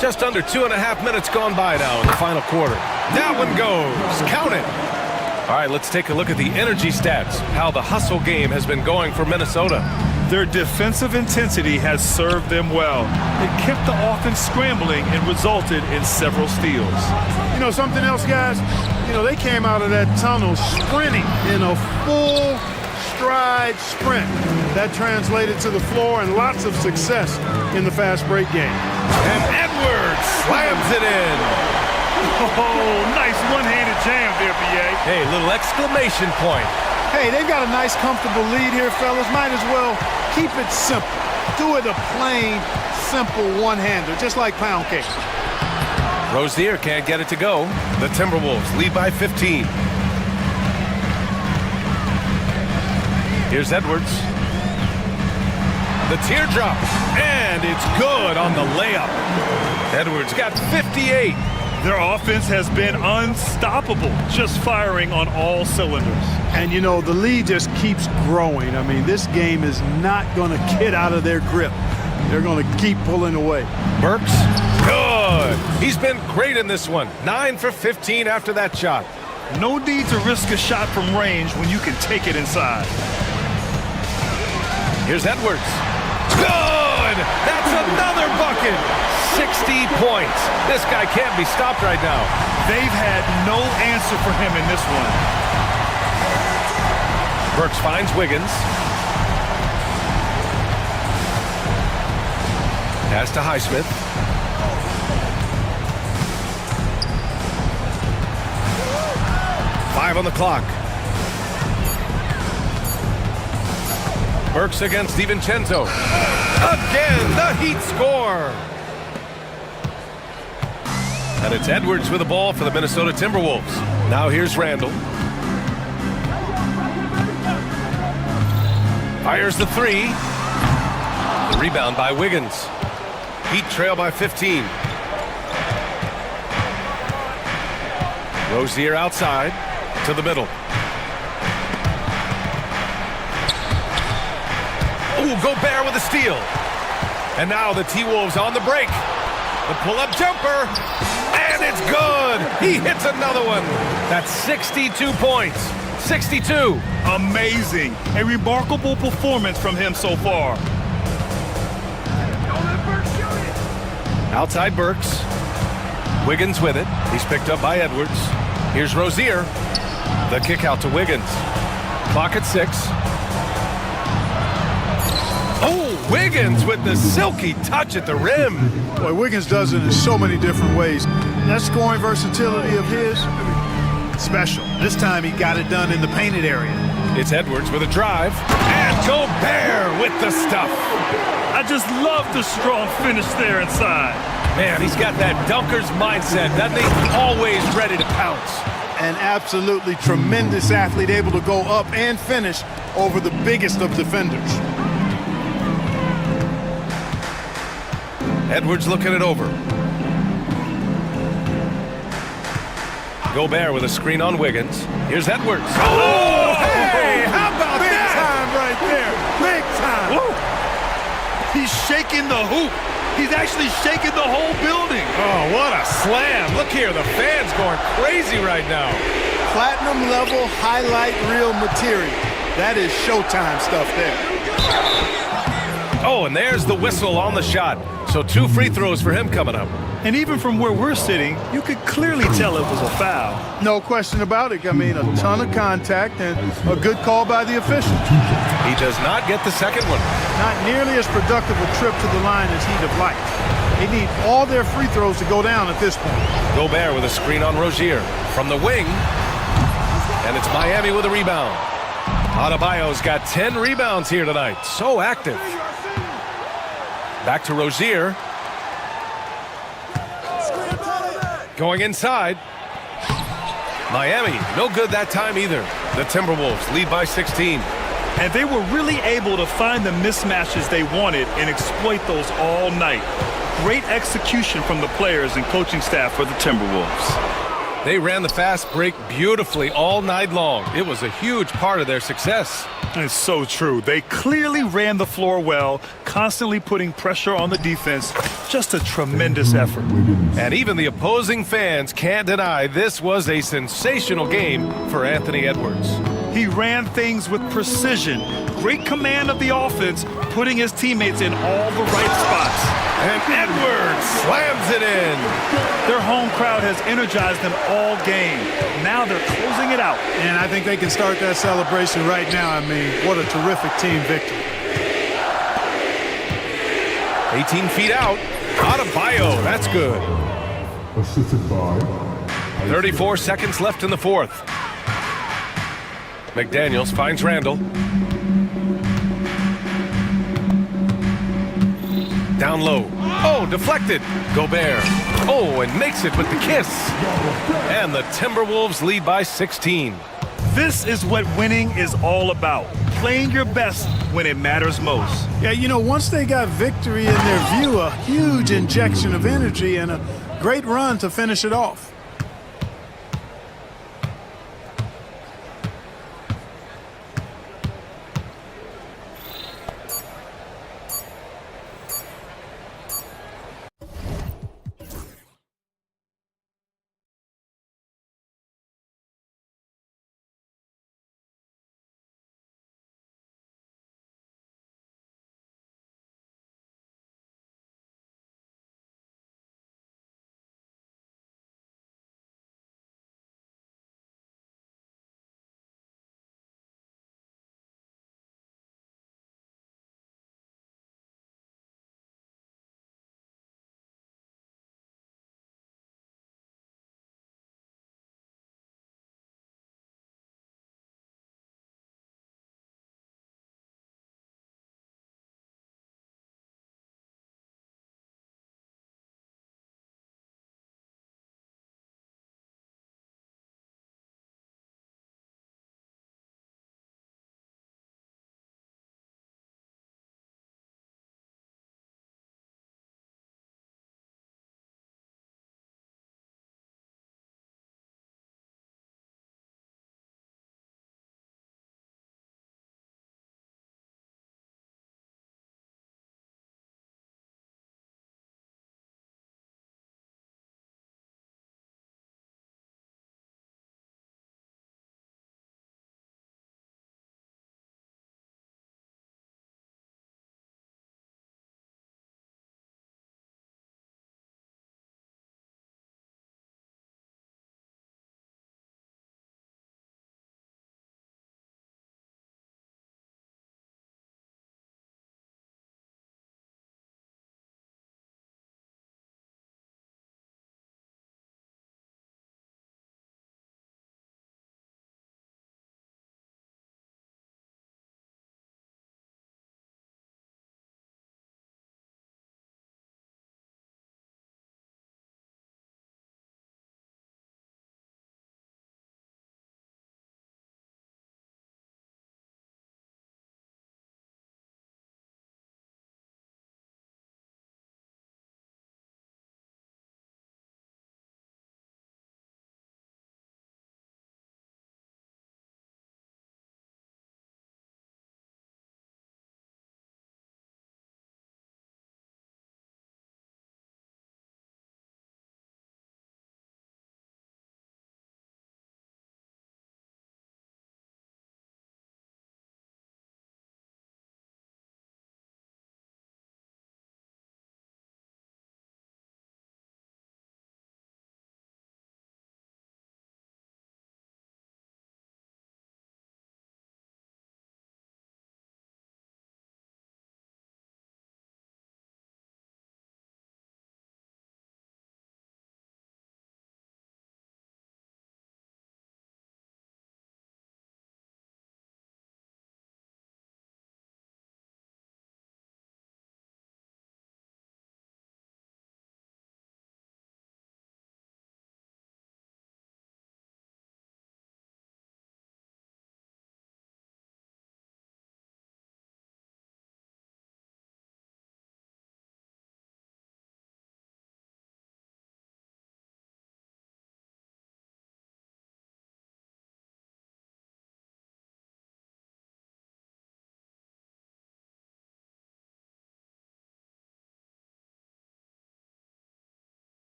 Just under 2.5 minutes gone by now in the final quarter. That one goes. Count it. All right, let's take a look at the energy stats, how the hustle game has been going for Minnesota. Their defensive intensity has served them well. It kept the offense scrambling and resulted in several steals. You know something else, guys? You know, they came out of that tunnel sprinting in a full stride sprint. That translated to the floor and lots of success in the fast break game. And Edwards slams it in. Oh, nice one-handed jam there, B.A. Hey, little exclamation point. Hey, they've got a nice, comfortable lead here, fellas. Might as well keep it simple. Do it a plain, simple one-hander, just like pound cake. Rozier can't get it to go. The Timberwolves lead by 15. Here's Edwards. The teardrop, and it's good on the layup. Edwards got 58. Their offense has been unstoppable, just firing on all cylinders. And, you know, the lead just keeps growing. I mean, this game is not going to get out of their grip. They're going to keep pulling away. Burks, good. He's been great in this one. 9 for 15 after that shot. No need to risk a shot from range when you can take it inside. Here's Edwards. Good! That's another bucket! 60 points. This guy can't be stopped right now. They've had no answer for him in this one. Burks finds Wiggins. Pass to Highsmith. Five on the clock. Burks against DiVincenzo. Again, the Heat score. And it's Edwards with the ball for the Minnesota Timberwolves. Now here's Randall. Fires the 3. The rebound by Wiggins. Heat trail by 15. Rozier outside to the middle. Ooh, Gobert with a steal. And now the T-Wolves on the break. The pull-up jumper. And it's good. He hits another one. That's 62 points. 62. Amazing. A remarkable performance from him so far. Outside Burks. Wiggins with it. He's picked up by Edwards. Here's Rozier. The kick out to Wiggins. Clock at 6. Oh, Wiggins with the silky touch at the rim. Boy, Wiggins does it in so many different ways. That scoring versatility of his, special. This time he got it done in the painted area. It's Edwards with a drive. And Gobert with the stuff. I just love the strong finish there inside. Man, he's got that dunker's mindset, doesn't he? Always ready to pounce. An absolutely tremendous athlete, able to go up and finish over the biggest of defenders. Edwards looking it over. Gobert with a screen on Wiggins. Here's Edwards. Oh, hey, how about Big that? time right there. Big time. Woo! He's shaking the hoop. He's actually shaking the whole building. Oh, what a slam. Look here, the fans going crazy right now. Platinum level highlight reel material. That is Showtime stuff there. Oh, and there's the whistle on the shot. So 2 free throws for him coming up. And even from where we're sitting, you could clearly tell it was a foul. No question about it. I mean, a ton of contact and a good call by the official. He does not get the second one. Not nearly as productive a trip to the line as he'd have liked. They need all their free throws to go down at this point. Gobert with a screen on Rozier. From the wing. And it's Miami with a rebound. Adebayo's got 10 rebounds here tonight. So active. Back to Rozier. Going inside. Miami, no good that time either. The Timberwolves lead by 16. And they were really able to find the mismatches they wanted and exploit those all night. Great execution from the players and coaching staff for the Timberwolves. They ran the fast break beautifully all night long. It was a huge part of their success. It's so true. They clearly ran the floor well, constantly putting pressure on the defense. Just a tremendous effort. And even the opposing fans can't deny this was a sensational game for Anthony Edwards. He ran things with precision. Great command of the offense, putting his teammates in all the right spots. And Edwards slams it in. Their home crowd has energized them all game. Now they're closing it out. And I think they can start that celebration right now. I mean, what a terrific team victory. 18 feet out. Adebayo, that's good. 34 seconds left in the fourth. McDaniels finds Randall. Down low. Oh, deflected. Gobert. Oh, and makes it with the kiss. And the Timberwolves lead by 16. This is what winning is all about. Playing your best when it matters most. Yeah, you know, once they got victory in their view, a huge injection of energy and a great run to finish it off.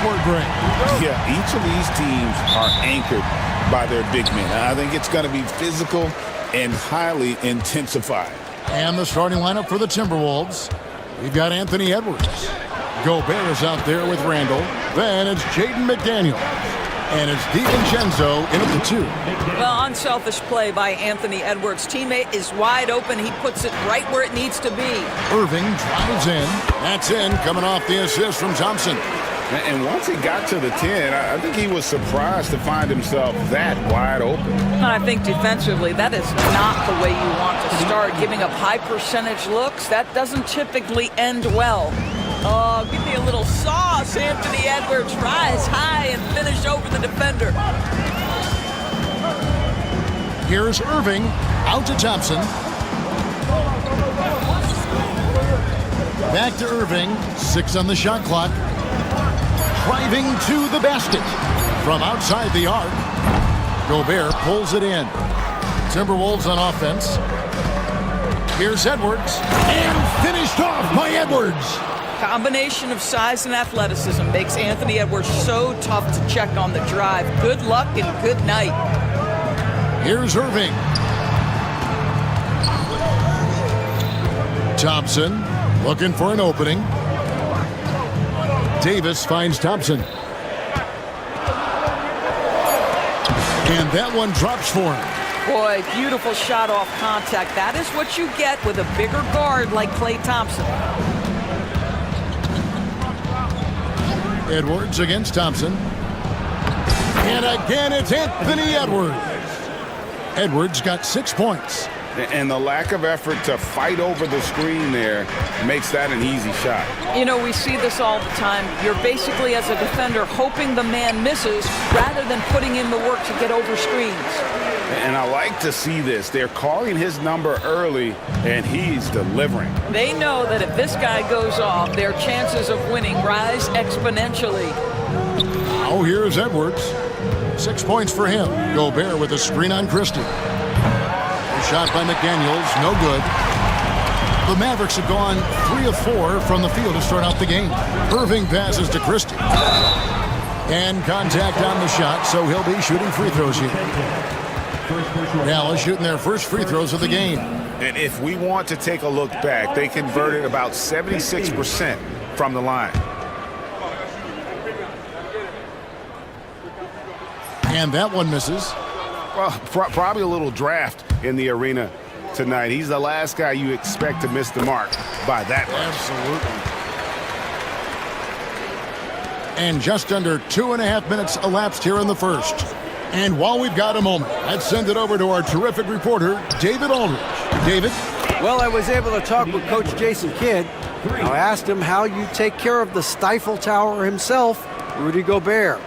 backcourt break. Yeah, each of these teams are anchored by their big men. I think it's going to be physical and highly intensified. And the starting lineup for the Timberwolves. We've got Anthony Edwards. Gobert is out there with Randall. Then it's Jaden McDaniel. And it's DiVincenzo in at the 2. Well, unselfish play by Anthony Edwards. Teammate is wide open. He puts it right where it needs to be. Irving drives in. That's in, coming off the assist from Thompson. And once he got to the 10, I think he was surprised to find himself that wide open. I think defensively, that is not the way you want to start. Giving up high percentage looks, that doesn't typically end well. Oh, give me a little sauce, Anthony Edwards. Rise high and finish over the defender. Here's Irving, out to Thompson. Back to Irving, 6 on the shot clock. Driving to the basket from outside the arc. Gobert pulls it in. Timberwolves on offense. Here's Edwards, and finished off by Edwards. Combination of size and athleticism makes Anthony Edwards so tough to check on the drive. Good luck and good night. Here's Irving. Thompson looking for an opening. Davis finds Thompson. And that one drops for him. Boy, beautiful shot off contact. That is what you get with a bigger guard like Klay Thompson. Edwards against Thompson. And again, it's Anthony Edwards. Edwards got 6 points. And the lack of effort to fight over the screen there makes that an easy shot. You know, we see this all the time. You're basically, as a defender, hoping the man misses rather than putting in the work to get over screens. And I like to see this. They're calling his number early, and he's delivering. They know that if this guy goes off, their chances of winning rise exponentially. Oh, here's Edwards. 6 points for him. Gobert with a screen on Christie. Shot by McDaniels, no good. The Mavericks have gone 3 of 4 from the field to start out the game. Irving passes to Christie. And contact on the shot, so he'll be shooting free throws here. Dallas shooting their first free throws of the game. And if we want to take a look back, they converted about 76% from the line. And that one misses. Well, probably a little draft in the arena tonight. He's the last guy you expect to miss the mark by that much. Absolutely. And just under 2.5 minutes elapsed here in the first. And while we've got a moment, let's send it over to our terrific reporter, David Aldridge. David? Well, I was able to talk with Coach Jason Kidd. I asked him how you take care of the Stifle Tower himself, Rudy Gobert.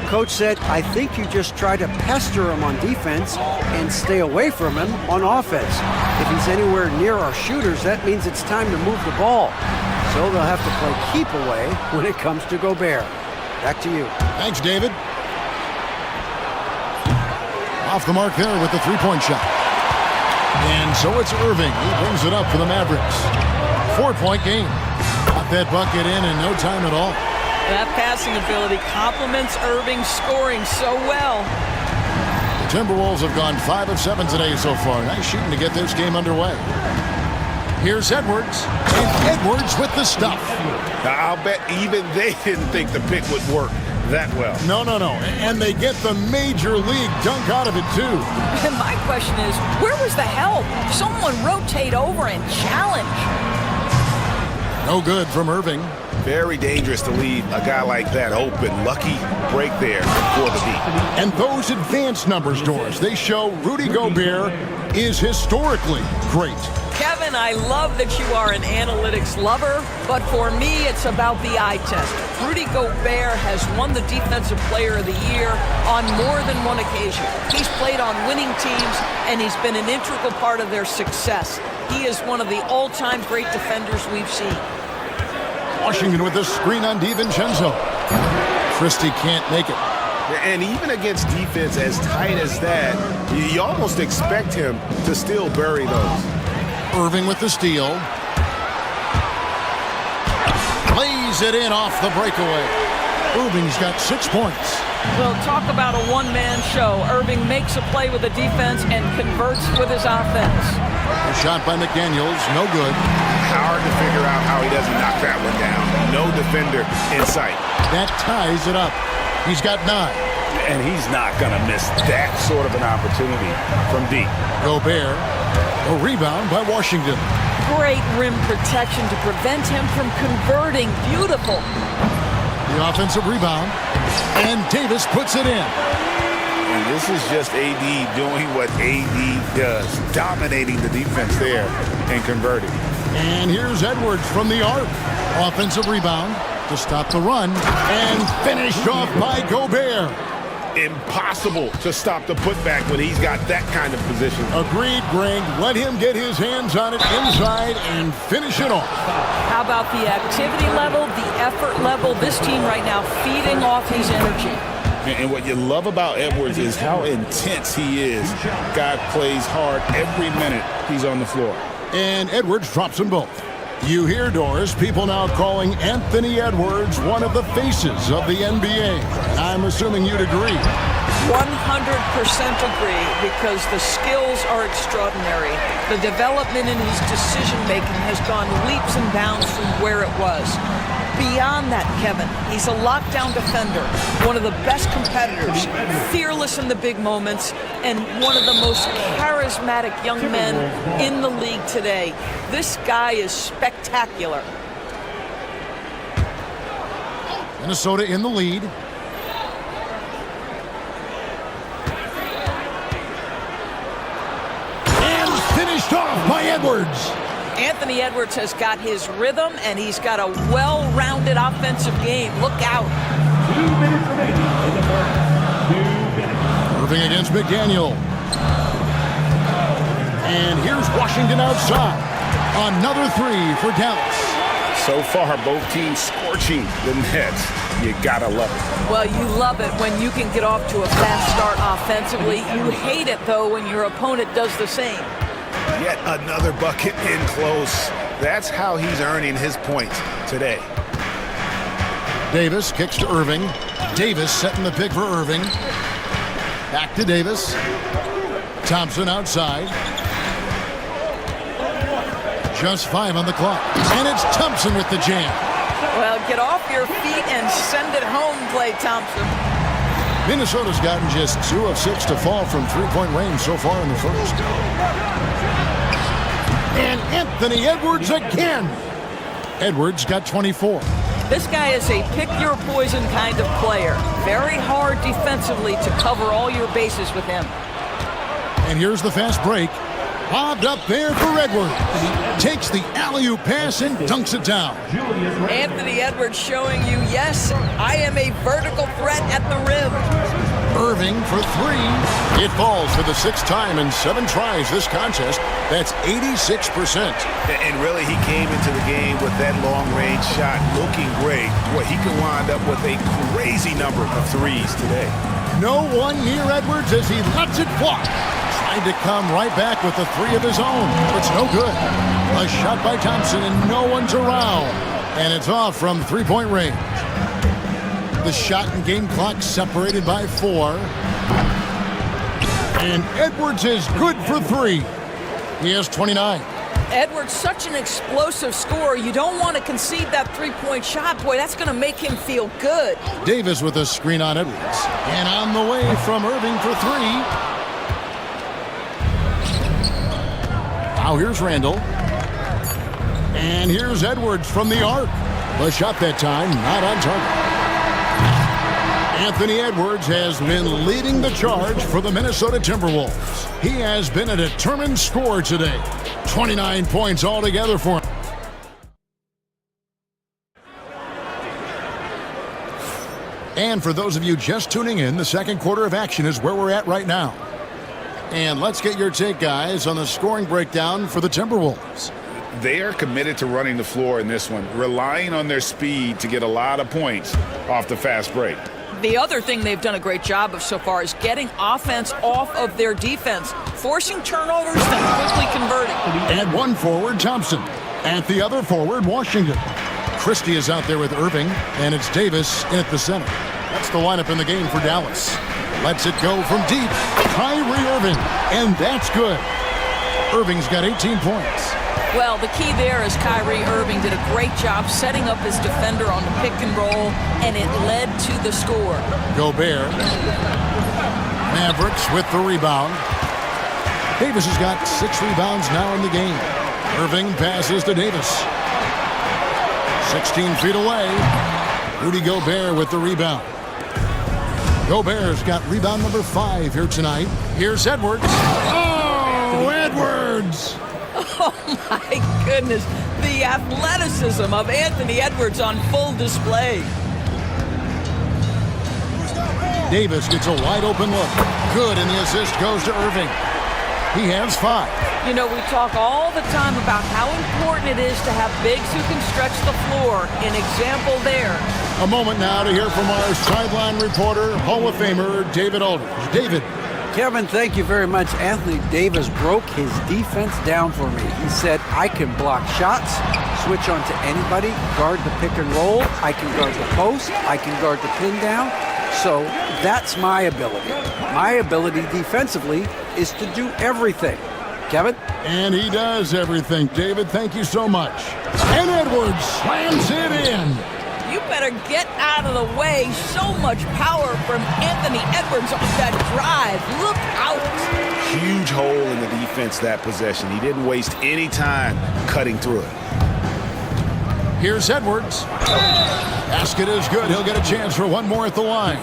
Coach said, I think you just try to pester him on defense and stay away from him on offense. If he's anywhere near our shooters, that means it's time to move the ball. So they'll have to play keep away when it comes to Gobert. Back to you. Thanks, David. Off the mark there with the three-point shot. And so it's Irving. He brings it up for the Mavericks. 4-point game. Got that bucket in no time at all. That passing ability complements Irving's scoring so well. The Timberwolves have gone 5 of 7 today so far. Nice shooting to get this game underway. Here's Edwards. And Edwards with the stuff. I'll bet even they didn't think the pick would work that well. No. And they get the major league dunk out of it, too. And my question is, where was the help? Someone rotate over and challenge. No good from Irving. Very dangerous to leave a guy like that open. Lucky break there for the beat. And those advanced numbers, Doris, they show Rudy Gobert is historically great. Kevin, I love that you are an analytics lover, but for me, it's about the eye test. Rudy Gobert has won the Defensive Player of the Year on more than one occasion. He's played on winning teams, and he's been an integral part of their success. He is one of the all-time great defenders we've seen. Washington with the screen on DiVincenzo. Christie can't make it. And even against defense as tight as that, you almost expect him to still bury those. Irving with the steal. Lays it in off the breakaway. Irving's got 6 points. Well, talk about a one-man show. Irving makes a play with the defense and converts with his offense. A shot by McDaniels, no good. Hard to figure out how he doesn't knock that one down. No defender in sight. That ties it up. He's got 9. And he's not going to miss that sort of an opportunity from deep. Gobert, a rebound by Washington. Great rim protection to prevent him from converting. Beautiful. The offensive rebound, and Davis puts it in. And this is just AD doing what AD does, dominating the defense there and converting. And here's Edwards from the arc. Offensive rebound to stop the run, and finished off by Gobert. Impossible to stop the putback when he's got that kind of position. Agreed, Greg. Let him get his hands on it inside and finish it off. How about the activity level, the effort level? This team right now feeding off his energy. And what you love about Edwards is how intense he is. Guy plays hard every minute he's on the floor. And Edwards drops them both. You hear, Doris, people now calling Anthony Edwards one of the faces of the NBA. I'm assuming you'd agree. 100% agree, because the skills are extraordinary. The development in his decision-making has gone leaps and bounds from where it was. Beyond that, Kevin, he's a lockdown defender, one of the best competitors, fearless in the big moments, and one of the most charismatic young men in the league today. This guy is spectacular. Minnesota in the lead. And finished off by Edwards. Anthony Edwards has got his rhythm, and he's got a well-rounded offensive game. Look out. 2 minutes remaining in the first. 2 minutes. Irving against McDaniel. And here's Washington outside. Another 3 for Dallas. So far, both teams scorching the Nets. You gotta love it. Well, you love it when you can get off to a fast start offensively. You hate it, though, when your opponent does the same. Yet another bucket in close. That's how he's earning his points today. Davis kicks to Irving. Davis setting the pick for Irving. Back to Davis. Thompson outside. Just 5 on the clock. And it's Thompson with the jam. Well, get off your feet and send it home, Klay Thompson. Minnesota's gotten just 2 of 6 to fall from three-point range so far in the first. And Anthony Edwards again. Edwards got 24. This guy is a pick-your-poison kind of player. Very hard defensively to cover all your bases with him. And here's the fast break. Bobbed up there for Edwards. Takes the alley-oop pass and dunks it down. Anthony Edwards showing you, yes, I am a vertical threat at the rim. Irving for 3. It falls for the 6th time in 7 tries this contest. That's 86%. And really, he came into the game with that long-range shot looking great. Boy, he could wind up with a crazy number of threes today. No one near Edwards as he lets it fly. Trying to come right back with a 3 of his own. It's no good. A shot by Thompson and no one's around. And it's off from three-point range. The shot and game clock separated by 4. And Edwards is good for 3. He has 29. Edwards, such an explosive scorer. You don't want to concede that three-point shot. Boy, that's going to make him feel good. Davis with a screen on Edwards. And on the way from Irving for 3. Now here's Randall. And here's Edwards from the arc. The shot that time, not on target. Anthony Edwards has been leading the charge for the Minnesota Timberwolves. He has been a determined scorer today. 29 points altogether for him. And for those of you just tuning in, the second quarter of action is where we're at right now. And let's get your take, guys, on the scoring breakdown for the Timberwolves. They are committed to running the floor in this one, relying on their speed to get a lot of points off the fast break. The other thing they've done a great job of so far is getting offense off of their defense, forcing turnovers, then quickly converting. At one forward, Thompson. At the other forward, Washington. Christie is out there with Irving, and it's Davis in at the center. That's the lineup in the game for Dallas. Lets it go from deep. Kyrie Irving, and that's good. Irving's got 18 points. Well, the key there is Kyrie Irving did a great job setting up his defender on the pick and roll, and it led to the score. Gobert. Mavericks with the rebound. Davis has got 6 rebounds now in the game. Irving passes to Davis. 16 feet away. Rudy Gobert with the rebound. Gobert's got rebound number 5 here tonight. Here's Edwards. Oh, Edwards! Oh, my goodness. The athleticism of Anthony Edwards on full display. Davis gets a wide open look. Good, and the assist goes to Irving. He has 5. You know, we talk all the time about how important it is to have bigs who can stretch the floor. An example there. A moment now to hear from our sideline reporter, Hall of Famer David Aldridge. David. Kevin, thank you very much. Anthony Davis broke his defense down for me. He said, I can block shots, switch on to anybody, guard the pick and roll, I can guard the post, I can guard the pin down. So that's my ability. My ability defensively is to do everything. Kevin? And he does everything. David, thank you so much. And Edwards slams it in. You better get out of the way. So much power from Anthony Edwards on that drive. Look out. Huge hole in the defense that possession. He didn't waste any time cutting through it. Here's Edwards. Basket is good. He'll get a chance for one more at the line.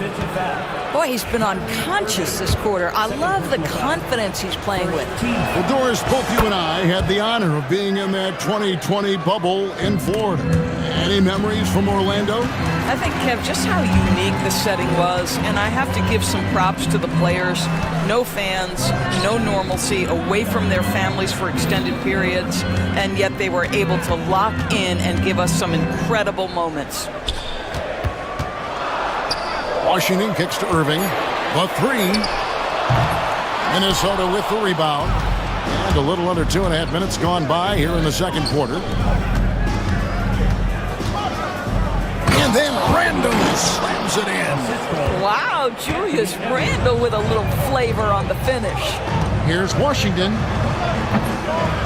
Boy, he's been unconscious this quarter. I love the confidence he's playing with. Well, Doris, both you and I had the honor of being in that 2020 bubble in Florida. Any memories from Orlando? I think, Kev, just how unique the setting was, and I have to give some props to the players. No fans, no normalcy, away from their families for extended periods, and yet they were able to lock in and give us some incredible moments. Washington kicks to Irving. The 3. Minnesota with the rebound. And a little under 2.5 minutes gone by here in the second quarter. And then Randall slams it in. Wow, Julius Randle with a little flavor on the finish. Here's Washington.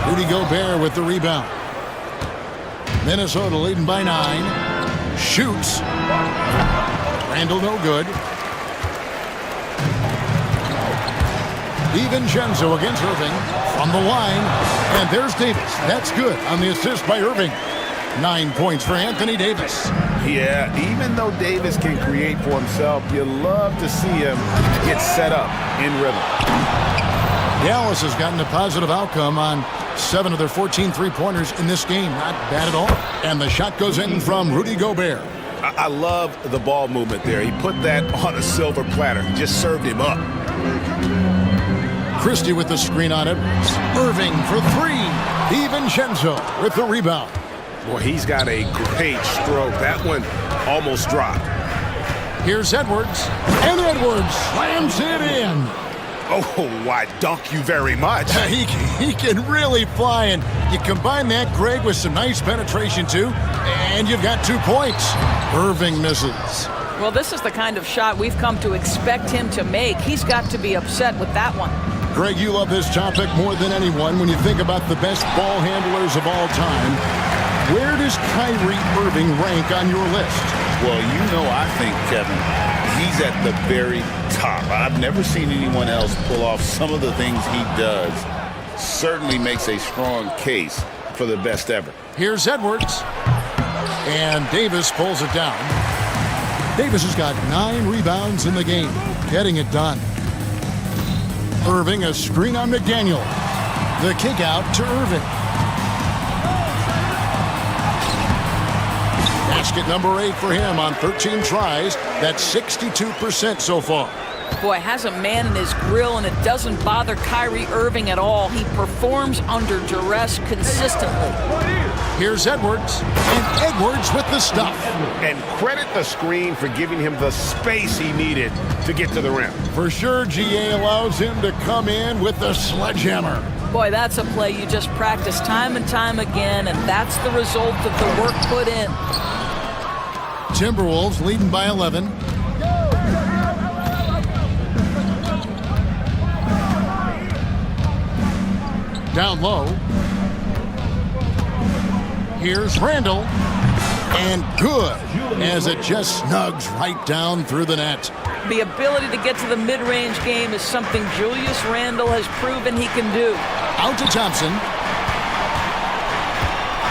Rudy Gobert with the rebound. Minnesota leading by 9. Shoots. Randall no good. DiVincenzo against Irving from the line. And there's Davis. That's good on the assist by Irving. 9 points for Anthony Davis. Yeah, even though Davis can create for himself, you love to see him get set up in rhythm. Dallas has gotten a positive outcome on 7 of their 14 three-pointers in this game. Not bad at all. And the shot goes in from Rudy Gobert. I love the ball movement there. He put that on a silver platter. Just served him up. Christie with the screen on Edwards. Irving for 3. DiVincenzo with the rebound. Boy, he's got a great stroke. That one almost dropped. Here's Edwards. And Edwards slams it in. Oh, I dunk you very much. He can really fly, and you combine that, Greg, with some nice penetration, too, and you've got 2 points. Irving misses. Well, this is the kind of shot we've come to expect him to make. He's got to be upset with that one. Greg, you love this topic more than anyone when you think about the best ball handlers of all time. Where does Kyrie Irving rank on your list? Well, you know, I think, Kevin, he's at the very top. I've never seen anyone else pull off some of the things he does. Certainly makes a strong case for the best ever. Here's Edwards. And Davis pulls it down. Davis has got 9 rebounds in the game, getting it done. Irving, a screen on McDaniel. The kick out to Irving. Basket number 8 for him on 13 tries. That's 62% so far. Boy, has a man in his grill, and it doesn't bother Kyrie Irving at all. He performs under duress consistently. Here's Edwards, and Edwards with the stuff. And credit the screen for giving him the space he needed to get to the rim. For sure, GA allows him to come in with the sledgehammer. Boy, that's a play you just practice time and time again, and that's the result of the work put in. Timberwolves leading by 11. Down low. Here's Randall. And good, as it just snugs right down through the net. The ability to get to the mid-range game is something Julius Randle has proven he can do. Out to Thompson.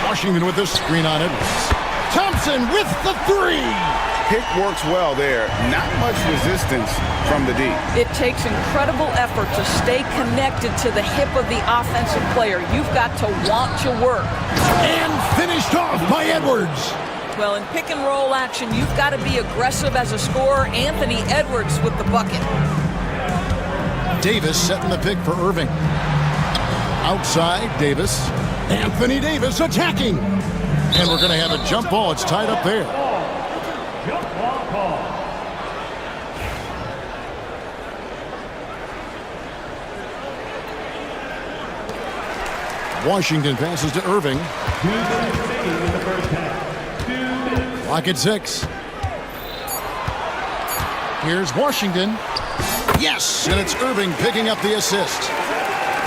Washington with the screen on Edwards. Thompson with the three. Pick works well there. Not much resistance from the D. It takes incredible effort to stay connected to the hip of the offensive player. You've got to want to work. And finished off by Edwards. Well, in pick and roll action, you've got to be aggressive as a scorer. Anthony Edwards with the bucket. Davis setting the pick for Irving. Outside, Davis. Anthony Davis attacking. And we're going to have a jump ball. It's tied up there. Jump ball call. Washington passes to Irving. 2 minutes remaining in the first half. 2 minutes. Clock at 6. Here's Washington. Yes! And it's Irving picking up the assist.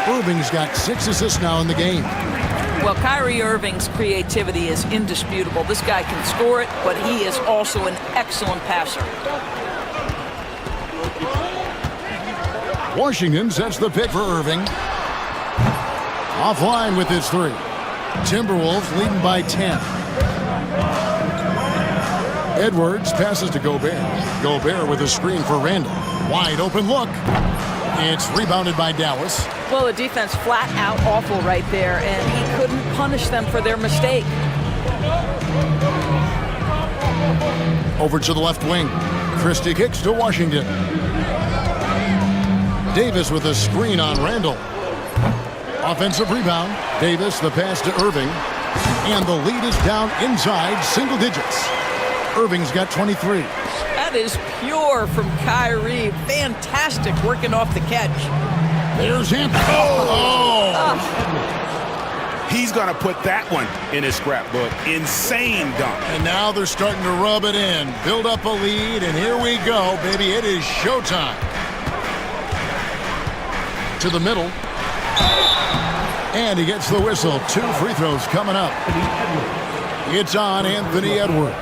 Irving's got 6 assists now in the game. Well, Kyrie Irving's creativity is indisputable. This guy can score it, but he is also an excellent passer. Washington sets the pick for Irving. Offline with his three. Timberwolves leading by 10. Edwards passes to Gobert. Gobert with a screen for Randall. Wide open look. It's rebounded by Dallas. Well, the defense flat out awful right there, and he couldn't punish them for their mistake. Over to the left wing. Christie kicks to Washington. Davis with a screen on Randall. Offensive rebound. Davis, the pass to Irving. And the lead is down inside single digits. Irving's got 23. That is pure from Kyrie. Fantastic working off the catch. There's Anthony. He's going to put that one in his scrapbook. Insane dunk. And now they're starting to rub it in. Build up a lead, and here we go, baby. It is showtime. To the middle. And he gets the whistle. 2 free throws coming up. It's on Anthony Edwards.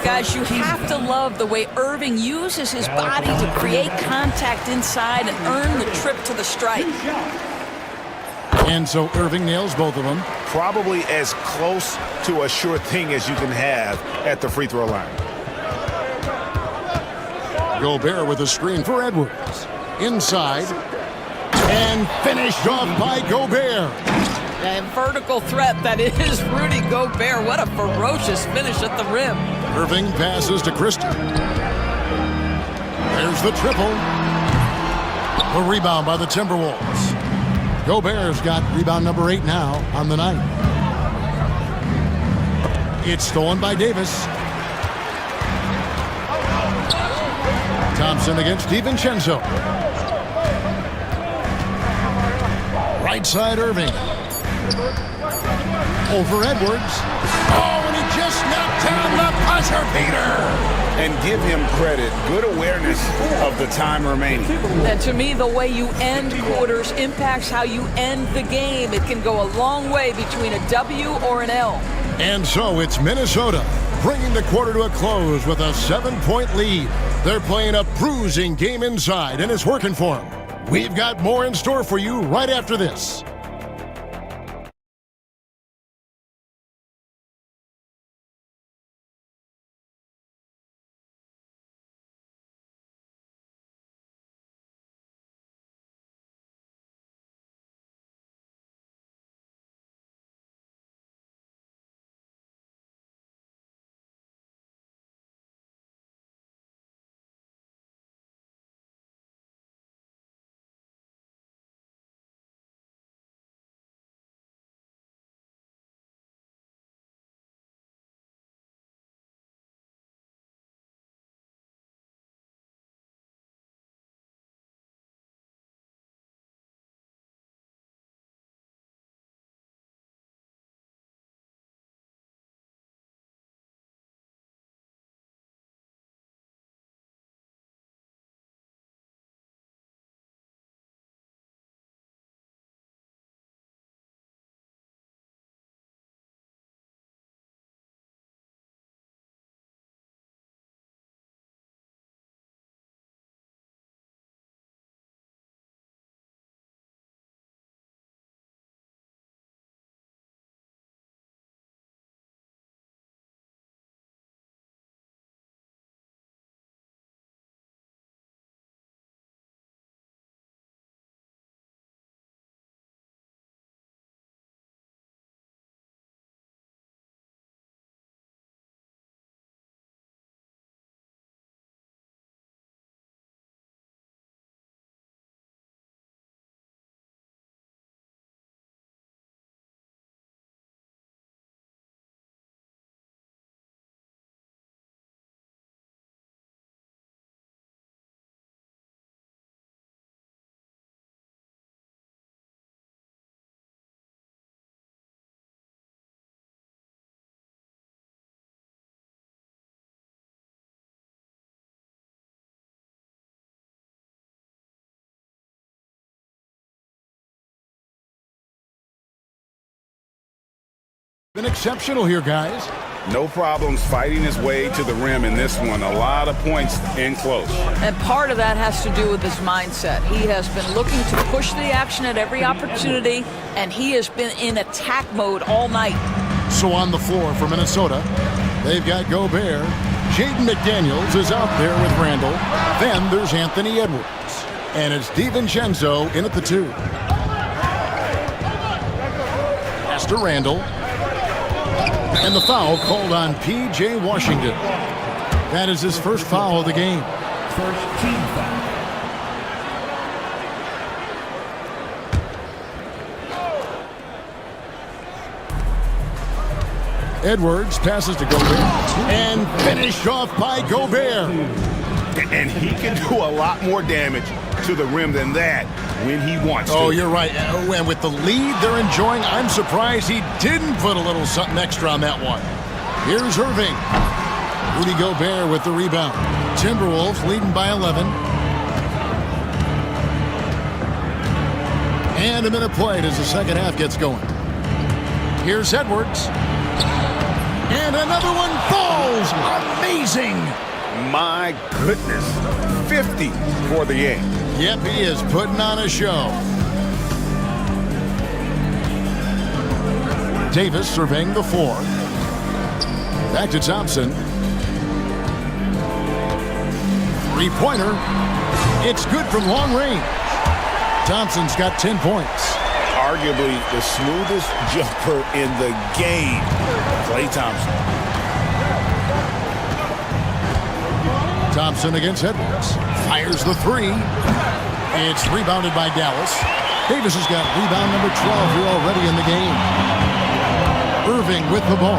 Guys, you have to love the way Irving uses his body to create contact inside and earn the trip to the strike. And so Irving nails both of them. Probably as close to a sure thing as you can have at the free throw line. Gobert with a screen for Edwards. Inside. And finished off by Gobert. And vertical threat, that is Rudy Gobert. What a ferocious finish at the rim. Irving passes to Christie. There's the triple. A rebound by the Timberwolves. Gobert's got rebound number 8 now on the night. It's stolen by Davis. Thompson against DiVincenzo. Right side Irving. Over Edwards. Oh, and he just knocked down the buzzer beater. And give him credit. Good awareness of the time remaining. And to me, the way you end quarters impacts how you end the game. It can go a long way between a W or an L. And so it's Minnesota bringing the quarter to a close with a 7-point lead. They're playing a bruising game inside, and it's working for them. We've got more in store for you right after this. Been exceptional here, guys. No problems fighting his way to the rim in this one. A lot of points in close. And part of that has to do with his mindset. He has been looking to push the action at every opportunity, and he has been in attack mode all night. So on the floor for Minnesota, they've got Gobert. Jaden McDaniels is out there with Randall. Then there's Anthony Edwards. And it's DiVincenzo in at the 2. Pass to Randall. And the foul called on P.J. Washington. That is his first foul of the game. First team foul. Edwards passes to Gobert. And finished off by Gobert. And he can do a lot more damage to the rim than that when he wants to. Oh, you're right. And with the lead they're enjoying, I'm surprised he didn't put a little something extra on that one. Here's Irving. Rudy Gobert with the rebound. Timberwolves leading by 11. And a minute played as the second half gets going. Here's Edwards. And another one falls. Amazing. My goodness. 50 for the game. Yep, he is putting on a show. Davis surveying the floor. Back to Thompson. Three-pointer. It's good from long range. Thompson's got 10 points. Arguably the smoothest jumper in the game. Klay Thompson. Thompson against Edwards. Fires the 3. It's rebounded by Dallas. Davis has got rebound number 12 here already in the game. Irving with the ball.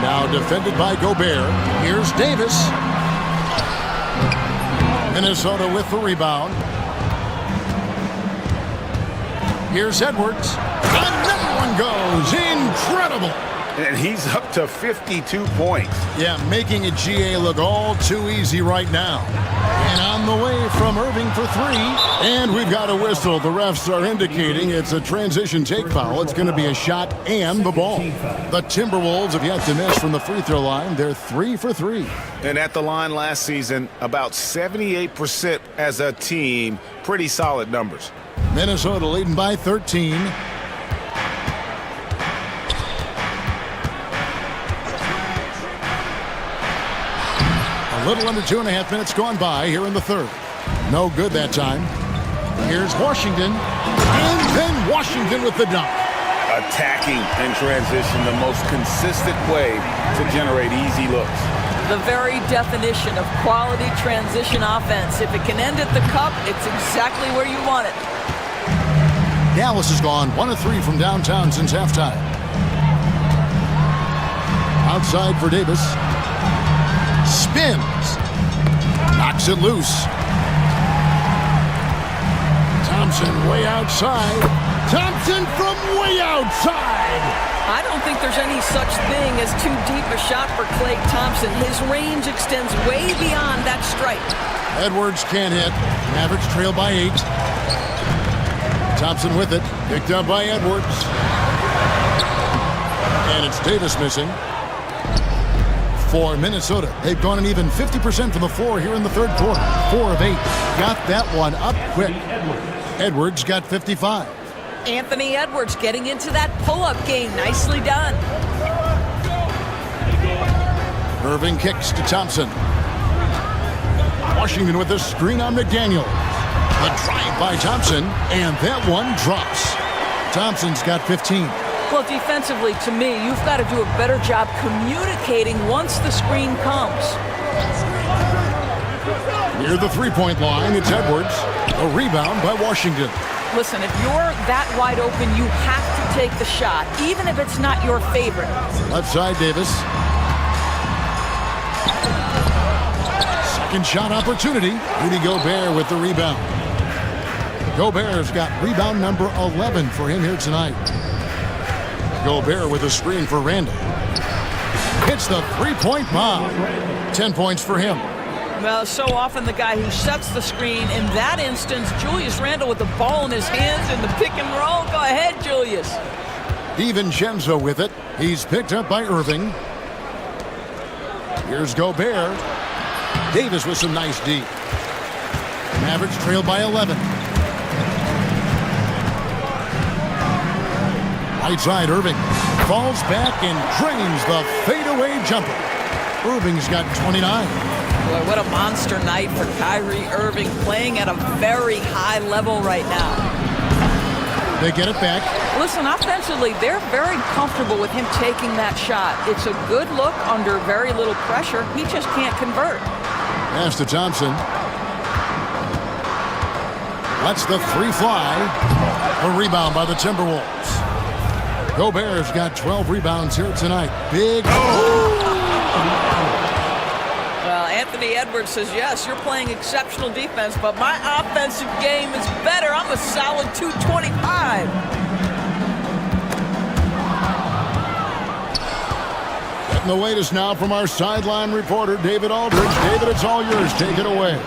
Now defended by Gobert. Here's Davis. Minnesota with the rebound. Here's Edwards. Another one goes. Incredible. And he's up to 52 points. Yeah, making a GA look all too easy right now. And on the way from Irving for 3. And we've got a whistle. The refs are indicating it's a transition take foul. It's going to be a shot and the ball. The Timberwolves have yet to miss from the free throw line. They're 3 for 3. And at the line last season, about 78% as a team. Pretty solid numbers. Minnesota leading by 13. A little under 2.5 minutes gone by here in the third. No good that time. Here's Washington. And then Washington with the dunk. Attacking in transition, the most consistent way to generate easy looks. The very definition of quality transition offense. If it can end at the cup, it's exactly where you want it. Dallas has gone 1 of 3 from downtown since halftime. Outside for Davis. Spins. Knocks it loose. Thompson way outside. Thompson from way outside. I don't think there's any such thing as too deep a shot for Klay Thompson. His range extends way beyond that stripe. Edwards can't hit. Mavericks trail by 8. Thompson with it. Picked up by Edwards. And it's Davis missing. For Minnesota, they've gone an even 50% from the floor here in the third quarter. 4 of 8. Got that one up quick. Edwards got 55. Anthony Edwards getting into that pull-up game. Nicely done. Irving kicks to Thompson. Washington with the screen on McDaniels. The drive by Thompson, and that one drops. Thompson's got 15. Well, defensively, to me, you've got to do a better job communicating once the screen comes. Near the three-point line, it's Edwards. A rebound by Washington. Listen, if you're that wide open, you have to take the shot, even if it's not your favorite. Left side, Davis. Second shot opportunity. Rudy Gobert with the rebound. Gobert's got rebound number 11 for him here tonight. Gobert with a screen for Randall. Hits the three-point bomb. 10 points for him. Well, so often the guy who sets the screen. In that instance, Julius Randle with the ball in his hands in the pick and roll. Go ahead, Julius. DiVincenzo with it. He's picked up by Irving. Here's Gobert. Davis with some nice D. Mavericks trail by 11. Right side, Irving falls back and drains the fadeaway jumper. Irving's got 29. Boy, what a monster night for Kyrie Irving, playing at a very high level right now. They get it back. Listen, offensively, they're very comfortable with him taking that shot. It's a good look under very little pressure. He just can't convert. Pass to Thompson. Lets the three fly. A rebound by the Timberwolves. Gobert's got 12 rebounds here tonight. Big. Well, Anthony Edwards says, yes, you're playing exceptional defense, but my offensive game is better. I'm a solid 225. Getting the latest now from our sideline reporter, David Aldridge. David, it's all yours. Take it away.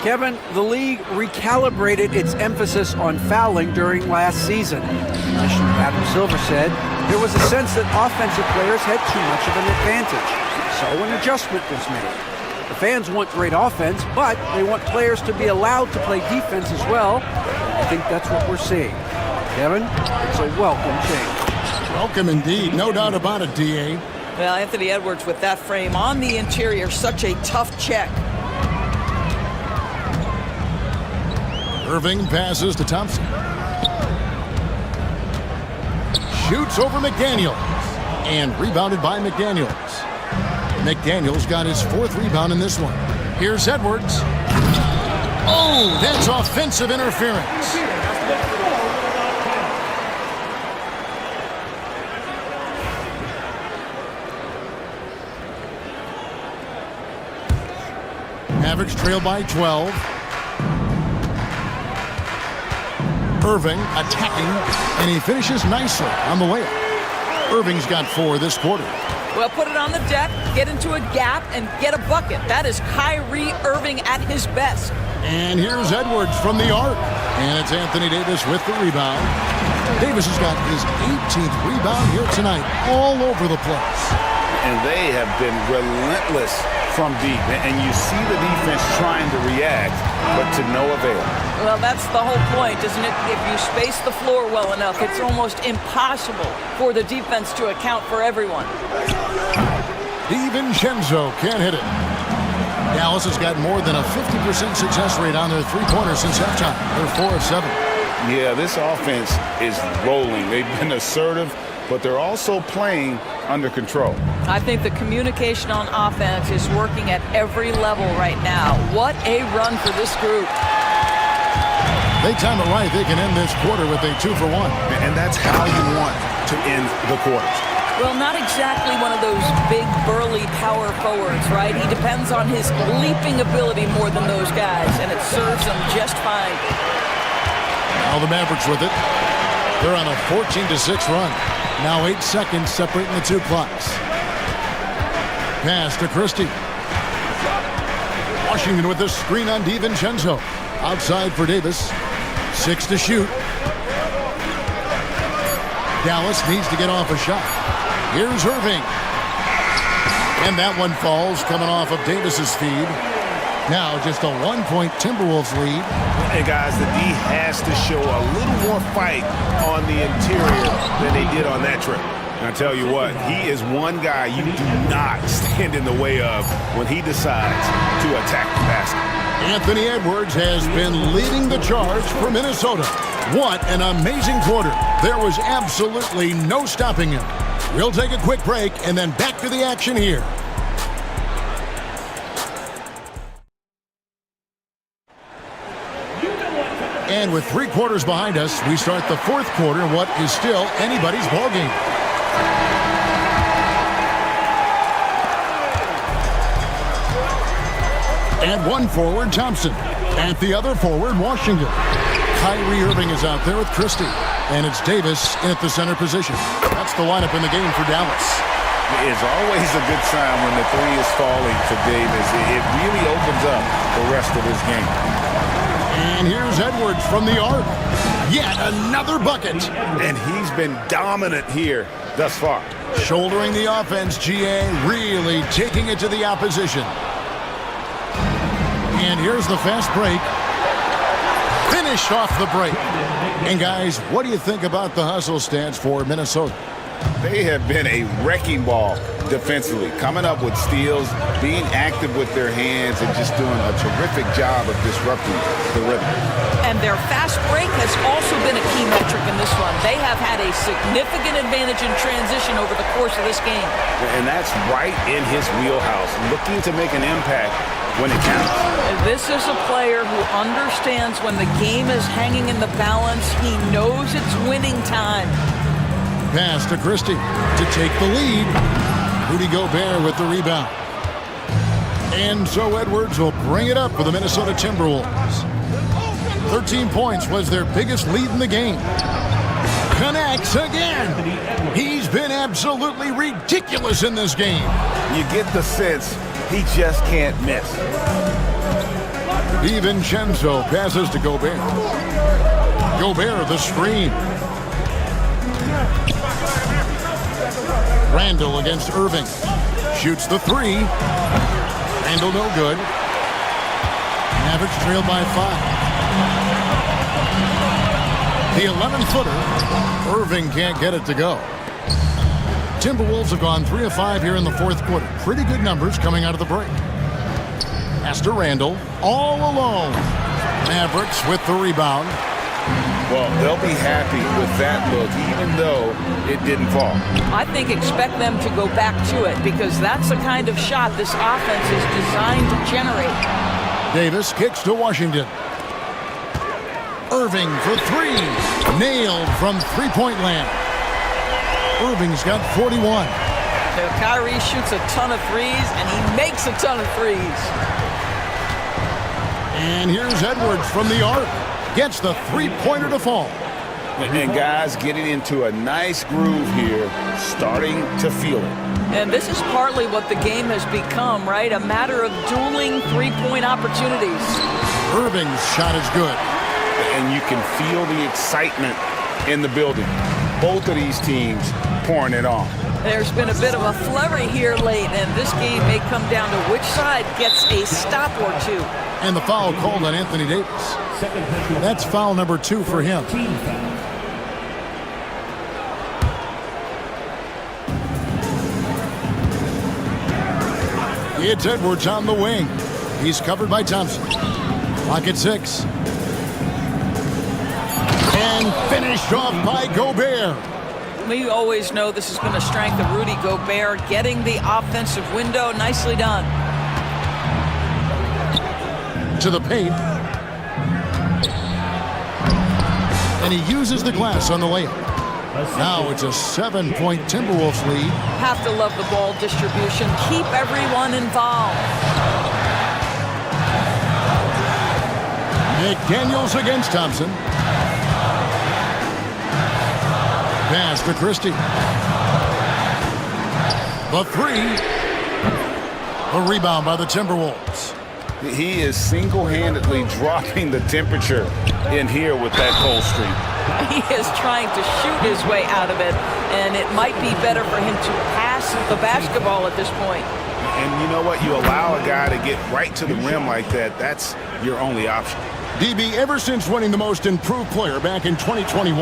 Kevin, the league recalibrated its emphasis on fouling during last season. Adam Silver said there was a sense that offensive players had too much of an advantage, so an adjustment was made. The fans want great offense, but they want players to be allowed to play defense as well. I think that's what we're seeing. Kevin, it's a welcome change. Welcome indeed, no doubt about it, D.A. Well, Anthony Edwards with that frame on the interior, such a tough check. Irving passes to Thompson. Shoots over McDaniels. And rebounded by McDaniels. McDaniels got his fourth rebound in this one. Here's Edwards. Oh, that's offensive interference. Mavericks trail by 12. Irving attacking, and he finishes nicely on the layup. Irving's got 4 this quarter. Well, put it on the deck, get into a gap, and get a bucket. That is Kyrie Irving at his best. And here's Edwards from the arc. And it's Anthony Davis with the rebound. Davis has got his 18th rebound here tonight, all over the place. And they have been relentless from deep. And you see the defense trying to react, but to no avail. Well, that's the whole point, isn't it? If you space the floor well enough, it's almost impossible for the defense to account for everyone. DiVincenzo can't hit it. Dallas has got more than a 50% success rate on their three-pointers since halftime. They're 4 of 7. Yeah, this offense is rolling. They've been assertive, but they're also playing under control. I think the communication on offense is working at every level right now. What a run for this group. They time it right. They can end this quarter with a 2-for-1. And that's how you want to end the quarters. Well, not exactly one of those big, burly power forwards, right? He depends on his leaping ability more than those guys, and it serves him just fine. Now the Mavericks with it. They're on a 14-6 run. Now 8 seconds separating the two clocks. Pass to Christie. Washington with the screen on DiVincenzo. Outside for Davis. 6 to shoot. Dallas needs to get off a shot. Here's Irving. And that one falls, coming off of Davis's feed. Now just a 1-point Timberwolves lead. And guys, the D has to show a little more fight on the interior than they did on that trip. And I tell you what, he is one guy you do not stand in the way of when he decides to attack the basket. Anthony Edwards has been leading the charge for Minnesota. What an amazing quarter. There was absolutely no stopping him. We'll take a quick break and then back to the action here. And with 3 quarters behind us, we start the 4th quarter in what is still anybody's ballgame. And one forward, Thompson. At the other forward, Washington. Kyrie Irving is out there with Christie. And it's Davis in at the center position. That's the lineup in the game for Dallas. It's always a good sign when the three is falling for Davis. It really opens up the rest of his game. And here's Edwards from the arc. Yet another bucket. And he's been dominant here thus far. Shouldering the offense, GA, really taking it to the opposition. And here's the fast break. Finished off the break. And guys, what do you think about the hustle stats for Minnesota? They have been a wrecking ball defensively, coming up with steals, being active with their hands, and just doing a terrific job of disrupting the rhythm. And their fast break has also been a key metric in this one. They have had a significant advantage in transition over the course of this game. And that's right in his wheelhouse, looking to make an impact when it counts. This is a player who understands when the game is hanging in the balance. He knows it's winning time. Pass to Christie to take the lead. Rudy Gobert with the rebound. And so Edwards will bring it up for the Minnesota Timberwolves. 13 points was their biggest lead in the game. Connects again. He's been absolutely ridiculous in this game. You get the sense he just can't miss. DiVincenzo passes to Gobert. Gobert the screen. Randall against Irving. Shoots the three. Randall no good. Mavericks trailed by 5. The 11-footer. Irving can't get it to go. Timberwolves have gone 3 of 5 here in the fourth quarter. Pretty good numbers coming out of the break. Pass to Randall. All alone. Mavericks with the rebound. Well, they'll be happy with that look, even though it didn't fall. I think expect them to go back to it because that's the kind of shot this offense is designed to generate. Davis kicks to Washington. Irving for three. Nailed from three-point land. Irving's got 41. So Kyrie shoots a ton of threes, and he makes a ton of threes. And here's Edwards from the arc. Gets the three-pointer to fall. And guys getting into a nice groove here, starting to feel it. And this is partly what the game has become, right? A matter of dueling three-point opportunities. Irving's shot is good. And you can feel the excitement in the building. Both of these teams pouring it on. There's been a bit of a flurry here late, and this game may come down to which side gets a stop or two. And the foul called on Anthony Davis. That's foul number 2 for him. It's Edwards on the wing. He's covered by Thompson. Clock at 6. And finished off by Gobert. We always know this has been a strength of Rudy Gobert, getting the offensive window. Nicely done. To the paint. And he uses the glass on the layup. Now it's a 7-point Timberwolves lead. Have to love the ball distribution. Keep everyone involved. McDaniels against Thompson. Pass to Christie. The three. A rebound by the Timberwolves. He is single-handedly dropping the temperature in here with that cold streak. He is trying to shoot his way out of it, and it might be better for him to pass the basketball at this point. And you know what? You allow a guy to get right to the rim like that, that's your only option. DB, ever since winning the most improved player back in 2021,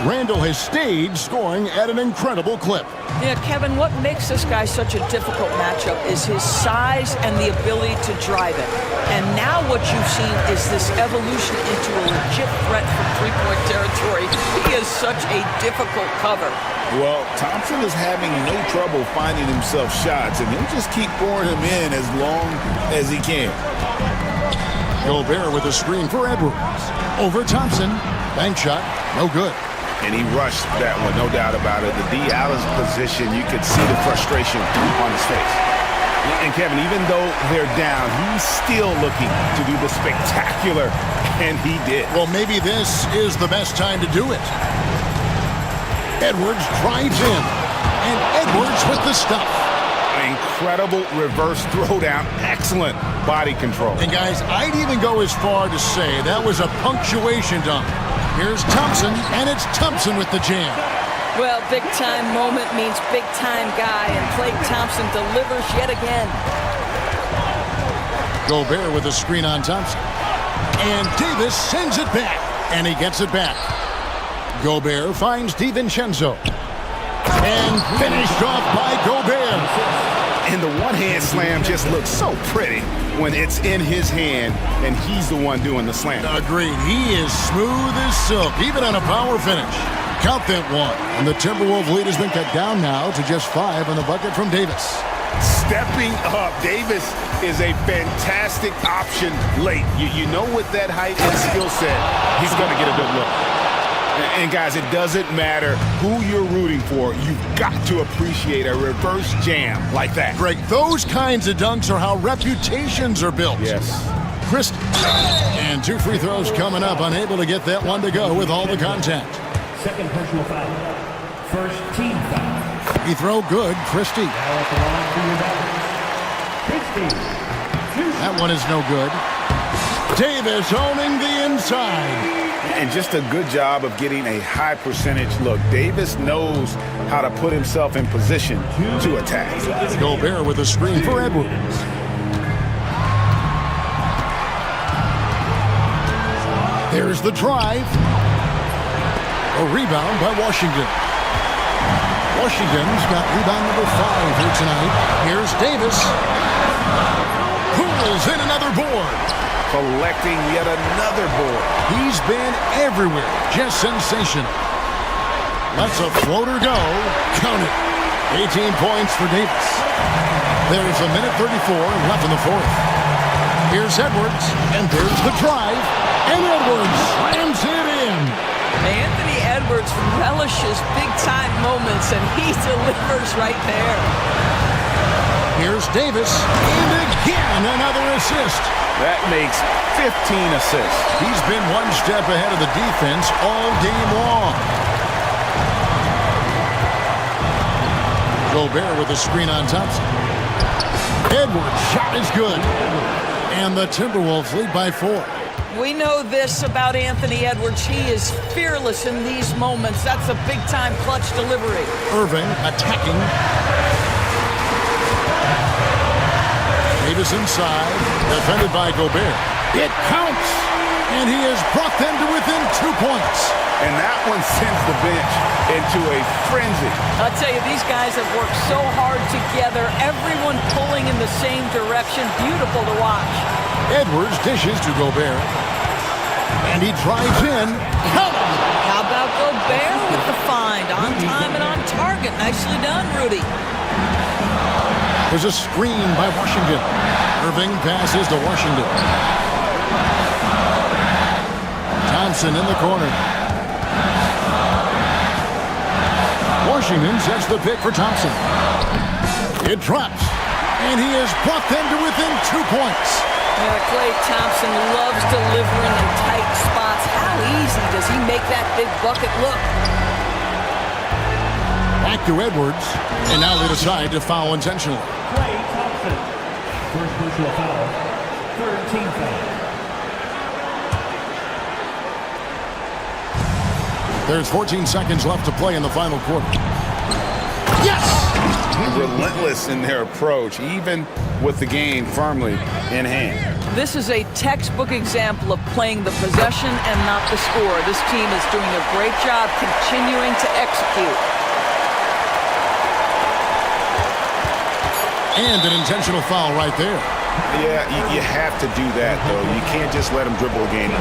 Randall has stayed scoring at an incredible clip. Yeah, Kevin, what makes this guy such a difficult matchup is his size and the ability to drive it. And now what you've seen is this evolution into a legit threat from three-point territory. He is such a difficult cover. Well, Thompson is having no trouble finding himself shots, and he'll just keep pouring him in as long as he can. Gobert with a screen for Edwards. Over Thompson. Bank shot. No good. And he rushed that one, no doubt about it. The D out of position, you could see the frustration on his face. And Kevin, even though they're down, he's still looking to do the spectacular, and he did. Well, maybe this is the best time to do it. Edwards drives in, and Edwards with the stuff. incredible reverse throwdown. Excellent body control. And guys, I'd even go as far to say that was a punctuation dunk. Here's Thompson, and it's Thompson with the jam. Well, big-time moment means big-time guy, and Klay Thompson delivers yet again. Gobert with a screen on Thompson. And Davis sends it back, and he gets it back. Gobert finds DiVincenzo. And finished off by Gobert. And the one-hand slam just looks so pretty when it's in his hand and he's the one doing the slam. Agreed. He is smooth as silk, even on a power finish. Count that one. And the Timberwolves lead has been cut down now to just 5 on the bucket from Davis. Stepping up, Davis is a fantastic option late. You know, with that height and skill set, he's going to get a good look. And guys, it doesn't matter who you're rooting for. You've got to appreciate a reverse jam like that. Greg, those kinds of dunks are how reputations are built. Yes. Christie. And 2 free throws coming up. Unable to get that one to go with all the contact. Second personal foul. First team foul. Free throw good. Christie. Now at the line for your Mavericks. Christie. That one is no good. Davis owning the inside. And just a good job of getting a high percentage look. Davis knows how to put himself in position to attack. Gobert with a screen for Edwards. There's the drive. A rebound by Washington. Washington's got rebound number 5 here tonight. Here's Davis. Pulls in another board. Collecting yet another board. He's been everywhere. Just sensational. Lets a floater go. Count it. 18 points for Davis. There's a minute 34 left in the fourth. Here's Edwards, and there's the drive. And Edwards slams it in. Anthony Edwards relishes big-time moments, and he delivers right there. Here's Davis, and again another assist. That makes 15 assists. He's been one step ahead of the defense all game long. Gobert with a screen on Thompson. Edwards' shot is good. And the Timberwolves lead by 4. We know this about Anthony Edwards. He is fearless in these moments. That's a big-time clutch delivery. Irving attacking. Davis inside, defended by Gobert. It counts, and he has brought them to within 2 points. And that one sends the bench into a frenzy. I'll tell you, these guys have worked so hard together, everyone pulling in the same direction. Beautiful to watch. Edwards dishes to Gobert, and he drives in. Count it! How about Gobert with the find? On time and on target. Nicely done, Rudy. There's a screen by Washington. Irving passes to Washington. Thompson in the corner. Washington sets the pick for Thompson. It drops, and he has brought them to within 2 points. Yeah, Klay Thompson loves delivering in tight spots. How easy does he make that big bucket look? Back to Edwards, and now they decide to foul intentionally. Klay Thompson. First personal foul. Third team foul. There's 14 seconds left to play in the final quarter. Yes! Relentless in their approach, even with the game firmly in hand. This is a textbook example of playing the possession and not the score. This team is doing a great job continuing to execute. And an intentional foul right there. Yeah, you have to do that, though. You can't just let them dribble a game.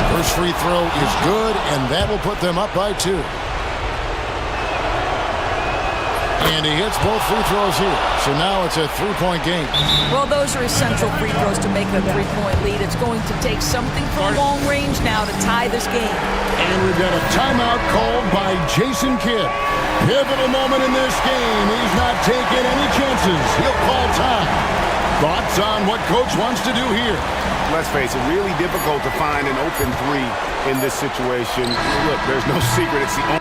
First free throw is good, and that will put them up by 2. And he hits both free throws here. So now it's a 3-point game. Well, those are essential free throws to make a 3-point lead. It's going to take something from long range now to tie this game. And we've got a timeout called by Jason Kidd. Pivotal moment in this game. He's not taking any chances. He'll call time. Thoughts on what coach wants to do here? Let's face it, really difficult to find an open 3 in this situation. Look, there's no secret. It's the only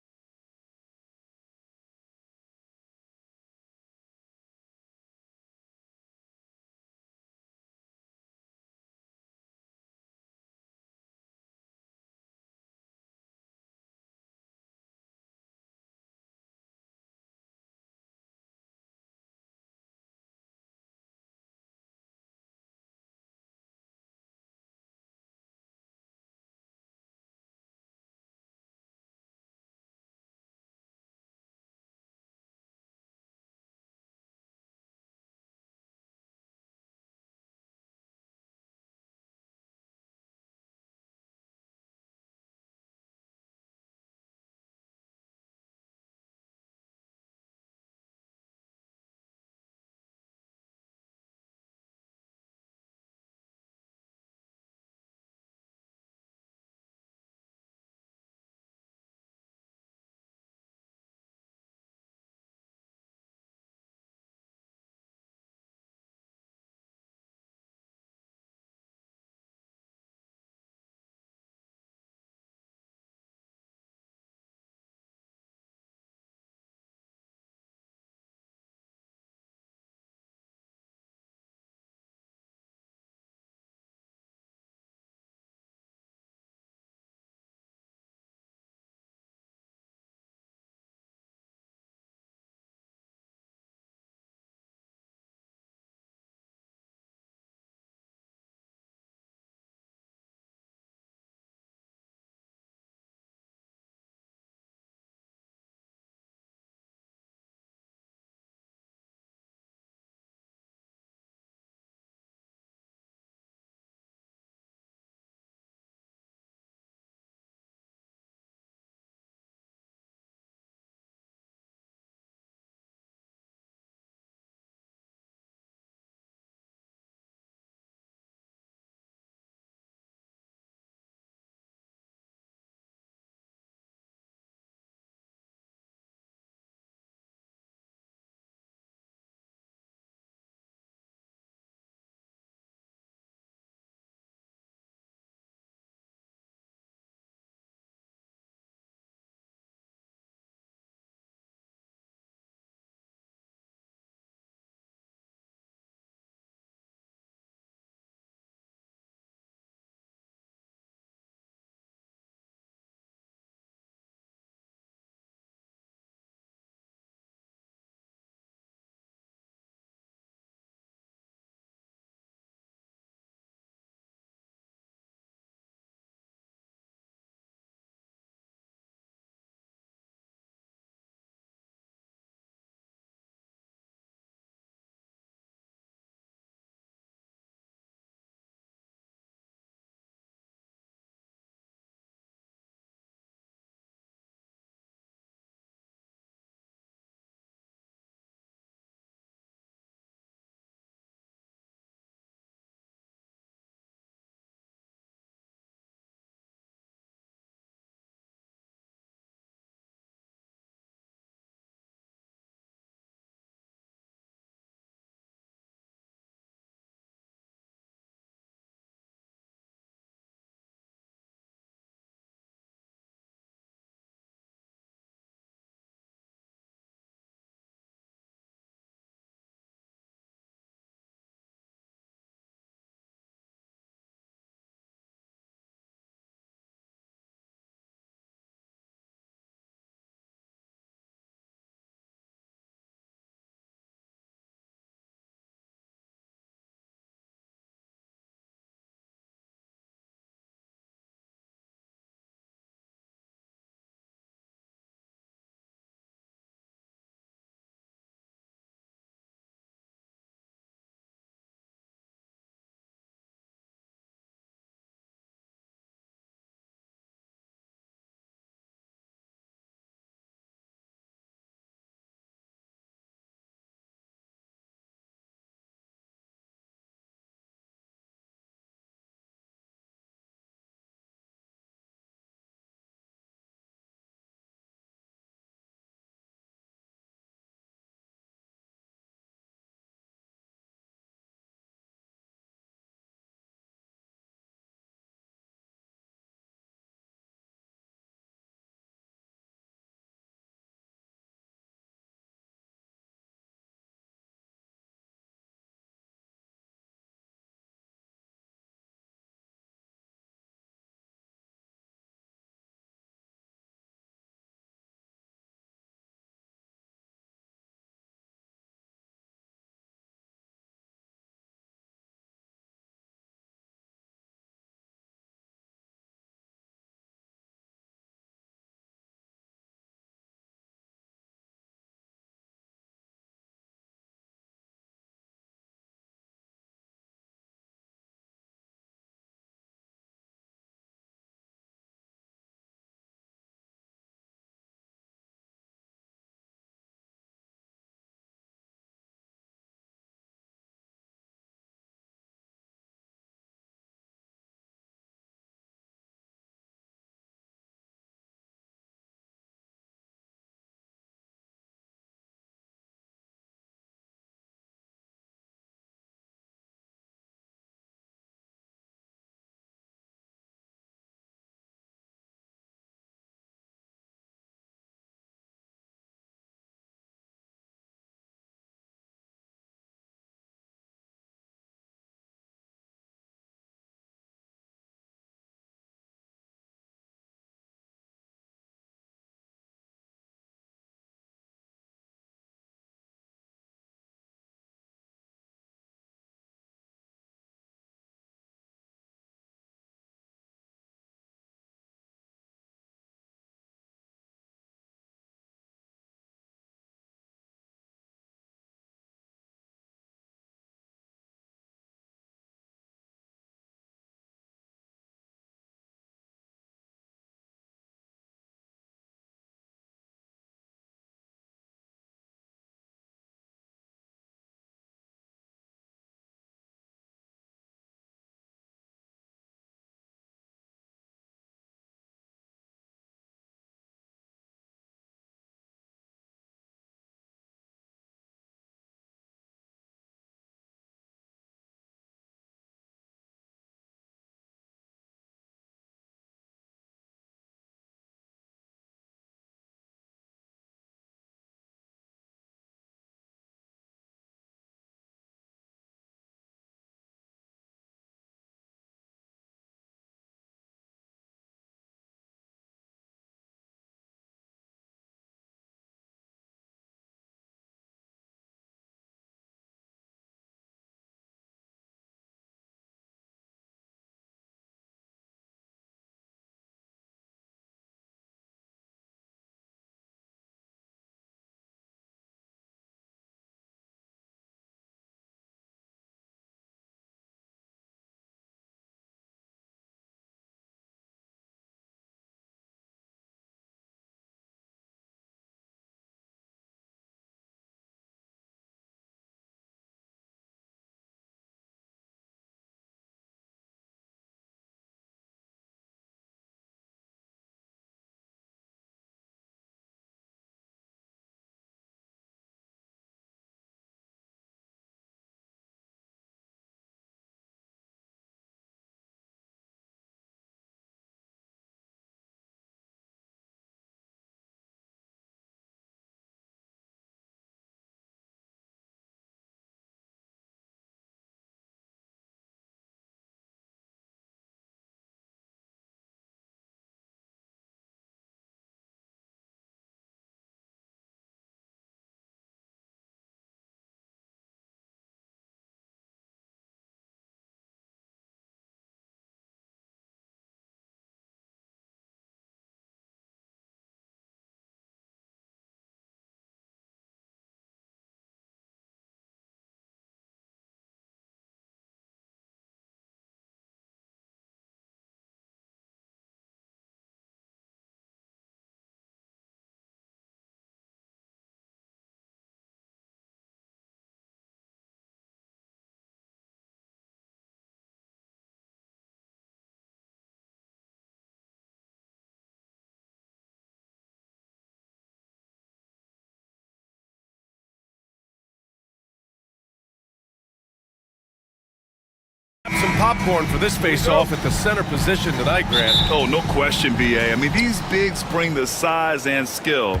some popcorn for this face-off at the center position tonight, Grant. Oh, no question, B.A. I mean, these bigs bring the size and skill.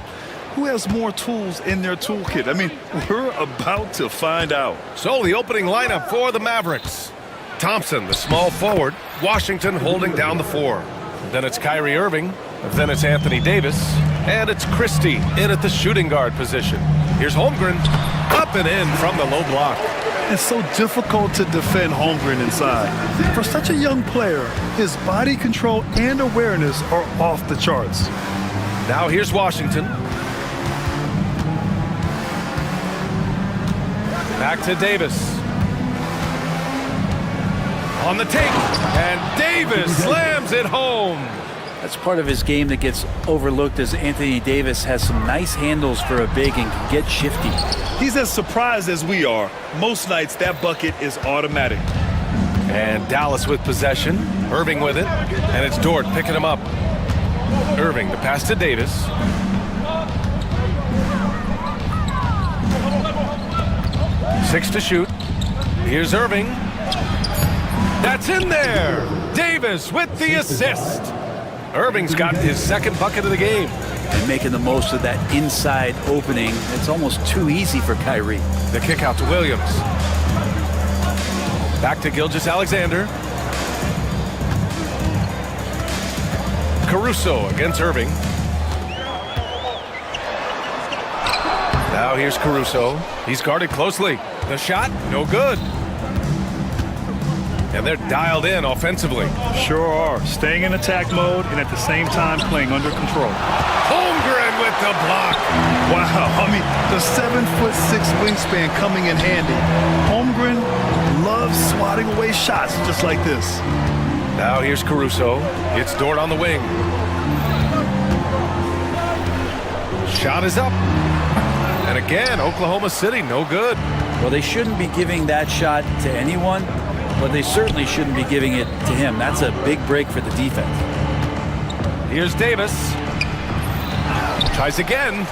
Who has more tools in their toolkit? I mean, we're about to find out. So the opening lineup for the Mavericks. Thompson, the small forward. Washington holding down the 4. Then it's Kyrie Irving. Then it's Anthony Davis. And it's Christie in at the shooting guard position. Here's Holmgren. Up and in from the low block. It's so difficult to defend Holmgren inside. For such a young player, his body control and awareness are off the charts. Now here's Washington. Back to Davis. On the take, and Davis slams it home. That's part of his game that gets overlooked, as Anthony Davis has some nice handles for a big and can get shifty. He's as surprised as we are. Most nights, that bucket is automatic. And Dallas with possession. Irving with it. And it's Dort picking him up. Irving, the pass to Davis. Six to shoot. Here's Irving. That's in there. Davis with the assist. Irving's got his second bucket of the game. And making the most of that inside opening. It's almost too easy for Kyrie. The kick out to Williams. Back to Gilgeous-Alexander. Caruso against Irving. Now here's Caruso. He's guarded closely. The shot, no good. And they're dialed in offensively. Sure are. Staying in attack mode and at the same time playing under control. Holmgren with the block. Wow. I mean, the 7'6" wingspan coming in handy. Holmgren loves swatting away shots just like this. Now here's Caruso. It's Dort on the wing. Shot is up. And again, Oklahoma City, no good. Well, they shouldn't be giving that shot to anyone, but they certainly shouldn't be giving it to him. That's a big break for the defense. Here's Davis. Tries again.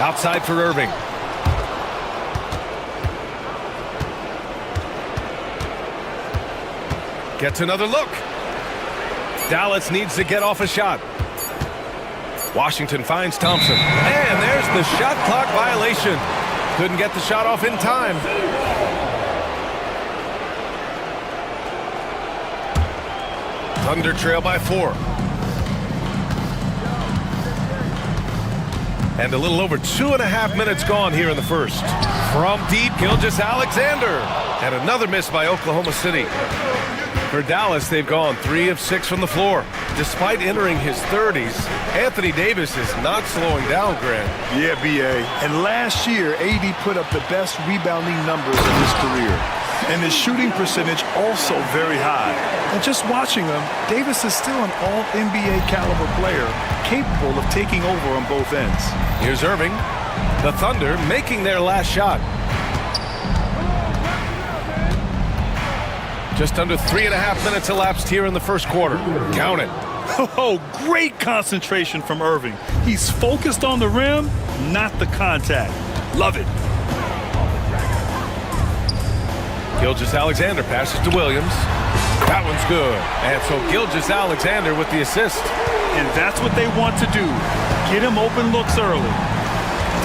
Outside for Irving. Gets another look. Dallas needs to get off a shot. Washington finds Thompson. And there's the shot clock violation. Couldn't get the shot off in time. Thunder trail by 4. And a little over 2.5 minutes gone here in the first. From deep, Gilgeous-Alexander. And another miss by Oklahoma City. For Dallas, they've gone 3 of 6 from the floor. Despite entering his 30s, Anthony Davis is not slowing down, Grant. Yeah, B.A. And last year, AD put up the best rebounding numbers of his career. And his shooting percentage also very high. And just watching him, Davis is still an all-NBA caliber player, capable of taking over on both ends. Here's Irving. The Thunder making their last shot. Just under 3.5 minutes elapsed here in the first quarter. Count it. Oh, great concentration from Irving. He's focused on the rim, not the contact. Love it. Gilgeous-Alexander passes to Williams. That one's good. And so Gilgeous-Alexander with the assist. And that's what they want to do. Get him open looks early.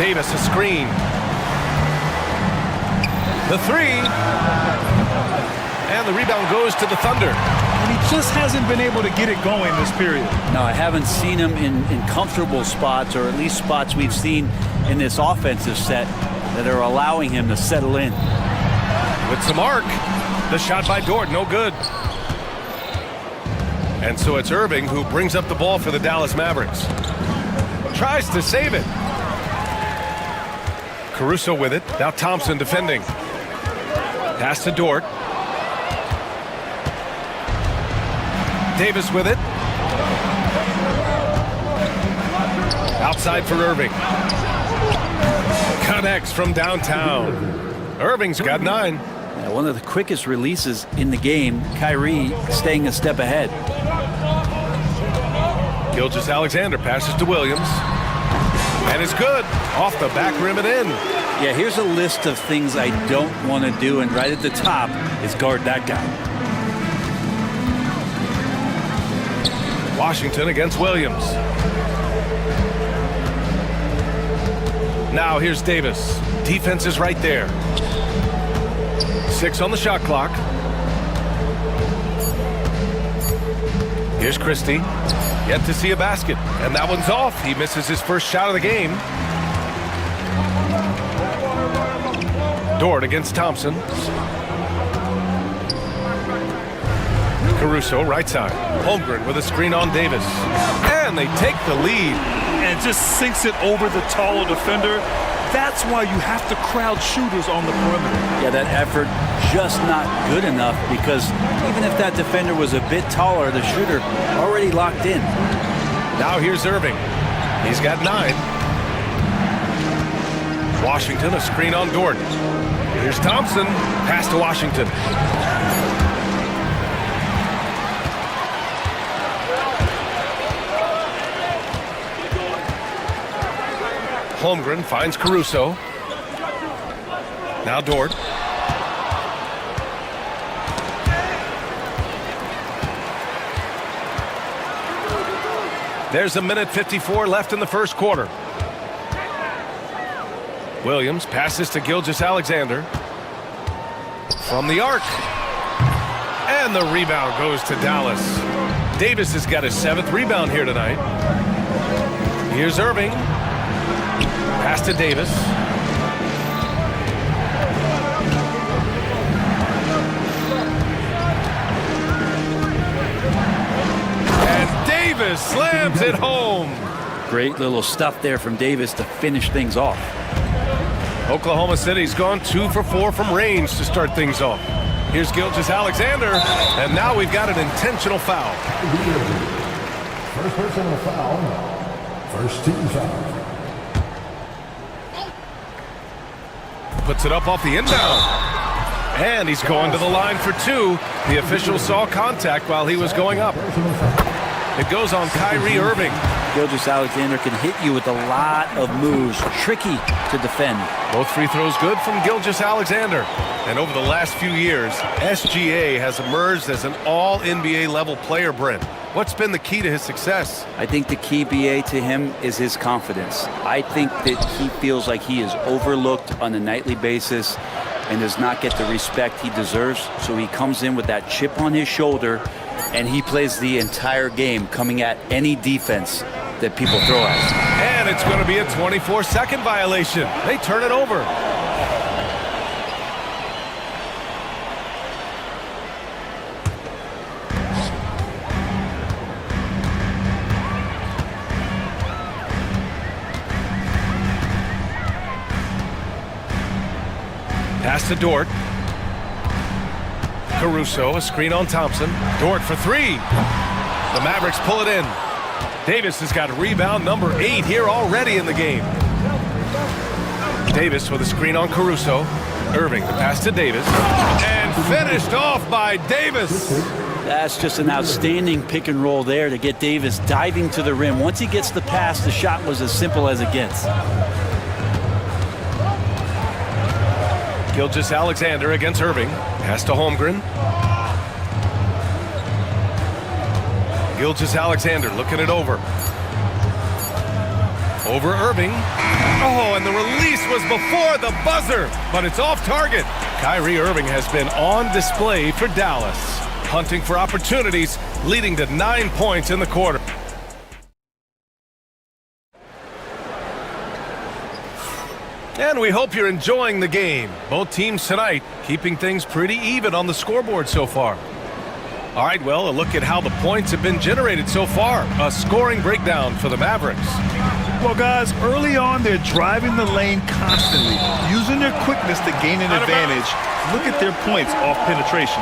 Davis a screen. The 3. And the rebound goes to the Thunder. And he just hasn't been able to get it going this period. No, I haven't seen him in comfortable spots, or at least spots we've seen in this offensive set that are allowing him to settle in. With some arc. The shot by Dort, no good. And so it's Irving who brings up the ball for the Dallas Mavericks. Tries to save it. Caruso with it. Now Thompson defending. Pass to Dort. Davis with it. Outside for Irving. Connects from downtown. Irving's got 9. Yeah, one of the quickest releases in the game. Kyrie staying a step ahead. Gilgeous-Alexander passes to Williams. And it's good. Off the back rim and in. Yeah, here's a list of things I don't want to do, and right at the top is guard that guy. Washington against Williams. Now here's Davis. Defense is right there. 6 on the shot clock. Here's Christie. Yet to see a basket. And that one's off. He misses his first shot of the game. Dort against Thompson. Caruso, right side. Holmgren with a screen on Davis. And they take the lead. And just sinks it over the taller defender. That's why you have to crowd shooters on the perimeter. Yeah, that effort just not good enough, because even if that defender was a bit taller, the shooter already locked in. Now here's Irving. He's got 9. Washington, a screen on Dort. Here's Thompson. Pass to Washington. Holmgren finds Caruso. Now Dort. There's 1:54 left in the first quarter. Williams passes to Gilgeous-Alexander. From the arc. And the rebound goes to Dallas. Davis has got his 7th rebound here tonight. Here's Irving. Pass to Davis. And Davis slams it home. Great little stuff there from Davis to finish things off. Oklahoma City's gone 2 for 4 from range to start things off. Here's Gilgeous-Alexander, and now we've got an intentional foul. First personal foul. First team foul. Puts it up off the inbound. And he's going to the line for 2. The official saw contact while he was going up. It goes on Kyrie Irving. Gilgeous-Alexander can hit you with a lot of moves. Tricky to defend. Both free throws good from Gilgeous-Alexander. And over the last few years, SGA has emerged as an all-NBA level player, Brent. What's been the key to his success? I think the key, BA, to him is his confidence. I think that he feels like he is overlooked on a nightly basis and does not get the respect he deserves. So he comes in with that chip on his shoulder, and he plays the entire game, coming at any defense that people throw at him. And it's going to be a 24-second violation. They turn it over. Pass to Dort. Caruso, a screen on Thompson. Dort for 3. The Mavericks pull it in. Davis has got rebound number 8 here already in the game. Davis with a screen on Caruso. Irving, the pass to Davis. And finished off by Davis. That's just an outstanding pick and roll there to get Davis diving to the rim. Once he gets the pass, the shot was as simple as it gets. Gilgeous-Alexander against Irving. Pass to Holmgren. Gilgeous-Alexander looking it over. Over Irving. Oh, and the release was before the buzzer, but it's off target. Kyrie Irving has been on display for Dallas, hunting for opportunities, leading to 9 points in the quarter. And we hope you're enjoying the game. Both teams tonight keeping things pretty even on the scoreboard so far. All right, well, a look at how the points have been generated so far. A scoring breakdown for the Mavericks. Well, guys, early on, they're driving the lane constantly, using their quickness to gain an advantage. Look at their points off penetration.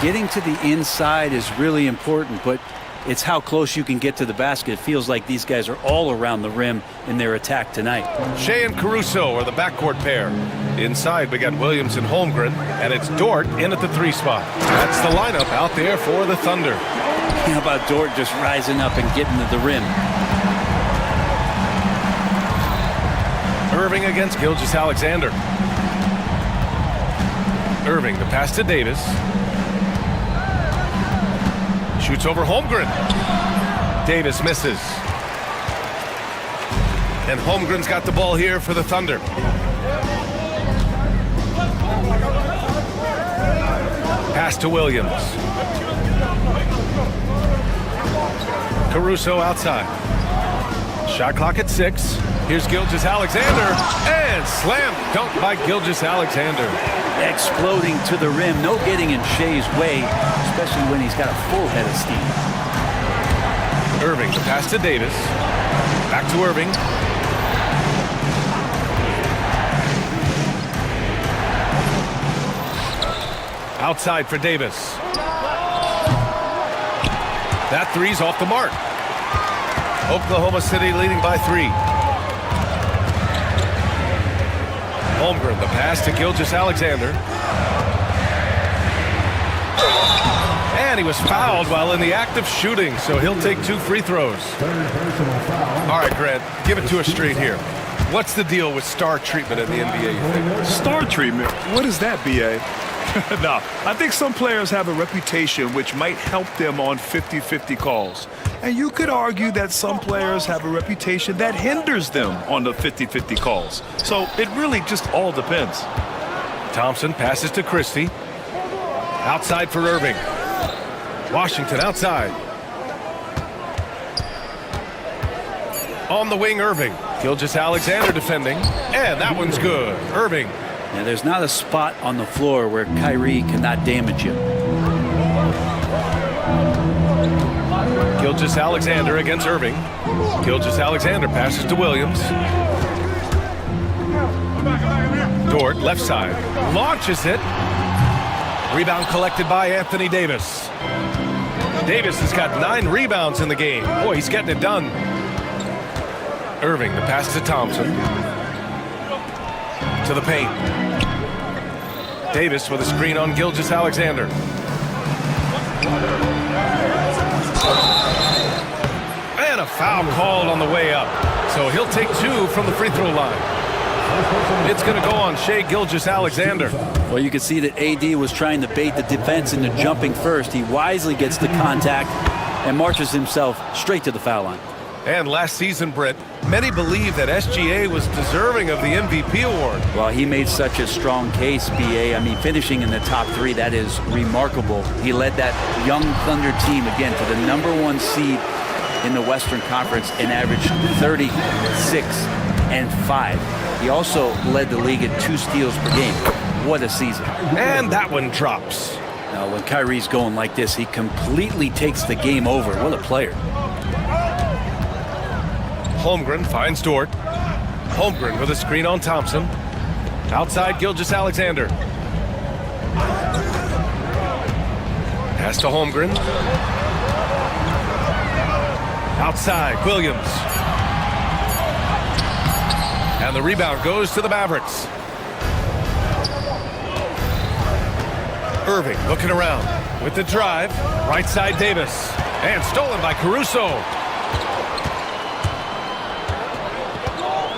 Getting to the inside is really important, but it's how close you can get to the basket. It feels like these guys are all around the rim in their attack tonight. Shea and Caruso are the backcourt pair. Inside, we got Williams and Holmgren, and it's Dort in at the 3 spot. That's the lineup out there for the Thunder. How about Dort just rising up and getting to the rim? Irving against Gilgeous-Alexander. Irving, the pass to Davis. Shoots over Holmgren. Davis misses. And Holmgren's got the ball here for the Thunder. Pass to Williams. Caruso outside. Shot clock at 6. Here's Gilgeous-Alexander. And slam dunk by Gilgeous-Alexander. Exploding to the rim. No getting in Shea's way, especially when he's got a full head of steam. Irving, the pass to Davis. Back to Irving. Outside for Davis. That three's off the mark. Oklahoma City leading by 3. Holmgren, the pass to Gilgeous-Alexander. And he was fouled while in the act of shooting, so he'll take 2 free throws. All right, Grant, give it to us straight here. What's the deal with star treatment in the NBA, you think? Star treatment? What is that, B.A.? No, I think some players have a reputation which might help them on 50-50 calls. And you could argue that some players have a reputation that hinders them on the 50-50 calls. So it really just all depends. Thompson passes to Christie. Outside for Irving. Washington outside. On the wing, Irving. Gilgeous-Alexander defending. And that one's good. Irving. Now, there's not a spot on the floor where Kyrie cannot damage him. Gilgeous-Alexander against Irving. Gilgeous-Alexander passes to Williams. Dort, left side. Launches it. Rebound collected by Anthony Davis. Davis has got 9 rebounds in the game. Boy, he's getting it done. Irving, the pass to Thompson. To the paint. Davis with a screen on Gilgeous-Alexander. And a foul called on the way up. So he'll take 2 from the free throw line. It's going to go on Shai Gilgeous-Alexander. Well, you can see that AD was trying to bait the defense into jumping first. He wisely gets the contact and marches himself straight to the foul line. And last season, Britt, many believe that SGA was deserving of the MVP award. Well, he made such a strong case, BA. I mean, finishing in the top 3, that is remarkable. He led that young Thunder team, again, to the #1 seed in the Western Conference and averaged 36 and 5. He also led the league at 2 steals per game. What a season. And that one drops. Now, when Kyrie's going like this, he completely takes the game over. What a player. Holmgren finds Dort. Holmgren with a screen on Thompson. Outside Gilgeous-Alexander. Pass to Holmgren. Outside, Williams. And the rebound goes to the Mavericks. Irving looking around with the drive. Right side, Davis. And stolen by Caruso.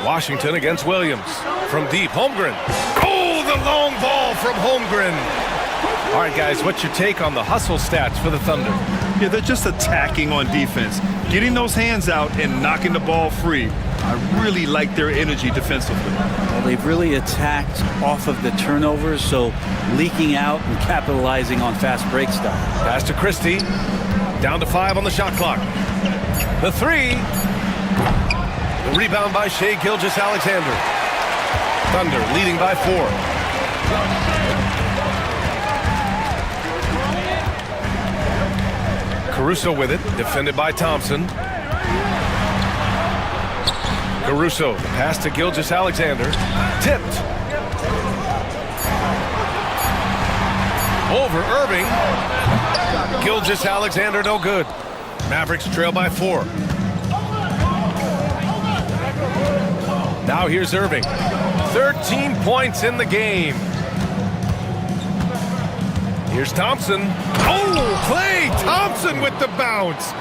Washington against Williams. From deep, Holmgren. Oh, the long ball from Holmgren. All right, guys, what's your take on the hustle stats for the Thunder? Yeah, they're just attacking on defense. Getting those hands out and knocking the ball free. I really like their energy defensively. Well, they've really attacked off of the turnovers, so leaking out and capitalizing on fast break stuff. Pass to Christie. Down to 5 on the shot clock. The 3. The rebound by Shai Gilgeous-Alexander. Thunder leading by 4. Caruso with it, defended by Thompson. Caruso, the pass to Gilgeous-Alexander. Tipped. Over Irving. Gilgeous-Alexander no good. Mavericks trail by 4. Now here's Irving. 13 points in the game. Here's Thompson. Oh, Klay Thompson with the bounce.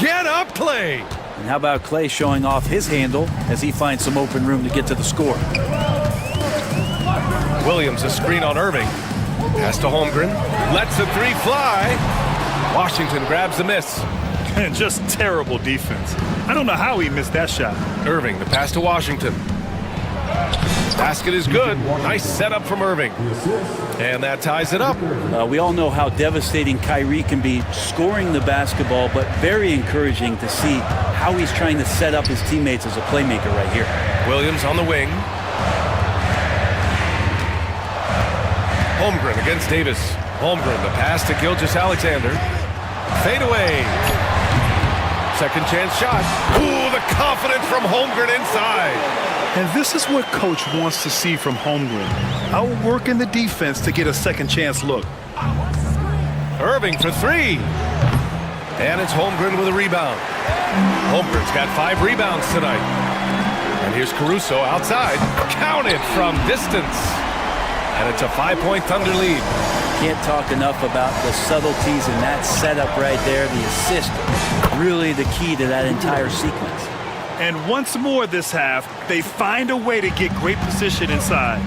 Get up, Klay. And how about Clay showing off his handle as he finds some open room to get to the score? Williams, a screen on Irving. Pass to Holmgren. Lets the three fly. Washington grabs the miss. And just terrible defense. I don't know how he missed that shot. Irving, the pass to Washington. Basket is good. Nice setup from Irving. And that ties it up. We all know how devastating Kyrie can be scoring the basketball, but very encouraging to see how he's trying to set up his teammates as a playmaker right here. Williams on the wing. Holmgren against Davis. Holmgren, the pass to Gilgeous-Alexander. Fade away. Second chance shot. Ooh, the confidence from Holmgren inside. And this is what coach wants to see from Holmgren. Outworking the defense to get a second chance look. Irving for three. And it's Holmgren with a rebound. Holmgren's got 5 rebounds tonight. And here's Caruso outside. Counted from distance. And it's a 5-point Thunder lead. Can't talk enough about the subtleties in that setup right there. The assist, really the key to that entire sequence. And once more this half, they find a way to get great position inside.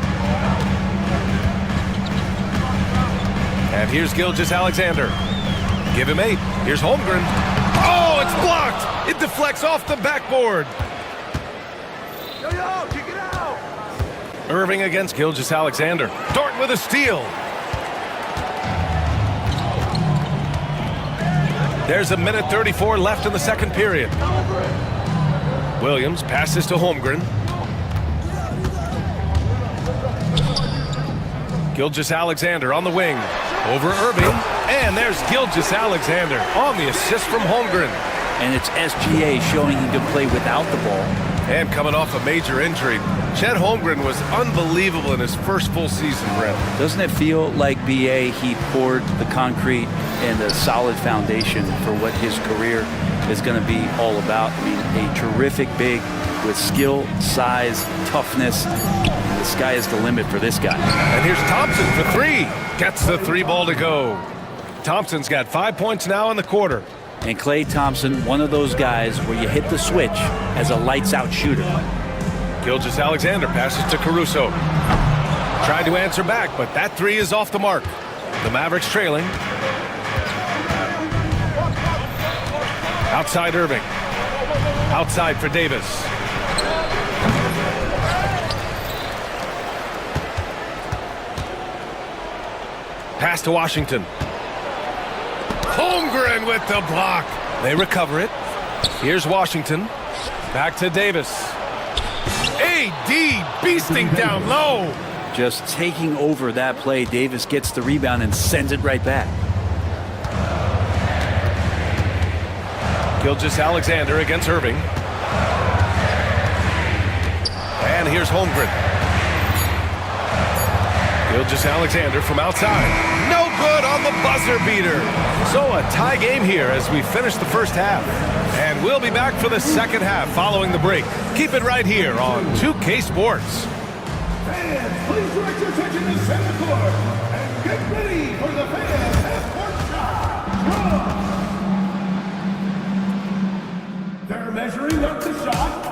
And here's Gilgeous-Alexander. Give him 8. Here's Holmgren. Oh, it's blocked. It deflects off the backboard. Yo, kick it out. Irving against Gilgeous-Alexander. Dort with a steal. There's a minute 34 left in the second period. Williams passes to Holmgren. Gilgeous-Alexander on the wing. Over Irving. And there's Gilgeous-Alexander on the assist from Holmgren. And it's SGA showing he can play without the ball. And coming off a major injury, Chet Holmgren was unbelievable in his first full season, Brett. Doesn't it feel like BA, he poured the concrete and a solid foundation for what his career is going to be all about? I mean, a terrific big with skill, size, toughness. The sky is the limit for this guy. And here's Thompson for 3. Gets the 3 ball to go. Thompson's got 5 points now in the quarter. And Klay Thompson, one of those guys where you hit the switch as a lights-out shooter. Gilgeous-Alexander passes to Caruso. Tried to answer back, but that 3 is off the mark. The Mavericks trailing. Outside Irving. Outside for Davis. Pass to Washington. Holmgren with the block. They recover it. Here's Washington. Back to Davis. AD beasting down low. Just taking over that play. Davis gets the rebound and sends it right back. Gilgeous-Alexander against Irving. And here's Holmgren. Gilgeous-Alexander from outside. No good on the buzzer beater. So a tie game here as we finish the first half. And we'll be back for the second half following the break. Keep it right here on 2K Sports. Fans, please direct your attention to center court and get ready for the fan half-court shot. They're measuring up the shot.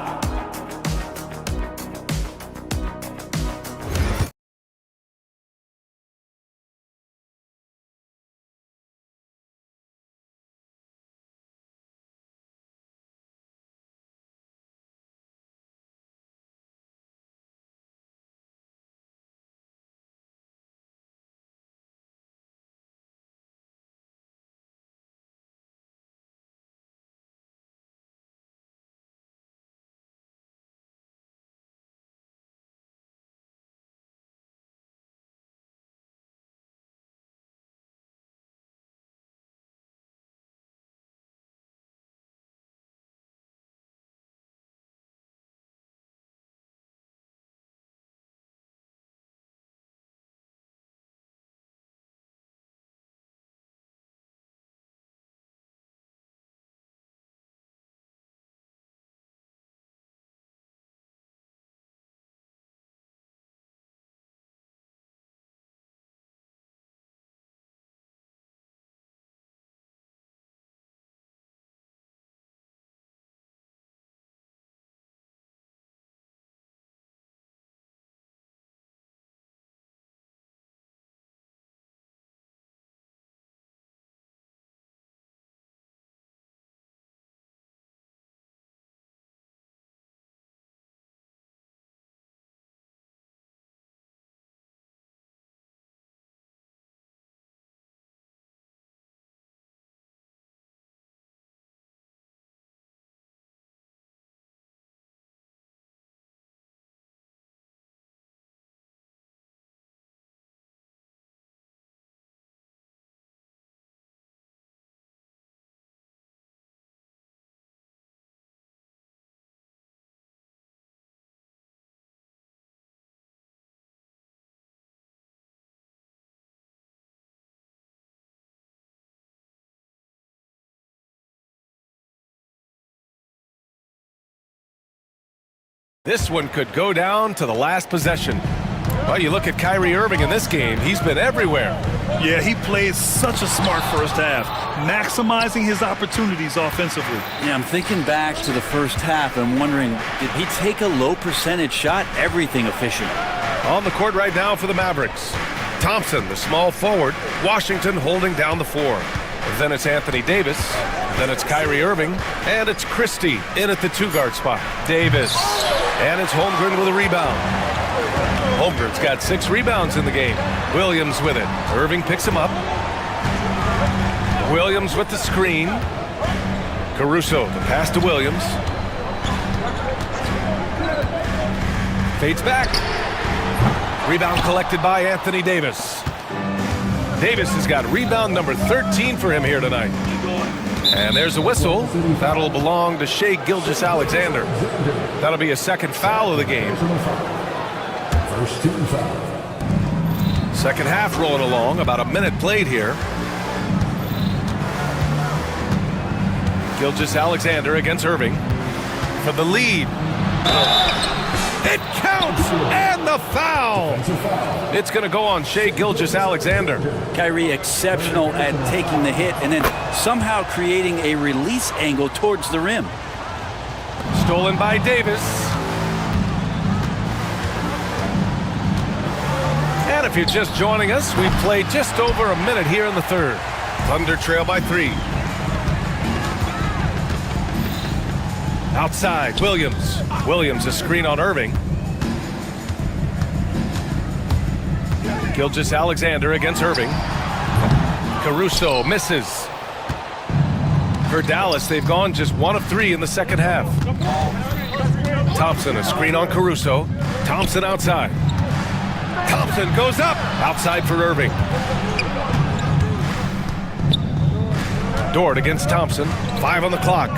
This one could go down to the last possession. Well, you look at Kyrie Irving in this game, he's been everywhere. Yeah, he played such a smart first half, maximizing his opportunities offensively. Yeah, I'm thinking back to the first half and wondering, did he take a low percentage shot? Everything efficient. On the court right now for the Mavericks. Thompson, the small forward. Washington holding down the floor. Then it's Anthony Davis. Then it's Kyrie Irving. And it's Christie in at the two-guard spot. Davis. And it's Holmgren with a rebound. Holmgren's got 6 rebounds in the game. Williams with it. Irving picks him up. Williams with the screen. Caruso, the pass to Williams. Fades back. Rebound collected by Anthony Davis. Davis has got rebound number 13 for him here tonight. And there's a whistle. That'll belong to Shai Gilgeous-Alexander. That'll be a second foul of the game. First team foul. Second half rolling along, about a minute played here. Gilgeous-Alexander against Irving for the lead. It counts, and the foul. It's going to go on Shai Gilgeous-Alexander. Kyrie exceptional at taking the hit and then somehow creating a release angle towards the rim. Stolen by Davis. And if you're just joining us, we've played just over a minute here in the third. Thunder trail by 3. Outside, Williams. Williams, a screen on Irving. Gilgeous-Alexander against Irving. Caruso misses. For Dallas, they've gone just 1 of 3 in the second half. Thompson, a screen on Caruso. Thompson outside. Thompson goes up. Outside for Irving. Dort against Thompson. 5 on the clock.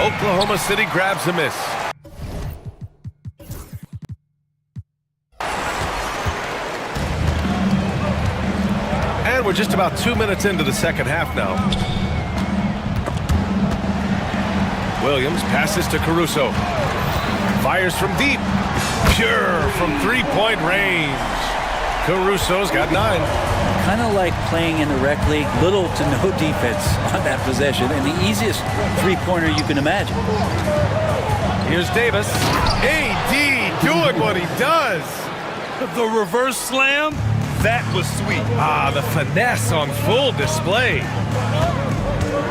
Oklahoma City grabs a miss. And we're just about 2 minutes into the second half now. Williams passes to Caruso. Fires from deep. Pure from three-point range. Caruso's got 9. Kind of like playing in the rec league, little to no defense on that possession, and the easiest three-pointer you can imagine. Here's Davis. AD doing what he does. The reverse slam, that was sweet. Ah, the finesse on full display.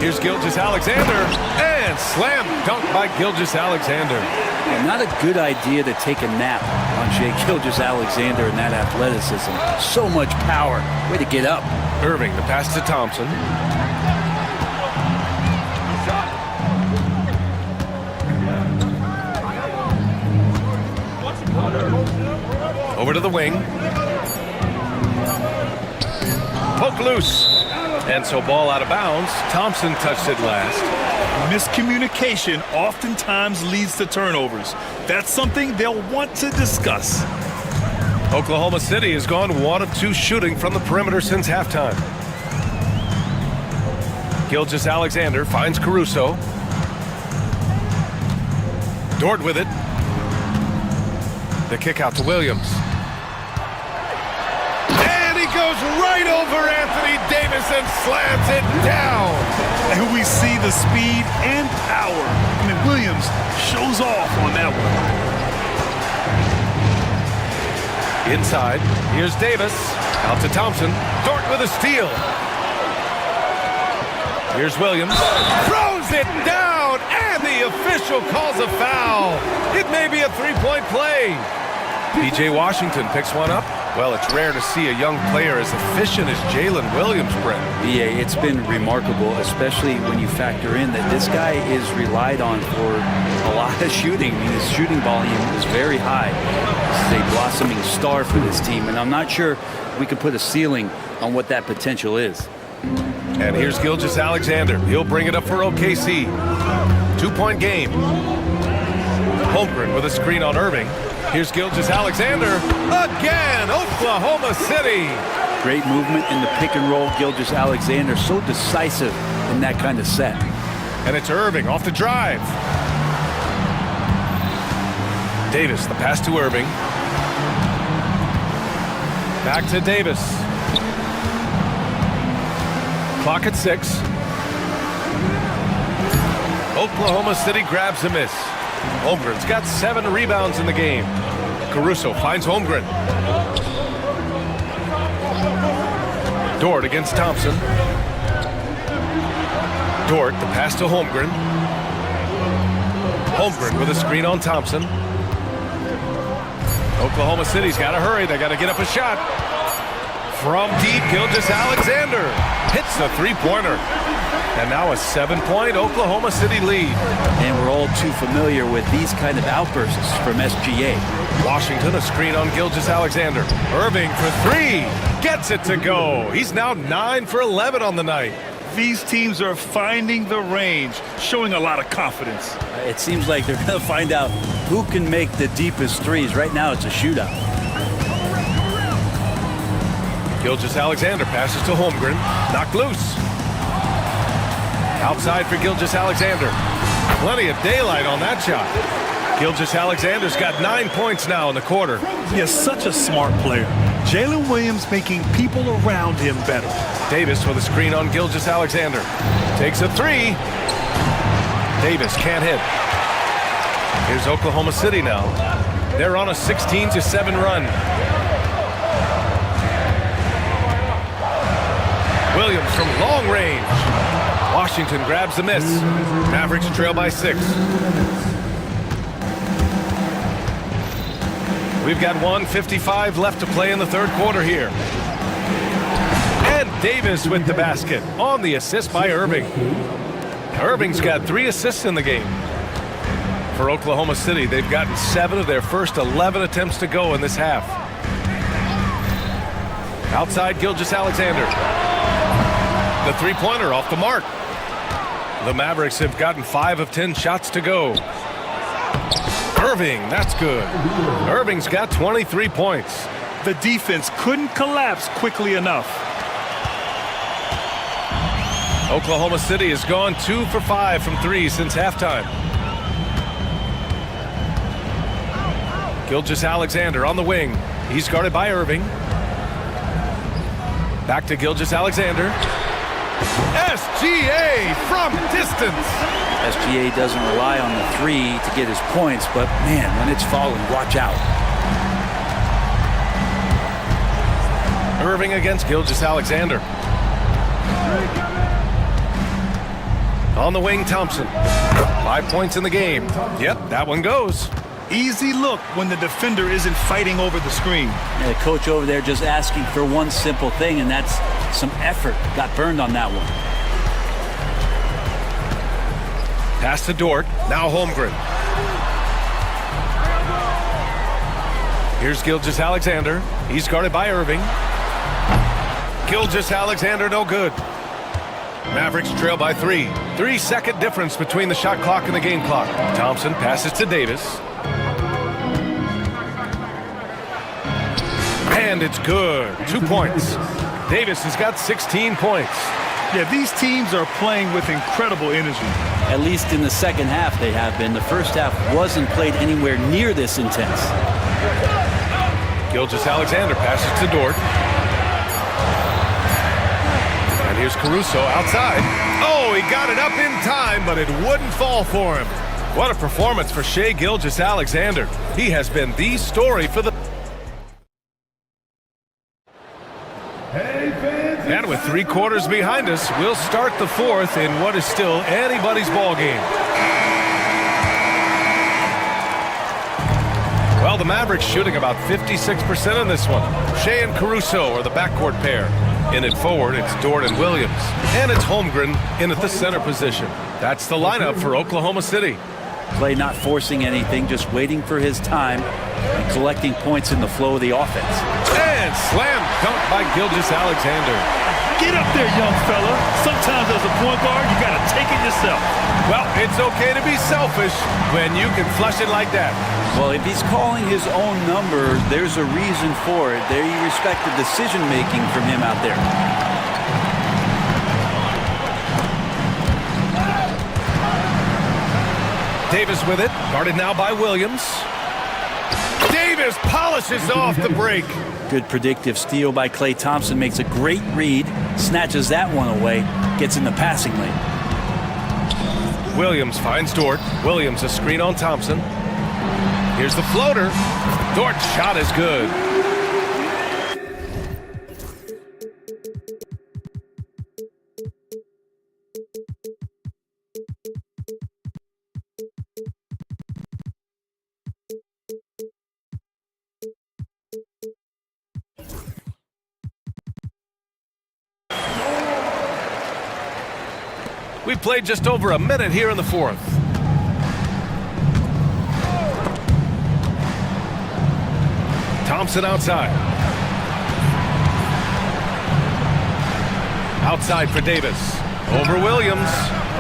Here's Gilgeous-Alexander, and slam dunk by Gilgeous-Alexander. Yeah, not a good idea to take a nap on Shai Gilgeous-Alexander and that athleticism. So much power. Way to get up. Irving, the pass to Thompson. Over to the wing. Poke loose. And so ball out of bounds. Thompson touched it last. Miscommunication oftentimes leads to turnovers. That's something they'll want to discuss. Oklahoma City has gone 1 of 2 shooting from the perimeter since halftime. Gilgeous-Alexander finds Caruso. Dort with it. The kick out to Williams. And he goes right over Anthony Davis and slams it down. And we see the speed and power. I mean, Williams shows off on that one. Inside, here's Davis. Out to Thompson. Dort with a steal. Here's Williams. Throws it down, and the official calls a foul. It may be a 3-point play. P.J. Washington picks one up. Well, it's rare to see a young player as efficient as Jalen Williams, Brent. Yeah, it's been remarkable, especially when you factor in that this guy is relied on for a lot of shooting. I mean, his shooting volume is very high. This is a blossoming star for this team, and I'm not sure we can put a ceiling on what that potential is. And here's Gilgeous-Alexander. He'll bring it up for OKC. 2-point game. Holmgren with a screen on Irving. Here's Gilgeous-Alexander again. Oklahoma City. Great movement in the pick and roll. Gilgeous-Alexander so decisive in that kind of set. And it's Irving off the drive. Davis, the pass to Irving. Back to Davis. Clock at 6. Oklahoma City grabs a miss. Holmgren's got 7 rebounds in the game. Caruso finds Holmgren. Dort against Thompson. Dort, the pass to Holmgren. Holmgren with a screen on Thompson. Oklahoma City's got to hurry. They got to get up a shot. From deep, Gilgeous-Alexander hits the three-pointer. And now a 7-point Oklahoma City lead. And we're all too familiar with these kind of outbursts from SGA. Washington, a screen on Gilgeous-Alexander. Irving for 3. Gets it to go. He's now 9 for 11 on the night. These teams are finding the range, showing a lot of confidence. It seems like they're going to find out who can make the deepest threes. Right now, it's a shootout. Gilgeous-Alexander passes to Holmgren. Knocked loose. Outside for Gilgeous-Alexander. Plenty of daylight on that shot. Gilgeous-Alexander's got 9 points now in the quarter. He is such a smart player. Jalen Williams making people around him better. Davis with a screen on Gilgeous-Alexander. Takes a 3. Davis can't hit. Here's Oklahoma City now. They're on a 16-7 run. Williams from long range. Washington grabs the miss. Mavericks trail by 6. We've got 1:55 left to play in the third quarter here. And Davis with the basket on the assist by Irving. Irving's got 3 assists in the game. For Oklahoma City, they've gotten 7 of their first 11 attempts to go in this half. Outside, Gilgeous-Alexander. The three-pointer off the mark. The Mavericks have gotten 5 of 10 shots to go. Irving, that's good. Irving's got 23 points. The defense couldn't collapse quickly enough. Oklahoma City has gone 2 for 5 from 3 since halftime. Gilgeous-Alexander on the wing. He's guarded by Irving. Back to Gilgeous-Alexander. SGA from distance. SGA doesn't rely on the 3 to get his points, but man, when it's falling, watch out. Irving against Gilgeous-Alexander. On the wing, Thompson. 5 points in the game. Yep, that one goes. Easy look when the defender isn't fighting over the screen. And the coach over there just asking for one simple thing, and that's some effort. Got burned on that one. Pass to Dort. Now Holmgren. Here's Gilgeous-Alexander. He's guarded by Irving. Gilgeous-Alexander no good. Mavericks trail by 3. 3-second difference between the shot clock and the game clock. Thompson passes to Davis. And it's good. 2 points. Davis has got 16 points. Yeah, these teams are playing with incredible energy. At least in the second half they have been. The first half wasn't played anywhere near this intense. Gilgeous-Alexander passes to Dort. And here's Caruso outside. Oh, he got it up in time, but it wouldn't fall for him. What a performance for Shai Gilgeous-Alexander. He has been the story for the... And with 3 quarters behind us, we'll start the fourth in what is still anybody's ball game. Well, the Mavericks shooting about 56% in this one. Shai and Caruso are the backcourt pair. In it forward, it's Dort and Williams. And it's Holmgren in at the center position. That's the lineup for Oklahoma City. Clay not forcing anything, just waiting for his time and collecting points in the flow of the offense. And slam dunk by Gilgeous-Alexander. Get up there, young fella. Sometimes as a point guard, you got to take it yourself. Well, it's okay to be selfish when you can flush it like that. Well, if he's calling his own number, there's a reason for it. There you respect the decision-making from him out there. Davis with it, guarded now by Williams. Davis polishes off the break. Good predictive steal by Klay Thompson, makes a great read, snatches that one away, gets in the passing lane. Williams finds Dort. Williams a screen on Thompson. Here's the floater. Dort's shot is good. We've played just over a minute here in the fourth. Thompson outside. Outside for Davis. Over Williams.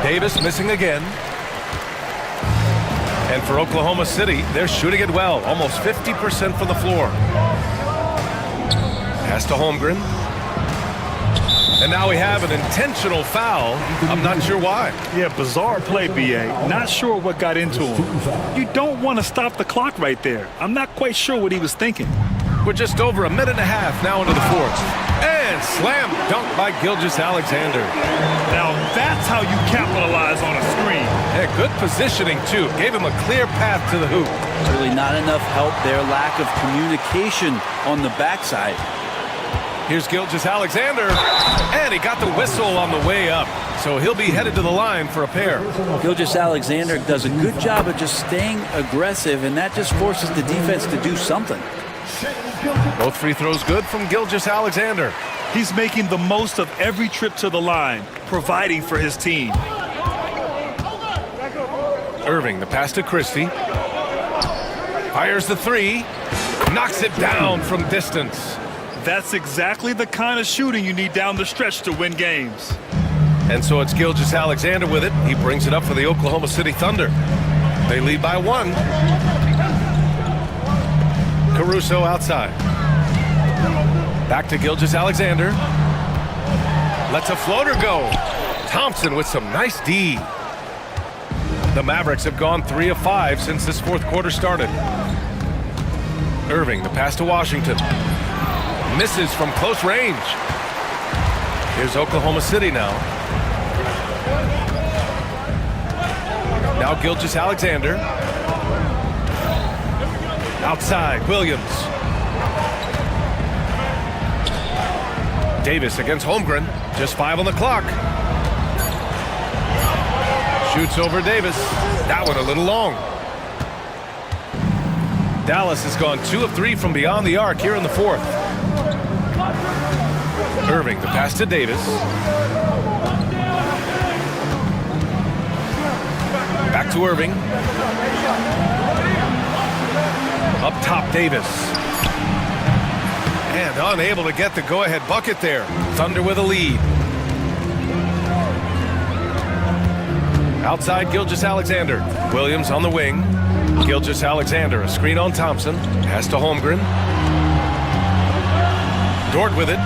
Davis missing again. And for Oklahoma City, they're shooting it well. Almost 50% from the floor. Pass to Holmgren. And now we have an intentional foul. I'm not sure why. Yeah, bizarre play, B.A. Not sure what got into him. You don't want to stop the clock right there. I'm not quite sure what he was thinking. We're just over a minute and a half now into the fourth. And slam dunk by Gilgeous-Alexander. Now that's how you capitalize on a screen. Yeah, good positioning, too. Gave him a clear path to the hoop. Really not enough help there. Lack of communication on the backside. Here's Gilgeous-Alexander, and he got the whistle on the way up, so he'll be headed to the line for a pair. Gilgeous-Alexander does a good job of just staying aggressive, and that just forces the defense to do something. Both free throws good from Gilgeous-Alexander. He's making the most of every trip to the line, providing for his team. Irving, the pass to Christie. Fires the three, knocks it down from distance. That's exactly the kind of shooting you need down the stretch to win games. And so it's Gilgeous-Alexander with it. He brings it up for the Oklahoma City Thunder. They lead by one. Caruso outside. Back to Gilgeous-Alexander. Lets a floater go. Thompson with some nice D. The Mavericks have gone 3 of 5 since this fourth quarter started. Irving, the pass to Washington. Misses from close range. Here's Oklahoma City now. Now Gilgeous-Alexander. Outside, Williams. Davis against Holmgren. Just 5 on the clock. Shoots over Davis. That one a little long. Dallas has gone 2 of 3 from beyond the arc here in the fourth. Irving, the pass to Davis. Back to Irving. Up top, Davis. And unable to get the go-ahead bucket there. Thunder with a lead. Outside, Gilgeous-Alexander. Williams on the wing. Gilgeous-Alexander, a screen on Thompson. Pass to Holmgren. Dort with it.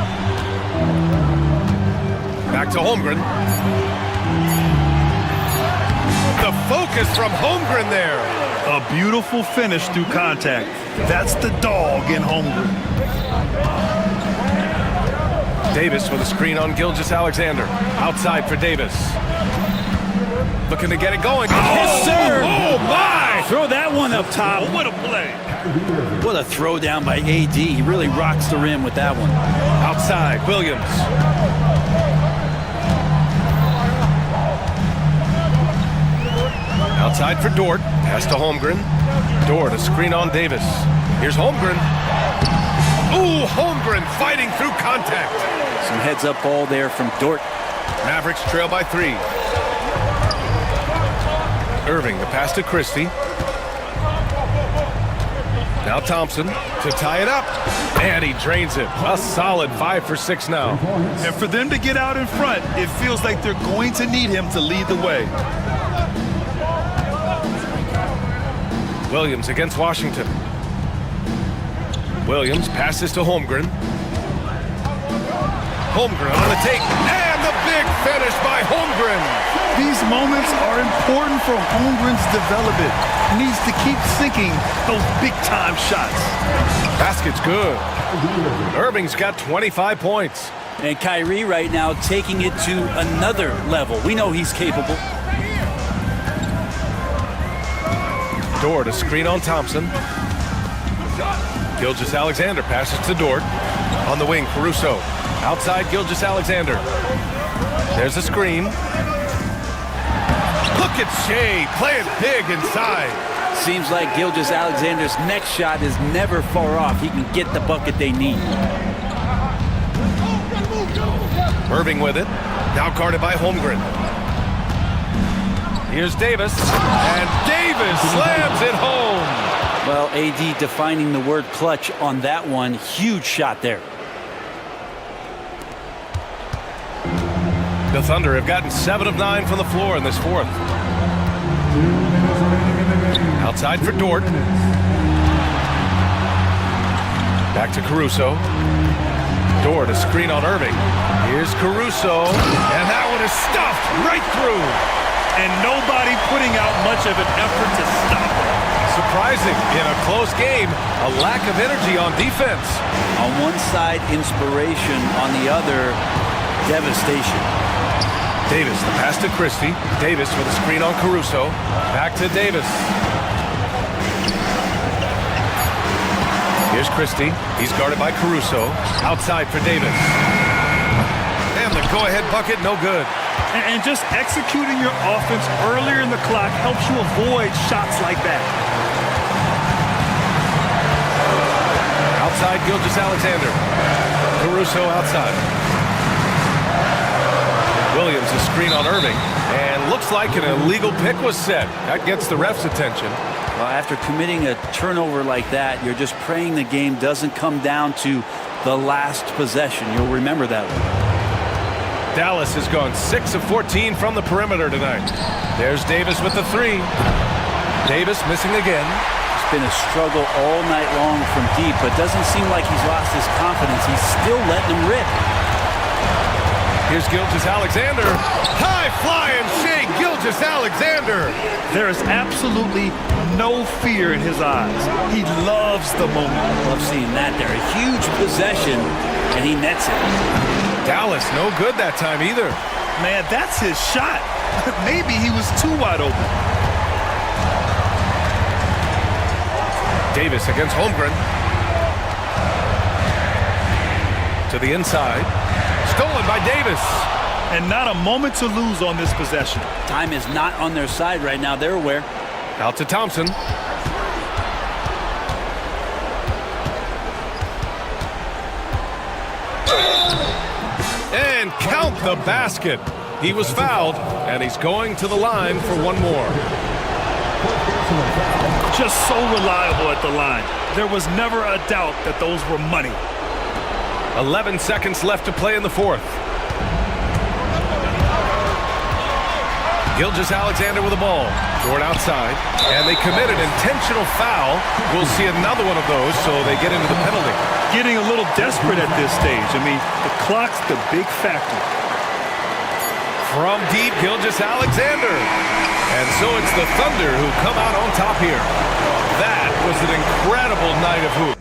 Back to Holmgren. The focus from Holmgren there. A beautiful finish through contact. That's the dog in Holmgren. Davis with a screen on Gilgeous-Alexander. Outside for Davis. Looking to get it going. Yes, sir. Oh, my! Throw that one up top. Oh, what a play. What a throw down by AD. He really rocks the rim with that one. Outside, Williams. Outside for Dort. Pass to Holmgren. Dort, a screen on Davis. Here's Holmgren. Ooh, Holmgren fighting through contact. Some heads-up ball there from Dort. Mavericks trail by 3. Irving, the pass to Christie. Now Thompson to tie it up. And he drains it. A solid 5 for 6 now. And for them to get out in front, it feels like they're going to need him to lead the way. Williams against Washington. Williams passes to Holmgren. Holmgren on the take. And the big finish by Holmgren. These moments are important for Holmgren's development. He needs to keep sinking those big-time shots. Basket's good. Irving's got 25 points. And Kyrie right now taking it to another level. We know he's capable. Dort, a screen on Thompson. Gilgeous-Alexander passes to Dort. On the wing, Caruso. Outside, Gilgeous-Alexander. There's a screen. Look at Shea playing big inside. Seems like Gilgeous-Alexander's next shot is never far off. He can get the bucket they need. Irving with it. Now guarded by Holmgren. Here's Davis. And Davis slams it home. Well, AD defining the word clutch on that one. Huge shot there. The Thunder have gotten 7 of 9 from the floor in this fourth. Outside for Dort. Back to Caruso. Dort, a screen on Irving. Here's Caruso. And that one is stuffed right through. And nobody putting out much of an effort to stop it. Surprising in a close game, a lack of energy on defense. On one side, inspiration. On the other, devastation. Davis, the pass to Christie. Davis with a screen on Caruso. Back to Davis. Here's Christie. He's guarded by Caruso. Outside for Davis. And the go-ahead bucket, no good. And just executing your offense earlier in the clock helps you avoid shots like that. Outside, Gilgeous-Alexander. Caruso outside. Williams, a screen on Irving. And looks like an illegal pick was set. That gets the ref's attention. Well, after committing a turnover like that, you're just praying the game doesn't come down to the last possession. You'll remember that one. Dallas has gone 6 of 14 from the perimeter tonight. There's Davis with the 3. Davis missing again. It's been a struggle all night long from deep, but doesn't seem like he's lost his confidence. He's still letting him rip. Here's Gilgeous-Alexander. High flying Shea Gilgeous-Alexander. There is absolutely no fear in his eyes. He loves the moment. Love seeing that there. A huge possession, and he nets it. Dallas no good that time either. Man, that's his shot. Maybe he was too wide open. Davis against Holmgren. To the inside. Stolen by Davis. And not a moment to lose on this possession. Time is not on their side right now. They're aware. Out to Thompson. And count the basket. He was fouled, and he's going to the line for one more. Just so reliable at the line. There was never a doubt that those were money. 11 seconds left to play in the fourth. Gilgeous-Alexander with the ball. Dort outside. And they commit an intentional foul. We'll see another one of those, so they get into the penalty. Getting a little desperate at this stage. I mean, the clock's the big factor. From deep, Gilgeous-Alexander. And so it's the Thunder who come out on top here. That was an incredible night of hoops.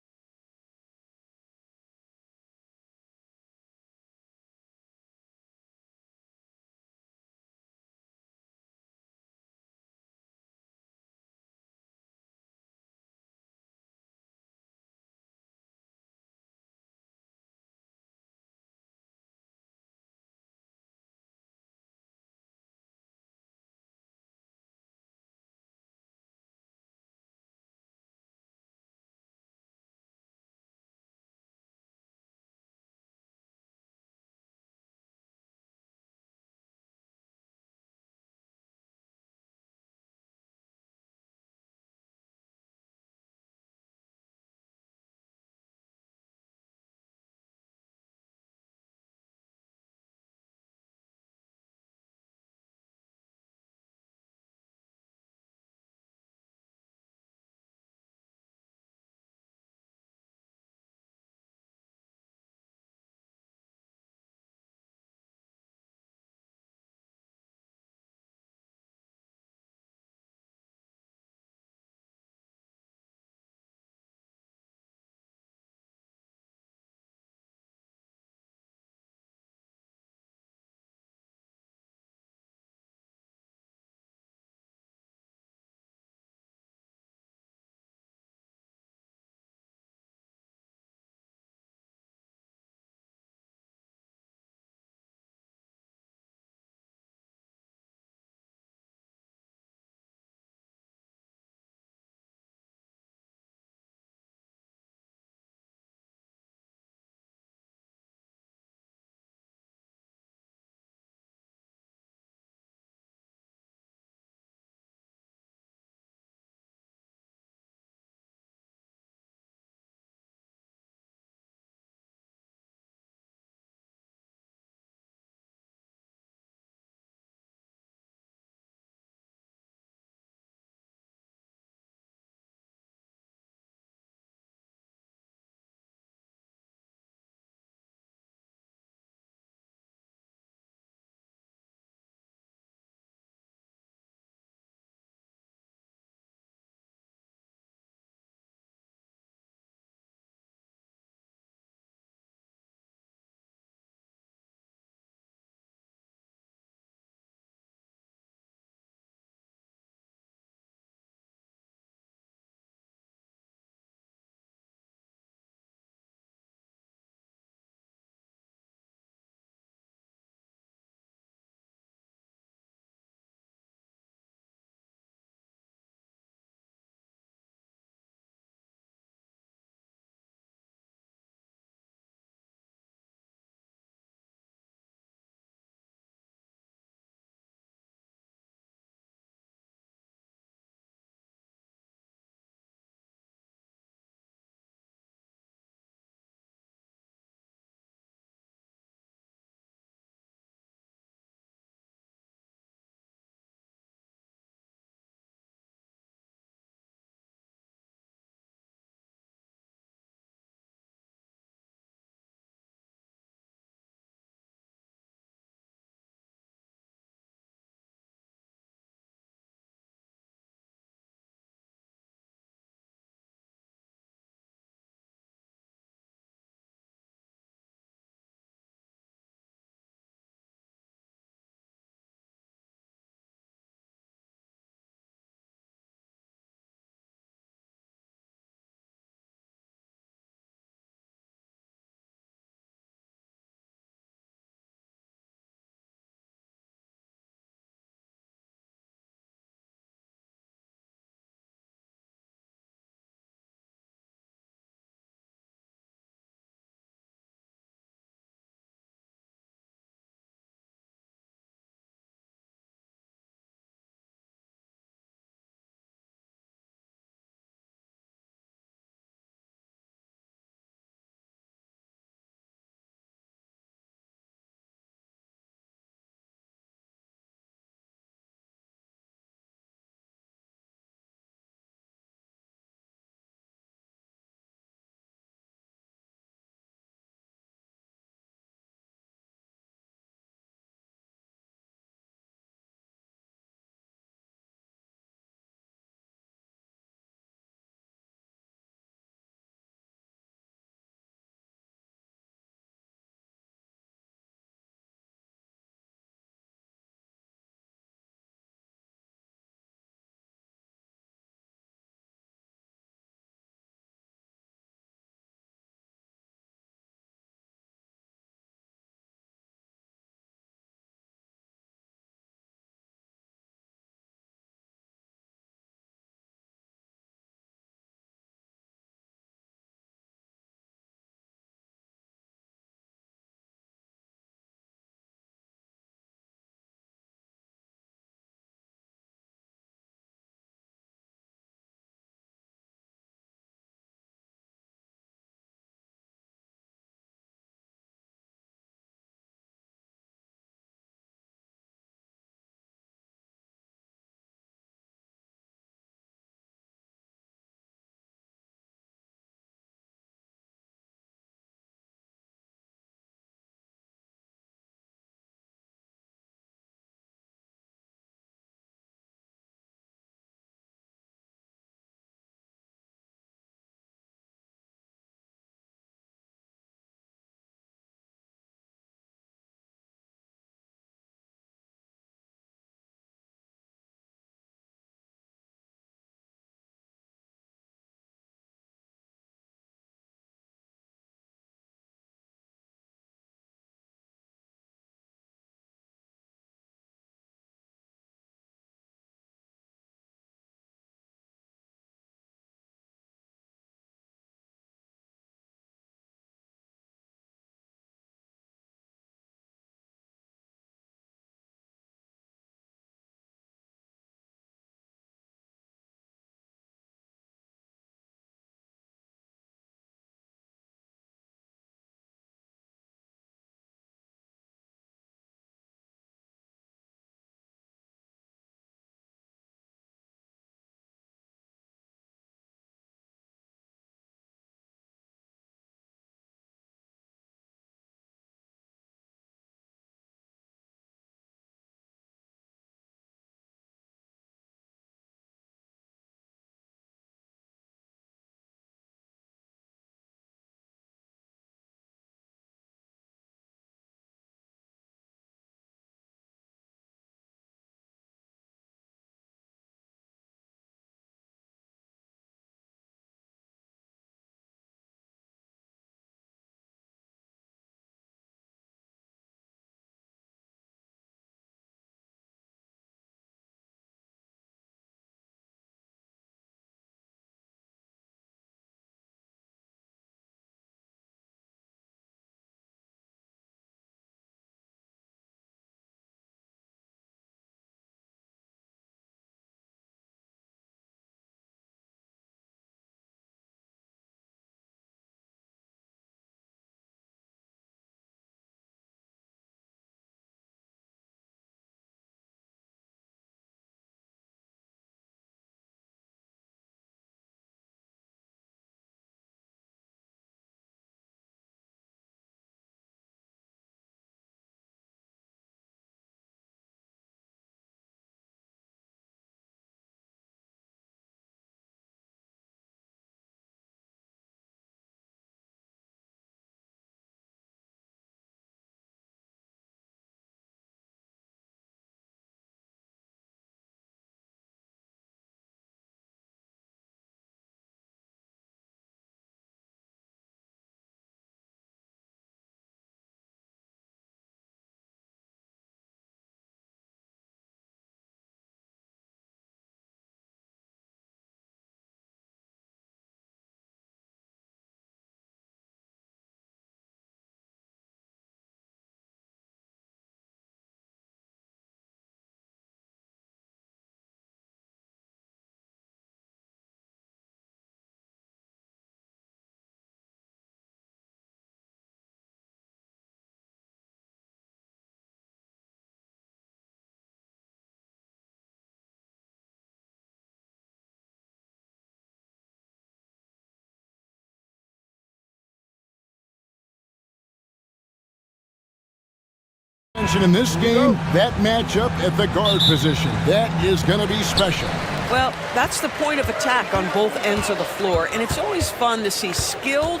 mentioned in this game, that matchup at the guard position. That is going to be special. Well, that's the point of attack on both ends of the floor, and it's always fun to see skilled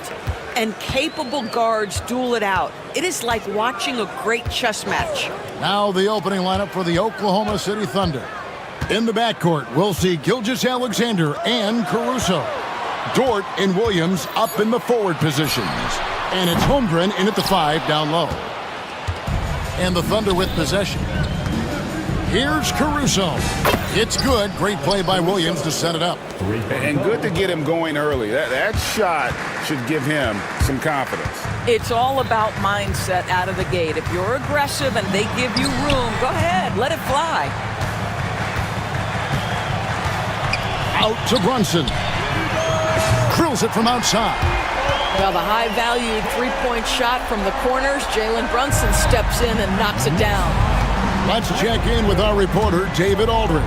and capable guards duel it out. It is like watching a great chess match. Now the opening lineup for the Oklahoma City Thunder. In the backcourt, we'll see Gilgeous-Alexander and Caruso. Dort and Williams up in the forward positions. And it's Holmgren in at the 5 down low. And the Thunder with possession. Here's Caruso. It's good. Great play by Williams to set it up. And good to get him going early. That shot should give him some confidence. It's all about mindset out of the gate. If you're aggressive and they give you room, go ahead, let it fly. Out to Brunson. Drills it from outside. Well, the high-valued three-point shot from the corners, Jalen Brunson steps in and knocks it down. Let's check in with our reporter, David Aldridge.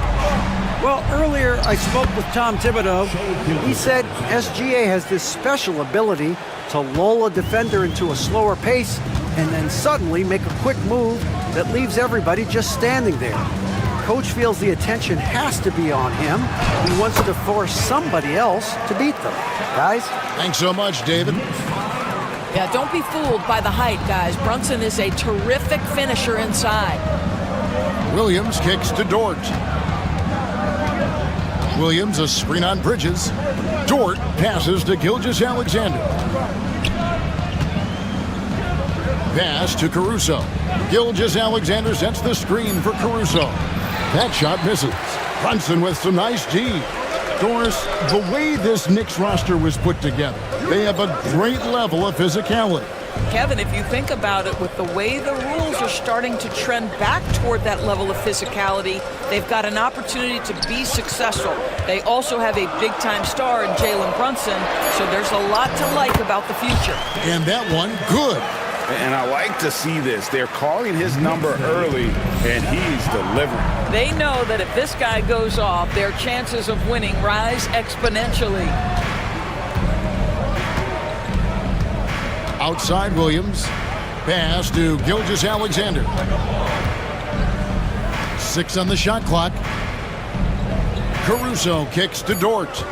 Well, earlier I spoke with Tom Thibodeau. He said SGA has this special ability to lull a defender into a slower pace and then suddenly make a quick move that leaves everybody just standing there. Coach feels the attention has to be on him. He wants to force somebody else to beat them. Guys? Thanks so much, David. Yeah, don't be fooled by the height, guys. Brunson is a terrific finisher inside. Williams kicks to Dort. Williams a screen on Bridges. Dort passes to Gilgeous-Alexander. Pass to Caruso. Gilgeous-Alexander sets the screen for Caruso. That shot misses. Brunson with some nice D. Doris, the way this Knicks roster was put together, they have a great level of physicality. Kevin, if you think about it, with the way the rules are starting to trend back toward that level of physicality, they've got an opportunity to be successful. They also have a big-time star in Jalen Brunson, so there's a lot to like about the future. And that one, good. And I like to see this. They're calling his number early, and he's delivering. They know that if this guy goes off, their chances of winning rise exponentially. Outside Williams. Pass to Gilgeous-Alexander. 6 on the shot clock. Caruso kicks to Dort.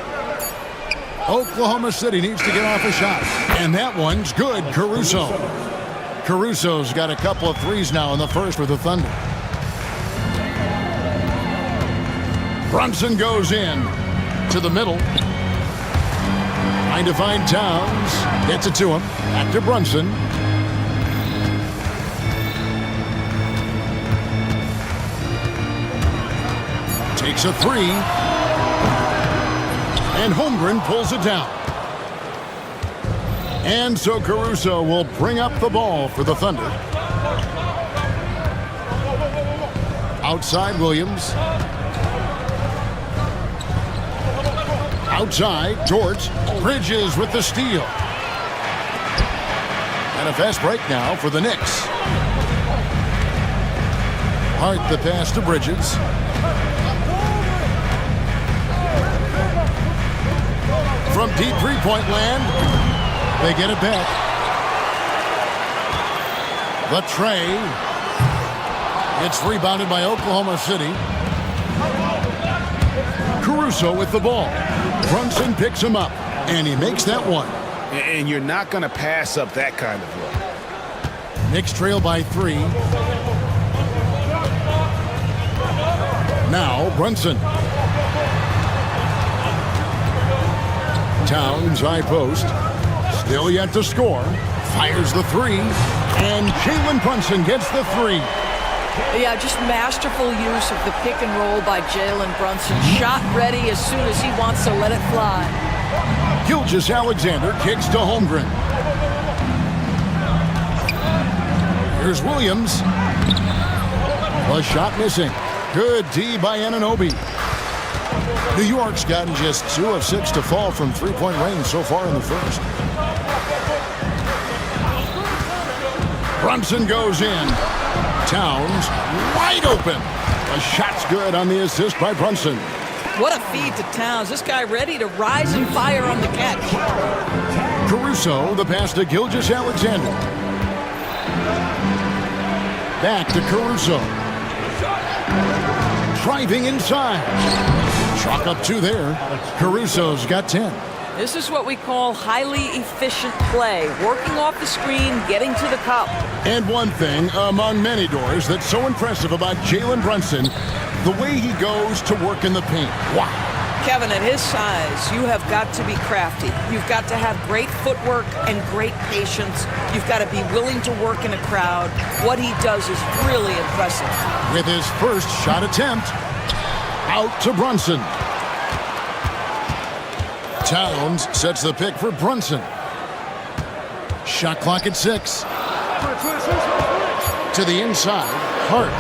Oklahoma City needs to get off a shot. And that one's good, Caruso. Caruso's got a couple of threes now in the first for the Thunder. Brunson goes in to the middle. Trying to find Towns. Gets it to him. Back to Brunson. Takes a three. And Holmgren pulls it down. And so Caruso will bring up the ball for the Thunder. Outside Williams. Outside, Dort. Bridges with the steal. And a fast break now for the Knicks. Hart the pass to Bridges. From deep three-point land. They get it back. The tray. It's rebounded by Oklahoma City. Caruso with the ball. Brunson picks him up, and he makes that one. And you're not going to pass up that kind of look. Knicks trail by 3. Now Brunson. Towns high post. Still yet to score. Fires the 3. And Jalen Brunson gets the 3. Yeah, just masterful use of the pick and roll by Jalen Brunson. Shot ready as soon as he wants to let it fly. Gilgeous-Alexander kicks to Holmgren. Here's Williams. A shot missing. Good D by Anunoby. New York's gotten just 2 of 6 to fall from three-point range so far in the first. Brunson goes in. Towns wide open. A shot's good on the assist by Brunson. What a feed to Towns. This guy ready to rise and fire on the catch. Caruso, the pass to Gilgeous-Alexander. Back to Caruso. Driving inside. Chalk up 2 there. Caruso's got 10. This is what we call highly efficient play. Working off the screen, getting to the cup. And one thing among many doors that's so impressive about Jalen Brunson, the way he goes to work in the paint. Wow. Kevin, at his size, you have got to be crafty. You've got to have great footwork and great patience. You've got to be willing to work in a crowd. What he does is really impressive. With his first shot attempt, out to Brunson. Towns sets the pick for Brunson. Shot clock at 6. To the inside, Hart.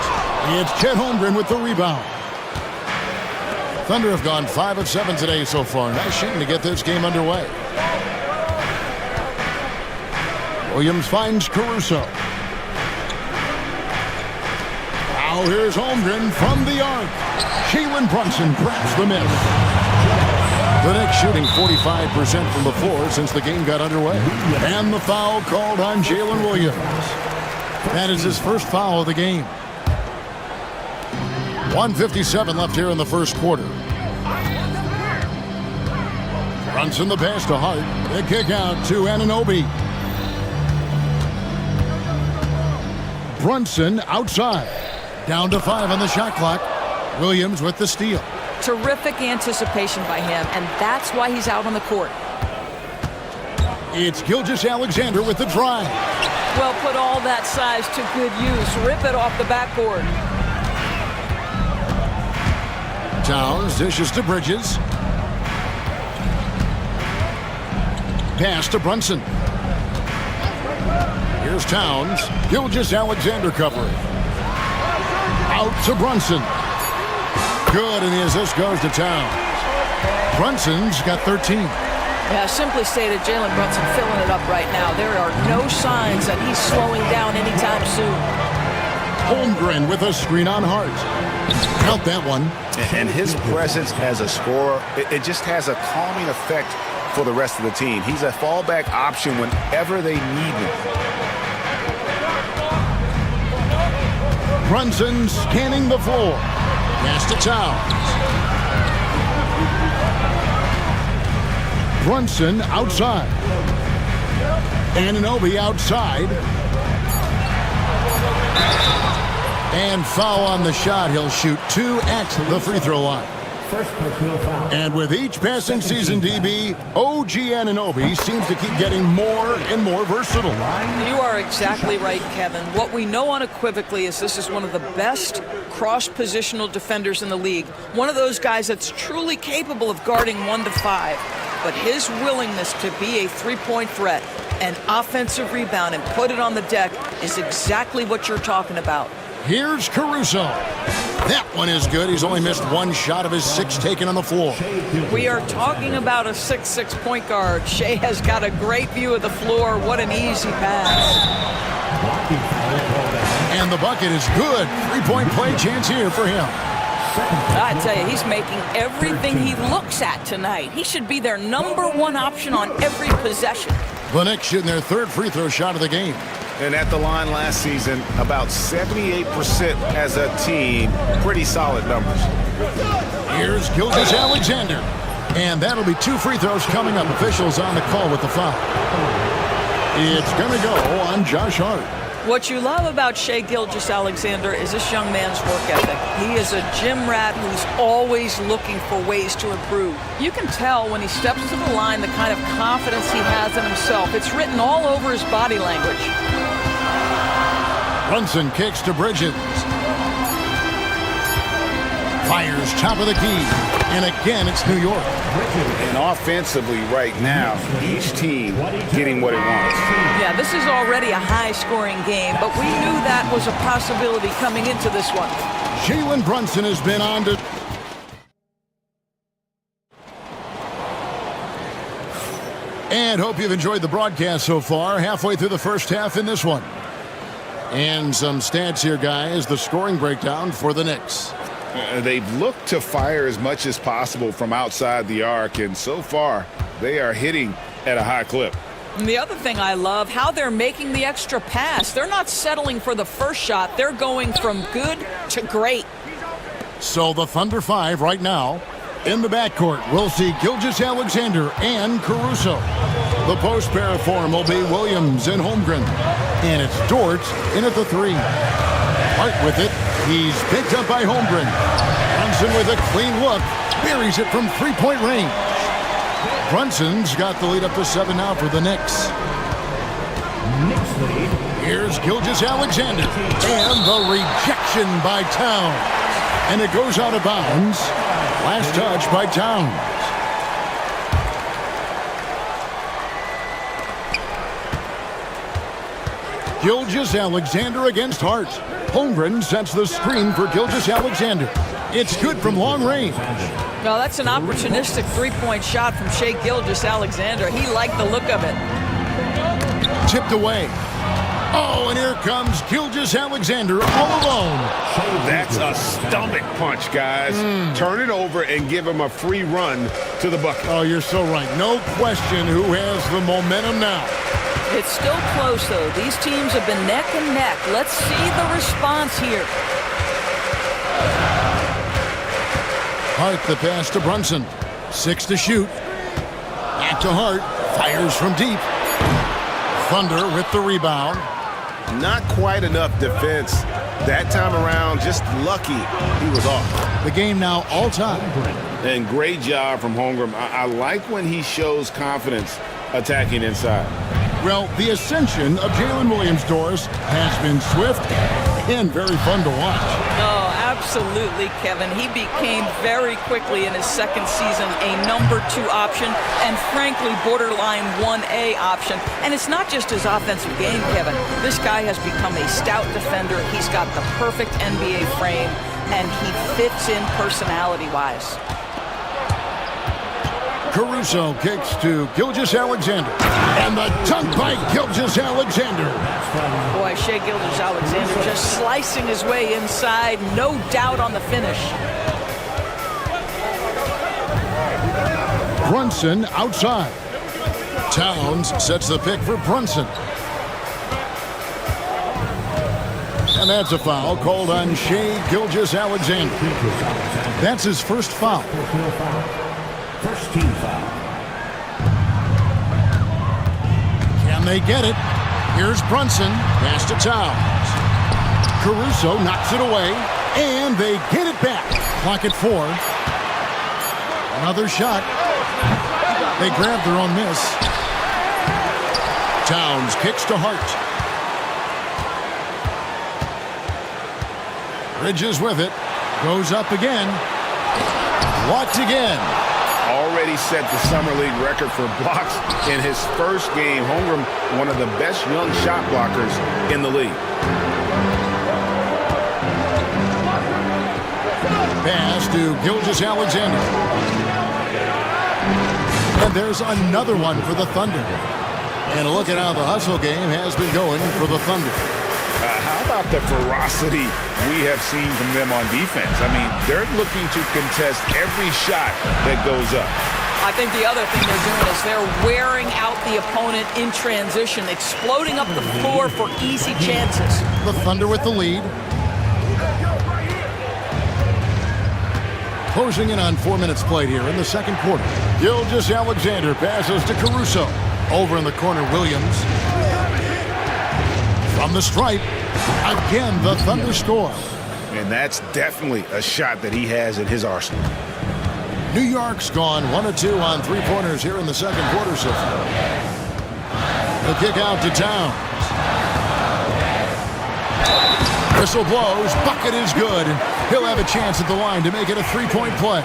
It's Chet Holmgren with the rebound. Thunder have gone 5 of 7 today so far. Nice shooting to get this game underway. Williams finds Caruso. Now here's Holmgren from the arc. Jalen Brunson grabs the miss. The Knicks shooting 45% from the floor since the game got underway. And the foul called on Jalen Williams. That is his first foul of the game. 1:57 left here in the first quarter. Brunson the pass to Hart. The kick out to Anunoby. Brunson outside. Down to 5 on the shot clock. Williams with the steal. Terrific anticipation by him, and that's why he's out on the court. It's Gilgeous-Alexander with the drive. Well, put all that size to good use. Rip it off the backboard. Towns dishes to Bridges. Pass to Brunson. Here's Towns. Gilgeous-Alexander covering. Out to Brunson. Good, and the assist goes to Towns. Brunson's got 13. Yeah, simply stated, Jalen Brunson filling it up right now. There are no signs that he's slowing down anytime soon. Holmgren with a screen on Hart. Count that one. And his presence as a scorer, it just has a calming effect for the rest of the team. He's a fallback option whenever they need him. Brunson scanning the floor. Pass to Towns. Brunson outside. Anunoby outside. And foul on the shot. He'll shoot 2 at the free throw line. And with each passing season, DB, OG Anunoby seems to keep getting more and more versatile. You are exactly right, Kevin. What we know unequivocally is this is one of the best cross-positional defenders in the league. One of those guys that's truly capable of guarding 1 to 5. But his willingness to be a three-point threat, an offensive rebound, and put it on the deck is exactly what you're talking about. Here's Caruso. That one is good. He's only missed 1 shot of his 6 taken on the floor. We are talking about a 6'6" point guard. Shea has got a great view of the floor. What an easy pass. And the bucket is good. 3-point play chance here for him. I tell you, he's making everything he looks at tonight. He should be their #1 option on every possession. The Knicks shooting their 3rd free throw shot of the game. And at the line last season, about 78% as a team. Pretty solid numbers. Here's Gilgeous-Alexander. And that'll be 2 free throws coming up. Officials on the call with the foul. It's going to go on Josh Hart. What you love about Shai Gilgeous-Alexander is this young man's work ethic. He is a gym rat who's always looking for ways to improve. You can tell when he steps to the line the kind of confidence he has in himself. It's written all over his body language. Brunson kicks to Bridges. Fires top of the key. And again, it's New York. And offensively right now, each team getting what it wants. Yeah, this is already a high-scoring game, but we knew that was a possibility coming into this one. Jalen Brunson has been on to... And hope you've enjoyed the broadcast so far. Halfway through the first half in this one. And some stats here, guys. The scoring breakdown for the Knicks. They've looked to fire as much as possible from outside the arc, and so far, they are hitting at a high clip. And the other thing I love, how they're making the extra pass. They're not settling for the first shot. They're going from good to great. So the Thunder 5 right now. In the backcourt, we'll see Gilgeous-Alexander and Caruso. The post pair form will be Williams and Holmgren. And it's Dort in at the 3. Hart with it. He's picked up by Holmgren. Brunson with a clean look. Buries it from three-point range. Brunson's got the lead up to 7 now for the Knicks. Here's Gilgeous-Alexander. And the rejection by Towns. And it goes out of bounds. Last touch by Towns. Gilgeous-Alexander against Hart. Holmgren sets the screen for Gilgeous-Alexander. It's good from long range. No, that's an opportunistic three-point shot from Shai Gilgeous-Alexander. He liked the look of it. Tipped away. Oh, and here comes Gilgeous-Alexander all alone. That's a stomach punch, guys. Turn it over and give him a free run to the bucket. Oh, you're so right. No question who has the momentum now. It's still close, though. These teams have been neck and neck. Let's see the response here. Hart the pass to Brunson. 6 to shoot. Back to Hart. Fires from deep. Thunder with the rebound. Not quite enough defense that time around. Just lucky he was off. The game now all time. And great job from Holmgren. I like when he shows confidence attacking inside. Well, the ascension of Jalen Williams-Dort has been swift and very fun to watch. Oh, absolutely, Kevin. He became very quickly in his second season a number 2 option and frankly borderline 1A option. And it's not just his offensive game, Kevin. This guy has become a stout defender. He's got the perfect NBA frame and he fits in personality-wise. Caruso kicks to Gilgeous-Alexander. And the dunk by Gilgeous-Alexander. Boy, Shai Gilgeous-Alexander just slicing his way inside. No doubt on the finish. Brunson outside. Towns sets the pick for Brunson. And that's a foul called on Shai Gilgeous-Alexander. That's his first foul. First team foul. Can they get it? Here's Brunson. Pass to Towns. Caruso knocks it away. And they get it back. Clock at 4. Another shot. They grab their own miss. Towns kicks to Hart. Bridges with it. Goes up again. Blocked again. Already set the summer league record for blocks in his first game. Holmgren, one of the best young shot blockers in the league. Pass to Gilgeous-Alexander. And there's another one for the Thunder. And a look at how the hustle game has been going for the Thunder. How about the ferocity we have seen from them on defense? I mean, they're looking to contest every shot that goes up. I think the other thing they're doing is they're wearing out the opponent in transition, exploding up the floor for easy chances. The Thunder with the lead. Closing in on 4 minutes played here in the second quarter. Gilgeous-Alexander passes to Caruso. Over in the corner, Williams. From the stripe, again, the Thunder score. And that's definitely a shot that he has in his arsenal. New York's gone 1 of 2 on three-pointers here in the second quarter so far. The kick out to Towns. Whistle blows, bucket is good. He'll have a chance at the line to make it a three-point play.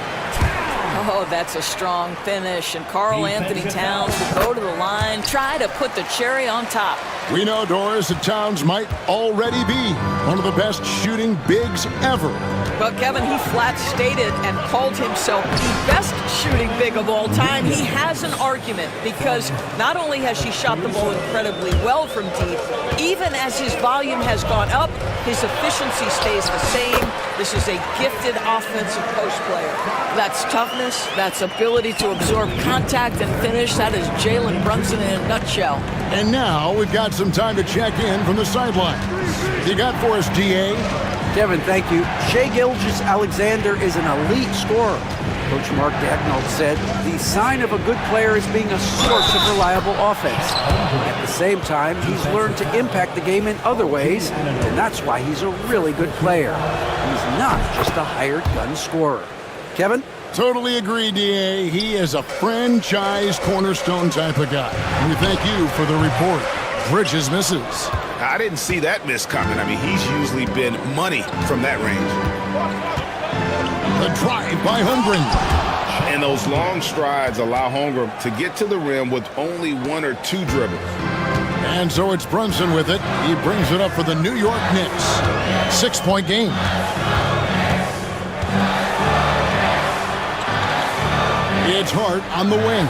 Oh, that's a strong finish. And Karl Anthony Towns will go to the line, try to put the cherry on top. We know, Doris, that Towns might already be one of the best shooting bigs ever. But Kevin, he flat stated and called himself the best shooting big of all time. He has an argument because not only has he shot the ball incredibly well from deep, even as his volume has gone up, his efficiency stays the same. This is a gifted offensive post player. That's toughness, that's ability to absorb contact and finish. That is Jalen Brunson in a nutshell. And now we've got some time to check in from the sideline. You got for us, DA? Kevin, thank you. Shai Gilgeous-Alexander is an elite scorer. Coach Mark Dagnall said the sign of a good player is being a source of reliable offense. At the same time, he's learned to impact the game in other ways, and that's why he's a really good player. He's not just a hired gun scorer. Kevin? Totally agree, DA. He is a franchise cornerstone type of guy. We thank you for the report. Bridges misses. I didn't see that miss coming. I mean, he's usually been money from that range. The drive by Holmgren. And those long strides allow Holmgren to get to the rim with only 1 or 2 dribbles. And so it's Brunson with it. He brings it up for the New York Knicks. 6-point game. It's Hart on the wing.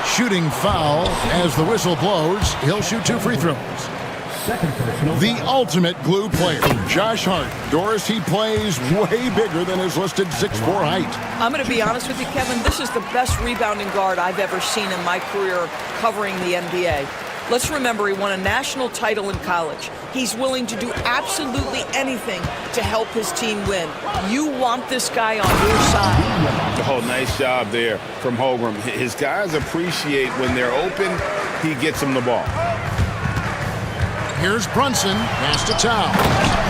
Shooting foul as the whistle blows. He'll shoot 2 free throws. The ultimate glue player, Josh Hart. Doris, he plays way bigger than his listed 6'4" height. I'm going to be honest with you, Kevin. This is the best rebounding guard I've ever seen in my career covering the NBA. Let's remember, he won a national title in college. He's willing to do absolutely anything to help his team win. You want this guy on your side. Oh, nice job there from Holmgren. His guys appreciate when they're open, he gets them the ball. Here's Brunson, pass to Towns.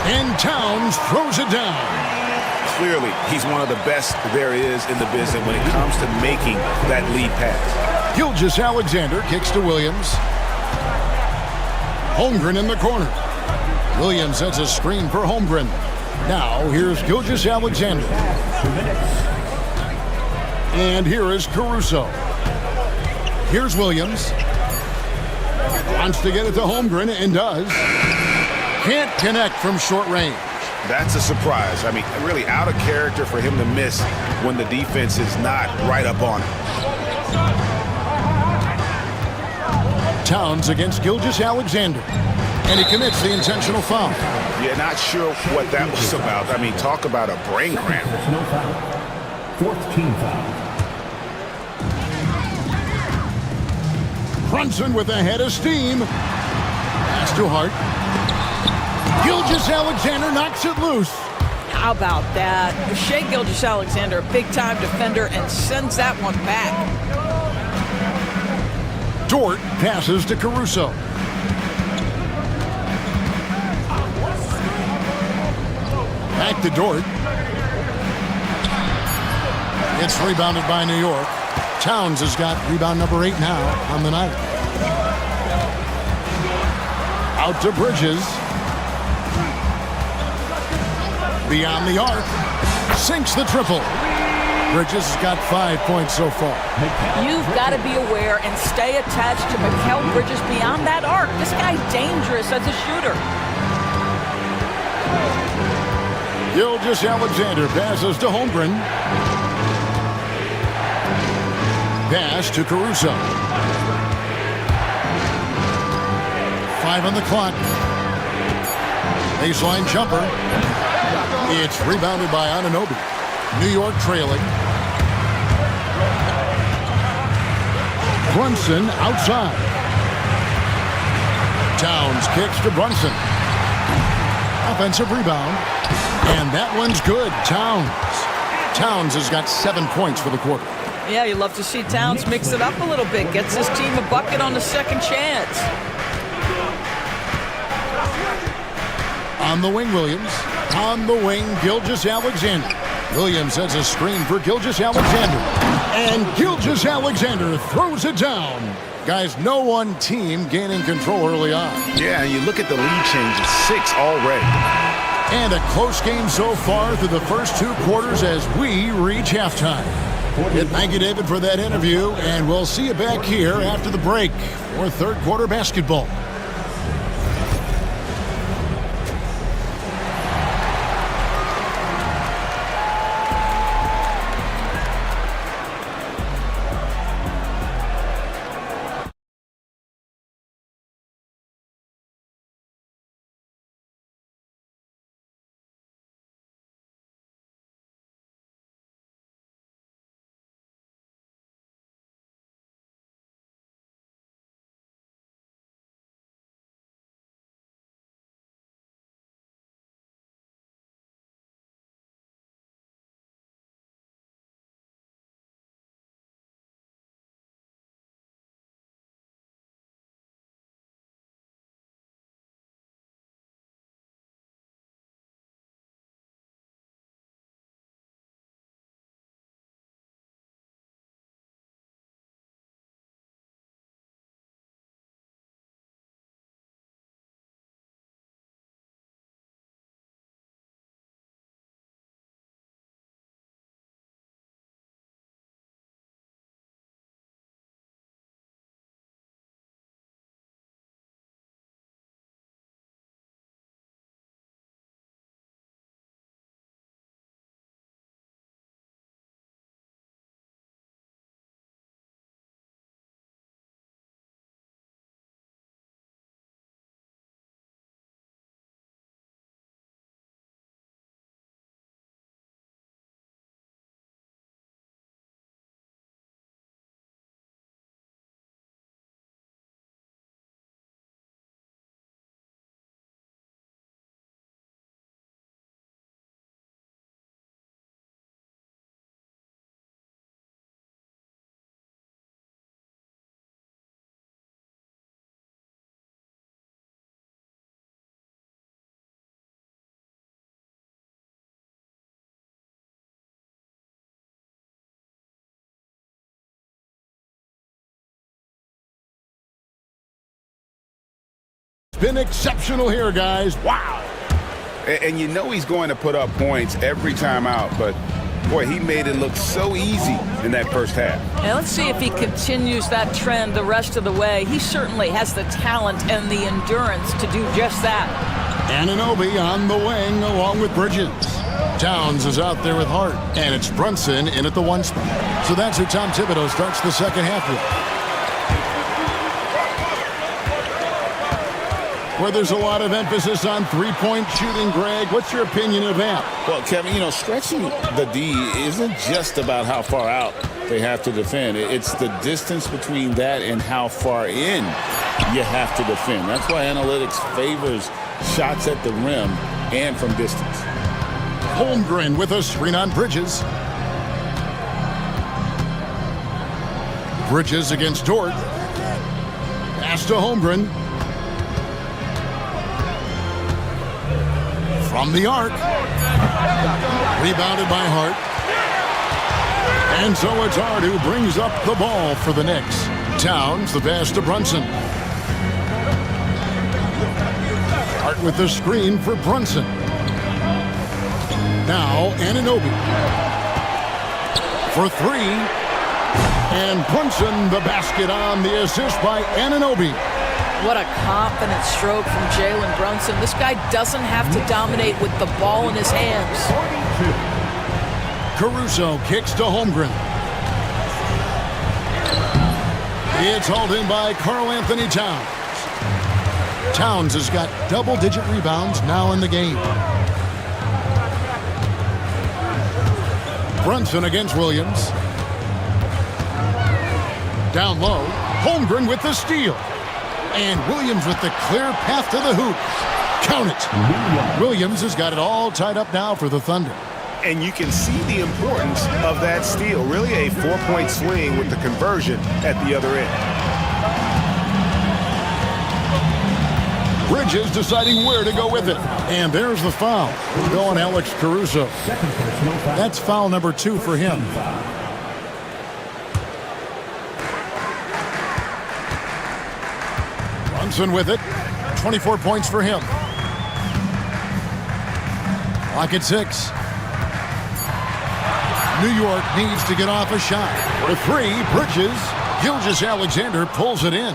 And Towns throws it down. Clearly, he's one of the best there is in the business when it comes to making that lead pass. Gilgeous-Alexander kicks to Williams. Holmgren in the corner. Williams sets a screen for Holmgren. Now, here's Gilgeous-Alexander. And here is Caruso. Here's Williams. Wants to get it to Holmgren and does. Can't connect from short range. That's a surprise. I mean, really out of character for him to miss when the defense is not right up on him. Towns against Gilgeous-Alexander. And he commits the intentional foul. Yeah, not sure what that was about. I mean, talk about a brain cramp. No foul. 4th team foul. Brunson with a head of steam. Pass to Hart. Gilgeous-Alexander knocks it loose. How about that? Shai Gilgeous-Alexander, a big-time defender, and sends that one back. Dort passes to Caruso. Back to Dort. It's rebounded by New York. Towns has got rebound number 8 now on the night. Out to Bridges. Beyond the arc. Sinks the triple. Bridges has got 5 points so far. You've got to be aware and stay attached to Mikal Bridges beyond that arc. This guy's dangerous as a shooter. Gilgeous-Alexander passes to Holmgren. Pass to Caruso. 5 on the clock. Baseline jumper. It's rebounded by Anunoby. New York trailing. Brunson outside. Towns kicks to Brunson. Offensive rebound. And that one's good. Towns has got 7 points for the quarter. Yeah, you love to see Towns mix it up a little bit. Gets his team a bucket on the second chance. On the wing, Williams. On the wing, Gilgeous-Alexander. Williams has a screen for Gilgeous-Alexander. And Gilgeous-Alexander throws it down. Guys, no one team gaining control early on. Yeah, you look at the lead change. It's 6 already. And a close game so far through the first 2 quarters as we reach halftime. And thank you, David, for that interview, and we'll see you back here after the break for third quarter basketball. been exceptional here, guys. Wow. And you know he's going to put up points every time out, but boy, he made it look so easy in that first half. And let's see if he continues that trend the rest of the way. He certainly has the talent and the endurance to do just that. Anunoby on the wing along with Bridges. Towns is out there with Hart, and it's Brunson in at the 1 spot. So that's who Tom Thibodeau starts the second half with. Where there's a lot of emphasis on three-point shooting, Greg. What's your opinion of that? Well, Kevin, you know, stretching the D isn't just about how far out they have to defend. It's the distance between that and how far in you have to defend. That's why analytics favors shots at the rim and from distance. Holmgren with a screen on Bridges. Bridges against Dort. Pass to Holmgren. From the arc. Rebounded by Hart. And so it's Hart who brings up the ball for the Knicks. Towns the pass to Brunson. Hart with the screen for Brunson. Now Anunoby. For 3. And Brunson the basket on the assist by Anunoby. What a confident stroke from Jalen Brunson. This guy doesn't have to dominate with the ball in his hands. Caruso kicks to Holmgren. It's hauled in by Karl Anthony Towns. Towns has got double-digit rebounds now in the game. Brunson against Williams. Down low, Holmgren with the steal. And Williams with the clear path to the hoop. Count it. Williams has got it all tied up now for the Thunder. And you can see the importance of that steal. Really a 4-point swing with the conversion at the other end. Bridges deciding where to go with it. And there's the foul. Going Alex Caruso. That's foul number 2 for him. Brunson with it. 24 points for him. Clock at 6. New York needs to get off a shot. For 3, Bridges. Gilgeous-Alexander pulls it in.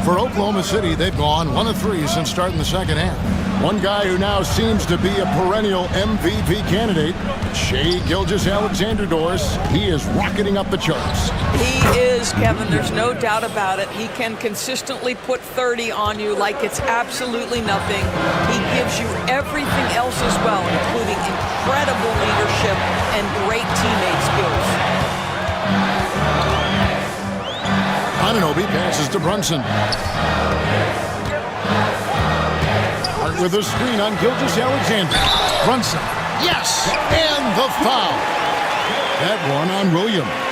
For Oklahoma City, they've gone 1 of 3 since starting the second half. One guy who now seems to be a perennial MVP candidate, Shai Gilgeous-Alexander, Doris. He is rocketing up the charts. He is, Kevin. There's no doubt about it. He can consistently put 30 on you like it's absolutely nothing. He gives you everything else as well, including incredible leadership and great teammate skills. Anunoby passes to Brunson. Hart with a screen on Gilgeous-Alexander. Brunson. Yes! And the foul. That one on Williams.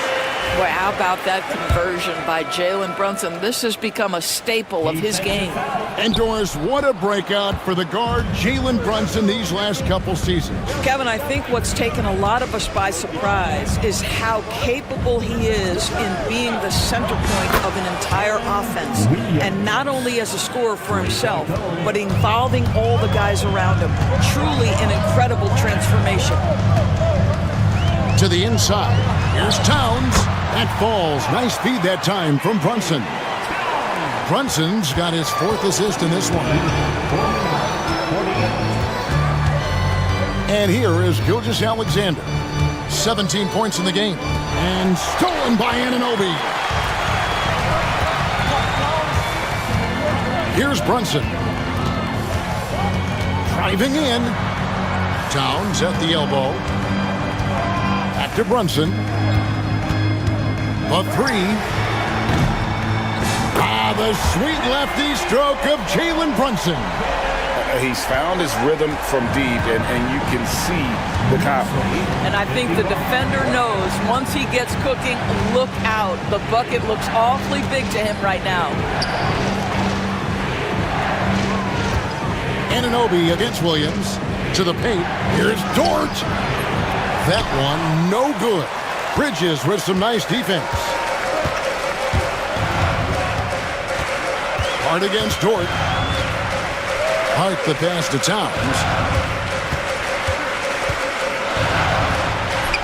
Boy, how about that conversion by Jalen Brunson? This has become a staple of his game. And Doris, what a breakout for the guard Jalen Brunson these last couple seasons. Kevin, I think what's taken a lot of us by surprise is how capable he is in being the center point of an entire offense. And not only as a scorer for himself, but involving all the guys around him. Truly an incredible transformation. To the inside. Here's Towns. That falls. Nice feed that time from Brunson. Brunson's got his 4th assist in this one. And here is Gilgeous-Alexander. 17 points in the game. And stolen by Anunoby. Here's Brunson. Driving in. Towns at the elbow. Back to Brunson. A 3. The sweet lefty stroke of Jalen Brunson. He's found his rhythm from deep, and you can see the confidence. And I think the defender knows once he gets cooking, look out. The bucket looks awfully big to him right now. Anunoby against Williams. To the paint. Here's Dort. That one no good. Bridges with some nice defense. Hart against Dort. Hart the pass to Towns.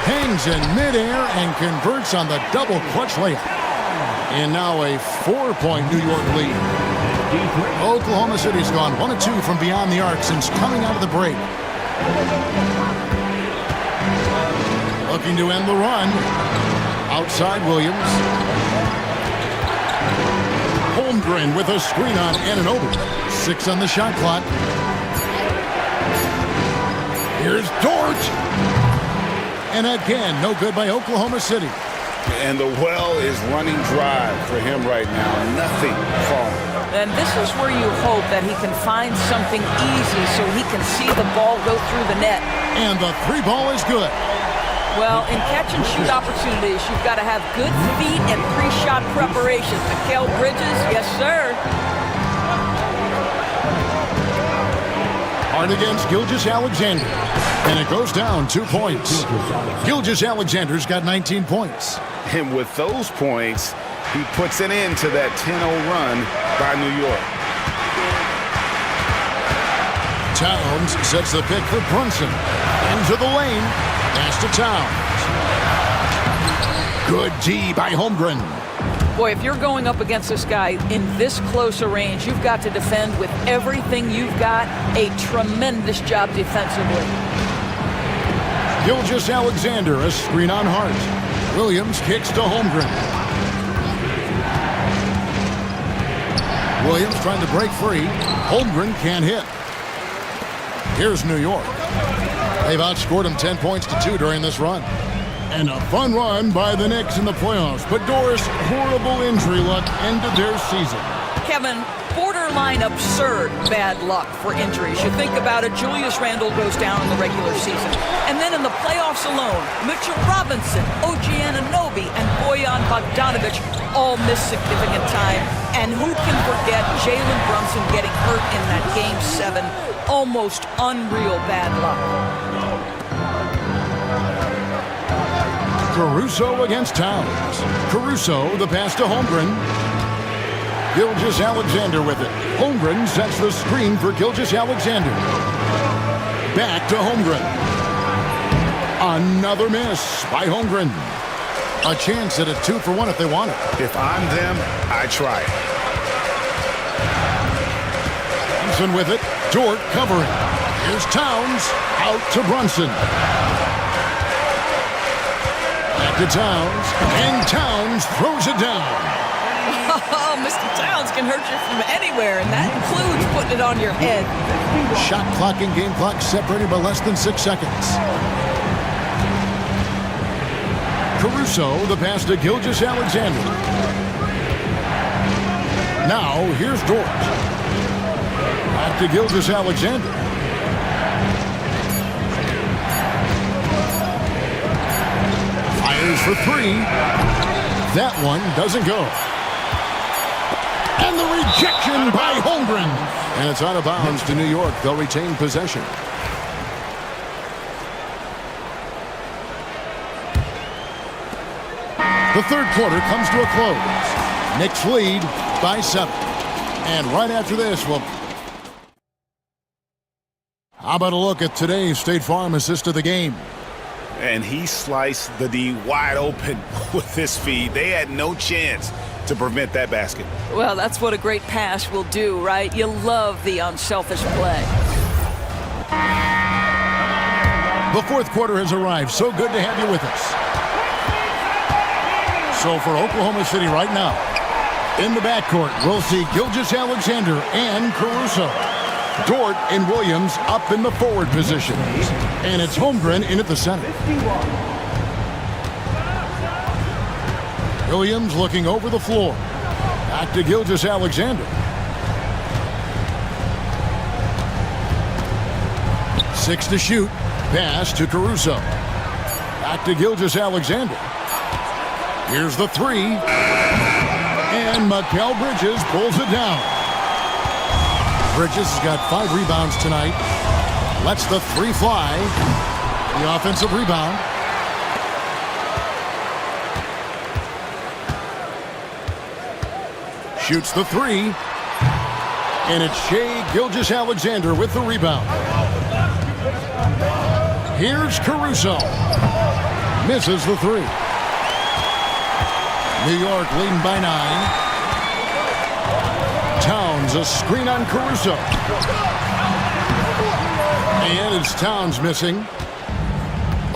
Hangs in midair and converts on the double clutch layup. And now a 4-point New York lead. Oklahoma City's gone 1 of 2 from beyond the arc since coming out of the break. Looking to end the run. Outside Williams. Holmgren with a screen on Anunoby. 6 on the shot clock. Here's Dort. And again, no good by Oklahoma City. And the well is running dry for him right now. Nothing falling. And this is where you hope that he can find something easy so he can see the ball go through the net. And the 3 ball is good. Well, in catch-and-shoot opportunities, you've got to have good feet and pre-shot preparation. Mikal Bridges, yes, sir. Hart against Gilgeous-Alexander. And it goes down 2 points. Gilgeous-Alexander's got 19 points. And with those points, he puts an end to that 10-0 run by New York. Towns sets the pick for Brunson. Into the lane. Pass to Towns. Good D by Holmgren. Boy, if you're going up against this guy in this close a range, you've got to defend with everything you've got. A tremendous job defensively. Gilgeous-Alexander, a screen on Hart. Williams kicks to Holmgren. Williams trying to break free. Holmgren can't hit. Here's New York. They've outscored them 10 points to 2 during this run. And a fun run by the Knicks in the playoffs. But Doris, horrible injury luck ended their season. Kevin, borderline absurd bad luck for injuries. You think about it, Julius Randle goes down in the regular season. And then in the playoffs alone, Mitchell Robinson, OG Anunoby, and Bojan Bogdanovic all miss significant time. And who can forget Jalen Brunson getting hurt in that Game 7? Almost unreal bad luck. Caruso against Towns. Caruso, the pass to Holmgren. Gilgeous-Alexander with it. Holmgren sets the screen for Gilgeous-Alexander. Back to Holmgren. Another miss by Holmgren. A chance at a 2-for-1 if they want it. If I'm them, I try it. Brunson with it. Dort covering. Here's Towns. Out to Brunson. Back to Towns. And Towns throws it down. Oh, Mr. Towns can hurt you from anywhere, and that includes putting it on your head. Shot clock and game clock separated by less than 6 seconds. Caruso, the pass to Gilgeous-Alexander. Now, here's Dort. Back to Gilgeous-Alexander. Fires for 3. That one doesn't go. And the rejection by Holmgren. And it's out of bounds to New York. They'll retain possession. The third quarter comes to a close. Knicks lead by 7. And right after this, we'll... How about a look at today's State Farm assist of the game? And he sliced the D wide open with his feed. They had no chance to prevent that basket. Well, that's what a great pass will do, right? You love the unselfish play. The fourth quarter has arrived. So good to have you with us. So for Oklahoma City right now, in the backcourt, we'll see Gilgeous-Alexander and Caruso. Dort and Williams up in the forward positions. And it's Holmgren in at the center. Williams looking over the floor. Back to Gilgeous-Alexander. 6 to shoot. Pass to Caruso. Back to Gilgeous-Alexander. Here's the 3. And Mikal Bridges pulls it down. Bridges has got 5 rebounds tonight. Lets the 3 fly. The offensive rebound. Shoots the 3. And it's Shai Gilgeous-Alexander with the rebound. Here's Caruso. Misses the three. New York leading by 9. Towns, a screen on Caruso. And it's Towns missing.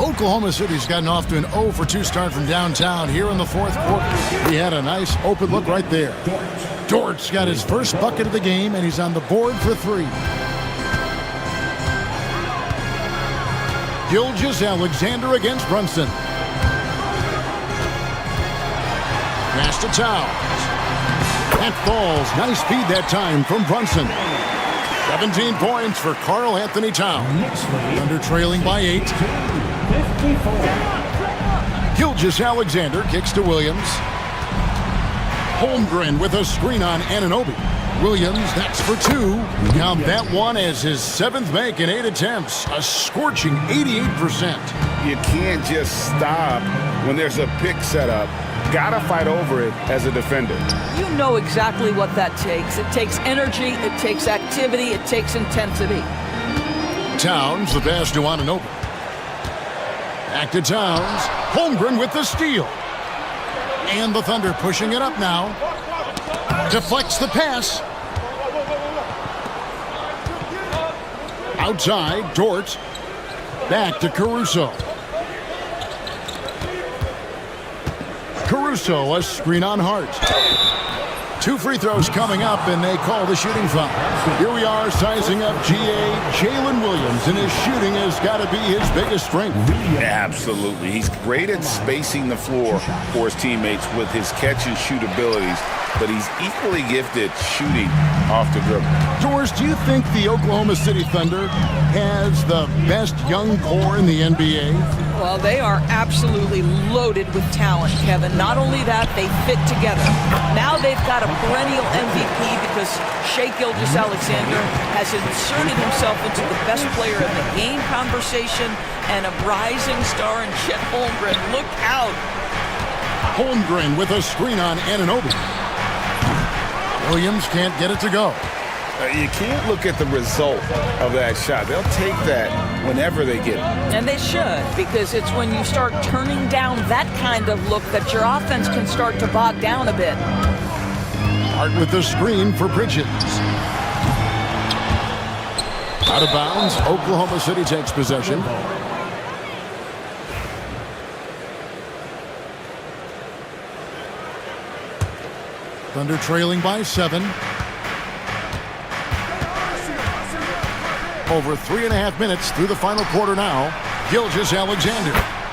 Oklahoma City's gotten off to an 0 for 2 start from downtown here in the fourth quarter. He had a nice open look right there. Dort's got his first bucket of the game, and he's on the board for 3. Gilgeous-Alexander against Brunson. Pass to Towns. That falls. Nice feed that time from Brunson. 17 points for Karl Anthony Towns. Thunder trailing by 8. Gilgeous-Alexander kicks to Williams. Holmgren with a screen on Anunoby. Williams, that's for 2. Count that one as his 7th make in 8 attempts. A scorching 88%. You can't just stop when there's a pick set up. Gotta fight over it as a defender. You know exactly what that takes. It takes energy, it takes activity, it takes intensity. Towns, the pass to Anunoby. Back to Towns. Holmgren with the steal. And the Thunder pushing it up now. Deflects the pass. Outside, Dort. Back to Caruso. Caruso, a screen on Hart. 2 free throws coming up, and they call the shooting foul. Here we are sizing up GA Jalen Williams, and his shooting has got to be his biggest strength. Absolutely. He's great at spacing the floor for his teammates with his catch-and-shoot abilities, but he's equally gifted shooting off the dribble. Doris, do you think the Oklahoma City Thunder has the best young core in the NBA? Well, they are absolutely loaded with talent, Kevin. Not only that, they fit together. Now they've got a perennial MVP because Shai Gilgeous-Alexander has inserted himself into the best player in the game conversation and a rising star in Chet Holmgren. Look out. Holmgren with a screen on Anunoby. Williams can't get it to go. You can't look at the result of that shot. They'll take that whenever they get it. And they should, because it's when you start turning down that kind of look that your offense can start to bog down a bit. Hart with the screen for Bridges. Out of bounds, Oklahoma City takes possession. Thunder trailing by 7. Over 3.5 minutes through the final quarter now. Gilgeous-Alexander.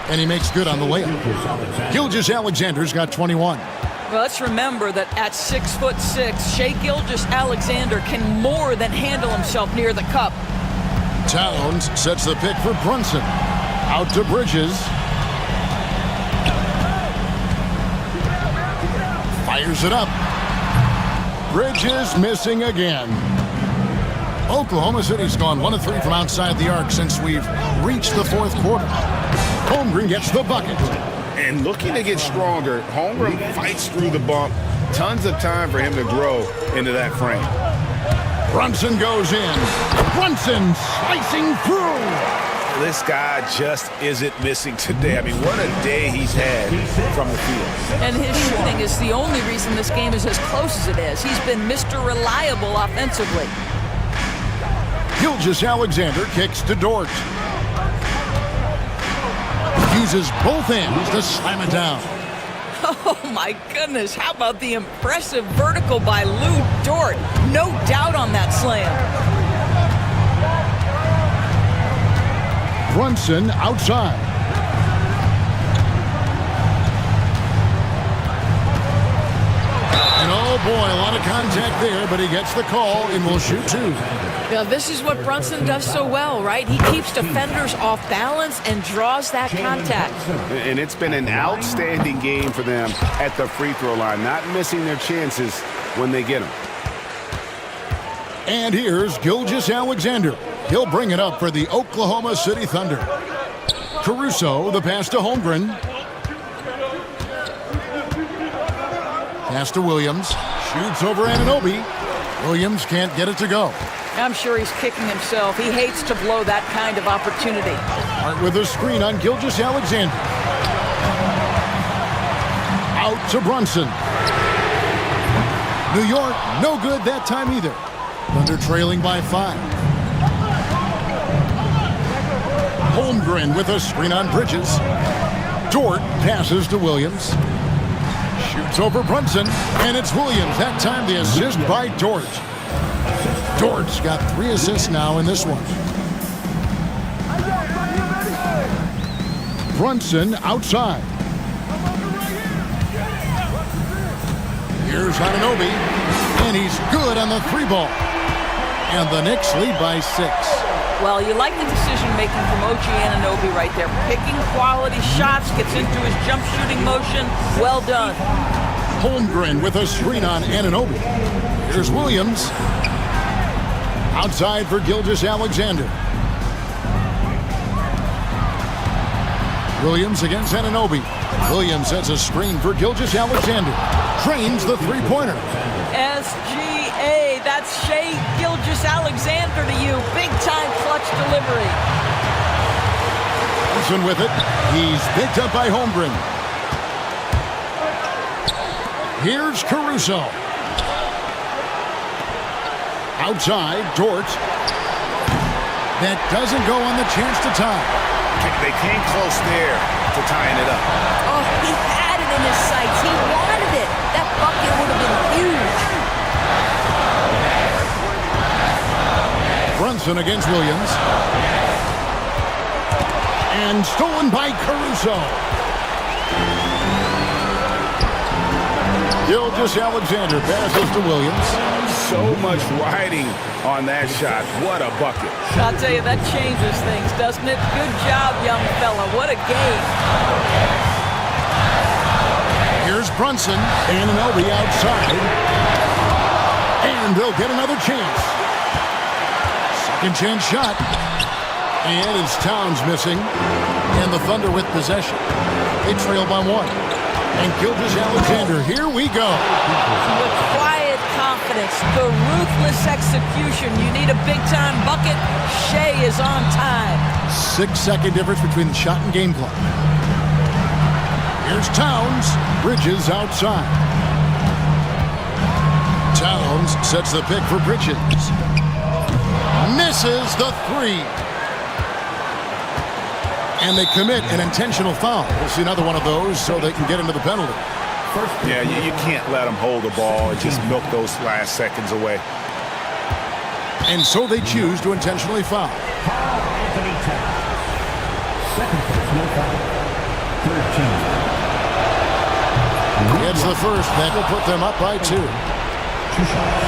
And he makes good on the layup. Gilgeous-Alexander's got 21. Well, let's remember that at 6'6", Shai Gilgeous-Alexander can more than handle himself near the cup. Towns sets the pick for Brunson. Out to Bridges. Fires it up. Bridges missing again. Oklahoma City's gone 1 of 3 from outside the arc since we've reached the fourth quarter. Holmgren gets the bucket. And looking to get stronger, Holmgren fights through the bump. Tons of time for him to grow into that frame. Brunson goes in. Brunson slicing through. This guy just isn't missing today. I mean, what a day he's had from the field. And his shooting is the only reason this game is as close as it is. He's been Mr. Reliable offensively. Gilgeous-Alexander kicks to Dort. Uses both hands to slam it down. Oh my goodness, how about the impressive vertical by Lou Dort? No doubt on that slam. Brunson outside. And oh boy, a lot of contact there, but he gets the call and will shoot 2. Now, this is what Brunson does so well, right? He keeps defenders off balance and draws that contact. And it's been an outstanding game for them at the free throw line, not missing their chances when they get them. And here's Gilgeous-Alexander. He'll bring it up for the Oklahoma City Thunder. Caruso, the pass to Holmgren. Pass to Williams. Shoots over Anunoby. Williams can't get it to go. I'm sure he's kicking himself. He hates to blow that kind of opportunity. Hart with a screen on Gilgeous-Alexander. Out to Brunson. New York, no good that time either. Thunder trailing by 5. Holmgren with a screen on Bridges. Dort passes to Williams. Shoots over Brunson, and it's Williams. That time the assist by Dort. Dort's got 3 assists now in this one. Brunson outside. Here's Anunoby, and he's good on the 3-ball. And the Knicks lead by 6. Well, you like the decision-making from OG Anunoby right there. Picking quality shots, gets into his jump shooting motion. Well done. Holmgren with a screen on Anunoby. Here's Williams. Outside for Gilgeous-Alexander. Williams against Anunoby. Williams sets a screen for Gilgeous-Alexander. Drains the 3-pointer. SGA, that's Shai Gilgeous-Alexander to you. Big-time clutch delivery. Wilson with it. He's picked up by Holmgren. Here's Caruso. Outside, Dort. That doesn't go on the chance to tie. They came close there to tying it up. Oh, he had it in his sights. He wanted it. That bucket would have been huge. Brunson against Williams. And stolen by Caruso. Gilgeous-Alexander passes to Williams. So much riding on that shot. What a bucket. I'll tell you, that changes things, doesn't it? Good job, young fella. What a game. Here's Brunson. Anunoby outside. And they'll get another chance. Second chance shot. And it's Towns missing. And the Thunder with possession. They trail by 1. And Gilgeous-Alexander, here we go. With quiet confidence, the ruthless execution. You need a big-time bucket. Shai is on time. 6-second difference between the shot and game clock. Here's Towns. Bridges outside. Towns sets the pick for Bridges. Misses the 3. And they commit an intentional foul. We'll see another one of those so they can get into the penalty. Yeah, you can't let them hold the ball and just milk those last seconds away. And so they choose to intentionally foul. Anthony Towns. Second personal foul. 13. Gets the first. That will put them up by 2. 2 shots.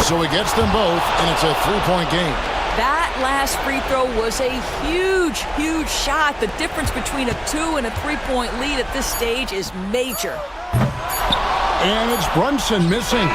So he gets them both, and it's a 3-point game. That last free throw was a huge, huge shot. The difference between a 2 and a 3-point lead at this stage is major. And it's Brunson missing.